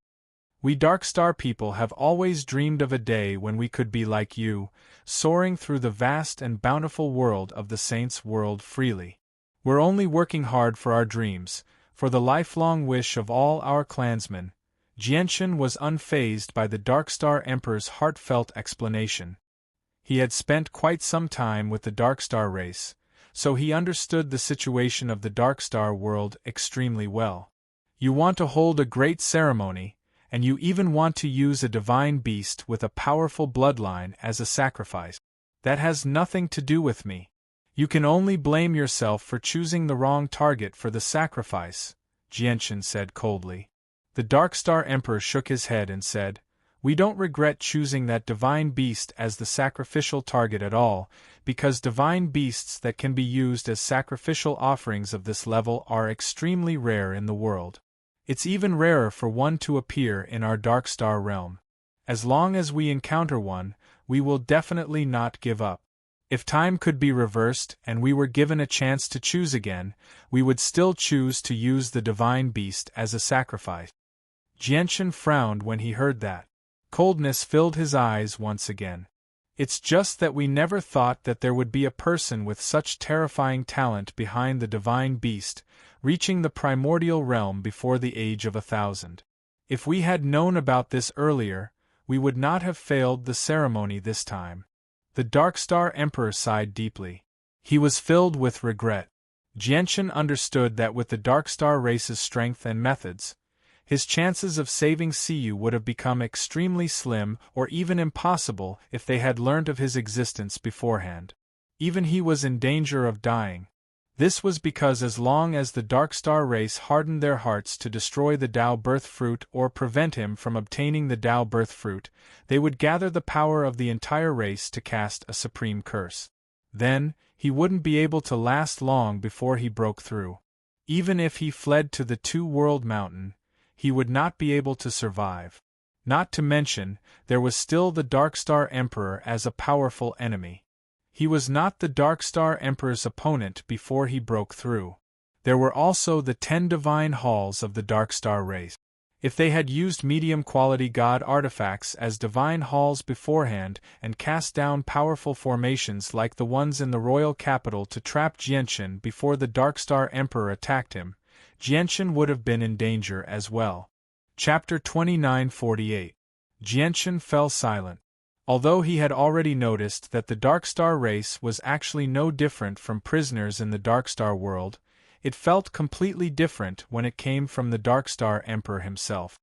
We Darkstar people have always dreamed of a day when we could be like you, soaring through the vast and bountiful world of the Saints' world freely. We're only working hard for our dreams, for the lifelong wish of all our clansmen. Jianshan was unfazed by the Darkstar Emperor's heartfelt explanation. He had spent quite some time with the Darkstar race, so he understood the situation of the Darkstar world extremely well. You want to hold a great ceremony, and you even want to use a divine beast with a powerful bloodline as a sacrifice. That has nothing to do with me. You can only blame yourself for choosing the wrong target for the sacrifice, Jianshan said coldly. The Darkstar Emperor shook his head and said, We don't regret choosing that divine beast as the sacrificial target at all, because divine beasts that can be used as sacrificial offerings of this level are extremely rare in the world. It's even rarer for one to appear in our Darkstar realm. As long as we encounter one, we will definitely not give up. If time could be reversed and we were given a chance to choose again, we would still choose to use the divine beast as a sacrifice. Jianshan frowned when he heard that. Coldness filled his eyes once again. It's just that we never thought that there would be a person with such terrifying talent behind the divine beast, reaching the primordial realm before the age of 1,000. If we had known about this earlier, we would not have failed the ceremony this time. The Darkstar Emperor sighed deeply. He was filled with regret. Jianshan understood that with the Darkstar race's strength and methods, his chances of saving Siyu would have become extremely slim or even impossible if they had learned of his existence beforehand. Even he was in danger of dying. This was because as long as the Darkstar race hardened their hearts to destroy the Tao Birth Fruit or prevent him from obtaining the Tao Birth Fruit, they would gather the power of the entire race to cast a supreme curse. Then, he wouldn't be able to last long before he broke through. Even if he fled to the Two-World Mountain, he would not be able to survive. Not to mention, there was still the Darkstar Emperor as a powerful enemy. He was not the Darkstar Emperor's opponent before he broke through. There were also the 10 divine halls of the Darkstar race. If they had used medium-quality god artifacts as divine halls beforehand and cast down powerful formations like the ones in the royal capital to trap Jianshan before the Darkstar Emperor attacked him, Jianshan would have been in danger as well. Chapter 2948. Jianshan fell silent. Although he had already noticed that the Darkstar race was actually no different from prisoners in the Darkstar world, it felt completely different when it came from the Darkstar Emperor himself.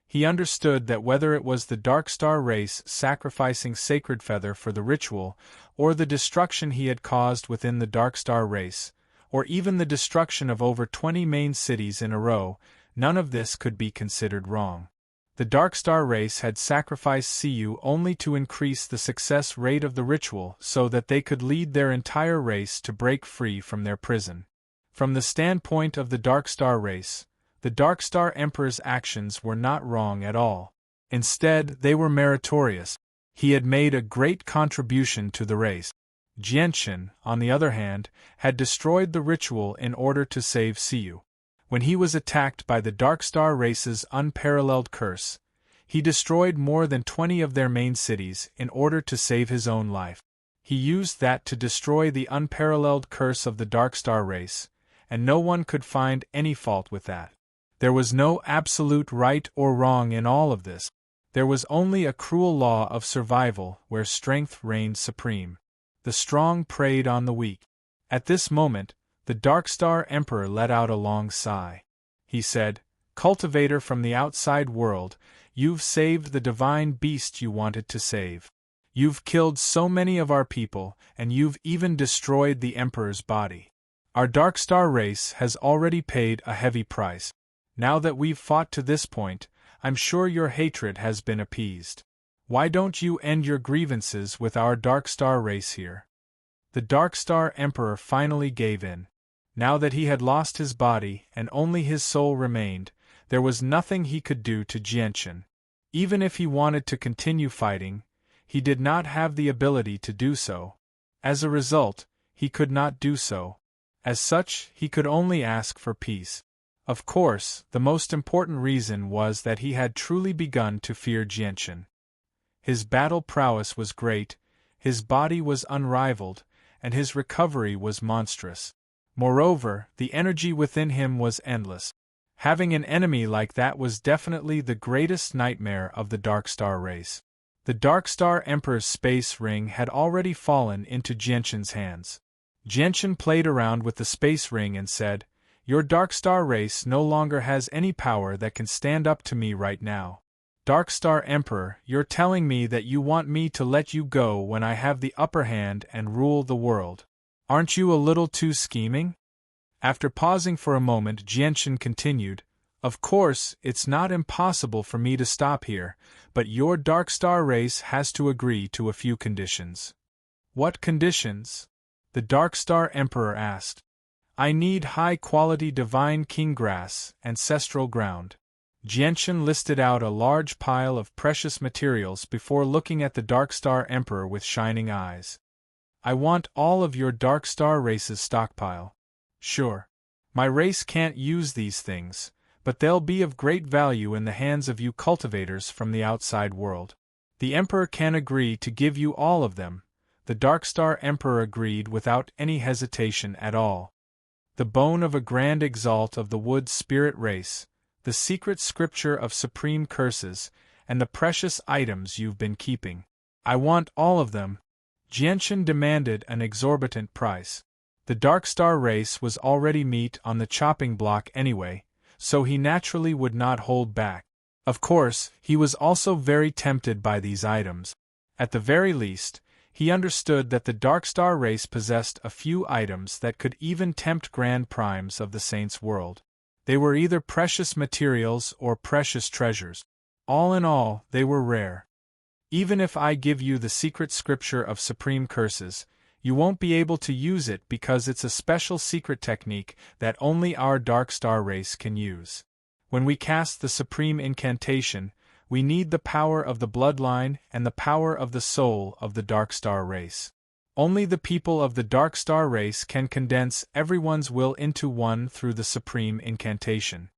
He understood that whether it was the Darkstar race sacrificing Sacred Feather for the ritual, or the destruction he had caused within the Darkstar race, or even the destruction of over 20 main cities in a row, none of this could be considered wrong. The Darkstar race had sacrificed Siyu only to increase the success rate of the ritual so that they could lead their entire race to break free from their prison. From the standpoint of the Darkstar race, the Darkstar Emperor's actions were not wrong at all. Instead, they were meritorious. He had made a great contribution to the race. Jianshan, on the other hand, had destroyed the ritual in order to save Siyu. When he was attacked by the Darkstar race's unparalleled curse, he destroyed more than 20 of their main cities in order to save his own life. He used that to destroy the unparalleled curse of the Darkstar race, and no one could find any fault with that. There was no absolute right or wrong in all of this. There was only a cruel law of survival where strength reigned supreme. The strong preyed on the weak. At this moment, the Darkstar Emperor let out a long sigh. He said, "Cultivator from the outside world, you've saved the divine beast you wanted to save. You've killed so many of our people, and you've even destroyed the Emperor's body. Our Darkstar race has already paid a heavy price. Now that we've fought to this point, I'm sure your hatred has been appeased. Why don't you end your grievances with our Darkstar race here?" The Darkstar Emperor finally gave in. Now that he had lost his body and only his soul remained, there was nothing he could do to Jianchen. Even if he wanted to continue fighting, he did not have the ability to do so. As a result, he could not do so. As such, he could only ask for peace. Of course, the most important reason was that he had truly begun to fear Jianchen. His battle prowess was great, his body was unrivaled, and his recovery was monstrous. Moreover, the energy within him was endless. Having an enemy like that was definitely the greatest nightmare of the Darkstar race. The Darkstar Emperor's space ring had already fallen into Jianchen's hands. Jianchen played around with the space ring and said, "Your Darkstar race no longer has any power that can stand up to me right now. Darkstar Emperor, you're telling me that you want me to let you go when I have the upper hand and rule the world. Aren't you a little too scheming?" After pausing for a moment, Jianchen continued, "Of course, it's not impossible for me to stop here, but your Darkstar race has to agree to a few conditions." "What conditions?" the Darkstar Emperor asked. "I need high-quality divine king grass, ancestral ground." Jianchen listed out a large pile of precious materials before looking at the Darkstar Emperor with shining eyes. "I want all of your Darkstar race's stockpile." "Sure. My race can't use these things, but they'll be of great value in the hands of you cultivators from the outside world. The Emperor can agree to give you all of them." The Darkstar Emperor agreed without any hesitation at all. "The bone of a grand exalt of the wood spirit race, the secret scripture of supreme curses, and the precious items you've been keeping. I want all of them." Jianchen demanded an exorbitant price. The Darkstar race was already meat on the chopping block anyway, so he naturally would not hold back. Of course, he was also very tempted by these items. At the very least, he understood that the Darkstar race possessed a few items that could even tempt Grand Primes of the Saints' world. They were either precious materials or precious treasures. All in all, they were rare. "Even if I give you the secret scripture of supreme curses, you won't be able to use it because it's a special secret technique that only our Darkstar race can use. When we cast the supreme incantation, we need the power of the bloodline and the power of the soul of the Darkstar race. Only the people of the Darkstar race can condense everyone's will into one through the supreme incantation.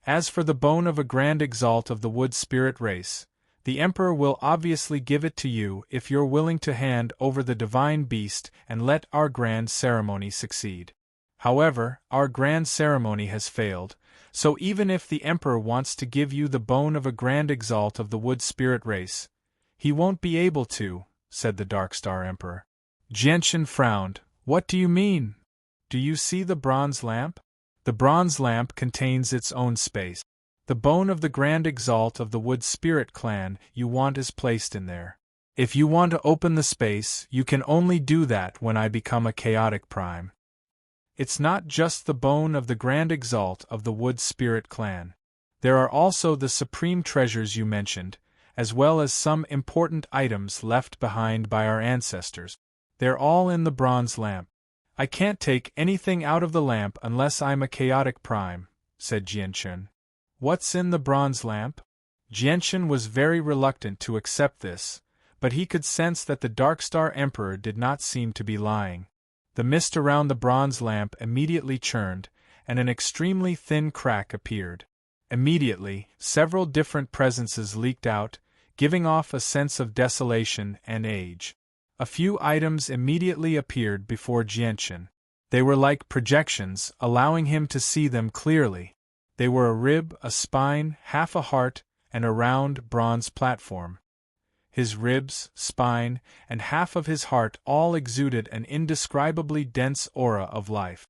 As for the bone of a grand exalt of the wood spirit race, the Emperor will obviously give it to you if you're willing to hand over the divine beast and let our grand ceremony succeed. However, our grand ceremony has failed, so even if the Emperor wants to give you the bone of a grand exalt of the wood spirit race, he won't be able to," said the Darkstar Emperor. Jianchen frowned. "What do you mean? Do you see the bronze lamp? The bronze lamp contains its own space. The bone of the grand exalt of the wood spirit clan you want is placed in there. If you want to open the space, you can only do that when I become a chaotic prime. It's not just the bone of the grand exalt of the wood spirit clan. There are also the supreme treasures you mentioned, as well as some important items left behind by our ancestors. They're all in the bronze lamp. I can't take anything out of the lamp unless I'm a chaotic prime," said Jianchen. "What's in the bronze lamp?" Jianchen was very reluctant to accept this, but he could sense that the Darkstar Emperor did not seem to be lying. The mist around the bronze lamp immediately churned, and an extremely thin crack appeared. Immediately, several different presences leaked out, giving off a sense of desolation and age. A few items immediately appeared before Jianchen. They were like projections, allowing him to see them clearly. They were a rib, a spine, half a heart, and a round, bronze platform. His ribs, spine, and half of his heart all exuded an indescribably dense aura of life.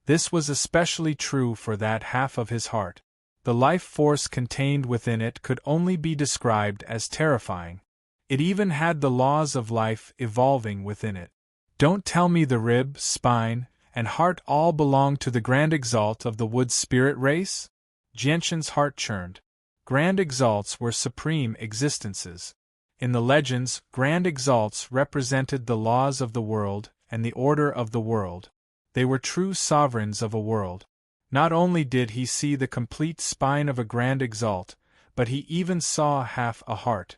This was especially true for that half of his heart. The life force contained within it could only be described as terrifying. It even had the laws of life evolving within it. Don't tell me the rib, spine, and heart all belonged to the Grand Exalt of the wood spirit race? Jianshan's heart churned. Grand Exalts were supreme existences. In the legends, Grand Exalts represented the laws of the world and the order of the world. They were true sovereigns of a world. Not only did he see the complete spine of a Grand Exalt, but he even saw half a heart.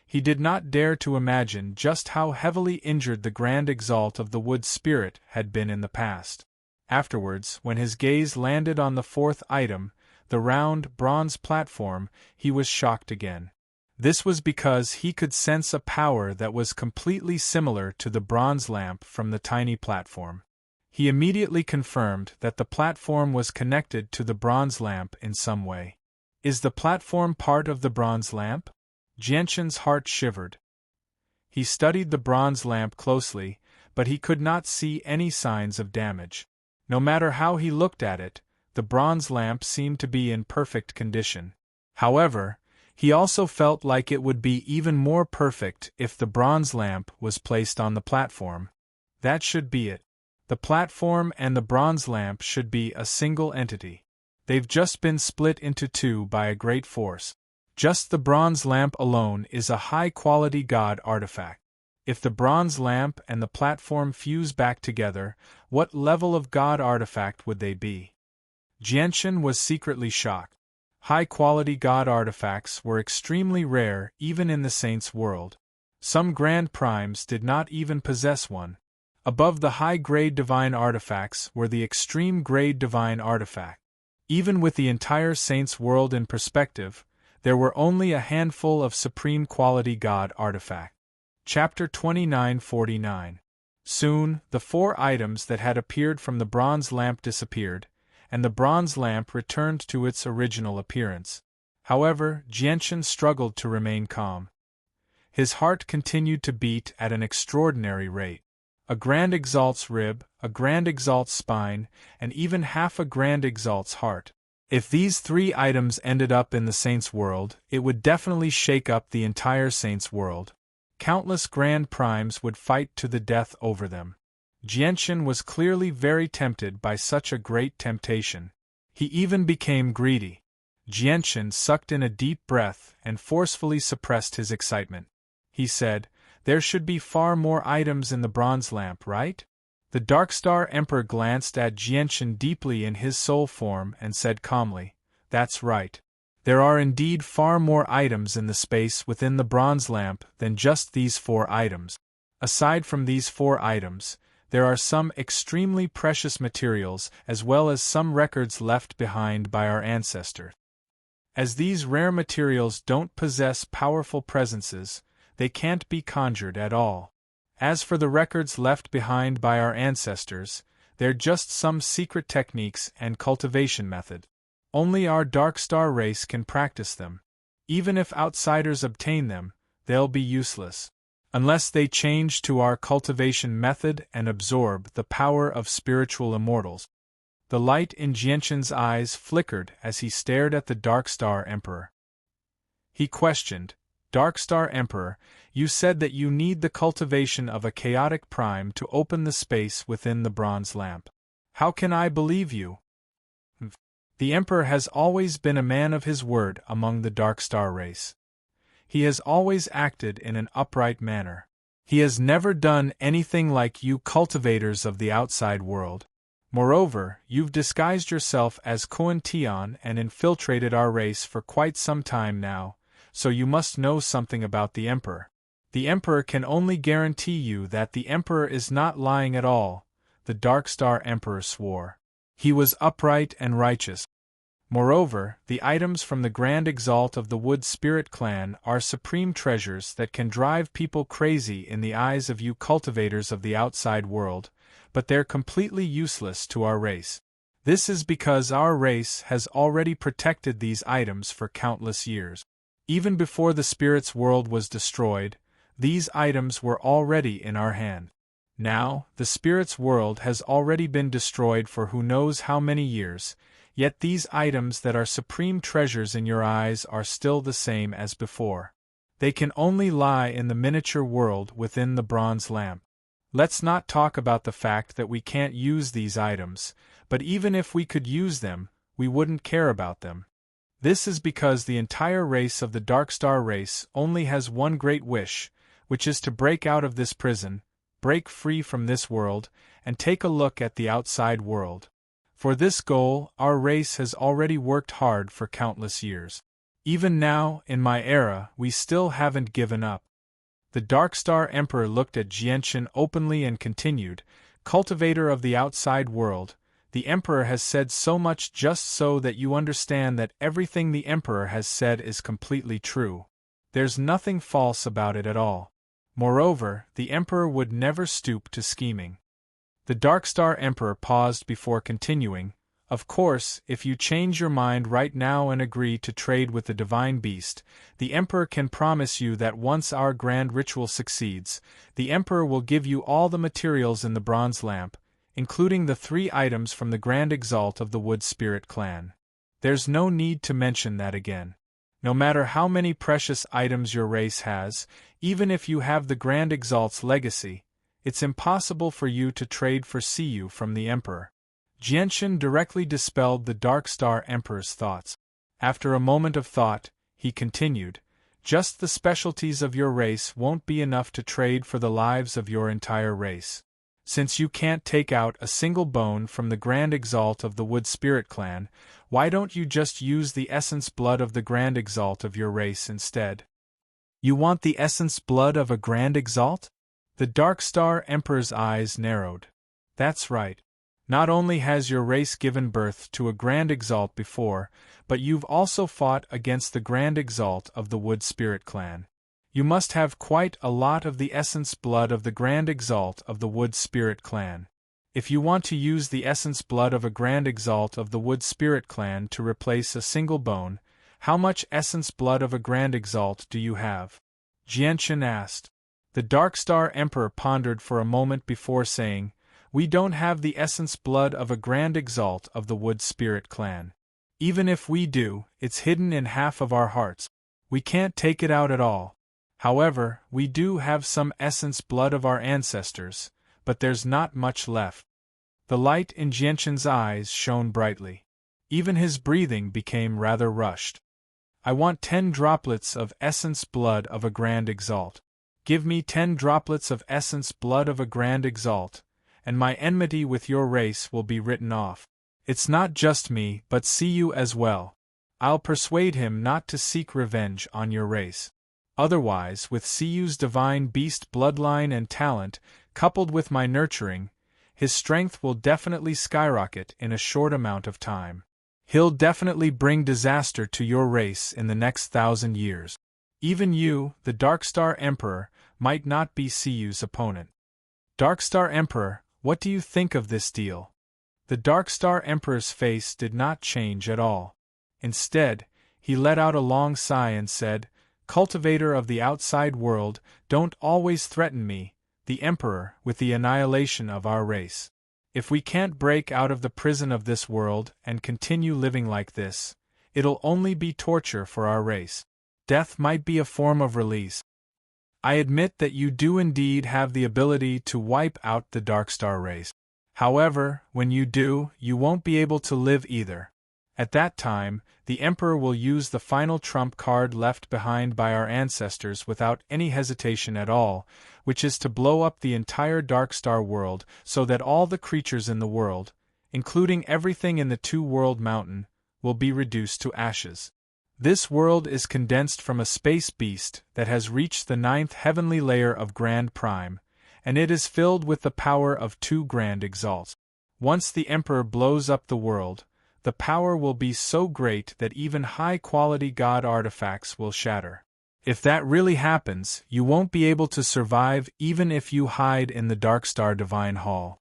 He did not dare to imagine just how heavily injured the Grand Exalt of the wood spirit had been in the past. Afterwards, when his gaze landed on the fourth item, the round, bronze platform, he was shocked again. This was because he could sense a power that was completely similar to the bronze lamp from the tiny platform. He immediately confirmed that the platform was connected to the bronze lamp in some way. Is the platform part of the bronze lamp? Jianshan's heart shivered. He studied the bronze lamp closely, but he could not see any signs of damage. No matter how he looked at it, the bronze lamp seemed to be in perfect condition. However, he also felt like it would be even more perfect if the bronze lamp was placed on the platform. That should be it. The platform and the bronze lamp should be a single entity. They've just been split into two by a great force. Just the bronze lamp alone is a high-quality god artifact. If the bronze lamp and the platform fuse back together, what level of god artifact would they be? Jianshan was secretly shocked. High-quality god artifacts were extremely rare even in the saints' world. Some grand primes did not even possess one. Above the high-grade divine artifacts were the extreme-grade divine artifact. Even with the entire saints' world in perspective, there were only a handful of supreme-quality god artifact. Chapter 2949. Soon, the 4 items that had appeared from the bronze lamp disappeared, and the bronze lamp returned to its original appearance. However, Jianshan struggled to remain calm. His heart continued to beat at an extraordinary rate. A Grand Exalt's rib, a Grand Exalt's spine, and even half a Grand Exalt's heart. If these 3 items ended up in the Saints' world, it would definitely shake up the entire Saints' world. Countless Grand Primes would fight to the death over them. Jianshan was clearly very tempted by such a great temptation. He even became greedy. Jianshan sucked in a deep breath and forcefully suppressed his excitement. He said, "There should be far more items in the bronze lamp, right?" The Darkstar Emperor glanced at Jianshan deeply in his soul form and said calmly, "That's right. There are indeed far more items in the space within the bronze lamp than just these 4 items. Aside from these 4 items, there are some extremely precious materials as well as some records left behind by our ancestors. As these rare materials don't possess powerful presences, they can't be conjured at all. As for the records left behind by our ancestors, they're just some secret techniques and cultivation method. Only our Darkstar race can practice them. Even if outsiders obtain them, they'll be useless. Unless they change to our cultivation method and absorb the power of spiritual immortals." The light in Jianshan's eyes flickered as he stared at the Darkstar Emperor. He questioned, "Darkstar Emperor, you said that you need the cultivation of a chaotic prime to open the space within the bronze lamp. How can I believe you?" The Emperor has always been a man of his word among the Darkstar race. He has always acted in an upright manner. He has never done anything like you cultivators of the outside world. Moreover, you've disguised yourself as Kuan Tian and infiltrated our race for quite some time now, so you must know something about the Emperor. The Emperor can only guarantee you that the Emperor is not lying at all, the Darkstar Emperor swore. He was upright and righteous. Moreover, the items from the Grand Exalt of the Wood Spirit Clan are supreme treasures that can drive people crazy in the eyes of you cultivators of the outside world, but they're completely useless to our race. This is because our race has already protected these items for countless years. Even before the spirit's world was destroyed, these items were already in our hand. Now, the spirit's world has already been destroyed for who knows how many years, yet these items that are supreme treasures in your eyes are still the same as before. They can only lie in the miniature world within the bronze lamp. Let's not talk about the fact that we can't use these items, but even if we could use them, we wouldn't care about them. This is because the entire race of the Darkstar race only has one great wish, which is to break out of this prison, break free from this world, and take a look at the outside world. For this goal, our race has already worked hard for countless years. Even now, in my era, we still haven't given up. The Darkstar Emperor looked at Jianchen openly and continued, "Cultivator of the outside world, the Emperor has said so much just so that you understand that everything the Emperor has said is completely true. There's nothing false about it at all. Moreover, the Emperor would never stoop to scheming." The Darkstar Emperor paused before continuing, "Of course, if you change your mind right now and agree to trade with the Divine Beast, the Emperor can promise you that once our grand ritual succeeds, the Emperor will give you all the materials in the bronze lamp, including the 3 items from the Grand Exalt of the Wood Spirit clan. There's no need to mention that again. No matter how many precious items your race has, even if you have the Grand Exalt's legacy, it's impossible for you to trade for Siyu from the Emperor." Jianchen directly dispelled the Darkstar Emperor's thoughts. After a moment of thought, he continued, "Just the specialties of your race won't be enough to trade for the lives of your entire race. Since you can't take out a single bone from the Grand Exalt of the Wood Spirit clan, why don't you just use the essence blood of the Grand Exalt of your race instead?" "You want the essence blood of a Grand Exalt?" The Darkstar Emperor's eyes narrowed. "That's right. Not only has your race given birth to a Grand Exalt before, but you've also fought against the Grand Exalt of the Wood Spirit clan. You must have quite a lot of the essence blood of the Grand Exalt of the Wood Spirit clan. If you want to use the essence blood of a Grand Exalt of the Wood Spirit clan to replace a single bone, how much essence blood of a Grand Exalt do you have?" Jianchen asked. The Darkstar Emperor pondered for a moment before saying, "We don't have the essence blood of a Grand Exalt of the Wood Spirit clan. Even if we do, it's hidden in half of our hearts. We can't take it out at all. However, we do have some essence blood of our ancestors, but there's not much left." The light in Jianchen's eyes shone brightly. Even his breathing became rather rushed. "I want 10 droplets of essence blood of a Grand Exalt. Give me 10 droplets of essence blood of a Grand Exalt, and my enmity with your race will be written off. It's not just me, but Siyu as well. I'll persuade him not to seek revenge on your race. Otherwise, with Siyu's divine beast bloodline and talent, coupled with my nurturing, his strength will definitely skyrocket in a short amount of time. He'll definitely bring disaster to your race in the next 1,000 years. Even you, the Darkstar Emperor, might not be Siyu's opponent." "Darkstar Emperor, what do you think of this deal?" The Darkstar Emperor's face did not change at all. Instead, he let out a long sigh and said, "Cultivator of the outside world, don't always threaten me, the Emperor, with the annihilation of our race. If we can't break out of the prison of this world and continue living like this, it'll only be torture for our race. Death might be a form of release. I admit that you do indeed have the ability to wipe out the Darkstar race. However, when you do, you won't be able to live either. At that time, the Emperor will use the final trump card left behind by our ancestors without any hesitation at all, which is to blow up the entire Darkstar world so that all the creatures in the world, including everything in the Two-World Mountain, will be reduced to ashes. This world is condensed from a space beast that has reached the 9th heavenly layer of Grand Prime, and it is filled with the power of 2 Grand Exalts. Once the Emperor blows up the world, the power will be so great that even high-quality god artifacts will shatter. If that really happens, you won't be able to survive even if you hide in the Darkstar Divine Hall.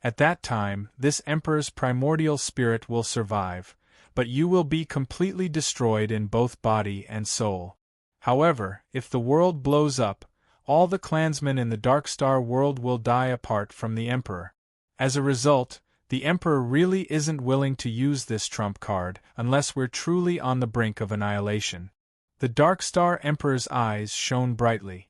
At that time, this Emperor's primordial spirit will survive, but you will be completely destroyed in both body and soul. However, if the world blows up, all the clansmen in the Dark Star world will die apart from the Emperor. As a result, the Emperor really isn't willing to use this trump card unless we're truly on the brink of annihilation. The Dark Star Emperor's eyes shone brightly.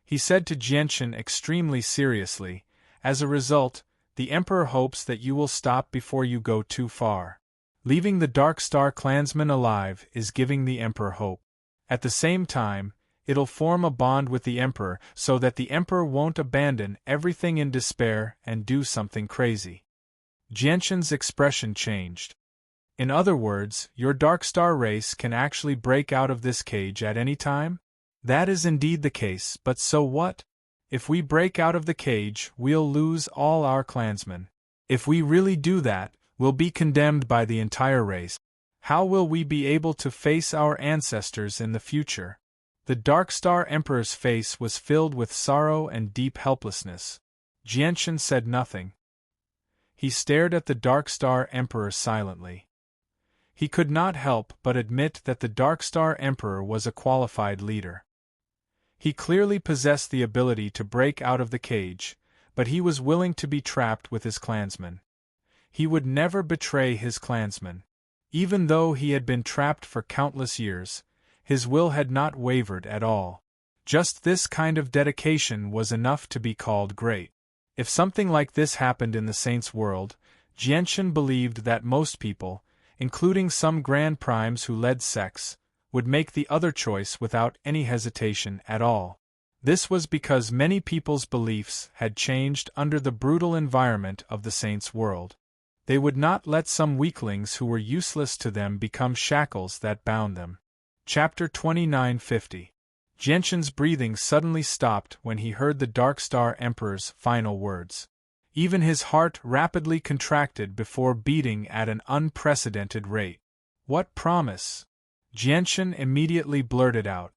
He said to Jianchen extremely seriously, "As a result, the Emperor hopes that you will stop before you go too far. Leaving the Dark Star clansmen alive is giving the Emperor hope. At the same time, it'll form a bond with the Emperor so that the Emperor won't abandon everything in despair and do something crazy." Jianchen's expression changed. "In other words, your Dark Star race can actually break out of this cage at any time?" "That is indeed the case, but so what? If we break out of the cage, we'll lose all our clansmen. If we really do that, we'll be condemned by the entire race. How will we be able to face our ancestors in the future?" The Dark Star Emperor's face was filled with sorrow and deep helplessness. Jianchen said nothing. He stared at the Dark Star Emperor silently. He could not help but admit that the Dark Star Emperor was a qualified leader. He clearly possessed the ability to break out of the cage, but he was willing to be trapped with his clansmen. He would never betray his clansmen. Even though he had been trapped for countless years, his will had not wavered at all. Just this kind of dedication was enough to be called great. If something like this happened in the Saints' world, Jianchen believed that most people, including some Grand Primes who led sects, would make the other choice without any hesitation at all. This was because many people's beliefs had changed under the brutal environment of the Saints' world. They would not let some weaklings who were useless to them become shackles that bound them. Chapter 2950. Jianchen's breathing suddenly stopped when he heard the Dark Star Emperor's final words. Even his heart rapidly contracted before beating at an unprecedented rate. "What promise?" Jianchen immediately blurted out.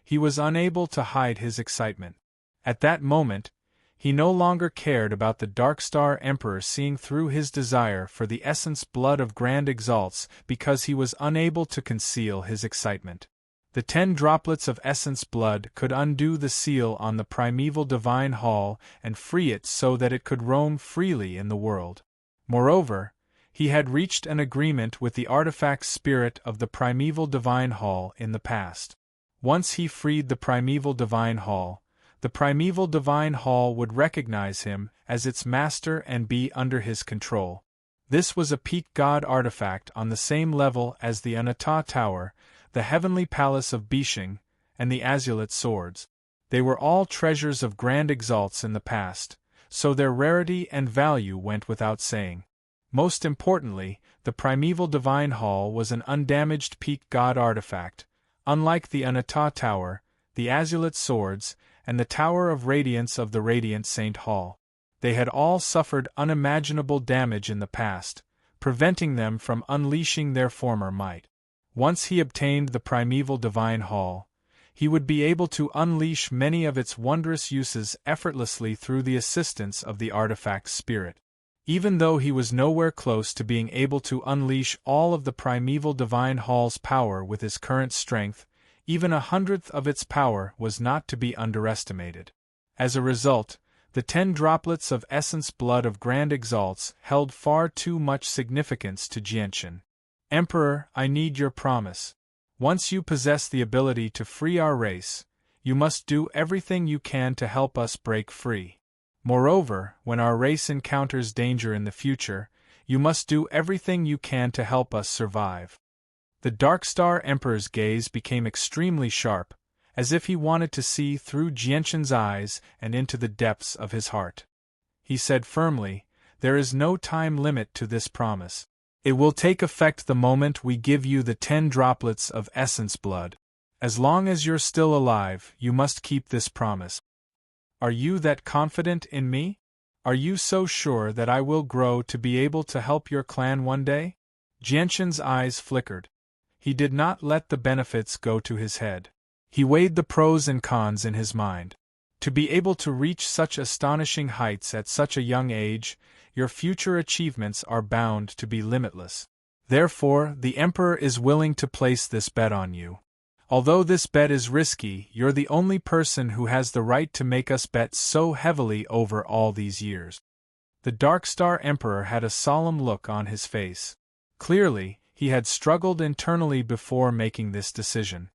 He was unable to hide his excitement. At that moment, he no longer cared about the Dark Star Emperor seeing through his desire for the essence blood of Grand Exalts because he was unable to conceal his excitement. The 10 droplets of essence blood could undo the seal on the primeval divine hall and free it so that it could roam freely in the world. Moreover, he had reached an agreement with the artifact spirit of the primeval divine hall in the past. Once he freed the primeval divine hall, the primeval divine hall would recognize him as its master and be under his control. This was a peak god artifact on the same level as the Anata Tower, the heavenly palace of Bishing, and the azulate swords. They were all treasures of Grand Exalts in the past, so their rarity and value went without saying. Most importantly, the primeval divine hall was an undamaged peak god artifact, unlike the Anata Tower, the azulate swords, and the Tower of Radiance of the Radiant Saint Hall. They had all suffered unimaginable damage in the past, preventing them from unleashing their former might. Once he obtained the primeval divine hall, he would be able to unleash many of its wondrous uses effortlessly through the assistance of the artifact spirit. Even though he was nowhere close to being able to unleash all of the primeval divine hall's power with his current strength, even 1/100th of its power was not to be underestimated. As a result, the 10 droplets of essence blood of Grand Exalts held far too much significance to Jianchen. "Emperor, I need your promise. Once you possess the ability to free our race, you must do everything you can to help us break free. Moreover, when our race encounters danger in the future, you must do everything you can to help us survive." The Dark Star Emperor's gaze became extremely sharp, as if he wanted to see through Jianchen's eyes and into the depths of his heart. He said firmly, "There is no time limit to this promise. It will take effect the moment we give you the 10 droplets of essence blood. As long as you're still alive, you must keep this promise. Are you that confident in me? Are you so sure that I will grow to be able to help your clan one day?" Jianchen's eyes flickered. He did not let the benefits go to his head. He weighed the pros and cons in his mind. To be able to reach such astonishing heights at such a young age, your future achievements are bound to be limitless. Therefore, the Emperor is willing to place this bet on you. Although this bet is risky, you're the only person who has the right to make us bet so heavily over all these years." The Dark Star Emperor had a solemn look on his face. Clearly, he had struggled internally before making this decision.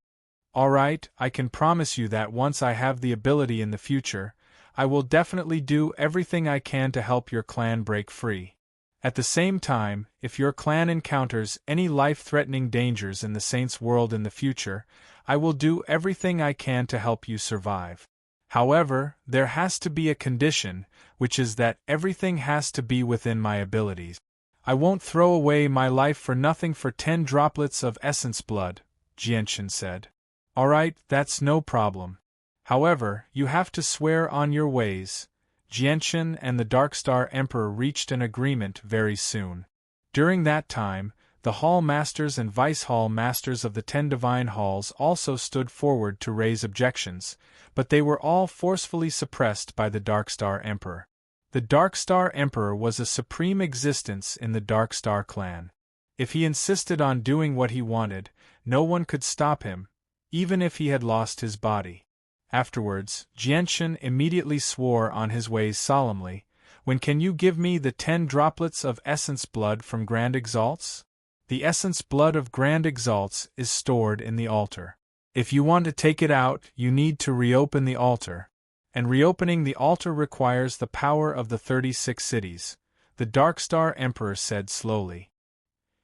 "All right, I can promise you that once I have the ability in the future, I will definitely do everything I can to help your clan break free. At the same time, if your clan encounters any life-threatening dangers in the Saints' world in the future, I will do everything I can to help you survive. However, there has to be a condition, which is that everything has to be within my abilities. I won't throw away my life for nothing for 10 droplets of essence blood," Jianshan said. "Alright, that's no problem. However, you have to swear on your ways." Jianshan and the Darkstar Emperor reached an agreement very soon. During that time, the Hall Masters and Vice Hall Masters of the 10 Divine Halls also stood forward to raise objections, but they were all forcefully suppressed by the Darkstar Emperor. The Darkstar Emperor was a supreme existence in the Darkstar clan. If he insisted on doing what he wanted, no one could stop him, even if he had lost his body. Afterwards, Jianshan immediately swore on his ways solemnly, "When can you give me the 10 droplets of essence blood from Grand Exalts? The essence blood of Grand Exalts is stored in the altar. If you want to take it out, you need to reopen the altar. And reopening the altar requires the power of the 36 cities," the Darkstar Emperor said slowly.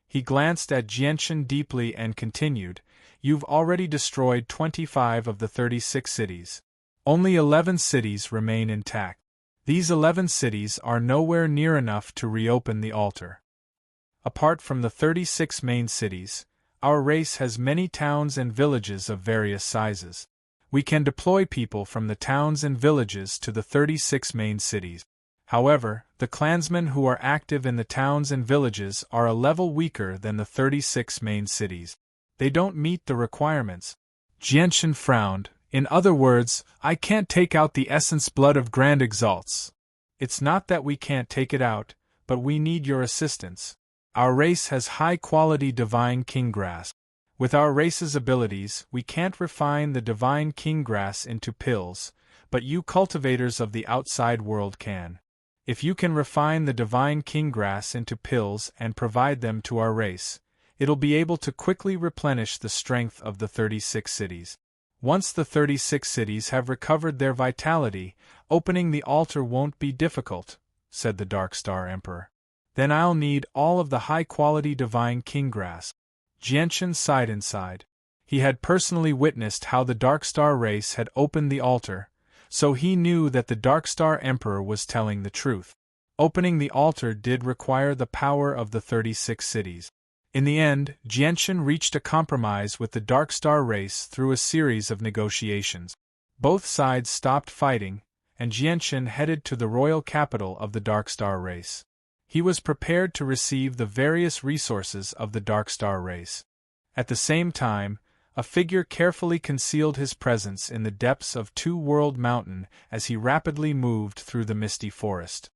He glanced at Jianshan deeply and continued, "You've already destroyed 25 of the 36 cities. Only 11 cities remain intact. These 11 cities are nowhere near enough to reopen the altar. Apart from the 36 main cities, our race has many towns and villages of various sizes. We can deploy people from the towns and villages to the 36 main cities. However, the clansmen who are active in the towns and villages are a level weaker than the 36 main cities. They don't meet the requirements." Jianshan frowned. "In other words, I can't take out the essence blood of Grand Exalts." "It's not that we can't take it out, but we need your assistance. Our race has high-quality divine king grass. With our race's abilities, we can't refine the divine king grass into pills, but you cultivators of the outside world can. If you can refine the divine king grass into pills and provide them to our race, it'll be able to quickly replenish the strength of the 36 cities. Once the 36 cities have recovered their vitality, opening the altar won't be difficult," said the Darkstar Emperor. "Then I'll need all of the high-quality divine king grass." Jianshan sighed inside. He had personally witnessed how the Darkstar race had opened the altar, so he knew that the Darkstar Emperor was telling the truth. Opening the altar did require the power of the 36 cities. In the end, Jianshan reached a compromise with the Darkstar race through a series of negotiations. Both sides stopped fighting, and Jianshan headed to the royal capital of the Darkstar race. He was prepared to receive the various resources of the Darkstar race. At the same time, a figure carefully concealed his presence in the depths of Two World Mountain as he rapidly moved through the misty forest.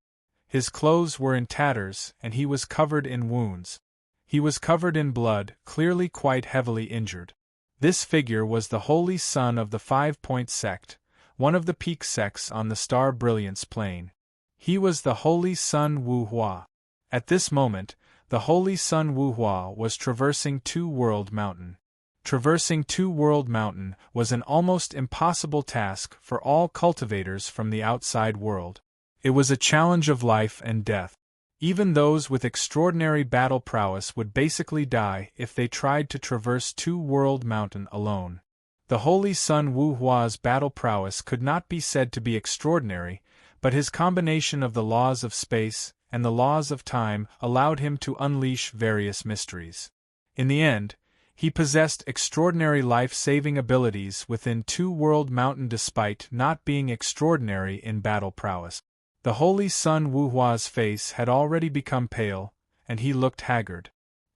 His clothes were in tatters, and he was covered in wounds. He was covered in blood, clearly quite heavily injured. This figure was the Holy Son of the 5-Point Sect, one of the peak sects on the Star Brilliance plane. He was the Holy Sun Wuhua. At this moment, the Holy Sun Wuhua was traversing Two World Mountain. Traversing Two World Mountain was an almost impossible task for all cultivators from the outside world. It was a challenge of life and death. Even those with extraordinary battle prowess would basically die if they tried to traverse Two World Mountain alone. The Holy Sun Wuhua's battle prowess could not be said to be extraordinary, but his combination of the laws of space and the laws of time allowed him to unleash various mysteries. In the end, he possessed extraordinary life-saving abilities within Two World Mountain despite not being extraordinary in battle prowess. The Holy Sun Wuhua's face had already become pale, and he looked haggard.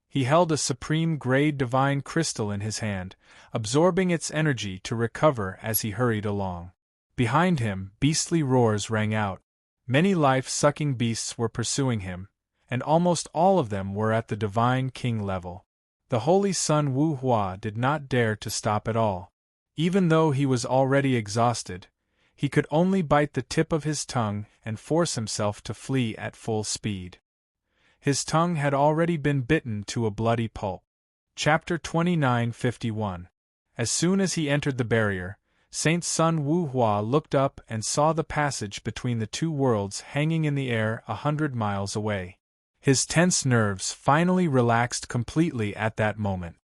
He held a supreme grade divine crystal in his hand, absorbing its energy to recover as he hurried along. Behind him, beastly roars rang out. Many life-sucking beasts were pursuing him, and almost all of them were at the Divine King level. The Holy Son Wu Hua did not dare to stop at all. Even though he was already exhausted, he could only bite the tip of his tongue and force himself to flee at full speed. His tongue had already been bitten to a bloody pulp. Chapter 29:51. As soon as he entered the barrier, Saint Sun Wu Hua looked up and saw the passage between the two worlds hanging in the air 100 miles away. His tense nerves finally relaxed completely at that moment.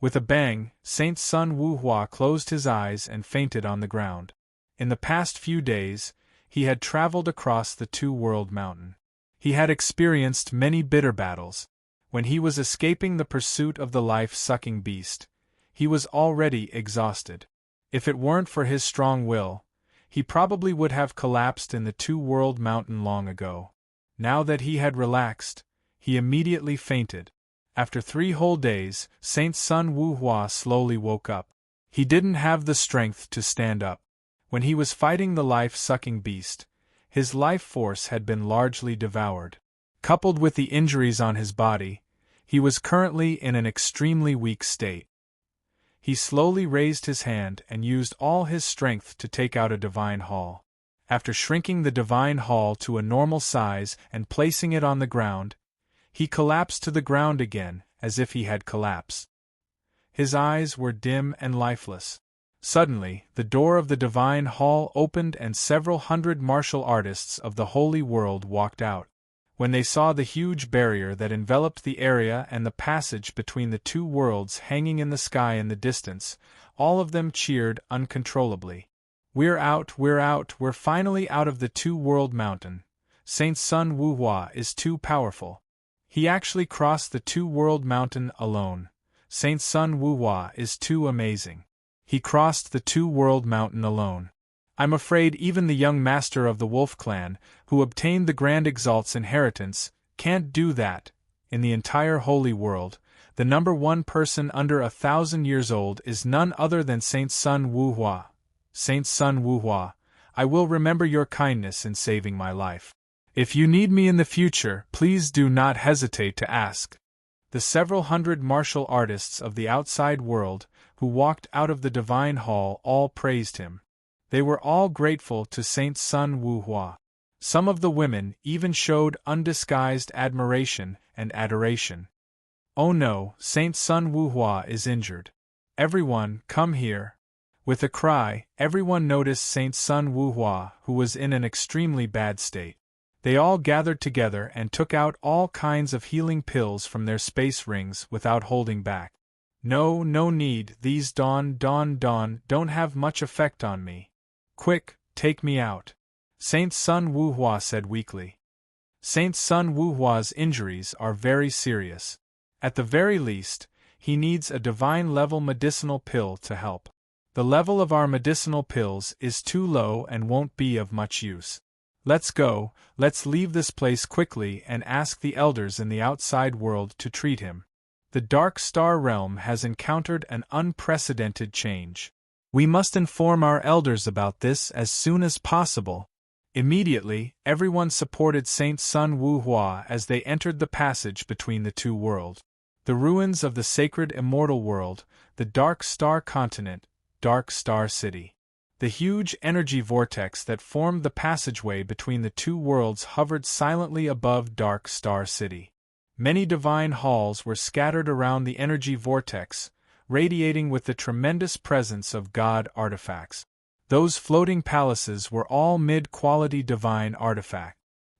With a bang, Saint Sun Wu Hua closed his eyes and fainted on the ground. In the past few days, he had traveled across the two-world mountain. He had experienced many bitter battles. When he was escaping the pursuit of the life-sucking beast, he was already exhausted. If it weren't for his strong will, he probably would have collapsed in the two-world mountain long ago. Now that he had relaxed, he immediately fainted. After 3 whole days, Saint Sun Wu Hua slowly woke up. He didn't have the strength to stand up. When he was fighting the life-sucking beast, his life force had been largely devoured. Coupled with the injuries on his body, he was currently in an extremely weak state. He slowly raised his hand and used all his strength to take out a divine haul. After shrinking the divine haul to a normal size and placing it on the ground, he collapsed to the ground again, as if he had collapsed. His eyes were dim and lifeless. Suddenly, the door of the divine hall opened and several hundred martial artists of the holy world walked out. When they saw the huge barrier that enveloped the area and the passage between the two worlds hanging in the sky in the distance, all of them cheered uncontrollably. "We're out, we're finally out of the two-world mountain. Saint Sun Wu Hua is too powerful. He actually crossed the two-world mountain alone. Saint Sun Wu Hua is too amazing. He crossed the two-world mountain alone. I'm afraid even the young master of the Wolf Clan, who obtained the Grand Exalt's inheritance, can't do that. In the entire holy world, the number one person under 1,000 years old is none other than Saint Sun Wu Hua. Saint Sun Wu Hua, I will remember your kindness in saving my life. If you need me in the future, please do not hesitate to ask." The several hundred martial artists of the outside world, who walked out of the divine hall, all praised him. They were all grateful to Saint Sun Wu Hua. Some of the women even showed undisguised admiration and adoration. "Oh no, Saint Sun Wu Hua is injured. Everyone, come here." With a cry, everyone noticed Saint Sun Wu Hua, who was in an extremely bad state. They all gathered together and took out all kinds of healing pills from their space rings without holding back. No need, these don't have much effect on me. Quick, take me out," Saint Sun Wu Hua said weakly. Saint Sun Wu Hua's injuries are very serious. At the very least, he needs a divine-level medicinal pill to help. The level of our medicinal pills is too low and won't be of much use. Let's go, let's leave this place quickly and ask the elders in the outside world to treat him. The Dark Star Realm has encountered an unprecedented change. We must inform our elders about this as soon as possible. Immediately, everyone supported Saint Sun Wu Hua as they entered the passage between the two worlds. The ruins of the sacred immortal world, the Dark Star Continent, Dark Star City. The huge energy vortex that formed the passageway between the two worlds hovered silently above Dark Star City. Many divine halls were scattered around the energy vortex, radiating with the tremendous presence of God artifacts. Those floating palaces were all mid-quality divine artifacts.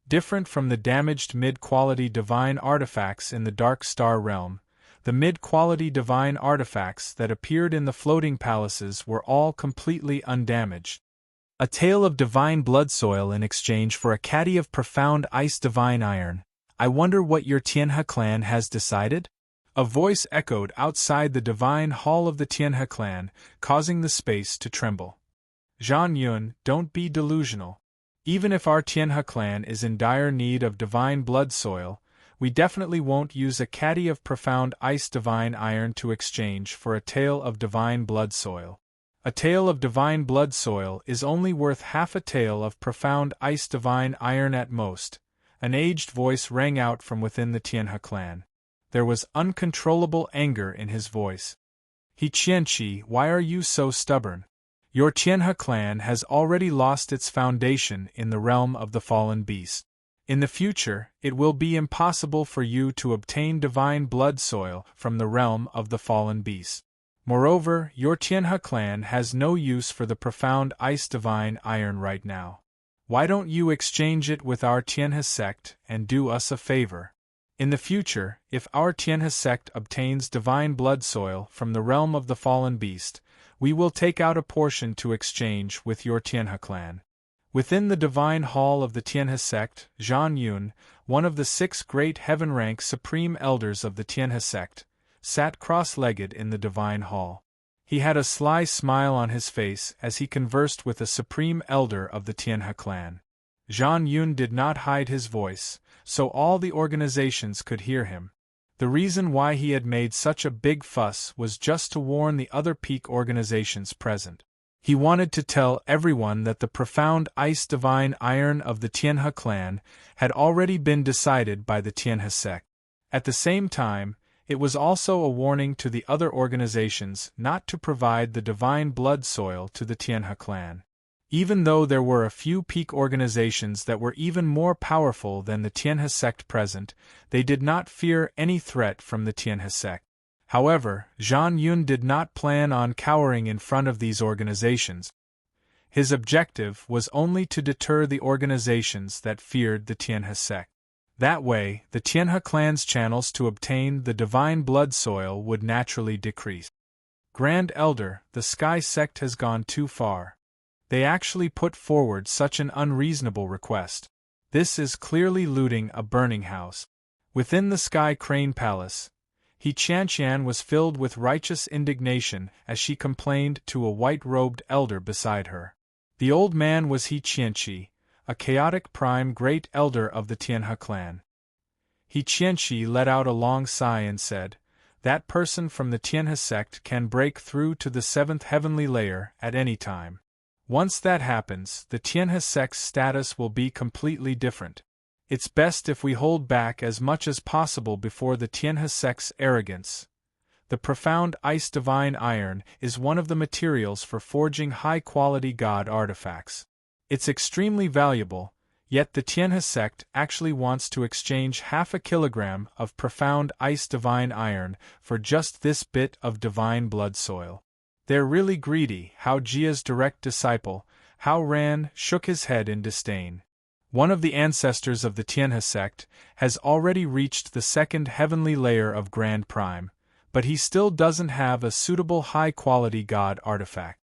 Different from the damaged mid-quality divine artifacts in the Dark Star Realm, the mid-quality divine artifacts that appeared in the floating palaces were all completely undamaged. A tale of divine blood soil in exchange for a caddy of profound ice divine iron. I wonder what your Tianhe clan has decided? A voice echoed outside the divine hall of the Tianhe clan, causing the space to tremble. Zhan Yun, don't be delusional. Even if our Tianhe clan is in dire need of divine blood soil, we definitely won't use a caddy of profound ice divine iron to exchange for a tale of divine blood soil. A tale of divine blood soil is only worth half a tale of profound ice divine iron at most, An aged voice rang out from within the Tianhe clan. There was uncontrollable anger in his voice. He Qianqi, why are you so stubborn? Your Tianhe clan has already lost its foundation in the realm of the fallen beast. In the future, it will be impossible for you to obtain divine blood soil from the realm of the fallen beast. Moreover, your Tianhe clan has no use for the profound ice divine iron right now. Why don't you exchange it with our Tianhe sect and do us a favor? In the future, if our Tianhe sect obtains divine blood soil from the realm of the fallen beast, we will take out a portion to exchange with your Tianhe clan. Within the divine hall of the Tianhe sect, Zhang Yun, one of the 6 great heaven-rank supreme elders of the Tianhe sect, sat cross-legged in the divine hall. He had a sly smile on his face as he conversed with a supreme elder of the Tianhe clan. Zhang Yun did not hide his voice, so all the organizations could hear him. The reason why he had made such a big fuss was just to warn the other peak organizations present. He wanted to tell everyone that the profound ice divine iron of the Tianhe clan had already been decided by the Tianhe sect. At the same time, it was also a warning to the other organizations not to provide the divine blood soil to the Tianhe clan. Even though there were a few peak organizations that were even more powerful than the Tianhe sect present, they did not fear any threat from the Tianhe sect. However, Zhang Yun did not plan on cowering in front of these organizations. His objective was only to deter the organizations that feared the Tianhe sect. That way, the Tianhe clan's channels to obtain the divine blood soil would naturally decrease. Grand Elder, the Sky sect has gone too far. They actually put forward such an unreasonable request. This is clearly looting a burning house. Within the Sky Crane Palace, He Qianqian was filled with righteous indignation as she complained to a white-robed elder beside her. The old man was He Qianqi, a chaotic prime great elder of the Tianhe clan. He Qianqi let out a long sigh and said, "That person from the Tianhe sect can break through to the 7th heavenly layer at any time. Once that happens, the Tianhe sect's status will be completely different. It's best if we hold back as much as possible before the Tianhe sect's arrogance. The profound ice divine iron is one of the materials for forging high-quality god artifacts. It's extremely valuable, yet the Tianhe sect actually wants to exchange 0.5 kilogram of profound ice divine iron for just this bit of divine blood soil. They're really greedy." Hao Jia's direct disciple, Hao Ran, shook his head in disdain. One of the ancestors of the Tianhe sect has already reached the 2nd heavenly layer of Grand Prime, but he still doesn't have a suitable high-quality god artifact.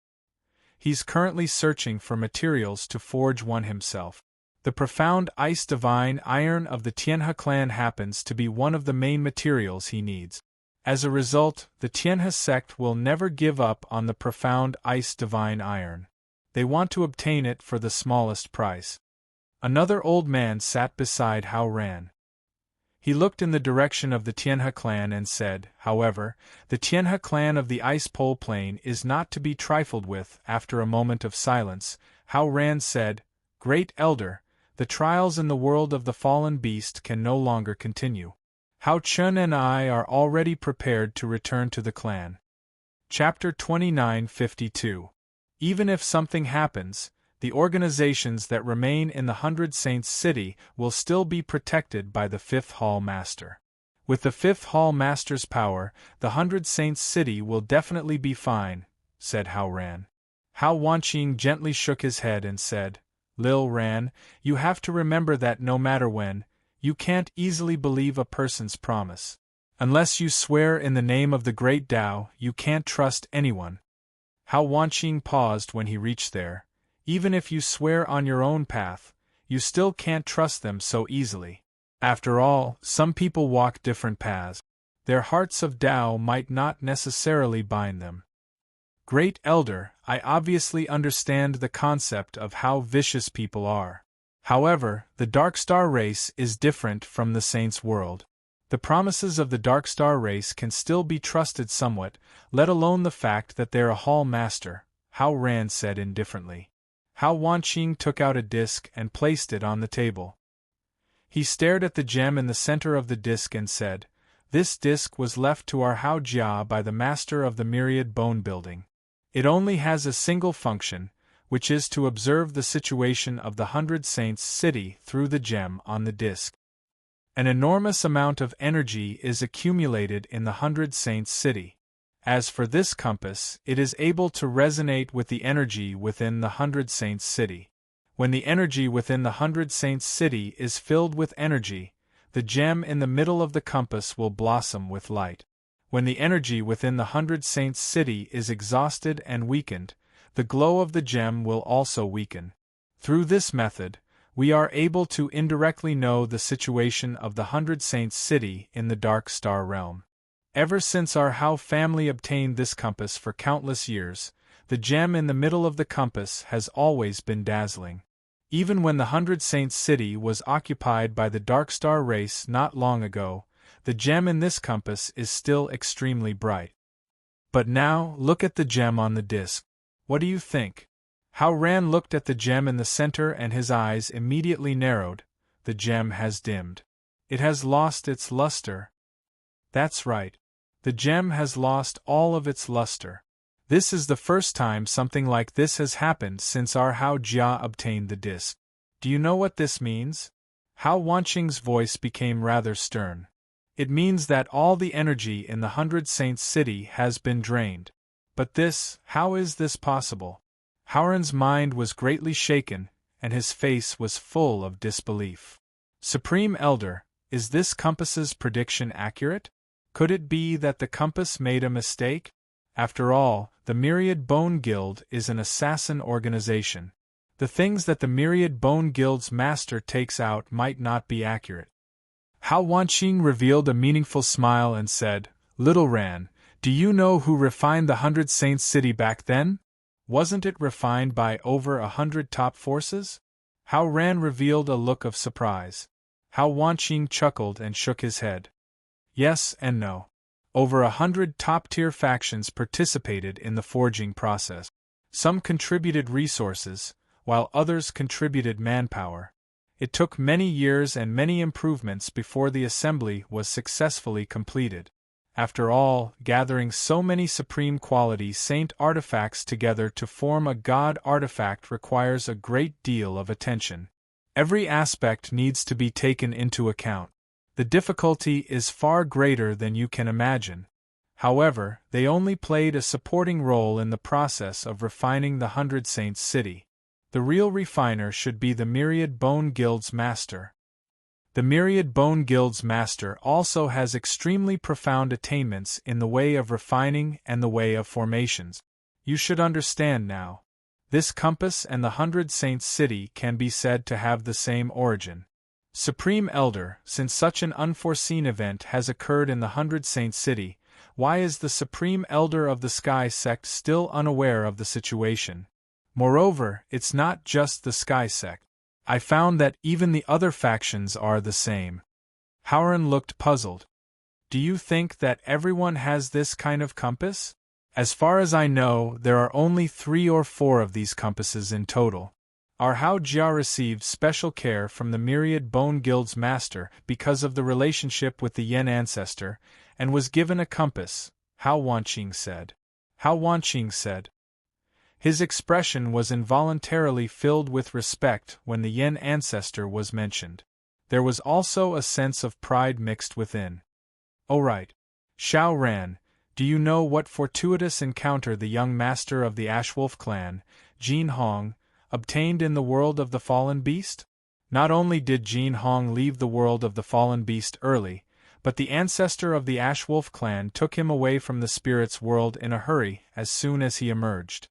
He's currently searching for materials to forge one himself. The profound ice divine iron of the Tianhe clan happens to be one of the main materials he needs. As a result, the Tianhe sect will never give up on the profound ice divine iron. They want to obtain it for the smallest price. Another old man sat beside Hao Ran. He looked in the direction of the Tianhe clan and said, "However, the Tianhe clan of the Ice Pole Plain is not to be trifled with." After a moment of silence, Hao Ran said, "Great Elder, the trials in the world of the fallen beast can no longer continue. Hao Chun and I are already prepared to return to the clan." Chapter 2952. Even if something happens, the organizations that remain in the 100 Saints City will still be protected by the 5th Hall Master. With the 5th Hall Master's power, the 100 Saints City will definitely be fine, said Hao Ran. Hao Wanqing gently shook his head and said, "Lil Ran, you have to remember that no matter when, you can't easily believe a person's promise. Unless you swear in the name of the Great Tao, you can't trust anyone." Hao Wanqing paused when he reached there. Even if you swear on your own path, you still can't trust them so easily. After all, some people walk different paths. Their hearts of Tao might not necessarily bind them. Great Elder, I obviously understand the concept of how vicious people are. However, the Darkstar race is different from the Saints' world. The promises of the Darkstar race can still be trusted somewhat, let alone the fact that they're a Hall Master, Hao Ran said indifferently. Hao Wanqing took out a disc and placed it on the table. He stared at the gem in the center of the disk and said, "This disk was left to our Hao Jia by the master of the myriad bone building. It only has a single function, which is to observe the situation of the 100 Saints' city through the gem on the disk. An enormous amount of energy is accumulated in the 100 Saints' city. As for this compass, it is able to resonate with the energy within the 100 Saints' city. When the energy within the 100 Saints' city is filled with energy, the gem in the middle of the compass will blossom with light. When the energy within the 100 Saints' city is exhausted and weakened, the glow of the gem will also weaken. Through this method, we are able to indirectly know the situation of the 100 Saints' city in the Dark Star realm. Ever since our Hao family obtained this compass for countless years, the gem in the middle of the compass has always been dazzling. Even when the 100 Saints' city was occupied by the Dark Star race not long ago, the gem in this compass is still extremely bright. But now, look at the gem on the disk. What do you think? Hao Ran looked at the gem in the center and his eyes immediately narrowed. The gem has dimmed. It has lost its luster. That's right. The gem has lost all of its luster. This is the first time something like this has happened since our Hao Jia obtained the disk. Do you know what this means? Hao Wanqing's voice became rather stern. It means that all the energy in the 100 Saints' city has been drained. But how is this possible? Haoran's mind was greatly shaken, and his face was full of disbelief. Supreme Elder, is this compass's prediction accurate? Could it be that the compass made a mistake? After all, the Myriad Bone Guild is an assassin organization. The things that the Myriad Bone Guild's master takes out might not be accurate. Hao Wanqing revealed a meaningful smile and said, "Little Ran, do you know who refined the 100 Saints' city back then? Wasn't it refined by over 100 top forces?" Hao Ran revealed a look of surprise. Hao Wanqing chuckled and shook his head. Yes and no. Over 100 top-tier factions participated in the forging process. Some contributed resources, while others contributed manpower. It took many years and many improvements before the assembly was successfully completed. After all, gathering so many supreme quality saint artifacts together to form a god artifact requires a great deal of attention. Every aspect needs to be taken into account. The difficulty is far greater than you can imagine. However, they only played a supporting role in the process of refining the 100 Saints' city. The real refiner should be the Myriad Bone Guild's master. The Myriad Bone Guild's master also has extremely profound attainments in the way of refining and the way of formations. You should understand now. This compass and the 100 Saints' city can be said to have the same origin. Supreme Elder, since such an unforeseen event has occurred in the 100 Saints' city, why is the Supreme Elder of the Sky Sect still unaware of the situation? Moreover, it's not just the Sky Sect. I found that even the other factions are the same. Haoran looked puzzled. Do you think that everyone has this kind of compass? As far as I know, there are only 3 or 4 of these compasses in total. Our Hao Jia received special care from the Myriad Bone Guild's master because of the relationship with the Yen ancestor, and was given a compass, Hao Wanqing said. Hao Wanqing said. His expression was involuntarily filled with respect when the Yen ancestor was mentioned. There was also a sense of pride mixed within. Oh right. Xiao Ran, do you know what fortuitous encounter the young master of the Ashwolf clan, Jin Hong, obtained in the world of the fallen beast? Not only did Jin Hong leave the world of the fallen beast early, but the ancestor of the Ashwolf clan took him away from the spirit's world in a hurry as soon as he emerged.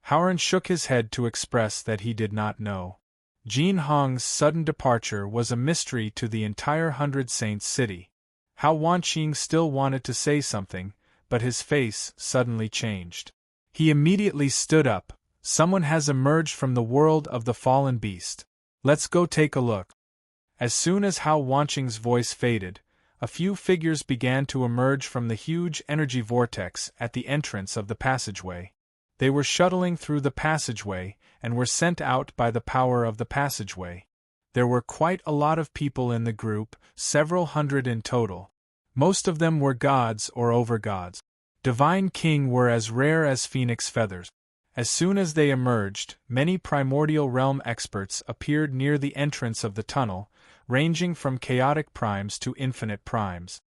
Haoran shook his head to express that he did not know. Jin Hong's sudden departure was a mystery to the entire 100 Saints city. Hao Wanqing still wanted to say something, but his face suddenly changed. He immediately stood up. Someone has emerged from the world of the fallen beast. Let's go take a look. As soon as Hao Wanqing's voice faded, a few figures began to emerge from the huge energy vortex at the entrance of the passageway. They were shuttling through the passageway, and were sent out by the power of the passageway. There were quite a lot of people in the group, several hundred in total. Most of them were gods or overgods. Divine King were as rare as phoenix feathers. As soon as they emerged, many primordial realm experts appeared near the entrance of the tunnel, ranging from chaotic primes to infinite primes.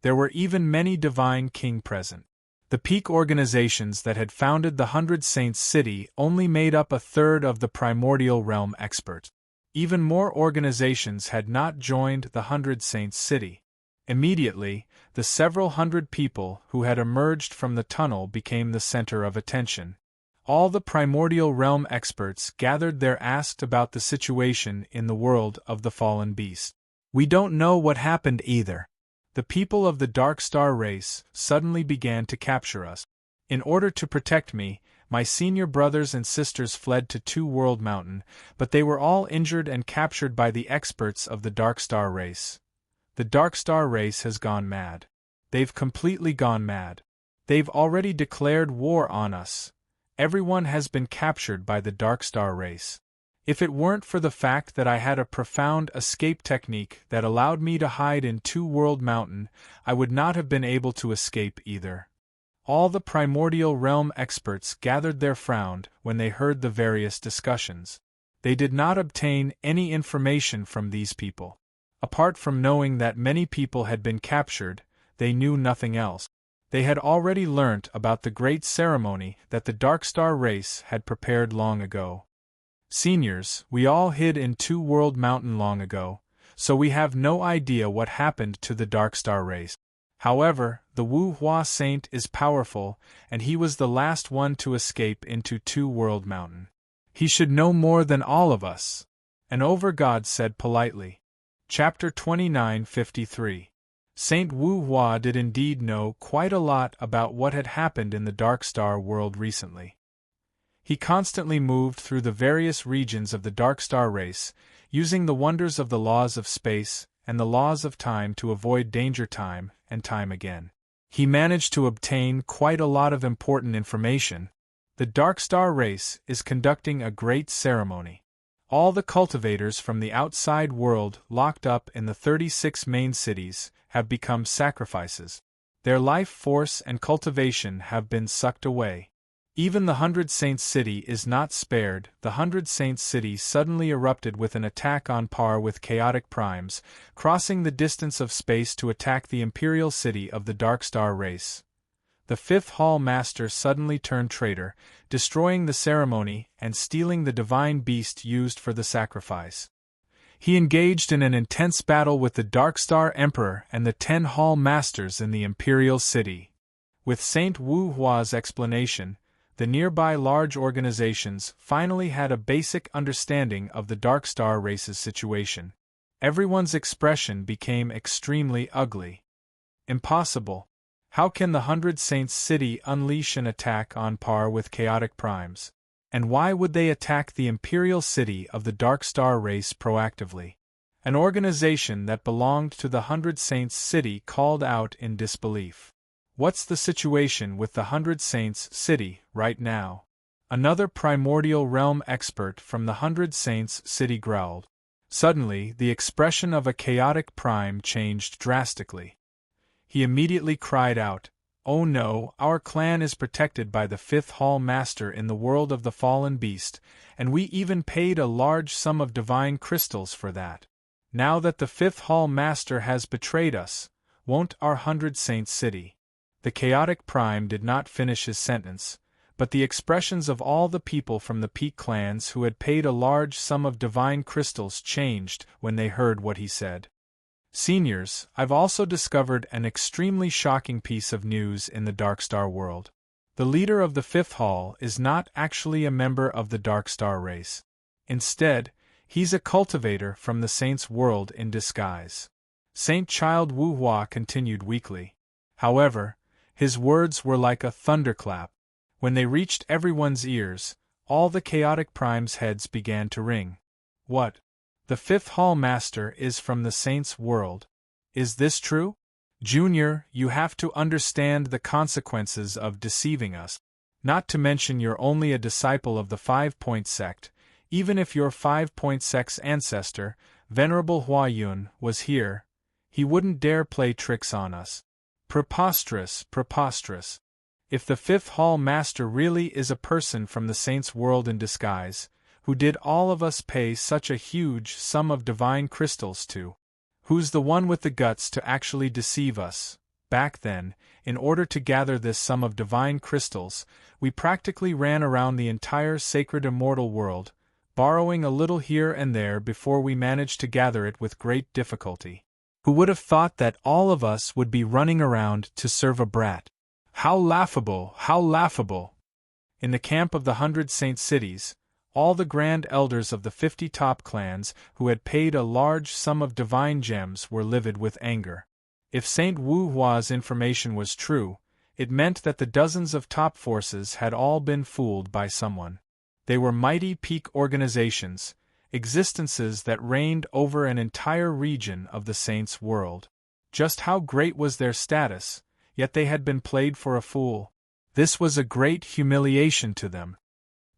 There were even many Divine King present. The peak organizations that had founded the 100 Saints City only made up a third of the primordial realm experts. Even more organizations had not joined the 100 Saints City. Immediately, the several hundred people who had emerged from the tunnel became the center of attention. All the primordial realm experts gathered there asked about the situation in the world of the fallen beast. We don't know what happened either. The people of the Dark Star race suddenly began to capture us. In order to protect me, my senior brothers and sisters fled to Two World Mountain, but they were all injured and captured by the experts of the Dark Star race. The Dark Star race has gone mad. They've completely gone mad. They've already declared war on us. Everyone has been captured by the Dark Star race. If it weren't for the fact that I had a profound escape technique that allowed me to hide in Two World Mountain, I would not have been able to escape either. All the primordial realm experts gathered there frowned when they heard the various discussions. They did not obtain any information from these people. Apart from knowing that many people had been captured, they knew nothing else. They had already learnt about the great ceremony that the Dark Star race had prepared long ago. Seniors, we all hid in Two World Mountain long ago, so we have no idea what happened to the Dark Star race. However, the Wu Hua Saint is powerful, and he was the last one to escape into Two World Mountain. He should know more than all of us, an overgod said politely. Chapter 29:53. Saint Wu Hua did indeed know quite a lot about what had happened in the Dark Star world recently. He constantly moved through the various regions of the Dark Star race, using the wonders of the laws of space and the laws of time to avoid danger time and time again. He managed to obtain quite a lot of important information. The Dark Star race is conducting a great ceremony. All the cultivators from the outside world locked up in the 36 main cities have become sacrifices. Their life force and cultivation have been sucked away. Even the 100 Saints City is not spared. The 100 Saints City suddenly erupted with an attack on par with chaotic primes, crossing the distance of space to attack the Imperial City of the Dark Star race. The Fifth Hall Master suddenly turned traitor, destroying the ceremony and stealing the divine beast used for the sacrifice. He engaged in an intense battle with the Dark Star Emperor and the 10 Hall Masters in the Imperial City. With Saint Wu Hua's explanation, the nearby large organizations finally had a basic understanding of the Dark Star race's situation. Everyone's expression became extremely ugly. Impossible. How can the 100 Saints City unleash an attack on par with chaotic primes? And why would they attack the Imperial City of the Dark Star race proactively? An organization that belonged to the 100 Saints City called out in disbelief. What's the situation with the 100 Saints City right now? Another primordial realm expert from the 100 Saints City growled. Suddenly, the expression of a chaotic prime changed drastically. He immediately cried out, "Oh no, our clan is protected by the Fifth Hall Master in the world of the fallen beast, and we even paid a large sum of divine crystals for that. Now that the Fifth Hall Master has betrayed us, won't our 100 Saints City?" The chaotic prime did not finish his sentence, but the expressions of all the people from the Peak clans who had paid a large sum of divine crystals changed when they heard what he said. Seniors, I've also discovered an extremely shocking piece of news in the Dark Star world. The leader of the Fifth Hall is not actually a member of the Dark Star race. Instead, he's a cultivator from the Saints' world in disguise. Saint Child Wu Hua continued weakly. However, his words were like a thunderclap. When they reached everyone's ears, all the chaotic primes' heads began to ring. What? The Fifth Hall Master is from the Saints' world. Is this true? Junior, you have to understand the consequences of deceiving us. Not to mention you're only a disciple of the 5-Point sect. Even if your 5.6 ancestor, Venerable Hua Yun, was here, he wouldn't dare play tricks on us. Preposterous, preposterous. If the Fifth Hall Master really is a person from the Saints' world in disguise, who did all of us pay such a huge sum of divine crystals to? Who's the one with the guts to actually deceive us? Back then, in order to gather this sum of divine crystals, we practically ran around the entire sacred immortal world, borrowing a little here and there before we managed to gather it with great difficulty. Who would have thought that all of us would be running around to serve a brat? How laughable, how laughable! In the camp of the 100 Saint Cities, all the grand elders of the 50 top clans who had paid a large sum of divine gems were livid with anger. If Saint Wu Hua's information was true, it meant that the dozens of top forces had all been fooled by someone. They were mighty peak organizations, existences that reigned over an entire region of the Saints' world. Just how great was their status, yet they had been played for a fool. This was a great humiliation to them.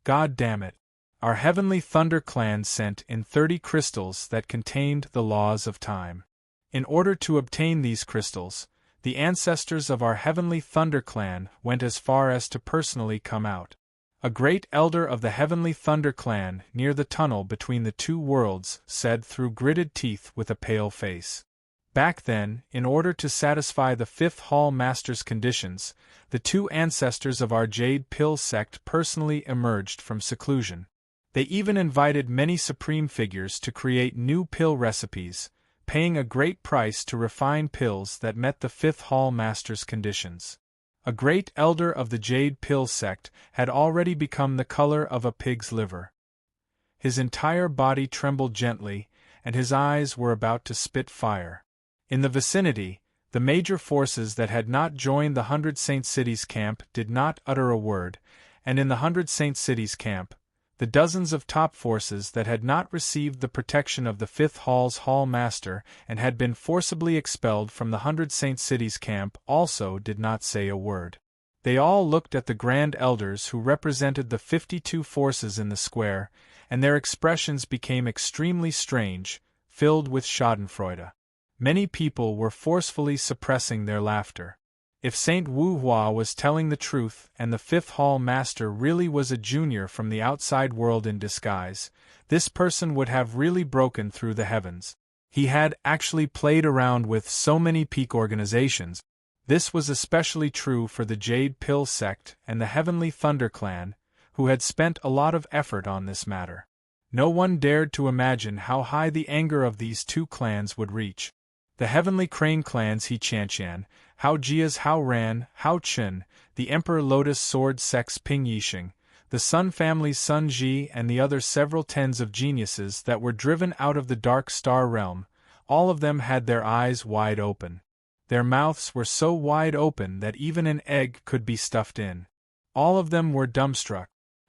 God damn it. Our Heavenly Thunder clan sent in 30 crystals that contained the laws of time. In order to obtain these crystals, the ancestors of our Heavenly Thunder clan went as far as to personally come out. A great elder of the Heavenly Thunder clan near the tunnel between the two worlds said through gritted teeth with a pale face. Back then, in order to satisfy the Fifth Hall Master's conditions, the two ancestors of our Jade Pill sect personally emerged from seclusion. They even invited many supreme figures to create new pill recipes, paying a great price to refine pills that met the Fifth Hall Master's conditions. A great elder of the Jade Pill sect had already become the color of a pig's liver. His entire body trembled gently, and his eyes were about to spit fire. In the vicinity, the major forces that had not joined the 100 Saint Cities camp did not utter a word, and in the 100 Saint Cities camp, the dozens of top forces that had not received the protection of the Fifth Hall's Hall Master and had been forcibly expelled from the 100 Saint Cities camp also did not say a word. They all looked at the Grand Elders who represented the 52 forces in the square, and their expressions became extremely strange, filled with schadenfreude. Many people were forcefully suppressing their laughter. If Saint Wu Hua was telling the truth and the Fifth Hall Master really was a junior from the outside world in disguise, this person would have really broken through the heavens. He had actually played around with so many peak organizations. This was especially true for the Jade Pill sect and the Heavenly Thunder clan, who had spent a lot of effort on this matter. No one dared to imagine how high the anger of these two clans would reach. The Heavenly Crane clans He Chantian, Hao Jia's Hao Ran, Hao Chen, the Emperor Lotus Sword sect's Ping Yixing, the Sun family's Sun Ji and the other several tens of geniuses that were driven out of the Dark Star realm, all of them had their eyes wide open. Their mouths were so wide open that even an egg could be stuffed in. All of them were dumbstruck.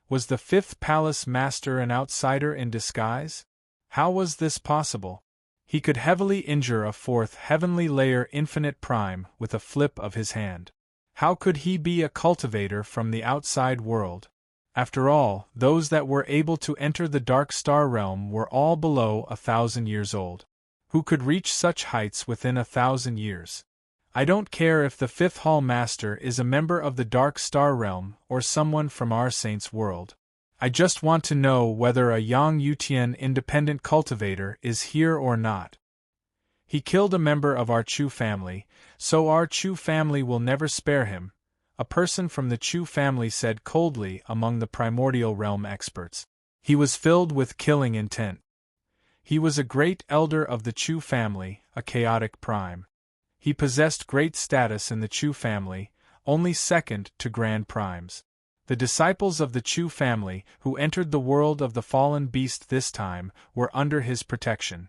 Was the Fifth Palace Master an outsider in disguise? How was this possible? He could heavily injure a fourth heavenly layer infinite prime with a flip of his hand. How could he be a cultivator from the outside world? After all, those that were able to enter the Dark Star realm were all below 1,000 years old. Who could reach such heights within 1,000 years? I don't care if the Fifth Hall Master is a member of the Dark Star realm or someone from our Saints' world. I just want to know whether a Yang Yutian independent cultivator is here or not. He killed a member of our Chu family, so our Chu family will never spare him, a person from the Chu family said coldly among the primordial realm experts. He was filled with killing intent. He was a great elder of the Chu family, a chaotic prime. He possessed great status in the Chu family, only second to grand primes. The disciples of the Chu family, who entered the world of the fallen beast this time, were under his protection.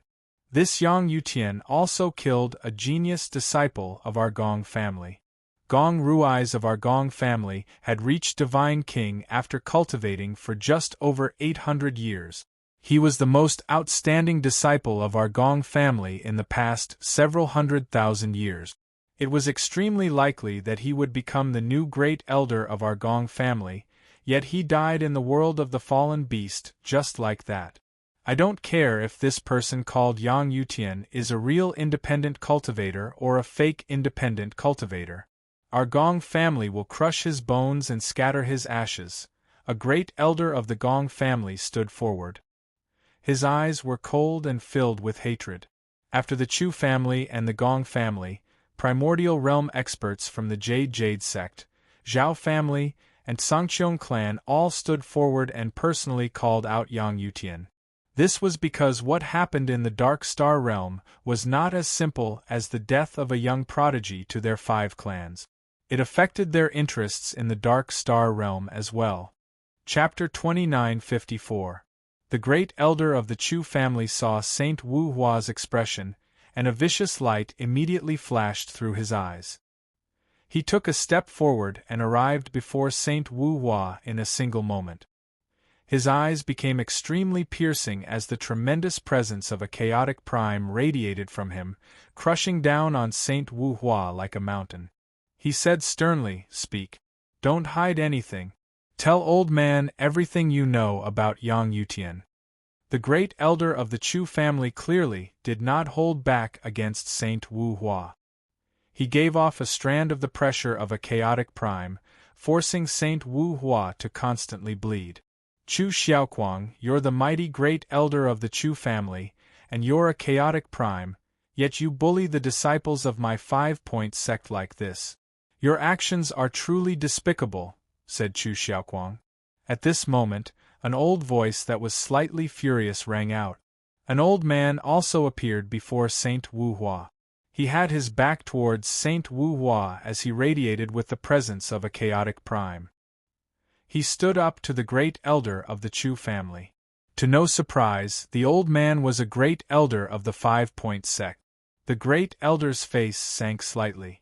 This Yang Yutian also killed a genius disciple of our Gong family. Gong Rui's of our Gong family had reached Divine King after cultivating for just over 800 years. He was the most outstanding disciple of our Gong family in the past several 100,000 years. It was extremely likely that he would become the new great elder of our Gong family, Yet he died in the world of the fallen beast, just like that. I don't care if this person called Yang Yutian is a real independent cultivator or a fake independent cultivator. Our Gong family will crush his bones and scatter his ashes. A great elder of the Gong family stood forward. His eyes were cold and filled with hatred. After the Chu family and the Gong family, primordial realm experts from the Jade sect, Zhao family, and Sangqiong clan all stood forward and personally called out Yang Yutian. This was because what happened in the Dark Star realm was not as simple as the death of a young prodigy to their 5 clans. It affected their interests in the Dark Star realm as well. Chapter 2954. The great elder of the Chu family saw Saint Wu Hua's expression, and a vicious light immediately flashed through his eyes. He took a step forward and arrived before Saint Wu Hua in a single moment. His eyes became extremely piercing as the tremendous presence of a chaotic prime radiated from him, crushing down on Saint Wu Hua like a mountain. He said sternly, "Speak. Don't hide anything. Tell old man everything you know about Yang Yutian." The great elder of the Chu family clearly did not hold back against Saint Wu Hua. He gave off a strand of the pressure of a chaotic prime, forcing Saint Wu Hua to constantly bleed. "Chu Xiaoquang, you're the mighty great elder of the Chu family, and you're a chaotic prime, yet you bully the disciples of my 5-point sect like this. Your actions are truly despicable," said Chu Xiaoquang. At this moment, an old voice that was slightly furious rang out. An old man also appeared before Saint Wu Hua. He had his back towards Saint Wu Hua as he radiated with the presence of a chaotic prime. He stood up to the great elder of the Chu family. To no surprise, the old man was a great elder of the 5-point sect. The great elder's face sank slightly.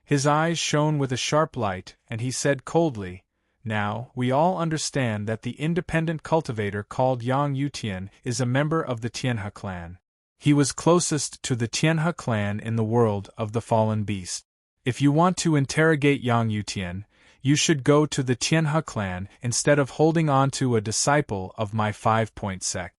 His eyes shone with a sharp light, and he said coldly, "Now, we all understand that the independent cultivator called Yang Yutian is a member of the Tianhe clan. He was closest to the Tianhe clan in the world of the fallen beast. If you want to interrogate Yang Yutian, you should go to the Tianhe clan instead of holding on to a disciple of my 5-point sect.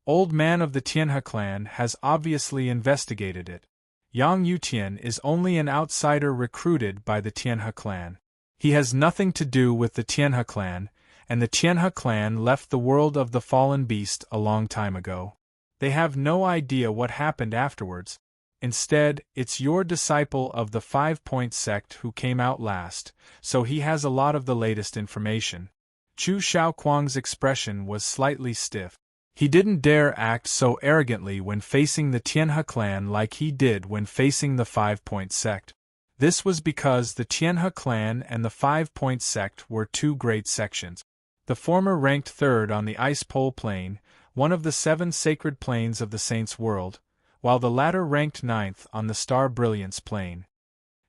Old man of the Tianhe clan has obviously investigated it. Yang Yutian is only an outsider recruited by the Tianhe clan. He has nothing to do with the Tianhe clan, and the Tianhe clan left the world of the fallen beast a long time ago. They have no idea what happened afterwards. Instead, it's your disciple of the 5-point sect who came out last, so he has a lot of the latest information." Chu Xiaoquang's expression was slightly stiff. He didn't dare act so arrogantly when facing the Tianhe clan like he did when facing the 5-point sect. This was because the Tianhe clan and the 5-point sect were 2 great sections. The former ranked 3rd on the Ice Pole Plane, one of the 7 sacred planes of the Saints' world, while the latter ranked 9th on the Star Brilliance plane.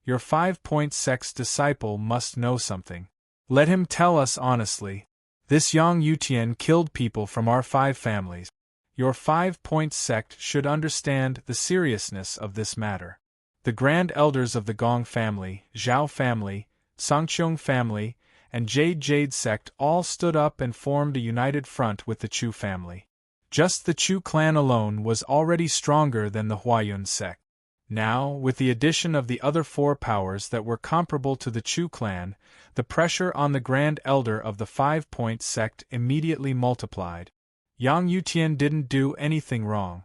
Your 5-point sect's disciple must know something. Let him tell us honestly. This Yang Yutian killed people from our 5 families. Your 5-point sect should understand the seriousness of this matter. The grand elders of the Gong family, Zhao family, Sangqiong family, and Jade sect all stood up and formed a united front with the Chu family. Just the Chu clan alone was already stronger than the Huayun sect. Now, with the addition of the other 4 powers that were comparable to the Chu clan, the pressure on the Grand Elder of the 5-point sect immediately multiplied. Yang Yutian didn't do anything wrong.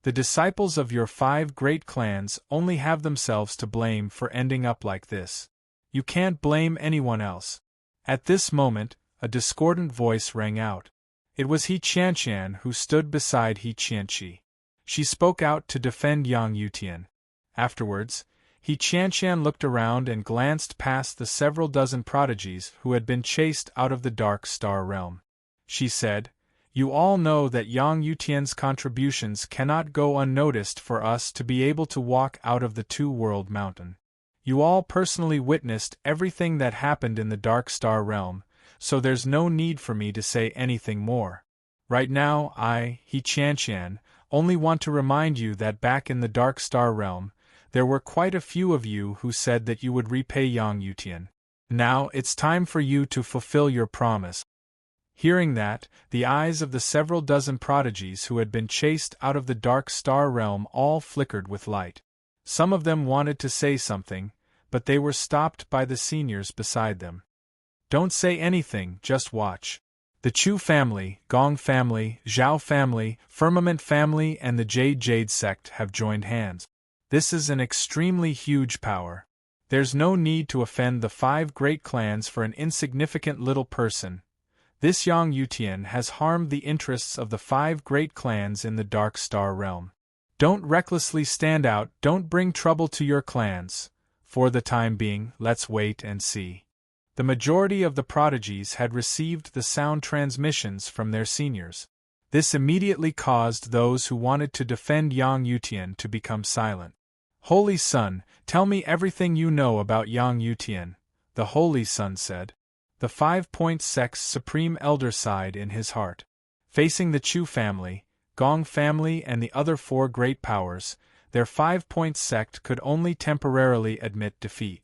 The disciples of your 5 great clans only have themselves to blame for ending up like this. You can't blame anyone else. At this moment, a discordant voice rang out. It was He Qianqian who stood beside He Qianqi. She spoke out to defend Yang Yutian. Afterwards, He Qianqian looked around and glanced past the several dozen prodigies who had been chased out of the Dark Star realm. She said, "You all know that Yang Yutian's contributions cannot go unnoticed for us to be able to walk out of the Two-World Mountain. You all personally witnessed everything that happened in the Dark Star realm, so there's no need for me to say anything more. Right now I, He Qianqian, only want to remind you that back in the Dark Star realm, there were quite a few of you who said that you would repay Yang Yutian. Now it's time for you to fulfill your promise. Hearing that, the eyes of the several dozen prodigies who had been chased out of the dark star realm all flickered with light. Some of them wanted to say something, but they were stopped by the seniors beside them. Don't say anything, just watch. The Chu family, Gong family, Zhao family, Firmament family and the Jade sect have joined hands. This is an extremely huge power. There's no need to offend the 5 great clans for an insignificant little person. This Yang Yutian has harmed the interests of the 5 great clans in the Dark Star realm. Don't recklessly stand out, don't bring trouble to your clans. For the time being, let's wait and see. The majority of the prodigies had received the sound transmissions from their seniors. This immediately caused those who wanted to defend Yang Yutian to become silent. Holy Sun, tell me everything you know about Yang Yutian, the Holy Sun said. The 5-point sect's supreme elder sighed in his heart. Facing the Chu family, Gong family and the other 4 great powers, their 5-point sect could only temporarily admit defeat.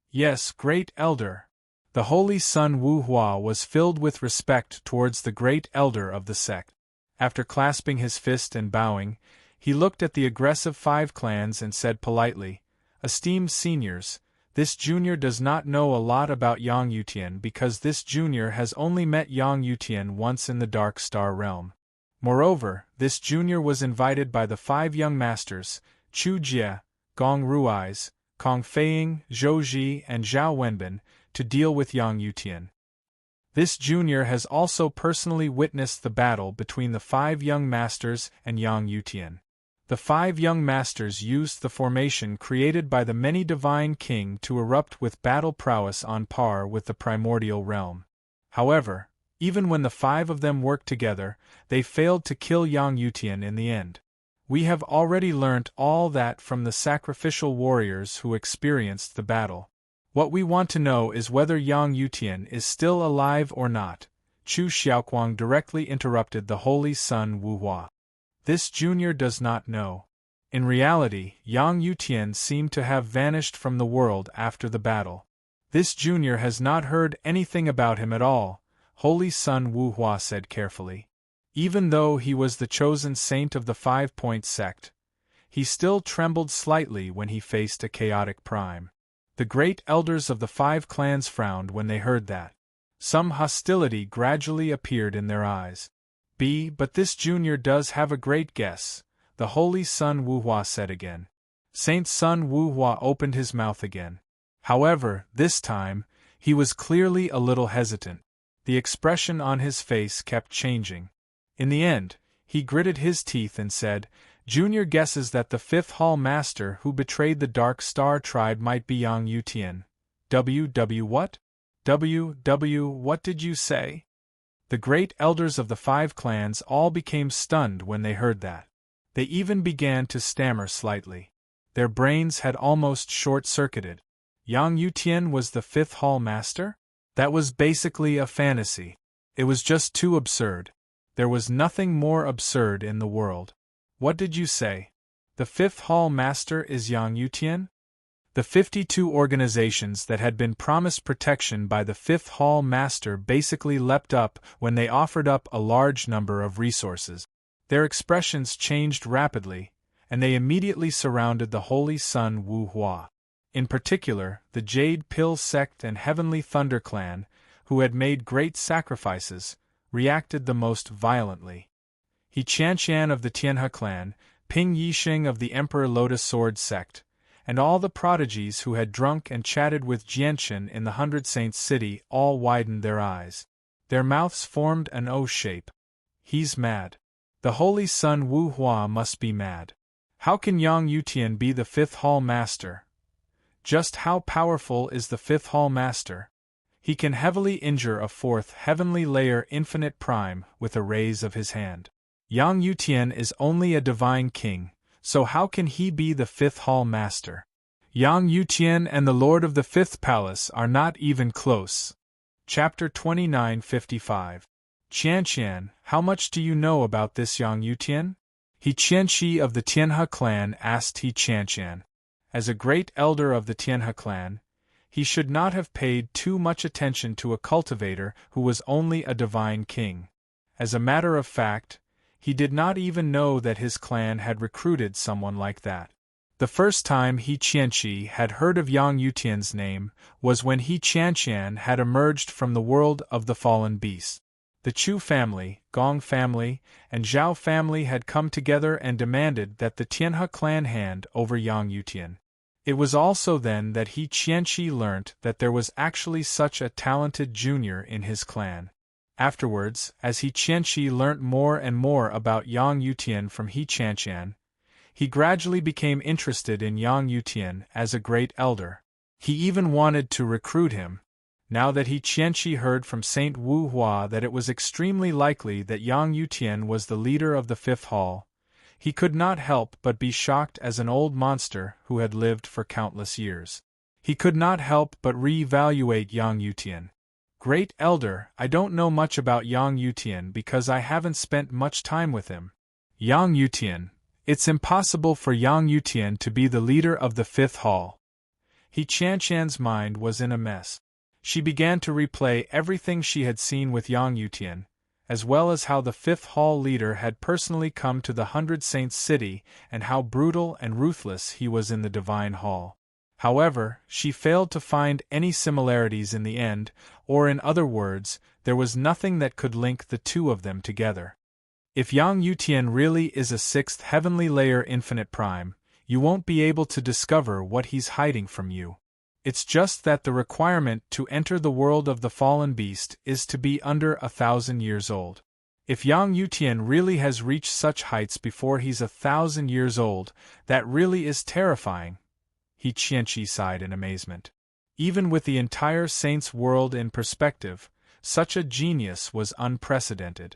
Yes, great elder. The Holy Sun Wu Hua was filled with respect towards the great elder of the sect. After clasping his fist and bowing, he looked at the aggressive 5 clans and said politely, "Esteemed seniors, this junior does not know a lot about Yang Yutian because this junior has only met Yang Yutian once in the Dark Star realm. Moreover, this junior was invited by the 5 young masters, Chu Jie, Gong Rui's, Kong Feiying, Zhou Ji and Zhao Wenbin, to deal with Yang Yutian. This junior has also personally witnessed the battle between the 5 young masters and Yang Yutian. The 5 young masters used the formation created by the many divine king to erupt with battle prowess on par with the primordial realm. However, even when the 5 of them worked together, they failed to kill Yang Yutian in the end. We have already learnt all that from the sacrificial warriors who experienced the battle. What we want to know is whether Yang Yutian is still alive or not." Chu Xiaoquang directly interrupted the Holy Sun Wu Hua. This junior does not know. In reality, Yang Yutian seemed to have vanished from the world after the battle. This junior has not heard anything about him at all, Holy Sun Wu Hua said carefully. Even though he was the chosen saint of the 5-point sect, he still trembled slightly when he faced a chaotic prime. The great elders of the 5 clans frowned when they heard that. Some hostility gradually appeared in their eyes. But this junior does have a great guess, the Holy Sun Wu Hua said again. Saint Sun Wu Hua opened his mouth again. However, this time, he was clearly a little hesitant. The expression on his face kept changing. In the end, he gritted his teeth and said, "Junior guesses that the 5th Hall Master who betrayed the Dark Star tribe might be Yang Yutian. What? What did you say?" The great elders of the 5 clans all became stunned when they heard that. They even began to stammer slightly. Their brains had almost short-circuited. Yang Yutian was the 5th Hall Master? That was basically a fantasy. It was just too absurd. There was nothing more absurd in the world. What did you say? The 5th Hall Master is Yang Yutian? The 52 organizations that had been promised protection by the 5th Hall Master basically leapt up when they offered up a large number of resources. Their expressions changed rapidly, and they immediately surrounded the Holy Sun Wu Hua. In particular, the Jade Pill Sect and Heavenly Thunder Clan, who had made great sacrifices, reacted the most violently. He Qianqian of the Tianhe clan, Ping Yixing of the Emperor Lotus Sword Sect, and all the prodigies who had drunk and chatted with Jianshan in the 100 Saints City all widened their eyes. Their mouths formed an O shape. He's mad. The Holy Sun Wu Hua must be mad. How can Yang Yutian be the 5th Hall Master? Just how powerful is the 5th Hall Master? He can heavily injure a 4th heavenly layer infinite prime with a raise of his hand. Yang Yutian is only a divine king, so how can he be the 5th Hall Master? Yang Yutian and the Lord of the 5th Palace are not even close. Chapter 2955. Qianqian, how much do you know about this Yang Yutian? He Qianqi of the Tianhe clan asked He Qianqian. As a great elder of the Tianhe clan, He should not have paid too much attention to a cultivator who was only a divine king. As a matter of fact, he did not even know that his clan had recruited someone like that. The first time He Qianqi had heard of Yang Yutian's name was when He Qianqian had emerged from the world of the fallen beast. The Chu family, Gong family, and Zhao family had come together and demanded that the Tianhe clan hand over Yang Yutian. It was also then that He Qianqi learnt that there was actually such a talented junior in his clan. Afterwards, as He Qianqi learnt more and more about Yang Yutian from He Qianqian, he gradually became interested in Yang Yutian as a great elder. He even wanted to recruit him. Now that He Qianqi heard from Saint Wu Hua that it was extremely likely that Yang Yutian was the leader of the Fifth Hall, he could not help but be shocked as an old monster who had lived for countless years. He could not help but re-evaluate Yang Yutian. Great Elder, I don't know much about Yang Yutian because I haven't spent much time with him. Yang Yutian. It's impossible for Yang Yutian to be the leader of the Fifth Hall. He Qianqian's mind was in a mess. She began to replay everything she had seen with Yang Yutian, as well as how the Fifth Hall leader had personally come to the 100 Saints city and how brutal and ruthless he was in the Divine Hall. However, she failed to find any similarities in the end, or in other words, there was nothing that could link the two of them together. If Yang Yutian really is a sixth heavenly layer infinite prime, you won't be able to discover what he's hiding from you. It's just that the requirement to enter the world of the fallen beast is to be under 1,000 years old. If Yang Yutian really has reached such heights before he's 1,000 years old, that really is terrifying. He Qianqi sighed in amazement. Even with the entire Saints world in perspective, such a genius was unprecedented.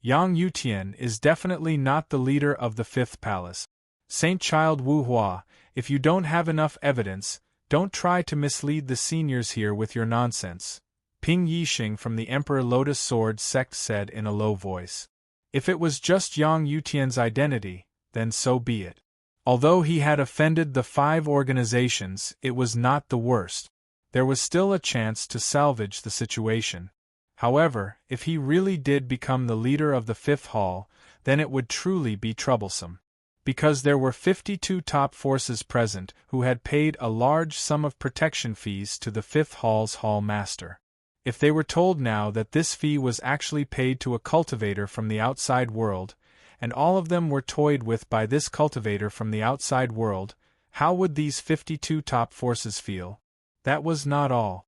Yang Yutian is definitely not the leader of the Fifth Palace. Saint Child Wu Hua, if you don't have enough evidence, don't try to mislead the seniors here with your nonsense, Ping Yixing from the Emperor Lotus Sword sect said in a low voice. If it was just Yang Yutian's identity, then so be it. Although he had offended the 5 organizations, it was not the worst. There was still a chance to salvage the situation. However, if he really did become the leader of the Fifth Hall, then it would truly be troublesome. Because there were 52 top forces present who had paid a large sum of protection fees to the Fifth Hall's Hall Master. If they were told now that this fee was actually paid to a cultivator from the outside world, and all of them were toyed with by this cultivator from the outside world, how would these 52 top forces feel? That was not all.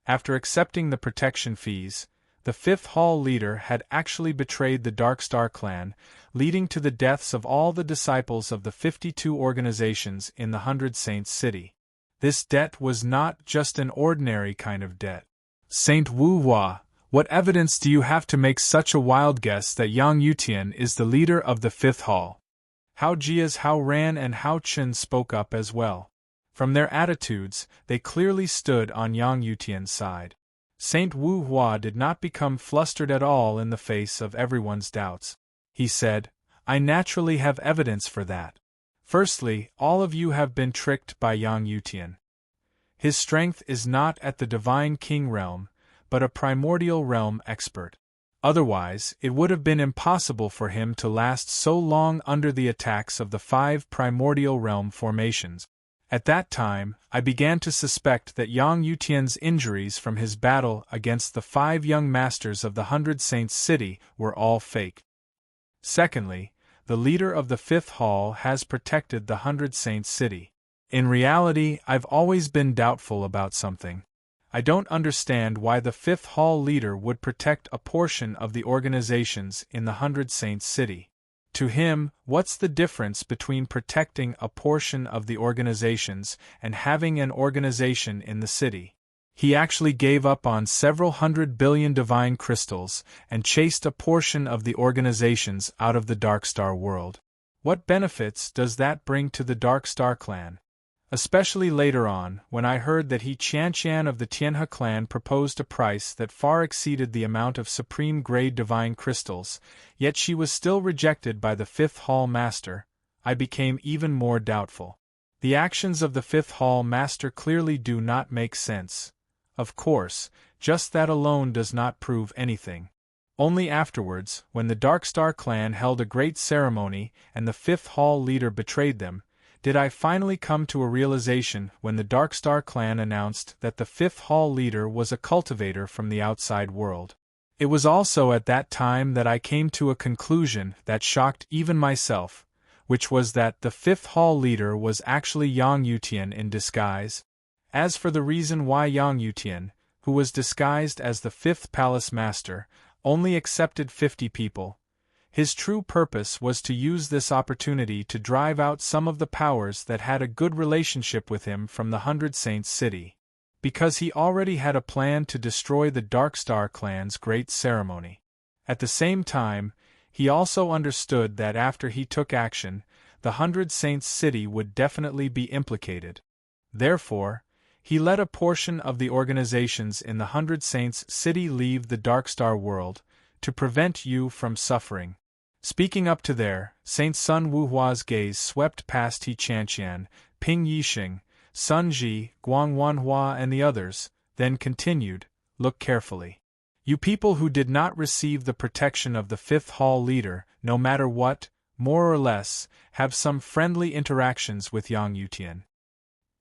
After accepting the protection fees, the Fifth Hall leader had actually betrayed the Dark Star clan, leading to the deaths of all the disciples of the 52 organizations in the 100 Saints city. This debt was not just an ordinary kind of debt. Saint Wu Hua, what evidence do you have to make such a wild guess that Yang Yutian is the leader of the Fifth Hall? Hao Jia's Hao Ran and Hao Chen spoke up as well. From their attitudes, they clearly stood on Yang Yutian's side. Saint Wu Hua did not become flustered at all in the face of everyone's doubts. He said, I naturally have evidence for that. Firstly, all of you have been tricked by Yang Yutian. His strength is not at the Divine King realm, but a primordial realm expert. Otherwise, it would have been impossible for him to last so long under the attacks of the 5 primordial realm formations. At that time, I began to suspect that Yang Yutian's injuries from his battle against the 5 young masters of the 100 Saints city were all fake. Secondly, the leader of the Fifth Hall has protected the 100 Saints city. In reality, I've always been doubtful about something. I don't understand why the Fifth Hall leader would protect a portion of the organizations in the 100 Saints city. To him, what's the difference between protecting a portion of the organizations and having an organization in the city? He actually gave up on several 100 billion divine crystals and chased a portion of the organizations out of the Dark Star world. What benefits does that bring to the Dark Star clan? Especially later on, when I heard that He Qianqian of the Tianhe clan proposed a price that far exceeded the amount of supreme-grade divine crystals, yet she was still rejected by the Fifth Hall Master, I became even more doubtful. The actions of the Fifth Hall Master clearly do not make sense. Of course, just that alone does not prove anything. Only afterwards, when the Darkstar clan held a great ceremony and the Fifth Hall leader betrayed them, did I finally come to a realization when the Darkstar clan announced that the Fifth Hall leader was a cultivator from the outside world. It was also at that time that I came to a conclusion that shocked even myself, which was that the Fifth Hall leader was actually Yang Yutian in disguise. As for the reason why Yang Yutian, who was disguised as the Fifth Palace Master, only accepted 50 people, his true purpose was to use this opportunity to drive out some of the powers that had a good relationship with him from the 100 Saints city. Because he already had a plan to destroy the Darkstar clan's great ceremony. At the same time, he also understood that after he took action, the 100 Saints city would definitely be implicated. Therefore, he let a portion of the organizations in the 100 Saints city leave the Darkstar world, to prevent you from suffering. Speaking up to there, Saint Sun Wuhua's gaze swept past He Chanqian, Ping Yixing, Sun Ji, Guang Wanhua and the others, then continued, "Look carefully. You people who did not receive the protection of the Fifth Hall leader, no matter what, more or less, have some friendly interactions with Yang Yutian."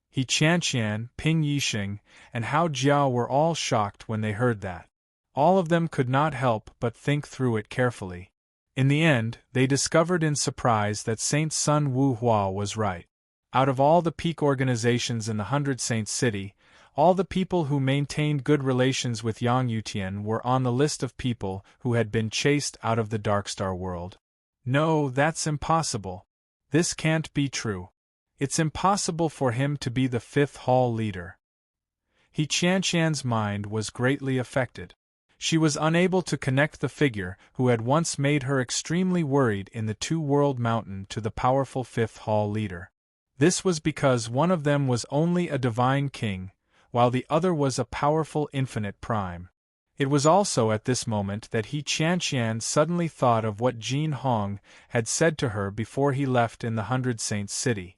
He Chanqian, Ping Yixing, and Hao Jiao were all shocked when they heard that. All of them could not help but think through it carefully. In the end, they discovered in surprise that Saint Sun Wuhua was right. Out of all the peak organizations in the 100 Saints city, all the people who maintained good relations with Yang Yutian were on the list of people who had been chased out of the Darkstar world. No, that's impossible. This can't be true. It's impossible for him to be the Fifth Hall leader. He Chanqian's mind was greatly affected. She was unable to connect the figure who had once made her extremely worried in the Two-World Mountain to the powerful Fifth Hall leader. This was because one of them was only a divine king, while the other was a powerful infinite prime. It was also at this moment that He Chanqian suddenly thought of what Jin Hong had said to her before he left in the 100 Saints city.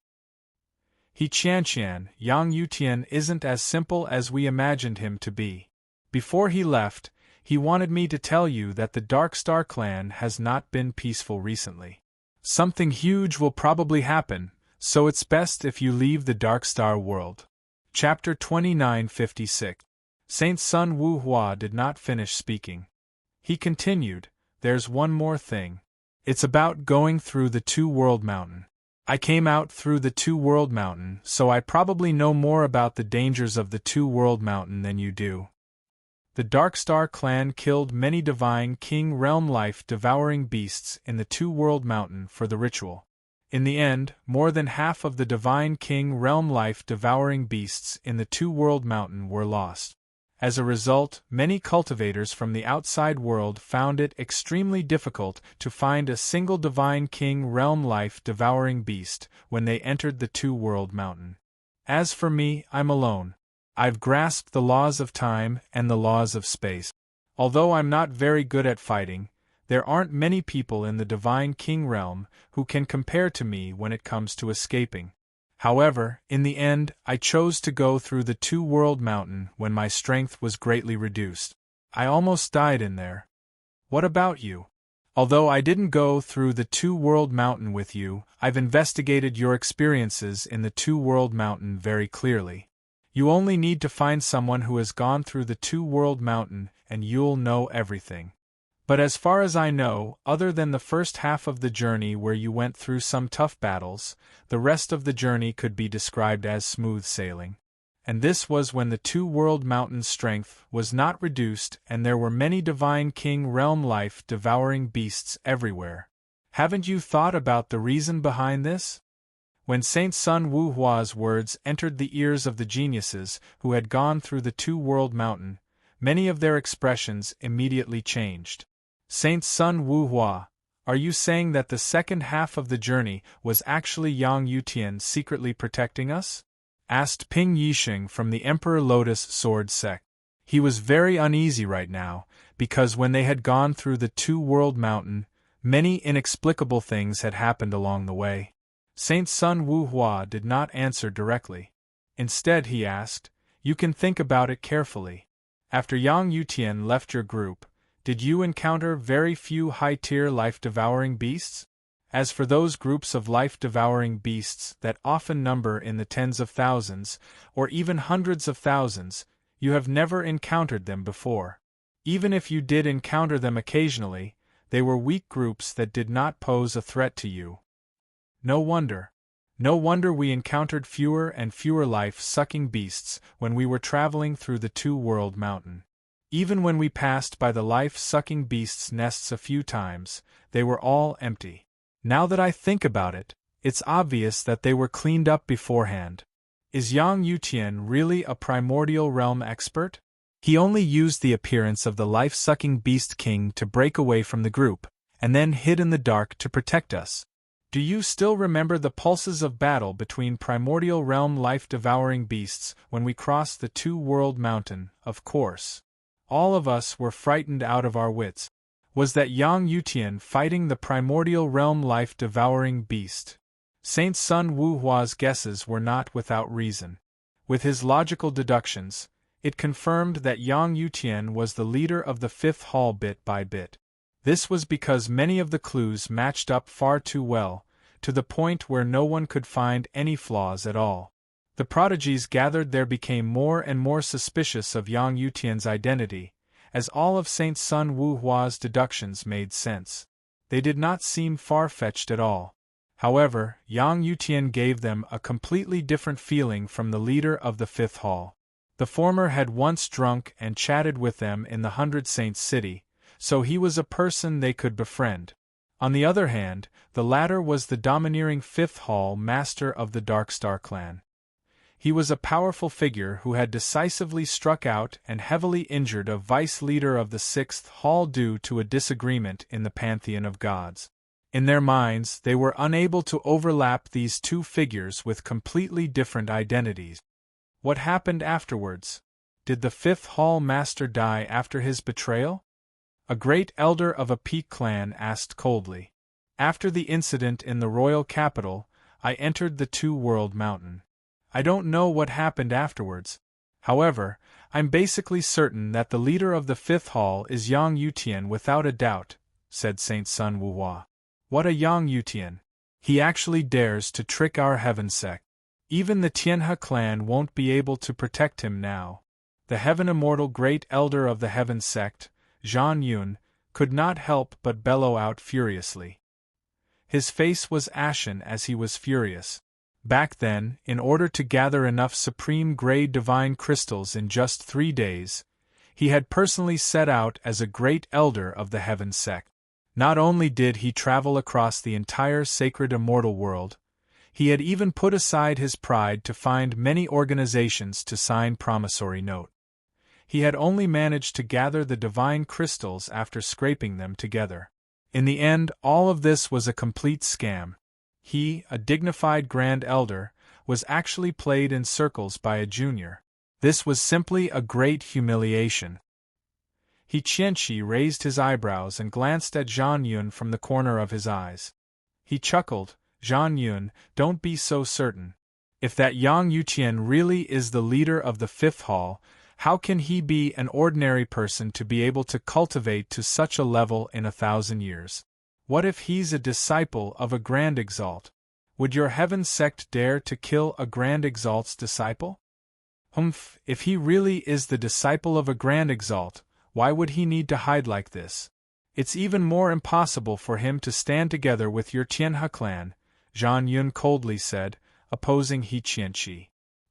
He Chanqian, Yang Yutian isn't as simple as we imagined him to be. Before he left, he wanted me to tell you that the Darkstar clan has not been peaceful recently. Something huge will probably happen, so it's best if you leave the Darkstar world. Chapter 2956. Saint Sun Wuhua did not finish speaking. He continued, "There's one more thing. It's about going through the Two-World Mountain. I came out through the Two-World Mountain, so I probably know more about the dangers of the Two-World Mountain than you do. The Darkstar clan killed many divine king realm life-devouring beasts in the Two-World Mountain for the ritual. In the end, more than half of the divine king realm life-devouring beasts in the Two-World Mountain were lost. As a result, many cultivators from the outside world found it extremely difficult to find a single divine king realm life-devouring beast when they entered the Two-World Mountain. As for me, I'm alone. I've grasped the laws of time and the laws of space. Although I'm not very good at fighting, there aren't many people in the Divine King realm who can compare to me when it comes to escaping. However, in the end, I chose to go through the Two-World Mountain when my strength was greatly reduced. I almost died in there. What about you? Although I didn't go through the Two-World Mountain with you, I've investigated your experiences in the Two-World Mountain very clearly. You only need to find someone who has gone through the Two-World Mountain and you'll know everything. But as far as I know, other than the first half of the journey where you went through some tough battles, the rest of the journey could be described as smooth sailing. And this was when the Two-World Mountain's strength was not reduced and there were many divine king realm life-devouring beasts everywhere. Haven't you thought about the reason behind this?" When Saint Sun Wuhua's words entered the ears of the geniuses who had gone through the Two-World Mountain, many of their expressions immediately changed. "Saint Sun Wuhua, are you saying that the second half of the journey was actually Yang Yutian secretly protecting us?" asked Ping Yixing from the Emperor Lotus Sword sect. He was very uneasy right now, because when they had gone through the Two-World Mountain, many inexplicable things had happened along the way. Saint Sun Wuhua did not answer directly. Instead he asked, "You can think about it carefully. After Yang Yutian left your group, did you encounter very few high-tier life-devouring beasts? As for those groups of life-devouring beasts that often number in the tens of thousands, or even hundreds of thousands, you have never encountered them before. Even if you did encounter them occasionally, they were weak groups that did not pose a threat to you. No wonder. No wonder we encountered fewer and fewer life-sucking beasts when we were traveling through the Two-World Mountain. Even when we passed by the life-sucking beasts' nests a few times, they were all empty. Now that I think about it, it's obvious that they were cleaned up beforehand. Is Yang Yutian really a primordial realm expert? He only used the appearance of the life-sucking beast king to break away from the group, and then hid in the dark to protect us. Do you still remember the pulses of battle between primordial realm life-devouring beasts when we crossed the Two-World Mountain? Of course. All of us were frightened out of our wits. Was that Yang Yutian fighting the primordial realm life-devouring beast? Saint Sun Wuhua's guesses were not without reason. With his logical deductions, it confirmed that Yang Yutian was the leader of the Fifth Hall bit by bit. This was because many of the clues matched up far too well, to the point where no one could find any flaws at all. The prodigies gathered there became more and more suspicious of Yang Yutian's identity, as all of Saint Sun Wuhua's deductions made sense. They did not seem far-fetched at all. However, Yang Yutian gave them a completely different feeling from the leader of the Fifth Hall. The former had once drunk and chatted with them in the Hundred Saints City, so he was a person they could befriend. On the other hand, the latter was the domineering Fifth Hall master of the Darkstar clan. He was a powerful figure who had decisively struck out and heavily injured a vice-leader of the Sixth Hall due to a disagreement in the pantheon of gods. In their minds, they were unable to overlap these two figures with completely different identities. What happened afterwards? Did the Fifth Hall master die after his betrayal? A great elder of a peak clan asked coldly. After the incident in the royal capital, I entered the Two-World Mountain. I don't know what happened afterwards. However, I'm basically certain that the leader of the Fifth Hall is Yang Yutian without a doubt, said Saint Sun Wuhua. What a Yang Yutian! He actually dares to trick our heaven sect. Even the Tianhe clan won't be able to protect him now. The heaven immortal great elder of the heaven sect, Zhan Yun, could not help but bellow out furiously. His face was ashen as he was furious. Back then, in order to gather enough supreme grade divine crystals in just 3 days, he had personally set out as a great elder of the heaven sect. Not only did he travel across the entire sacred immortal world, he had even put aside his pride to find many organizations to sign promissory note. He had only managed to gather the divine crystals after scraping them together. In the end, all of this was a complete scam. He, a dignified grand elder, was actually played in circles by a junior. This was simply a great humiliation. He Qianqi raised his eyebrows and glanced at Zhan Yun from the corner of his eyes. He chuckled, Zhan Yun, don't be so certain. If that Yang Yutian really is the leader of the Fifth Hall, how can he be an ordinary person to be able to cultivate to such a level in 1,000 years? What if he's a disciple of a Grand Exalt? Would your heaven sect dare to kill a Grand Exalt's disciple? Humph, if he really is the disciple of a Grand Exalt, why would he need to hide like this? It's even more impossible for him to stand together with your Tianhe clan, Zhan Yun coldly said, opposing He Qianqi.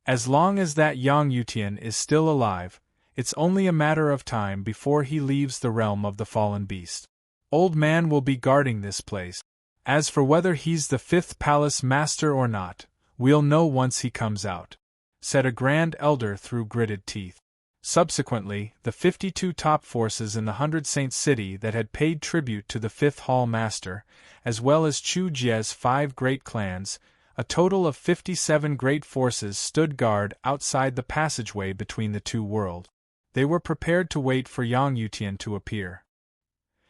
As long as that Yang Yutian is still alive, it's only a matter of time before he leaves the realm of the fallen beast. Old man will be guarding this place. As for whether he's the Fifth Palace Master or not, we'll know once he comes out, said a grand elder through gritted teeth. Subsequently, the 52 top forces in the 100 Saint City that had paid tribute to the Fifth Hall Master, as well as Chu Jie's 5 great clans, a total of 57 great forces stood guard outside the passageway between the two worlds. They were prepared to wait for Yang Yutian to appear.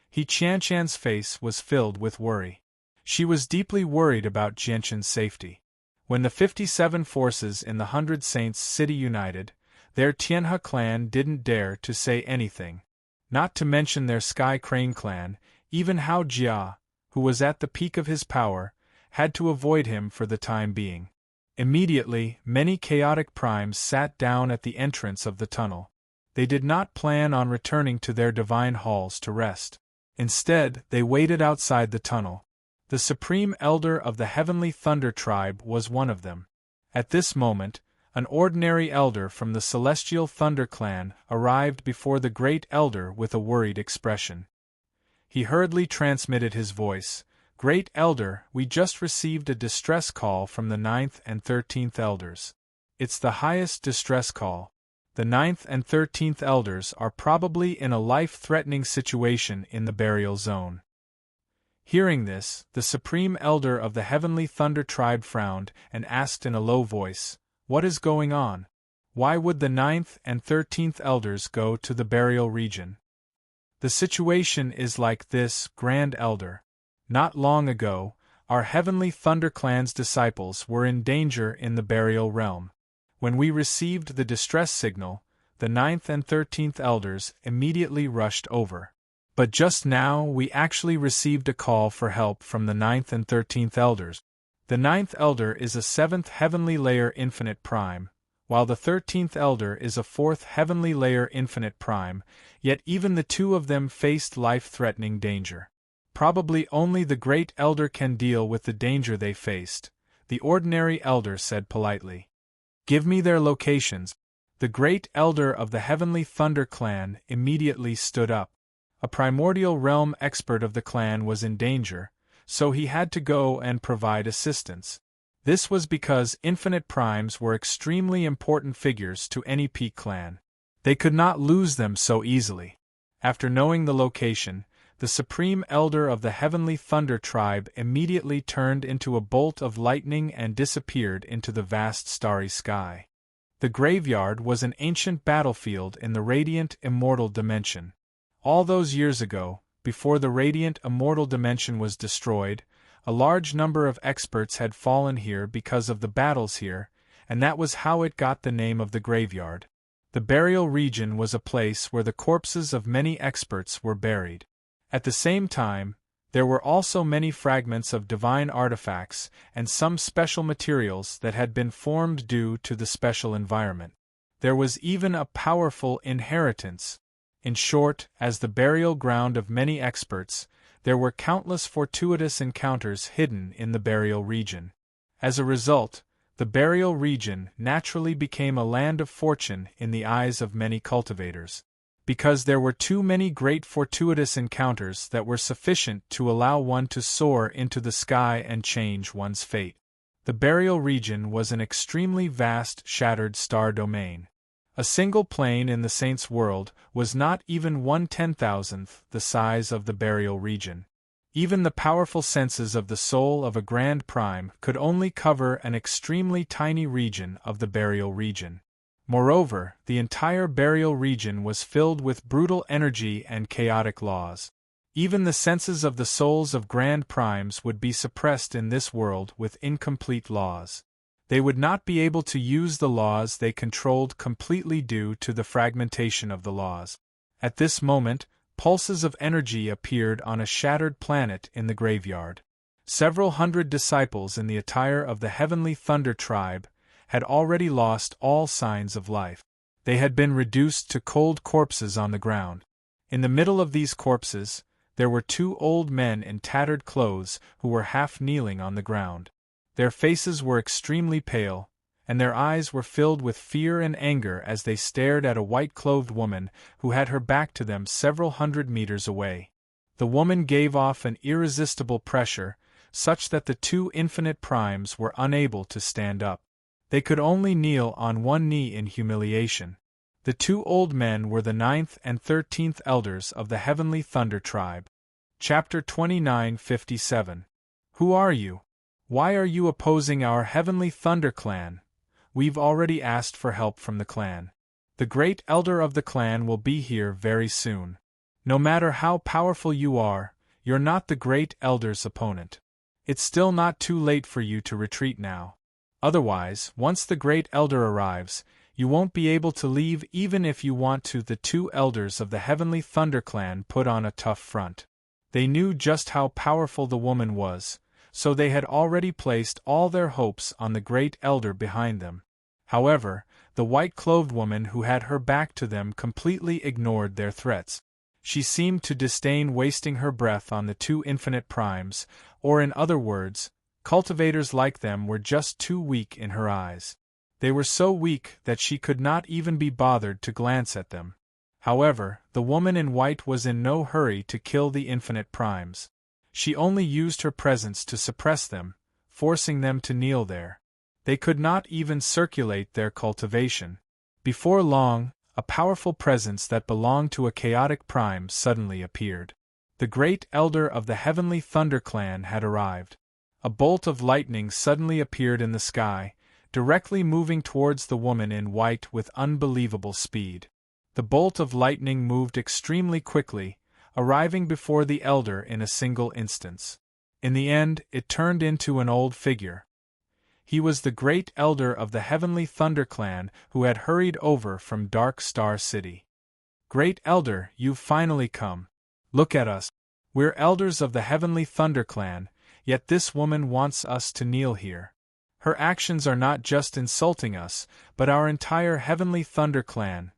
He Qianshan's face was filled with worry. She was deeply worried about Jianqin's safety. When the 57 forces in the 100 Saints City united, their Tianhe clan didn't dare to say anything. Not to mention their Sky Crane clan, even Hao Jia, who was at the peak of his power, had to avoid him for the time being. Immediately, many chaotic primes sat down at the entrance of the tunnel. They did not plan on returning to their divine halls to rest. Instead, they waited outside the tunnel. The Supreme Elder of the Heavenly Thunder Tribe was one of them. At this moment, an ordinary elder from the Celestial Thunder Clan arrived before the Great Elder with a worried expression. He hurriedly transmitted his voice. "Great Elder, we just received a distress call from the 9th and 13th Elders. It's the highest distress call. The 9th and 13th Elders are probably in a life-threatening situation in the burial zone." Hearing this, the Supreme Elder of the Heavenly Thunder Tribe frowned and asked in a low voice, "What is going on? Why would the 9th and 13th Elders go to the burial region?" "The situation is like this, Grand Elder. Not long ago, our Heavenly Thunder Clan's disciples were in danger in the burial realm. When we received the distress signal, the 9th and 13th Elders immediately rushed over. But just now we actually received a call for help from the 9th and 13th Elders. The 9th Elder is a 7th Heavenly Layer Infinite Prime, while the 13th Elder is a 4th Heavenly Layer Infinite Prime, yet even the two of them faced life-threatening danger. Probably only the Great Elder can deal with the danger they faced," the ordinary Elder said politely. "Give me their locations." The Great Elder of the Heavenly Thunder Clan immediately stood up. A primordial realm expert of the clan was in danger, so he had to go and provide assistance. This was because infinite primes were extremely important figures to any peak clan. They could not lose them so easily. After knowing the location, the Supreme Elder of the Heavenly Thunder Tribe immediately turned into a bolt of lightning and disappeared into the vast starry sky. The graveyard was an ancient battlefield in the radiant immortal dimension. All those years ago, before the radiant immortal dimension was destroyed, a large number of experts had fallen here because of the battles here, and that was how it got the name of the graveyard. The burial region was a place where the corpses of many experts were buried. At the same time, there were also many fragments of divine artifacts and some special materials that had been formed due to the special environment. There was even a powerful inheritance. In short, as the burial ground of many experts, there were countless fortuitous encounters hidden in the burial region. As a result, the burial region naturally became a land of fortune in the eyes of many cultivators. Because there were too many great fortuitous encounters that were sufficient to allow one to soar into the sky and change one's fate. The burial region was an extremely vast shattered star domain. A single plane in the Saints' world was not even 1/10,000th the size of the burial region. Even the powerful senses of the soul of a Grand Prime could only cover an extremely tiny region of the burial region. Moreover, the entire burial region was filled with brutal energy and chaotic laws. Even the senses of the souls of Grand Primes would be suppressed in this world with incomplete laws. They would not be able to use the laws they controlled completely due to the fragmentation of the laws. At this moment, pulses of energy appeared on a shattered planet in the graveyard. Several hundred disciples in the attire of the Heavenly Thunder Tribe had already lost all signs of life. They had been reduced to cold corpses on the ground. In the middle of these corpses, there were two old men in tattered clothes who were half kneeling on the ground. Their faces were extremely pale, and their eyes were filled with fear and anger as they stared at a white-clothed woman who had her back to them several hundred meters away. The woman gave off an irresistible pressure, such that the two infinite primes were unable to stand up. They could only kneel on one knee in humiliation. The two old men were the 9th and 13th Elders of the Heavenly Thunder Tribe. Chapter 2957. Who are you? Why are you opposing our Heavenly Thunder Clan? We've already asked for help from the clan. The Great Elder of the clan will be here very soon. No matter how powerful you are, you're not the Great Elder's opponent. It's still not too late for you to retreat now. Otherwise, once the Great Elder arrives, you won't be able to leave even if you want to. The two elders of the Heavenly Thunder Clan put on a tough front. They knew just how powerful the woman was, so they had already placed all their hopes on the Great Elder behind them. However, the white-clothed woman who had her back to them completely ignored their threats. She seemed to disdain wasting her breath on the two infinite primes, or in other words, cultivators like them were just too weak in her eyes. They were so weak that she could not even be bothered to glance at them. However, the woman in white was in no hurry to kill the infinite primes. She only used her presence to suppress them, forcing them to kneel there. They could not even circulate their cultivation. Before long, a powerful presence that belonged to a chaotic prime suddenly appeared. The Great Elder of the Heavenly Thunder Clan had arrived. A bolt of lightning suddenly appeared in the sky, directly moving towards the woman in white with unbelievable speed. The bolt of lightning moved extremely quickly, arriving before the Elder in a single instance. In the end, it turned into an old figure. He was the Great Elder of the Heavenly Thunder Clan who had hurried over from Dark Star City. Great Elder, you've finally come. Look at us. We're elders of the Heavenly Thunder Clan, yet this woman wants us to kneel here. Her actions are not just insulting us, but our entire Heavenly Thunder Clan.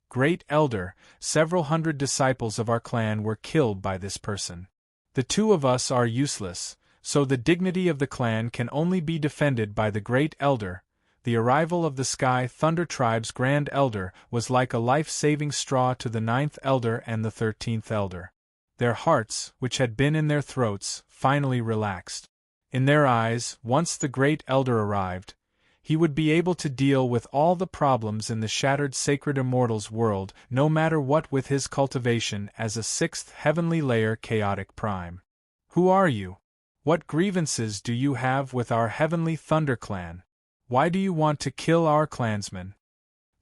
Great Elder, several hundred disciples of our clan were killed by this person. The two of us are useless, so the dignity of the clan can only be defended by the Great Elder. The arrival of the Sky Thunder Tribe's Grand Elder was like a life-saving straw to the 9th Elder and the 13th Elder. Their hearts, which had been in their throats, finally relaxed. In their eyes, once the Great Elder arrived, he would be able to deal with all the problems in the shattered Sacred Immortals world, no matter what, with his cultivation as a 6th Heavenly Layer Chaotic Prime. Who are you? What grievances do you have with our Heavenly Thunder Clan? Why do you want to kill our clansmen?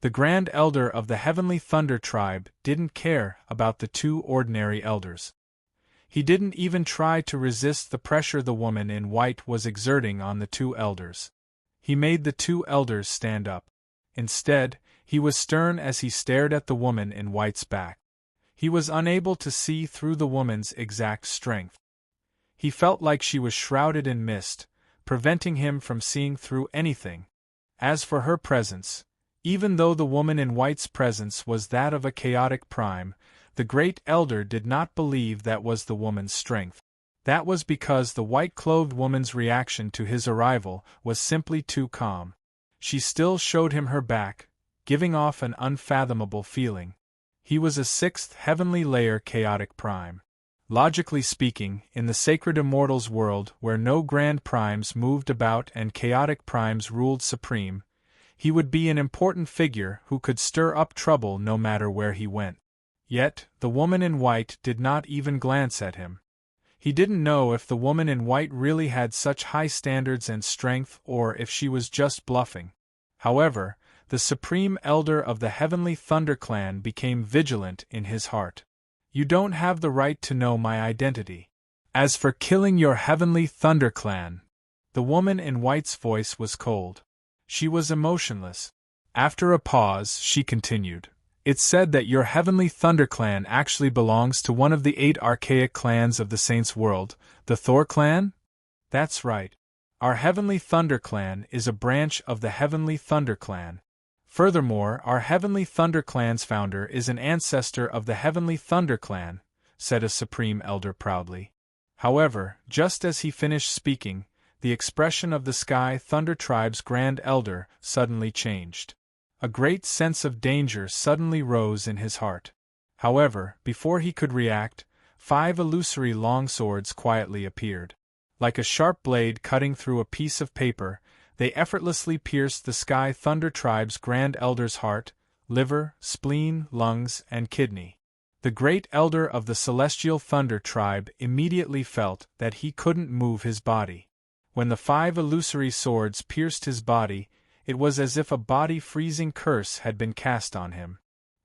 The Grand Elder of the Heavenly Thunder Tribe didn't care about the two ordinary elders. He didn't even try to resist the pressure the woman in white was exerting on the two elders. He made the two elders stand up. Instead, he was stern as he stared at the woman in white's back. He was unable to see through the woman's exact strength. He felt like she was shrouded in mist, preventing him from seeing through anything. As for her presence, even though the woman in white's presence was that of a chaotic prime, the Great Elder did not believe that was the woman's strength. That was because the white-clothed woman's reaction to his arrival was simply too calm. She still showed him her back, giving off an unfathomable feeling. He was a 6th Heavenly Layer Chaotic Prime. Logically speaking, in the Sacred Immortals world where no Grand Primes moved about and chaotic primes ruled supreme, he would be an important figure who could stir up trouble no matter where he went. Yet, the woman in white did not even glance at him. He didn't know if the woman in white really had such high standards and strength or if she was just bluffing. However, the Supreme Elder of the Heavenly Thunder Clan became vigilant in his heart. You don't have the right to know my identity. As for killing your Heavenly Thunder Clan, the woman in white's voice was cold. She was emotionless. After a pause, she continued. It's said that your Heavenly Thunder Clan actually belongs to one of the 8 archaic clans of the Saints' world, the Thor clan? That's right. Our Heavenly Thunder Clan is a branch of the Heavenly Thunder Clan. Furthermore, our Heavenly Thunder Clan's founder is an ancestor of the Heavenly Thunder Clan, said a Supreme Elder proudly. However, just as he finished speaking, the expression of the Sky Thunder Tribe's Grand Elder suddenly changed. A great sense of danger suddenly rose in his heart. However, before he could react, 5 illusory longswords quietly appeared. Like a sharp blade cutting through a piece of paper, they effortlessly pierced the Sky Thunder Tribe's Grand Elder's heart, liver, spleen, lungs, and kidney. The Great Elder of the Celestial Thunder Tribe immediately felt that he couldn't move his body. When the 5 illusory swords pierced his body, it was as if a body-freezing curse had been cast on him.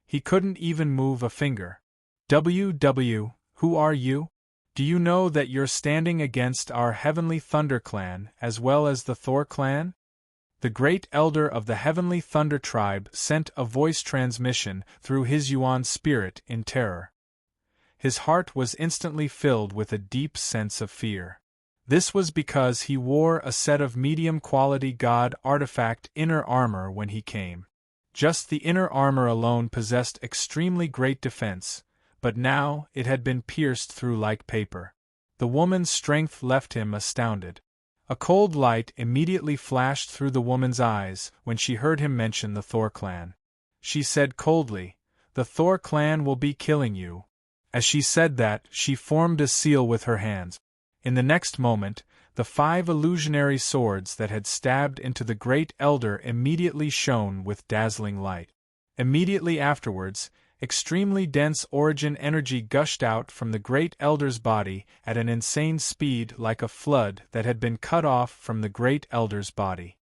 He couldn't even move a finger. "WW, who are you?" Do you know that you're standing against our Heavenly Thunder clan as well as the Thor clan? The great elder of the Heavenly Thunder tribe sent a voice transmission through his Yuan spirit in terror. His heart was instantly filled with a deep sense of fear. This was because he wore a set of medium-quality God artifact inner armor when he came. Just the inner armor alone possessed extremely great defense, but now it had been pierced through like paper. The woman's strength left him astounded. A cold light immediately flashed through the woman's eyes when she heard him mention the Thor clan. She said coldly, "The Thor clan will be killing you." As she said that, she formed a seal with her hands. In the next moment, the 5 illusionary swords that had stabbed into the great elder immediately shone with dazzling light. Immediately afterwards, extremely dense origin energy gushed out from the great elder's body at an insane speed like a flood that had been cut off from the great elder's body.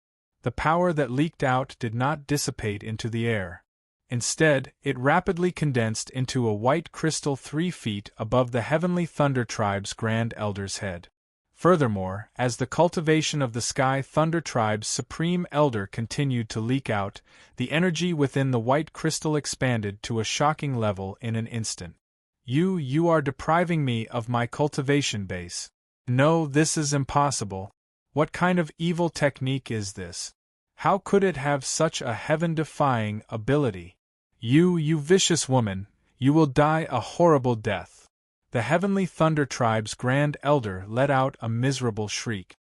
The power that leaked out did not dissipate into the air. Instead, it rapidly condensed into a white crystal 3 feet above the Heavenly Thunder Tribe's Grand Elder's head. Furthermore, as the cultivation of the Sky Thunder Tribe's Supreme Elder continued to leak out, the energy within the white crystal expanded to a shocking level in an instant. You are depriving me of my cultivation base. No, this is impossible. What kind of evil technique is this? How could it have such a heaven-defying ability? You vicious woman, you will die a horrible death. The Heavenly Thunder Tribe's Grand Elder let out a miserable shriek.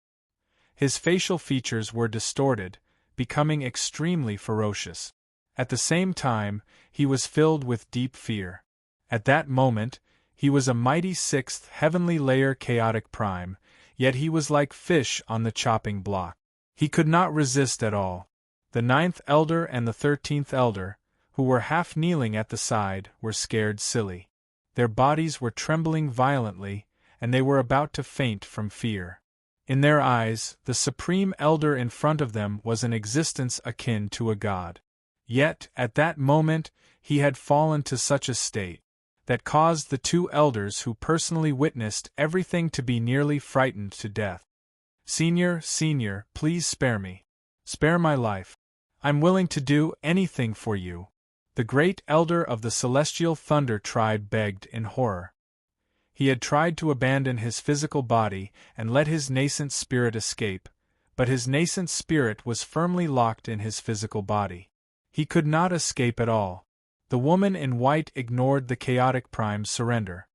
His facial features were distorted, becoming extremely ferocious. At the same time, he was filled with deep fear. At that moment, he was a mighty 6th heavenly layer chaotic prime, yet he was like fish on the chopping block. He could not resist at all. The 9th Elder and the 13th Elder, who were half kneeling at the side, were scared silly. Their bodies were trembling violently, and they were about to faint from fear. In their eyes, the Supreme Elder in front of them was an existence akin to a god. Yet, at that moment, he had fallen to such a state that caused the 2 elders who personally witnessed everything to be nearly frightened to death. Senior, please spare me. Spare my life. I'm willing to do anything for you. The great elder of the Celestial Thunder Tribe begged in horror. He had tried to abandon his physical body and let his nascent spirit escape, but his nascent spirit was firmly locked in his physical body. He could not escape at all. The woman in white ignored the chaotic prime's surrender.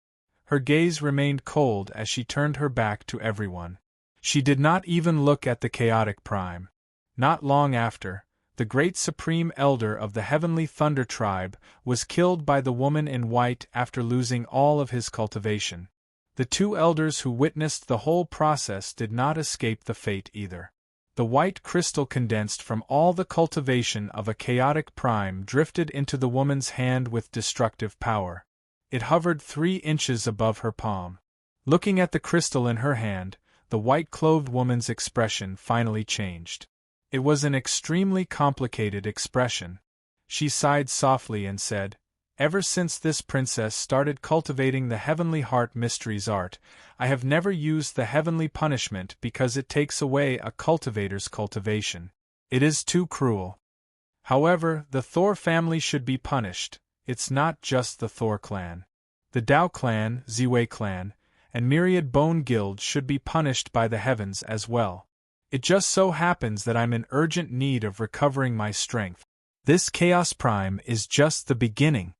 Her gaze remained cold as she turned her back to everyone. She did not even look at the chaotic prime. Not long after, the great Supreme Elder of the Heavenly Thunder Tribe was killed by the woman in white after losing all of his cultivation. The 2 elders who witnessed the whole process did not escape the fate either. The white crystal condensed from all the cultivation of a chaotic prime drifted into the woman's hand with destructive power. It hovered 3 inches above her palm. Looking at the crystal in her hand, the white-clothed woman's expression finally changed. It was an extremely complicated expression. She sighed softly and said, "Ever since this princess started cultivating the Heavenly Heart Mysteries art, I have never used the heavenly punishment because it takes away a cultivator's cultivation. It is too cruel. However, the Thor family should be punished. It's not just the Thor clan. The Dao clan, Ziwei clan, and Myriad Bone Guild should be punished by the heavens as well. It just so happens that I'm in urgent need of recovering my strength. This Chaos Prime is just the beginning."